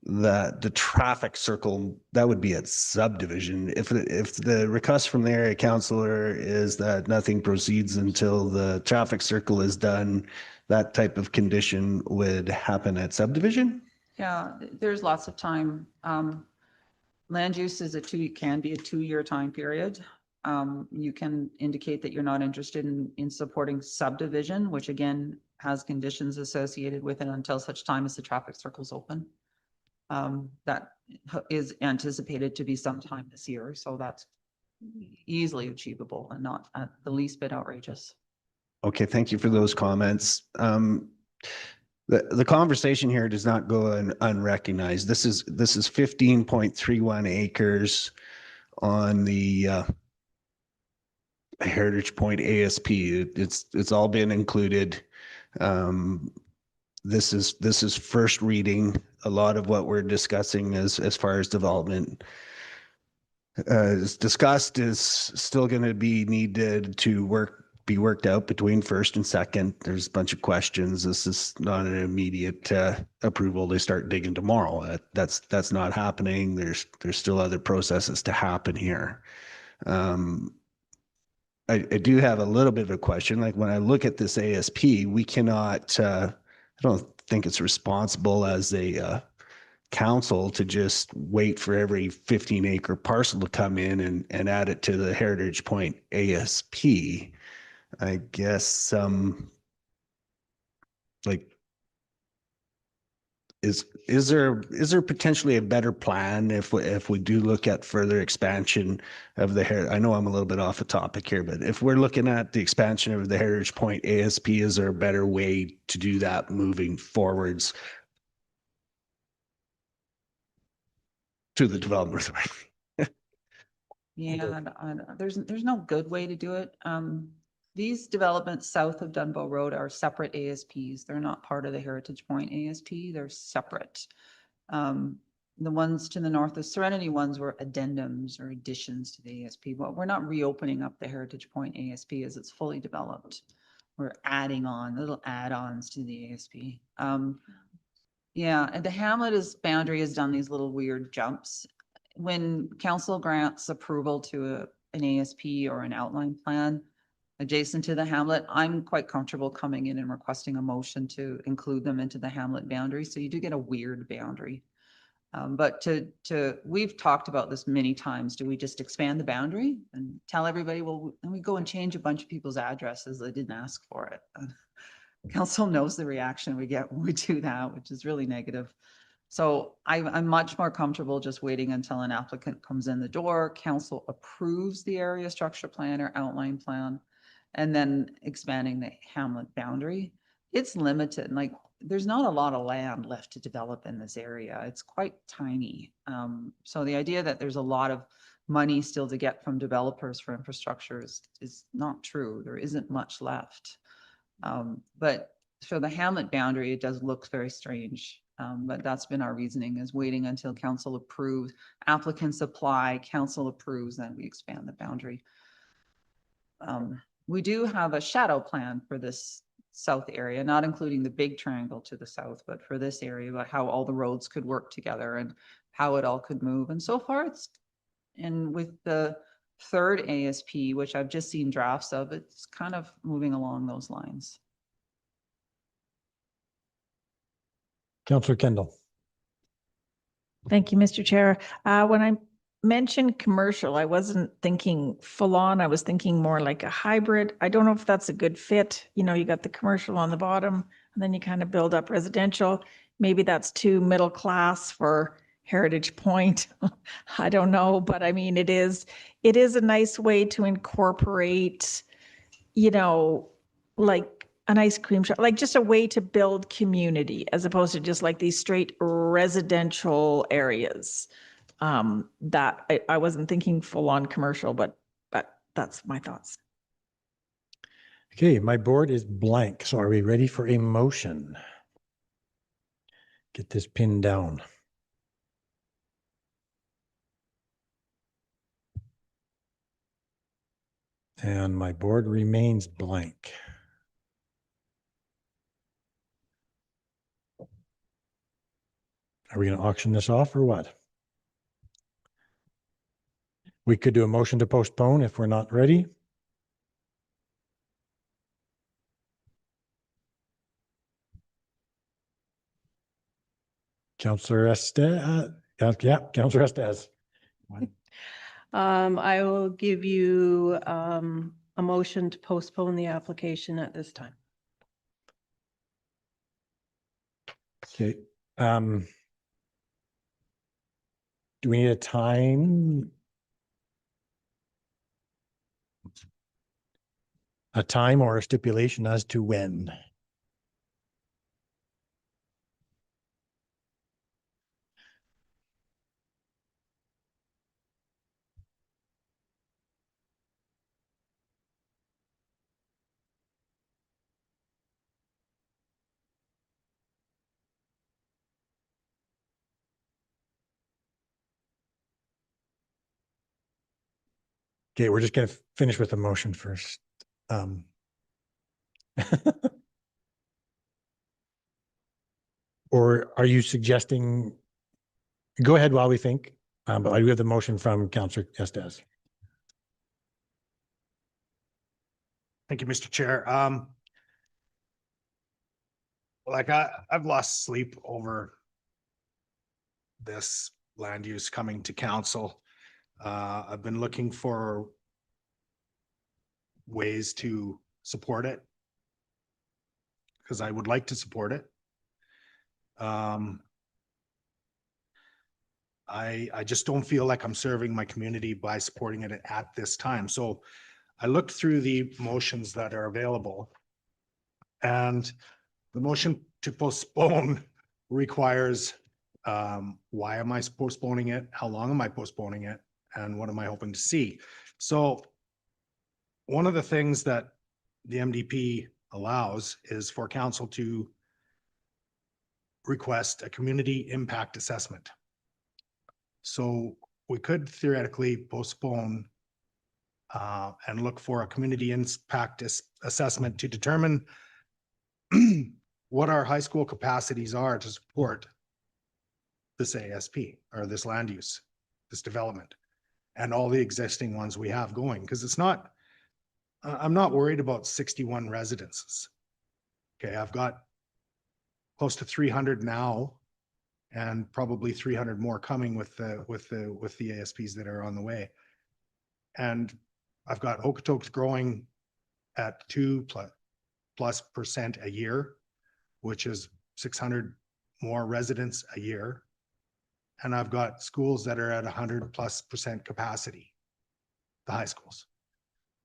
that the traffic circle, that would be at subdivision? If the request from the area councillor is that nothing proceeds until the traffic circle is done, that type of condition would happen at subdivision? Yeah, there's lots of time. Land use is can be a 2-year time period. You can indicate that you're not interested in supporting subdivision, which again has conditions associated with it until such time as the traffic circle's open. That is anticipated to be sometime this year, so that's easily achievable and not at the least bit outrageous. Okay, thank you for those comments. The conversation here does not go unrecognized. This is 15.31 acres on the Heritage Point ASP. It's all been included. This is first reading. A lot of what we're discussing as far as development is discussed is still going to be needed to be worked out between first and second. There's a bunch of questions. This is not an immediate approval. They start digging tomorrow. That's not happening. There's still other processes to happen here. I do have a little bit of a question. Like when I look at this ASP, we cannot, I don't think it's responsible as a council to just wait for every 15-acre parcel to come in and add it to the Heritage Point ASP. I guess like is there potentially a better plan if we do look at further expansion of the I know I'm a little bit off the topic here, but if we're looking at the expansion of the Heritage Point ASP, is there a better way to do that moving forwards to the development? Yeah, there's no good way to do it. These developments south of Dunbow Road are separate ASPs. They're not part of the Heritage Point ASP. They're separate. The ones to the north, the Serenity ones were addendums or additions to the ASP, but we're not reopening up the Heritage Point ASP as it's fully developed. We're adding on little add-ons to the ASP. Yeah, and the Hamlet boundary has done these little weird jumps. When council grants approval to an ASP or an outline plan adjacent to the Hamlet, I'm quite comfortable coming in and requesting a motion to include them into the Hamlet boundary. So you do get a weird boundary. But we've talked about this many times. Do we just expand the boundary and tell everybody, well, and we go and change a bunch of people's addresses that didn't ask for it? Council knows the reaction we get when we do that, which is really negative. So I'm much more comfortable just waiting until an applicant comes in the door, council approves the area structure plan or outline plan, and then expanding the Hamlet boundary. It's limited, like there's not a lot of land left to develop in this area. It's quite tiny. So the idea that there's a lot of money still to get from developers for infrastructure is not true. There isn't much left. But for the Hamlet boundary, it does look very strange. But that's been our reasoning, is waiting until council approves, applicants apply, council approves, then we expand the boundary. We do have a shadow plan for this south area, not including the big triangle to the south, but for this area, about how all the roads could work together and how it all could move. And so far and with the third ASP, which I've just seen drafts of, it's kind of moving along those lines. Councillor Kendall. Thank you, Mr. Chair. When I mentioned commercial, I wasn't thinking full on. I was thinking more like a hybrid. I don't know if that's a good fit. You know, you got the commercial on the bottom and then you kind of build up residential. Maybe that's too middle class for Heritage Point. I don't know, but I mean, it is a nice way to incorporate, you know, like an ice cream shop, like just a way to build community as opposed to just like these straight residential areas. That I wasn't thinking full on commercial, but that's my thoughts. Okay, my board is blank. So are we ready for a motion? Get this pinned down. And my board remains blank. Are we going to auction this off or what? We could do a motion to postpone if we're not ready. Councillor Estes, yeah, Councillor Estes. I will give you a motion to postpone the application at this time. Okay. Do we need a time? A time or a stipulation as to when? Okay, we're just going to finish with the motion first. Or are you suggesting, go ahead while we think, but I do have the motion from Councillor Estes. Thank you, Mr. Chair. Like I've lost sleep over this land use coming to council. I've been looking for ways to support it because I would like to support it. I just don't feel like I'm serving my community by supporting it at this time. So I looked through the motions that are available. And the motion to postpone requires, why am I postponing it? How long am I postponing it? And what am I hoping to see? So one of the things that the MDP allows is for council to request a community impact assessment. So we could theoretically postpone and look for a community impact assessment to determine what our high school capacities are to support this ASP or this land use, this development, and all the existing ones we have going. Because it's not, I'm not worried about 61 residences. Okay, I've got close to 300 now, and probably 300 more coming with the ASPs that are on the way. And I've got Okotoks growing at 2+% a year, which is 600 more residents a year. And I've got schools that are at 100+% capacity, the high schools.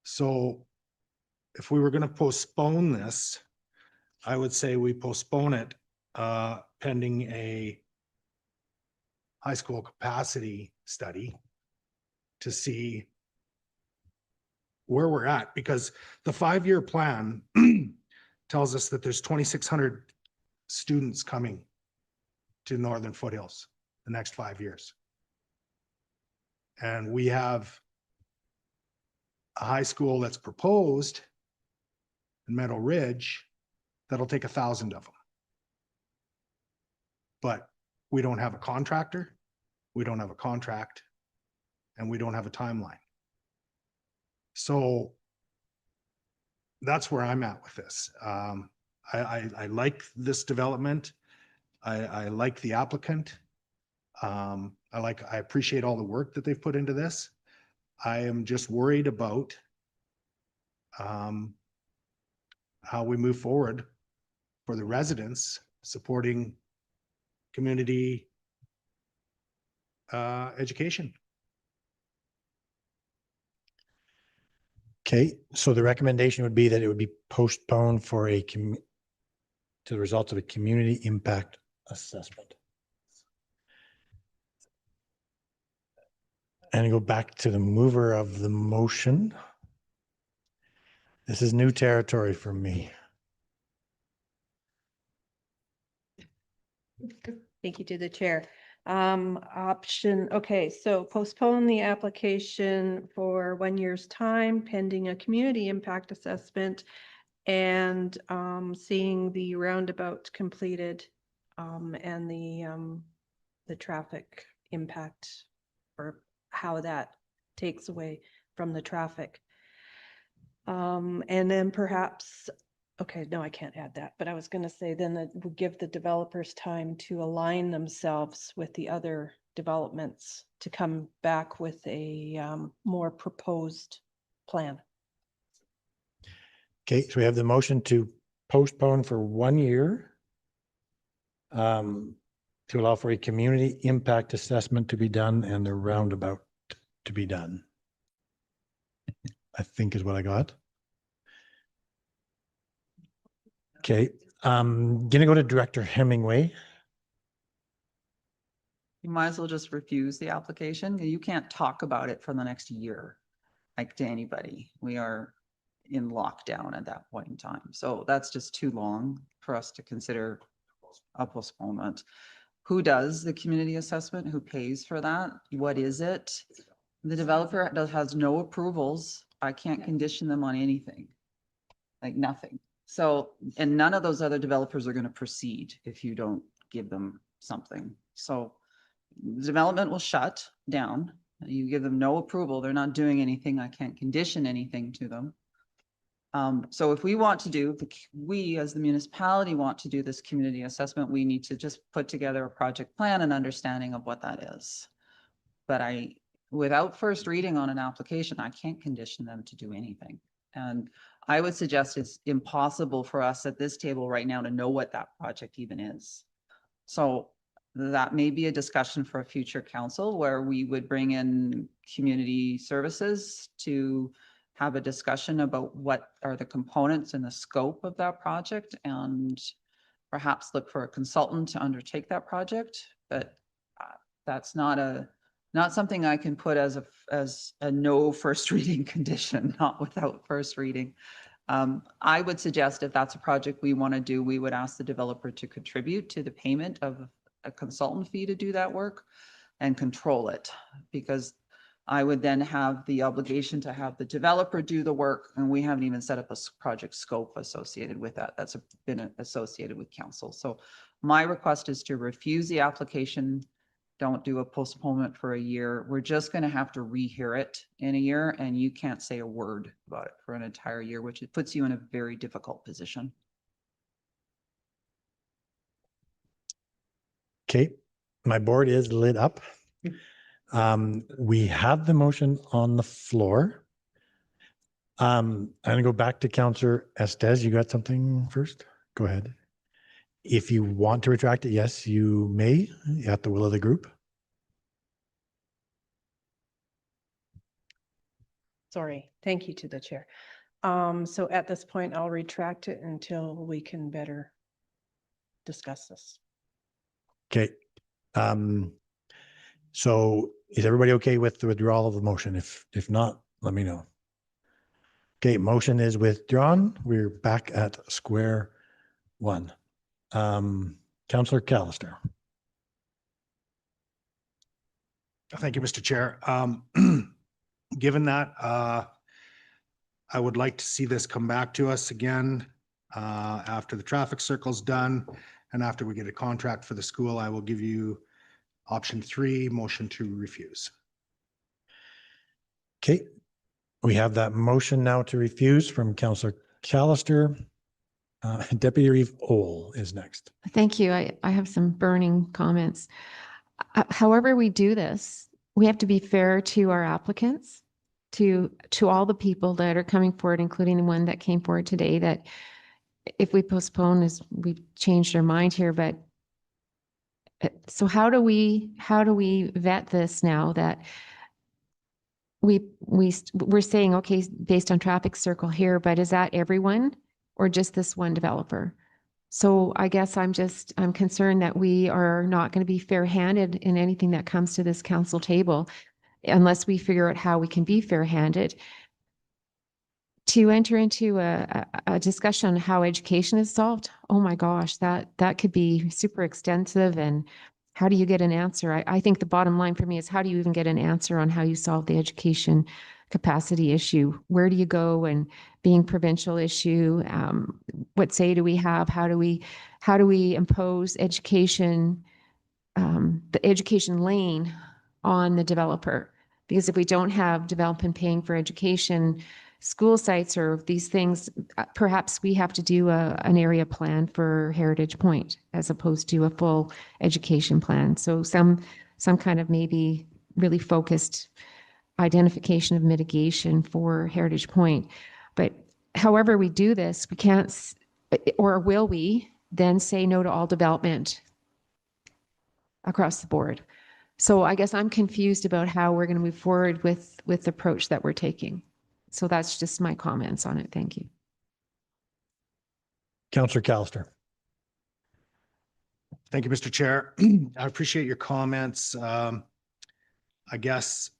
So if we were going to postpone this, I would say we postpone it pending a high school capacity study to see where we're at, because the 5-year plan tells us that there's 2,600 students coming to Northern Foothills the next 5 years. And we have a high school that's proposed in Meadow Ridge that'll take 1,000 of them. But we don't have a contractor, we don't have a contract, and we don't have a timeline. So that's where I'm at with this. I like this development. I like the applicant. I appreciate all the work that they've put into this. I am just worried about how we move forward for the residents supporting community education. Okay, so the recommendation would be that it would be postponed for to the results of a community impact assessment. And go back to the mover of the motion. This is new territory for me. Thank you to the chair. Okay, so postpone the application for 1 year's time pending a community impact assessment and seeing the roundabout completed and the traffic impact or how that takes away from the traffic. And then perhaps, okay, no, I can't add that, but I was going to say then that would give the developers time to align themselves with the other developments to come back with a more proposed plan. Okay, so we have the motion to postpone for 1 year to allow for a community impact assessment to be done and the roundabout to be done, I think is what I got. Okay, I'm gonna go to Director Hemingway. You might as well just refuse the application. You can't talk about it for the next year, like to anybody. We are in lockdown at that point in time. So that's just too long for us to consider a postponement. Who does the community assessment? Who pays for that? What is it? The developer has no approvals. I can't condition them on anything, like nothing. So, and none of those other developers are going to proceed if you don't give them something. So development will shut down. You give them no approval. They're not doing anything. I can't condition anything to them. So if we want to do, we as the municipality want to do this community assessment, we need to just put together a project plan and understanding of what that is. But without first reading on an application, I can't condition them to do anything. And I would suggest it's impossible for us at this table right now to know what that project even is. So that may be a discussion for a future council where we would bring in community services to have a discussion about what are the components and the scope of that project, and perhaps look for a consultant to undertake that project. But that's not something I can put as a no first reading condition, not without first reading. I would suggest if that's a project we want to do, we would ask the developer to contribute to the payment of a consultant fee to do that work and control it, because I would then have the obligation to have the developer do the work, and we haven't even set up a project scope associated with that. That's been associated with council. So my request is to refuse the application. Don't do a postponement for a year. We're just going to have to rehear it in a year, and you can't say a word about it for an entire year, which it puts you in a very difficult position. Okay, my board is lit up. We have the motion on the floor. I'm gonna go back to Councillor Estes. You got something first? Go ahead. If you want to retract it, yes, you may, at the will of the group. Sorry, thank you to the chair. So at this point, I'll retract it until we can better discuss this. Okay. So is everybody okay with the withdrawal of the motion? If not, let me know. Okay, motion is withdrawn. We're back at square one. Councillor Callister. Thank you, Mr. Chair. Given that, I would like to see this come back to us again after the traffic circle's done and after we get a contract for the school. I will give you option 3, motion to refuse. Okay, we have that motion now to refuse from Councillor Callister. Deputy Reeve Ohl is next. Thank you. I have some burning comments. However we do this, we have to be fair to our applicants, to all the people that are coming forward, including the one that came forward today, that if we postpone, is we've changed our mind here, but so how do we vet this now that we're saying, okay, based on traffic circle here, but is that everyone or just this one developer? So I guess I'm concerned that we are not going to be fair-handed in anything that comes to this council table unless we figure out how we can be fair-handed. To enter into a discussion on how education is solved, oh my gosh, that could be super extensive. And how do you get an answer? I think the bottom line for me is, how do you even get an answer on how you solve the education capacity issue? Where do you go? And being provincial issue, what say do we have? How do we impose education, the education lane on the developer? Because if we don't have development paying for education, school sites or these things, perhaps we have to do an area plan for Heritage Point as opposed to a full education plan. So some kind of maybe really focused identification of mitigation for Heritage Point. But however we do this, we can't, or will we then say no to all development across the board? So I guess I'm confused about how we're going to move forward with the approach that we're taking. So that's just my comments on it. Thank you. Councillor Callister. Thank you, Mr. Chair. I appreciate your comments. I guess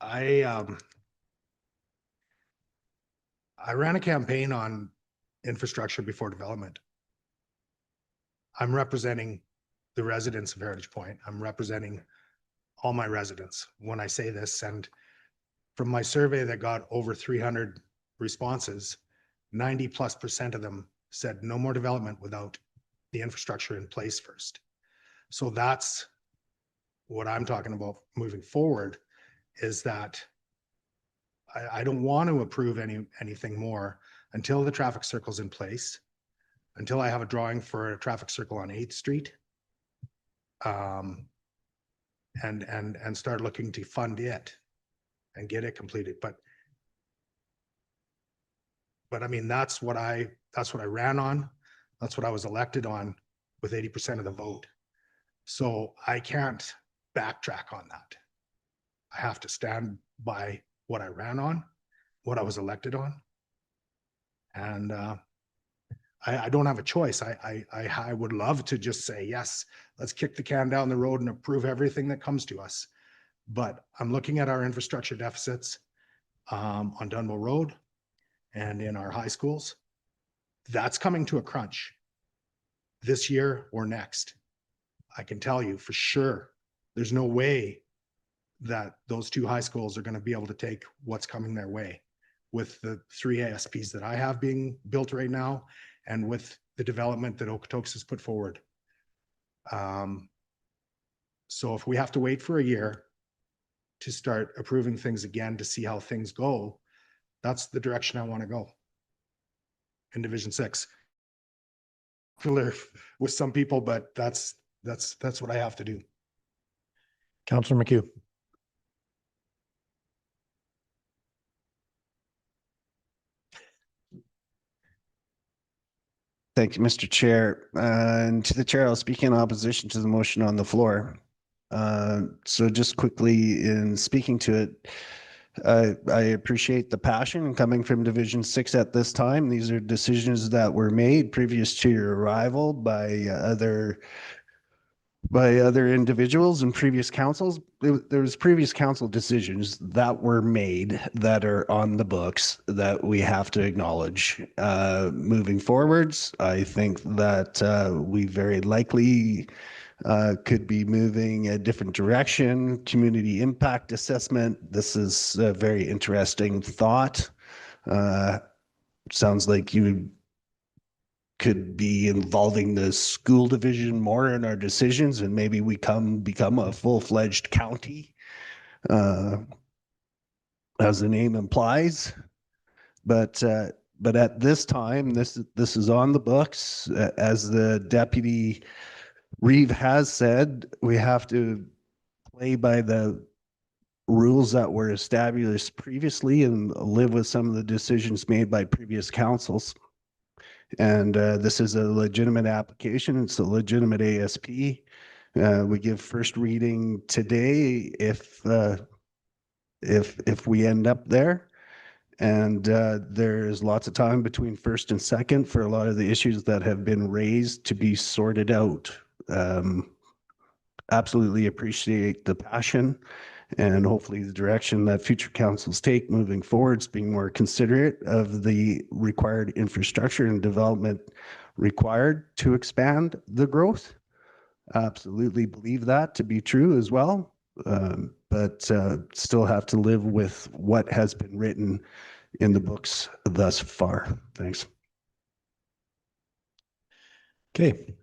I ran a campaign on infrastructure before development. I'm representing the residents of Heritage Point. I'm representing all my residents when I say this. And from my survey that got over 300 responses, 90+% of them said no more development without the infrastructure in place first. So that's what I'm talking about moving forward, is that I don't want to approve anything more until the traffic circle's in place, until I have a drawing for a traffic circle on 8th Street, and start looking to fund it and get it completed. But I mean, that's what I ran on. That's what I was elected on with 80% of the vote. So I can't backtrack on that. I have to stand by what I ran on, what I was elected on. And I don't have a choice. I would love to just say, yes, let's kick the can down the road and approve everything that comes to us. But I'm looking at our infrastructure deficits on Dunmo Road and in our high schools. That's coming to a crunch this year or next. I can tell you for sure, there's no way that those two high schools are going to be able to take what's coming their way with the 3 ASPs that I have being built right now and with the development that Okotoks has put forward. So if we have to wait for a year to start approving things again to see how things go, that's the direction I want to go in Division 6. Popular with some people, but that's what I have to do. Councillor McHugh. Thank you, Mr. Chair. And to the chair, I'll speak in opposition to the motion on the floor. So just quickly in speaking to it, I appreciate the passion coming from Division 6 at this time. These are decisions that were made previous to your arrival by other individuals and previous councils. There was previous council decisions that were made that are on the books that we have to acknowledge. Moving forwards, I think that we very likely could be moving a different direction. Community impact assessment. This is a very interesting thought. Sounds like you could be involving the school division more in our decisions, and maybe we become a full-fledged county, as the name implies. But at this time, this is on the books. As the deputy Reeve has said, we have to play by the rules that were established previously and live with some of the decisions made by previous councils. And this is a legitimate application. It's a legitimate ASP. We give first reading today if we end up there. And there is lots of time between first and second for a lot of the issues that have been raised to be sorted out. Absolutely appreciate the passion and hopefully the direction that future councils take moving forwards, being more considerate of the required infrastructure and development required to expand the growth. Absolutely believe that to be true as well, but still have to live with what has been written in the books thus far. Thanks. Okay.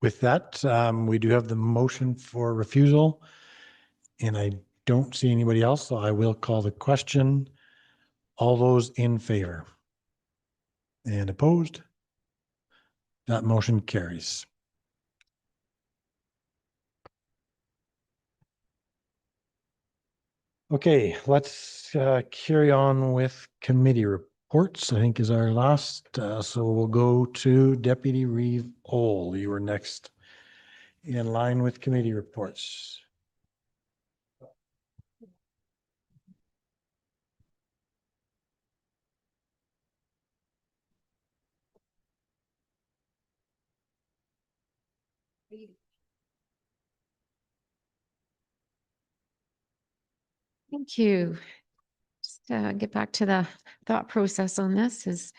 With that, we do have the motion for refusal, and I don't see anybody else, so I will call the question. All those in favor? And opposed? That motion carries. Okay, let's carry on with committee reports, I think is our last. So we'll go to Deputy Reeve Ohl. You were next in line with committee reports. Thank you. Just get back to the thought process on this is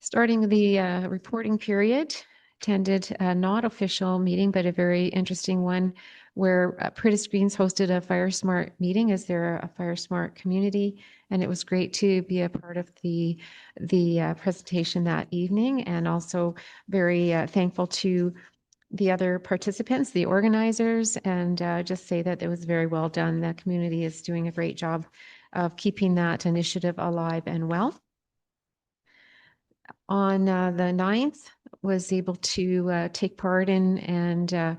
starting the reporting period. Attended a not official meeting, but a very interesting one where Prettis Greens hosted a Fire Smart meeting as they're a Fire Smart community. And it was great to be a part of the presentation that evening, and also very thankful to the other participants, the organizers, and just say that it was very well done. The community is doing a great job of keeping that initiative alive and well. On the 9th, was able to take part in and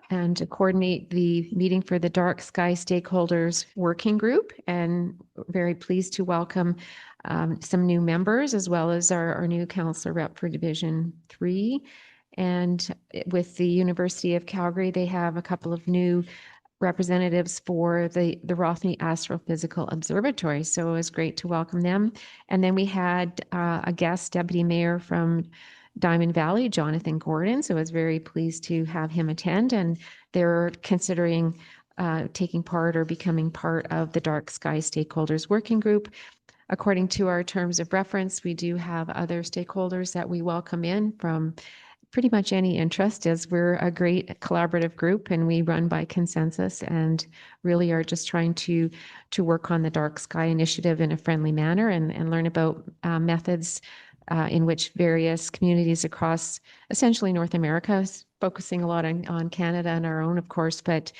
and to coordinate the meeting for the Dark Sky Stakeholders Working Group. And very pleased to welcome some new members, as well as our new councillor rep for Division 3. And with the University of Calgary, they have a couple of new representatives for the Rothney Astrophysical Observatory. So it was great to welcome them. And then we had a guest deputy mayor from Diamond Valley, Jonathan Gordon. So I was very pleased to have him attend. And they're considering taking part or becoming part of the Dark Sky Stakeholders Working Group. According to our terms of reference, we do have other stakeholders that we welcome in from pretty much any interest, as we're a great collaborative group and we run by consensus and really are just trying to work on the Dark Sky Initiative in a friendly manner and learn about methods in which various communities across essentially North America, focusing a lot on Canada and our own, of course, but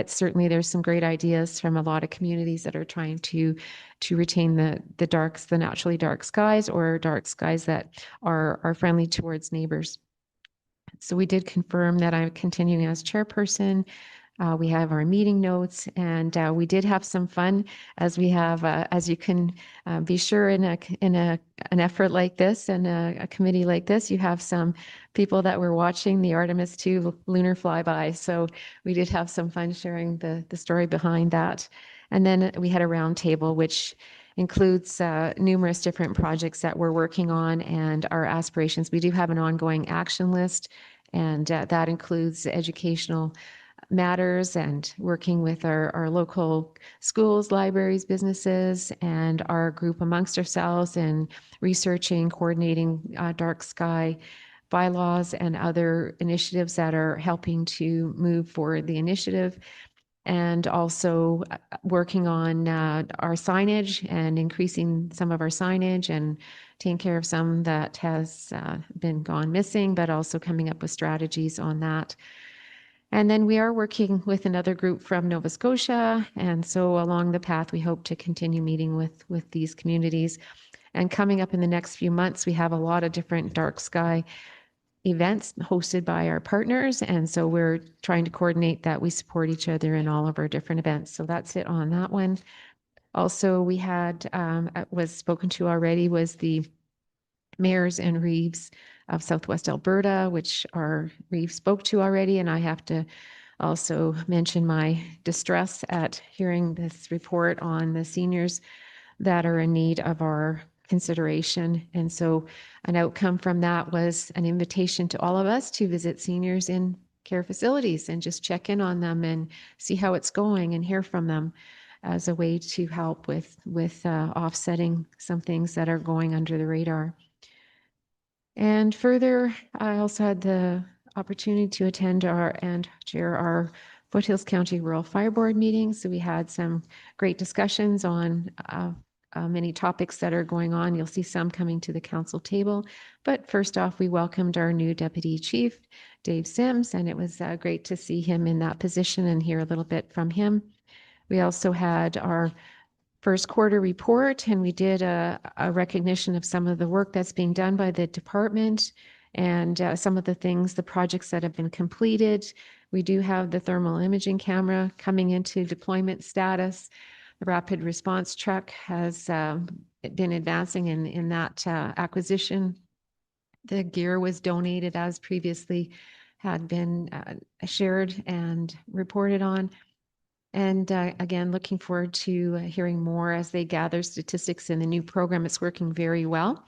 certainly there's some great ideas from a lot of communities that are trying to retain the naturally dark skies, or dark skies that are friendly towards neighbors. So we did confirm that I'm continuing as chairperson. We have our meeting notes, and we did have some fun, as we have, as you can be sure in an effort like this and a committee like this, you have some people that were watching the Artemis II lunar flyby. So we did have some fun sharing the story behind that. And then we had a round table, which includes numerous different projects that we're working on and our aspirations. We do have an ongoing action list, and that includes educational matters and working with our local schools, libraries, businesses, and our group amongst ourselves, and researching, coordinating dark sky bylaws and other initiatives that are helping to move forward the initiative. And also working on our signage and increasing some of our signage and taking care of some that has been gone missing, but also coming up with strategies on that. And then we are working with another group from Nova Scotia. And so along the path, we hope to continue meeting with these communities. And coming up in the next few months, we have a lot of different dark sky events hosted by our partners. And so we're trying to coordinate that we support each other in all of our different events. So that's it on that one. Also, we had, was spoken to already, was the mayors and reeves of Southwest Alberta, which our reeve spoke to already. And I have to also mention my distress at hearing this report on the seniors that are in need of our consideration. And so an outcome from that was an invitation to all of us to visit seniors in care facilities and just check in on them and see how it's going and hear from them as a way to help with offsetting some things that are going under the radar. And further, I also had the opportunity to attend and chair our Foothills County Rural Fire Board meetings. So we had some great discussions on many topics that are going on. You'll see some coming to the council table. But first off, we welcomed our new Deputy Chief, Dave Sims, and it was great to see him in that position and hear a little bit from him. We also had our first quarter report, and we did a recognition of some of the work that's being done by the department and some of the things, the projects that have been completed. We do have the thermal imaging camera coming into deployment status. The rapid response truck has been advancing in that acquisition. The gear was donated as previously had been shared and reported on. And again, looking forward to hearing more as they gather statistics in the new program. It's working very well.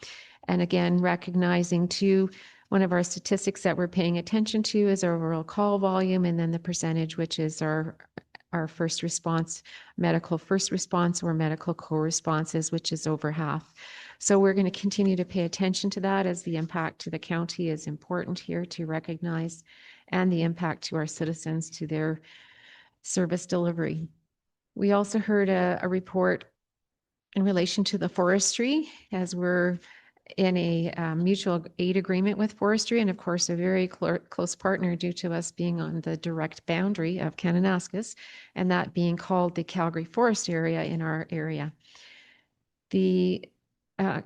And again, recognizing too, one of our statistics that we're paying attention to is our overall call volume, and then the percentage, which is our first response, medical first response or medical co-responses, which is over half. So we're going to continue to pay attention to that, as the impact to the county is important here to recognize, and the impact to our citizens to their service delivery. We also heard a report in relation to the forestry, as we're in a mutual aid agreement with forestry, and of course a very close partner due to us being on the direct boundary of Kananaskis, and that being called the Calgary Forest Area in our area. The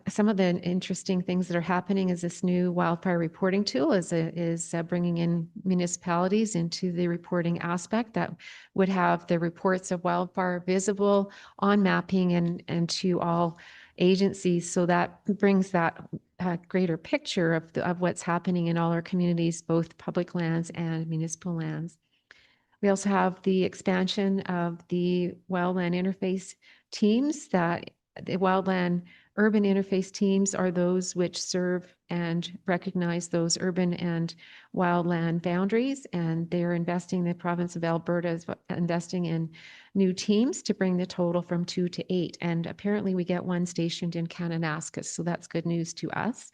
some of the interesting things that are happening is this new wildfire reporting tool is bringing in municipalities into the reporting aspect that would have the reports of wildfire visible on mapping and to all agencies. So that brings that greater picture of what's happening in all our communities, both public lands and municipal lands. We also have the expansion of the wildland interface teams. That the wildland urban interface teams are those which serve and recognize those urban and wildland boundaries, and they're investing, the province of Alberta is investing in new teams to bring the total from 2 to 8. And apparently we get one stationed in Kananaskis, so that's good news to us.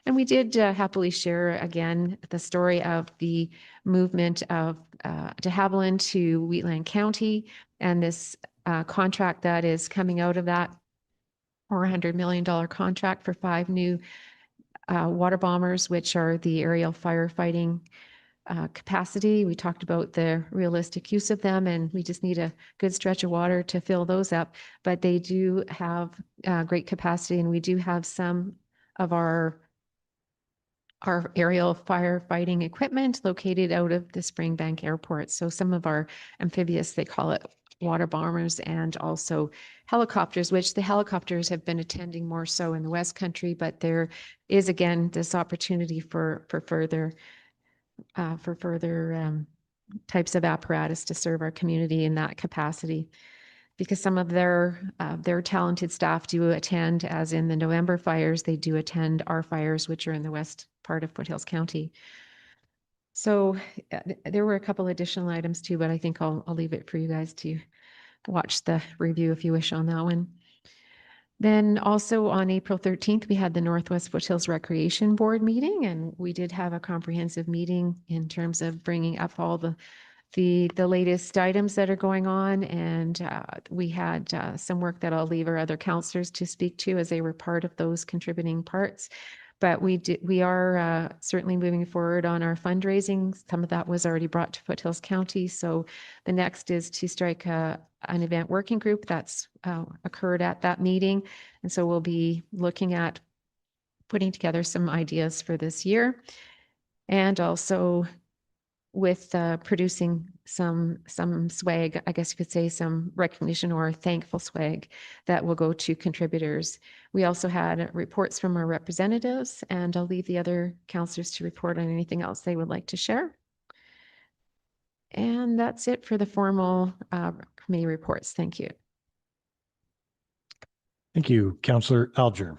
And we did happily share again the story of the movement of de Havilland to Wheatland County and this contract that is coming out of that $400 million contract for 5 new water bombers, which are the aerial firefighting capacity. We talked about the realistic use of them, and we just need a good stretch of water to fill those up. But they do have great capacity, and we do have some of our aerial firefighting equipment located out of the Springbank Airport. So some of our amphibious, they call it water bombers, and also helicopters, which the helicopters have been attending more so in the West Country, but there is again this opportunity for further types of apparatus to serve our community in that capacity. Because some of their talented staff do attend, as in the November fires, they do attend our fires, which are in the west part of Foothills County. So there were a couple additional items too, but I think I'll leave it for you guys to watch the review if you wish on that one. Then also on April 13th, we had the Northwest Foothills Recreation Board meeting, and we did have a comprehensive meeting in terms of bringing up all the latest items that are going on. And we had some work that I'll leave our other counselors to speak to, as they were part of those contributing parts. But we are certainly moving forward on our fundraising. Some of that was already brought to Foothills County. So the next is to strike an event working group that's occurred at that meeting. And so we'll be looking at putting together some ideas for this year, and also with producing some swag, I guess you could say, some recognition or thankful swag that will go to contributors. We also had reports from our representatives, and I'll leave the other councillors to report on anything else they would like to share. And that's it for the formal committee reports. Thank you. Thank you, Councillor Alger.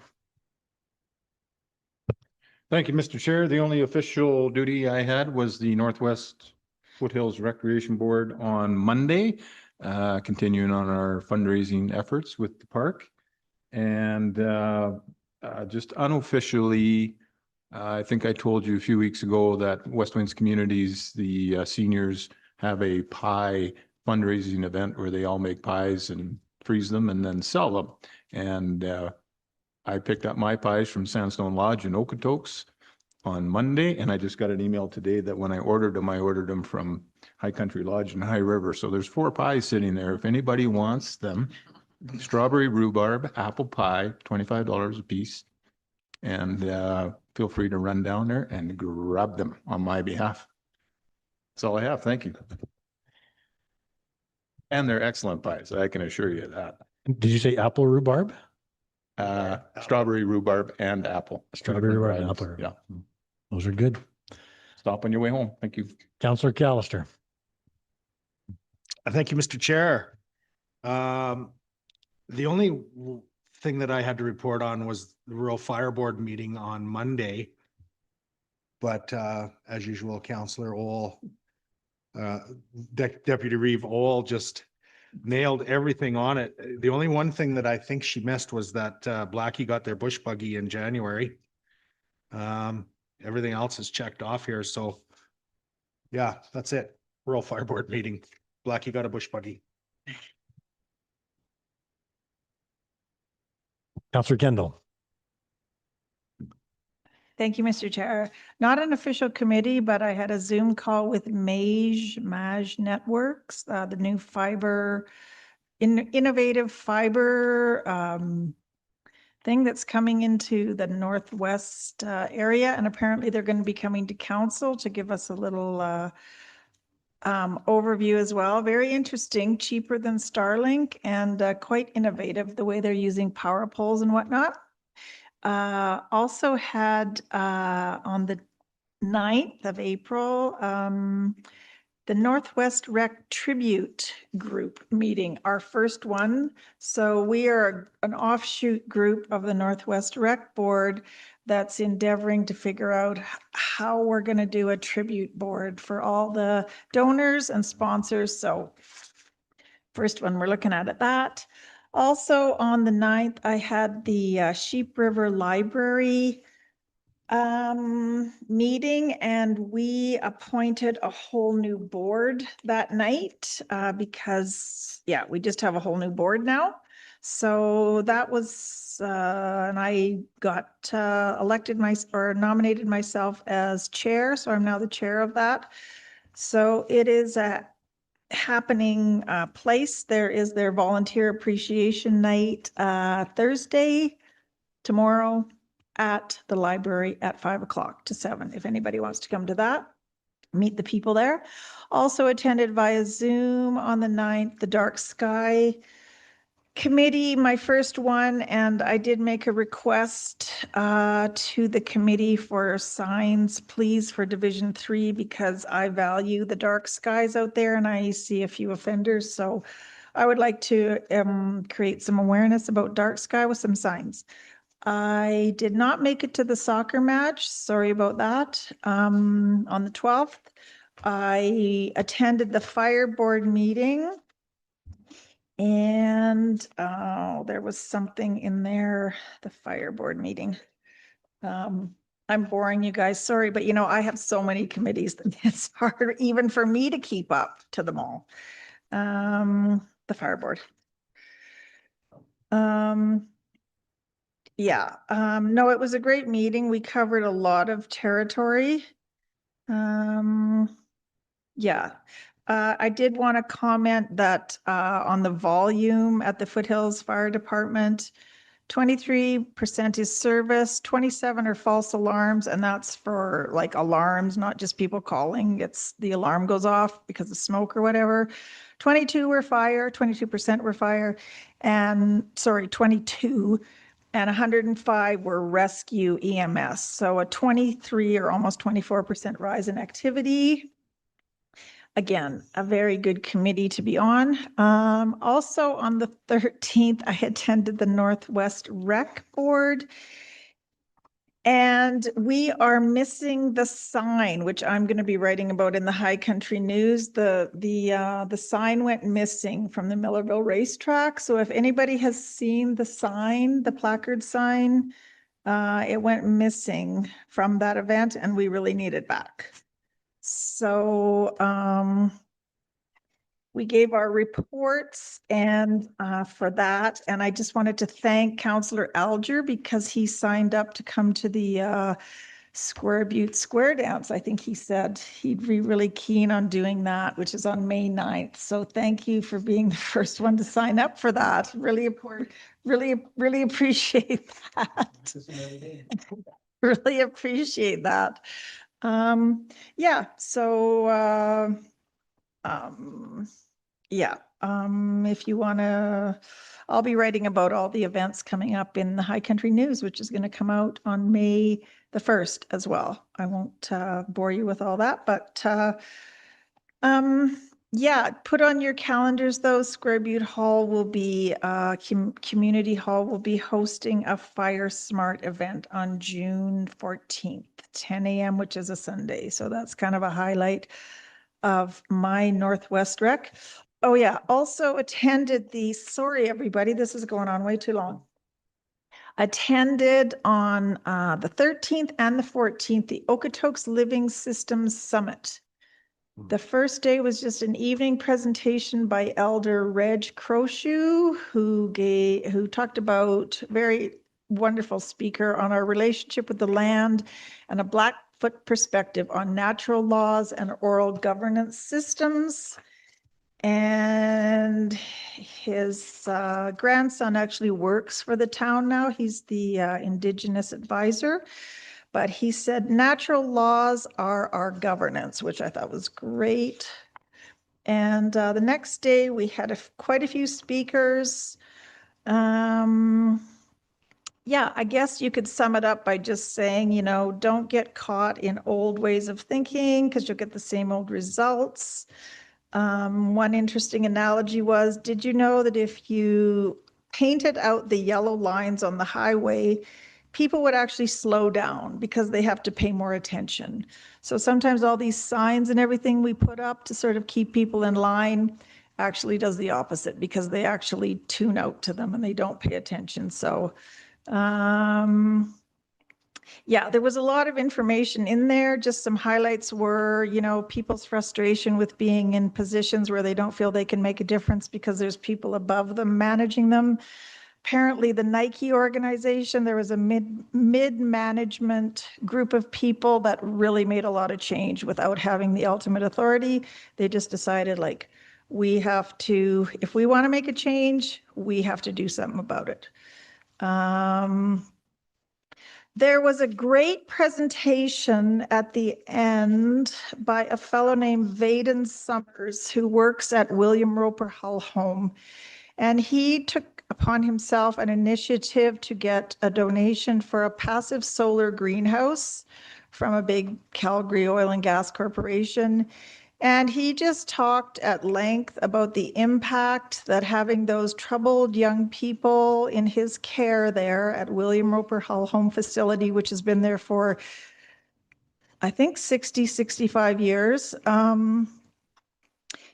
Thank you, Mr. Chair. The only official duty I had was the Northwest Foothills Recreation Board on Monday, continuing on our fundraising efforts with the park. And just unofficially, I think I told you a few weeks ago that West Winds Communities, the seniors, have a pie fundraising event where they all make pies and freeze them and then sell them. And I picked up my pies from Sandstone Lodge in Okotoks on Monday, and I just got an email today that when I ordered them from High Country Lodge in High River. So there's 4 pies sitting there. If anybody wants them, strawberry rhubarb, apple pie, $25 a piece. And feel free to run down there and grab them on my behalf. That's all I have. Thank you. And they're excellent pies, I can assure you that. Did you say apple rhubarb? Strawberry rhubarb and apple. Strawberry rhubarb and apple. Yeah. Those are good. Stop on your way home. Thank you. Councillor Callister. Thank you, Mr. Chair. The only thing that I had to report on was the Rural Fire Board meeting on Monday. But as usual, Councillor Ohl, Deputy Reeve Ohl just nailed everything on it. The only one thing that I think she missed was that Blackie got their bush buggy in January. Everything else is checked off here. So yeah, that's it. Rural Fire Board meeting. Blackie got a bush buggy. Councillor Kendall. Thank you, Mr. Chair. Not an official committee, but I had a Zoom call with Maj Networks, the new fiber, innovative fiber thing that's coming into the northwest area, and apparently they're going to be coming to council to give us a little overview as well. Very interesting, cheaper than Starlink, and quite innovative the way they're using power poles and whatnot. Also had on the 9th of April, the Northwest Rec Tribute Group meeting, our first one. So we are an offshoot group of the Northwest Rec Board that's endeavoring to figure out how we're going to do a tribute board for all the donors and sponsors. So first one we're looking at that. Also on the 9th, I had the Sheep River Library meeting, and we appointed a whole new board that night because we just have a whole new board now. So that was and I got nominated myself as chair, so I'm now the chair of that. So it is a happening place. There is their volunteer appreciation night Thursday, tomorrow, at the library at 5 o'clock to 7. If anybody wants to come to that, meet the people there. Also attended via Zoom on the 9th, the Dark Sky Committee, my first one, and I did make a request to the committee for signs, please, for Division 3, because I value the dark skies out there and I see a few offenders. So I would like to create some awareness about dark sky with some signs. I did not make it to the soccer match. Sorry about that. On the 12th, I attended the fire board meeting, and there was something in there, the fire board meeting. I'm boring you guys, sorry, but I have so many committees that it's hard even for me to keep up to them all. The fire board. No, it was a great meeting. We covered a lot of territory. I did want to comment that on the volume at the Foothills Fire Department, 23% is service, 27 are false alarms, and that's for like alarms, not just people calling. It's the alarm goes off because of smoke or whatever. 22 were fire, 22% were fire, and 22, and 105 were rescue EMS. So a 23 or almost 24% rise in activity. Again, a very good committee to be on. Also on the 13th, I attended the Northwest Rec Board, and we are missing the sign, which I'm going to be writing about in the High Country News. The sign went missing from the Millerville racetrack. So if anybody has seen the sign, the placard sign, it went missing from that event, and we really need it back. So we gave our reports and for that, and I just wanted to thank Councillor Alger because he signed up to come to the Square Butte Square Dance. I think he said he'd be really keen on doing that, which is on May 9th. So thank you for being the first one to sign up for that. Really appreciate that. Really appreciate that. If you want to, I'll be writing about all the events coming up in the High Country News, which is going to come out on May the 1st as well. I won't bore you with all that, but put on your calendars though. Square Butte Hall will be, Community Hall will be hosting a Fire Smart event on June 14th, 10 a.m., which is a Sunday. So that's kind of a highlight of my Northwest Rec. Oh yeah, also attended sorry everybody, this is going on way too long. Attended on the 13th and the 14th, the Okotoks Living Systems Summit. The first day was just an evening presentation by Elder Reg Croshoe, who talked about, very wonderful speaker, on our relationship with the land and a Blackfoot perspective on natural laws and oral governance systems. And his grandson actually works for the town now. He's the Indigenous advisor. But he said natural laws are our governance, which I thought was great. And the next day we had quite a few speakers. Yeah, I guess you could sum it up by just saying, you know, don't get caught in old ways of thinking because you'll get the same old results. One interesting analogy was, did you know that if you painted out the yellow lines on the highway, people would actually slow down because they have to pay more attention. So sometimes all these signs and everything we put up to sort of keep people in line actually does the opposite because they actually tune out to them and they don't pay attention. So yeah, there was a lot of information in there. Just some highlights were, you know, people's frustration with being in positions where they don't feel they can make a difference because there's people above them managing them. Apparently the Nike organization, there was a mid-management group of people that really made a lot of change without having the ultimate authority. They just decided like, we have to, if we want to make a change, we have to do something about it. There was a great presentation at the end by a fellow named Vaden Summers, who works at William Roper Hull Home. And he took upon himself an initiative to get a donation for a passive solar greenhouse from a big Calgary oil and gas corporation. And he just talked at length about the impact that having those troubled young people in his care there at William Roper Hull Home Facility, which has been there for, I think, 60, 65 years.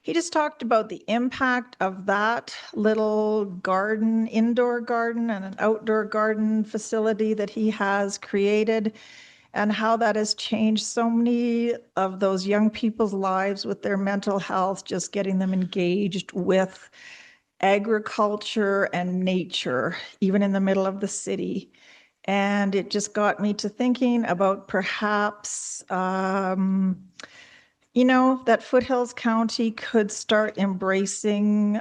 He just talked about the impact of that little garden, indoor garden and an outdoor garden facility that he has created, and how that has changed so many of those young people's lives with their mental health, just getting them engaged with agriculture and nature, even in the middle of the city. And it just got me to thinking about perhaps, you know, that Foothills County could start embracing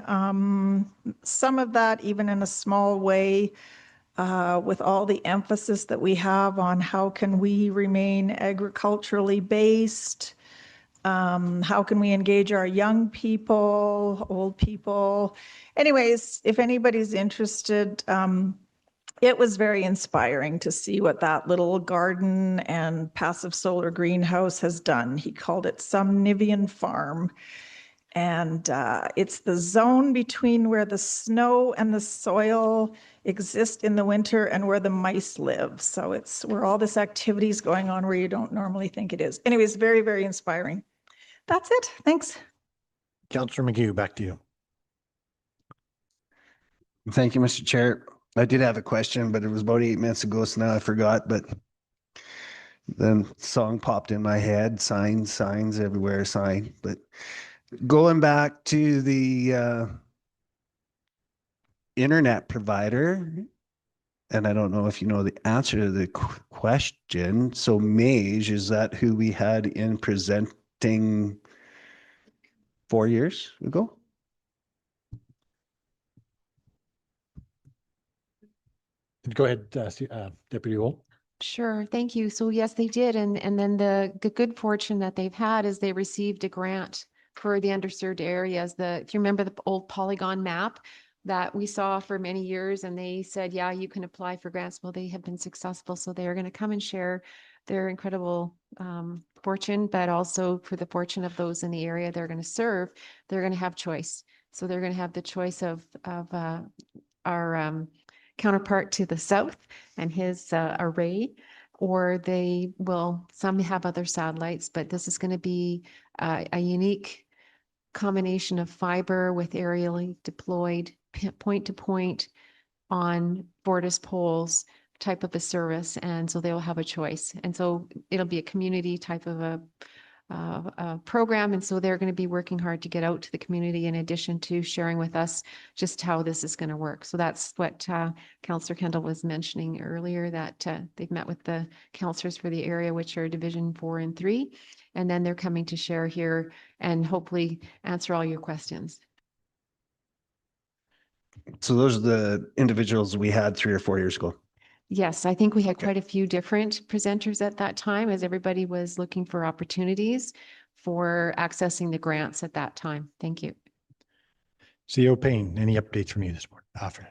some of that, even in a small way, with all the emphasis that we have on how can we remain agriculturally based, how can we engage our young people, old people. Anyways, if anybody's interested, it was very inspiring to see what that little garden and passive solar greenhouse has done. He called it Somnivian Farm. And it's the zone between where the snow and the soil exist in the winter and where the mice live. So it's where all this activity is going on where you don't normally think it is. Anyways, very, very inspiring. That's it. Thanks. Councillor McHugh, back to you. Thank you, Mr. Chair. I did have a question, but it was about 8 minutes ago, so now I forgot, but the song popped in my head, signs, signs everywhere, sign. But going back to the internet provider, and I don't know if you know the answer to the question. So Mage, is that who we had in presenting 4 years ago? Go ahead, Deputy Wool. Sure, thank you. So yes, they did. And then the good fortune that they've had is they received a grant for the underserved areas. If you remember the old polygon map that we saw for many years, and they said, yeah, you can apply for grants. Well, they have been successful. So they are going to come and share their incredible fortune, but also for the fortune of those in the area they're going to serve, they're going to have choice. So they're going to have the choice of our counterpart to the south and his array, or they will, some have other satellites, but this is going to be a unique combination of fiber with aerially deployed point to point on Fortis poles type of a service. And so they'll have a choice. And so it'll be a community type of program. And so they're going to be working hard to get out to the community in addition to sharing with us just how this is going to work. So that's what Councillor Kendall was mentioning earlier, that they've met with the councillors for the area, which are Division 4 and 3. And then they're coming to share here and hopefully answer all your questions. So those are the individuals we had 3 or 4 years ago. Yes, I think we had quite a few different presenters at that time as everybody was looking for opportunities for accessing the grants at that time. Thank you. CEO Payne, any updates from you this morning? Afternoon.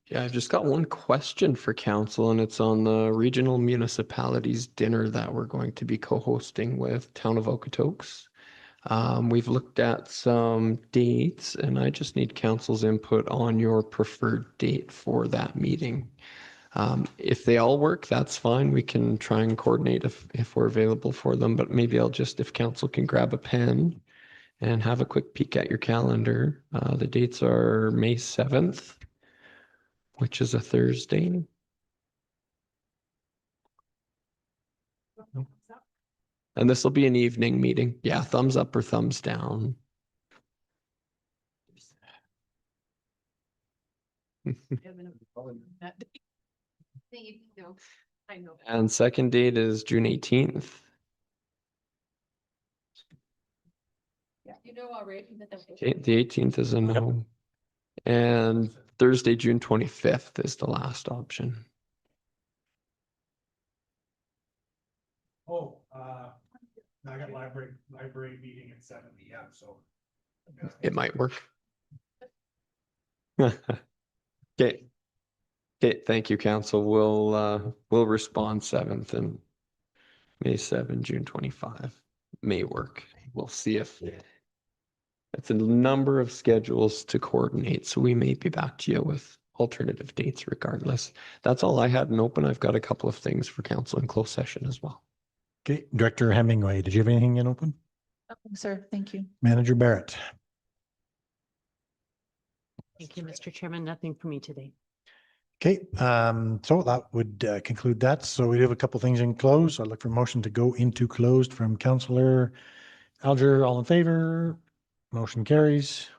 Yeah, I've just got one question for council, and it's on the regional municipalities dinner that we're going to be co-hosting with Town of Okotoks. We've looked at some dates, and I just need council's input on your preferred date for that meeting. If they all work, that's fine. We can try and coordinate if we're available for them, but maybe I'll just, if council can grab a pen and have a quick peek at your calendar. The dates are May 7th, which is a Thursday. And this will be an evening meeting. Yeah, thumbs up or thumbs down. And second date is June 18th. You know already. Okay, the 18th is a no. And Thursday, June 25th is the last option. Oh, I got library meeting at 7 PM, so. It might work. Okay. Okay, thank you, council. We'll respond 7th and May 7, June 25 may work. We'll see if it's a number of schedules to coordinate, so we may be back to you with alternative dates regardless. That's all I had in open. I've got a couple of things for council in closed session as well. Okay, Director Hemingway, did you have anything in open? Sir, thank you. Manager Barrett. Thank you, Mr. Chairman. Nothing for me today. Okay, so that would conclude that. So we do have a couple things in close. I'd look for motion to go into closed from Councillor Alger. All in favor? Motion carries.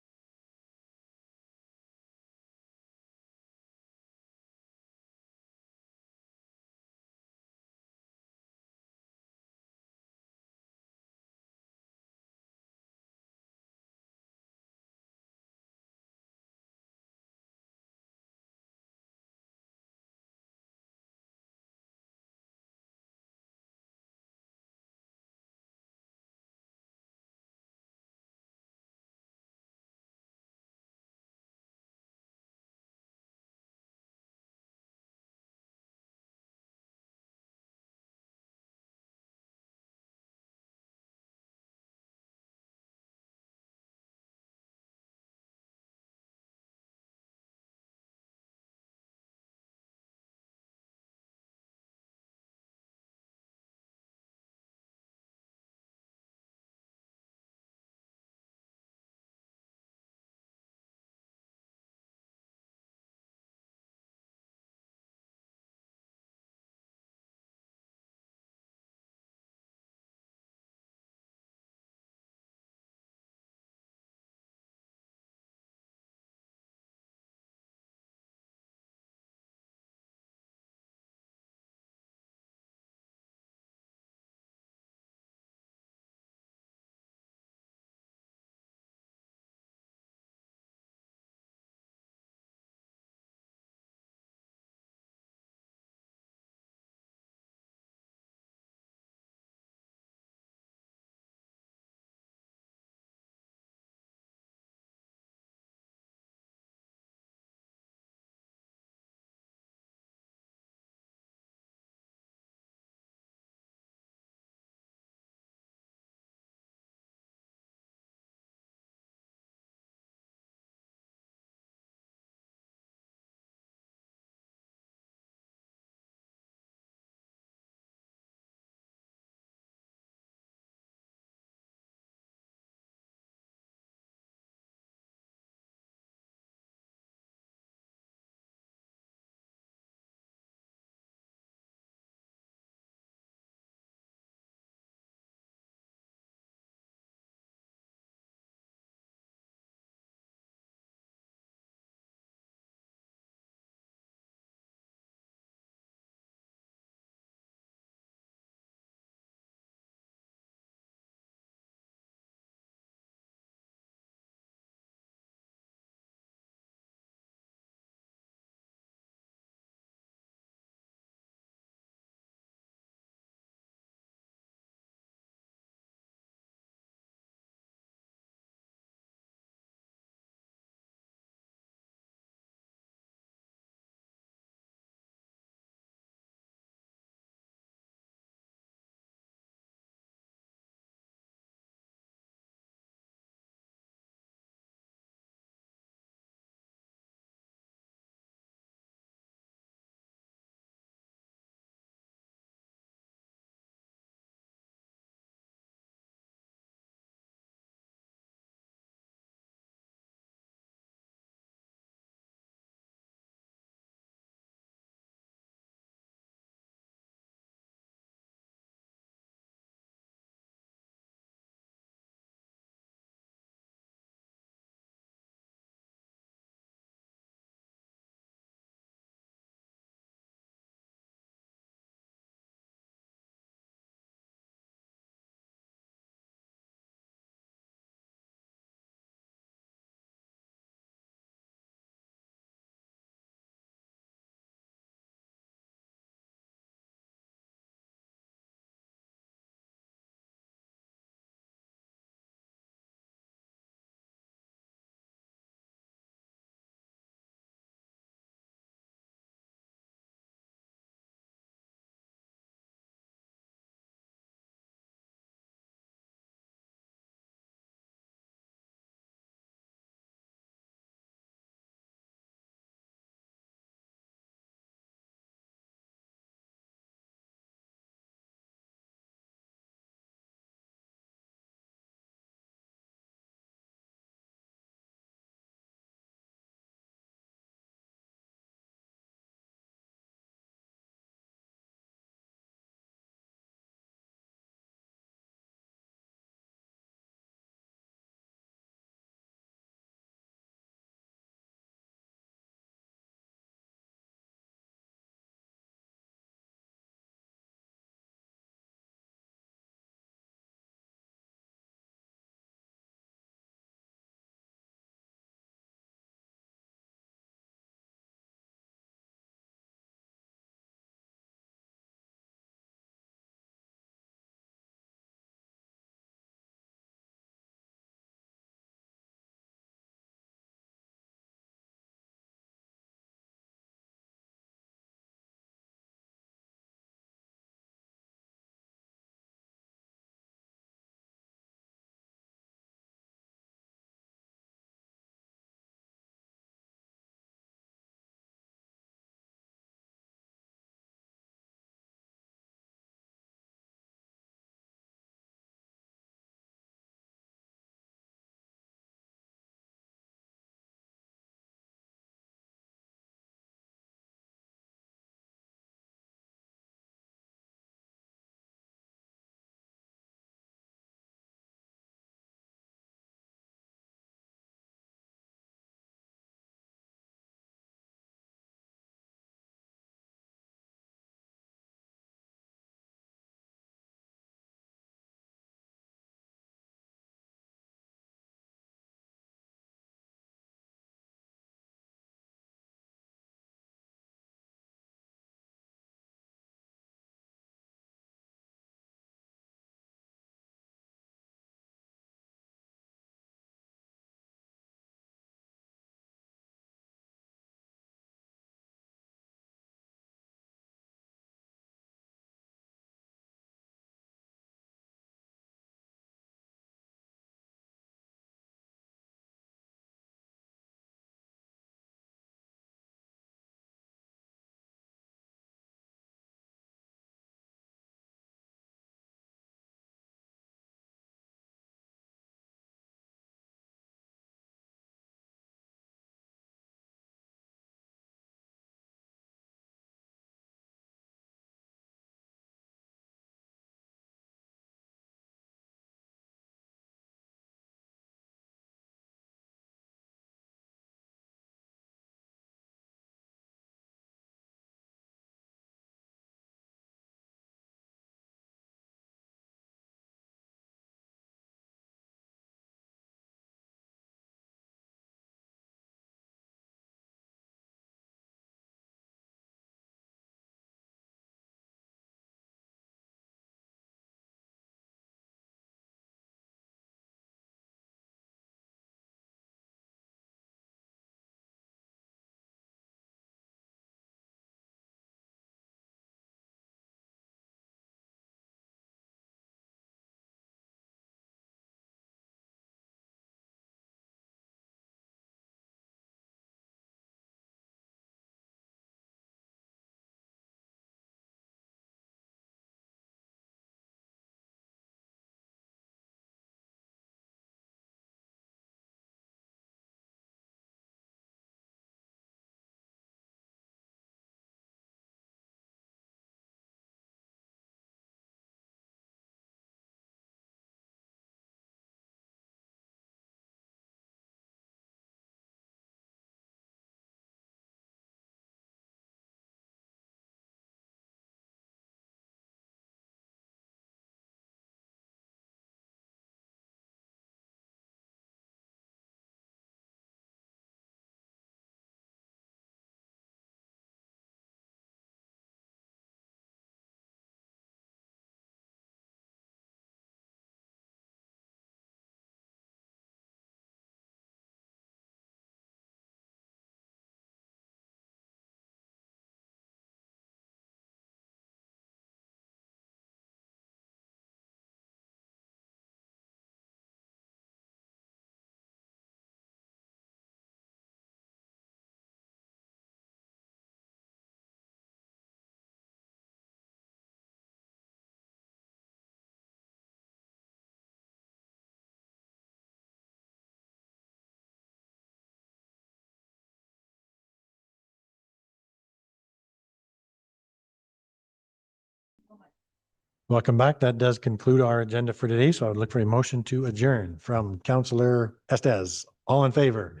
Welcome back. That does conclude our agenda for today. So I would look for a motion to adjourn from Councillor Estes. All in favor?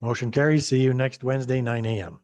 Motion carries. See you next Wednesday, 9 a.m.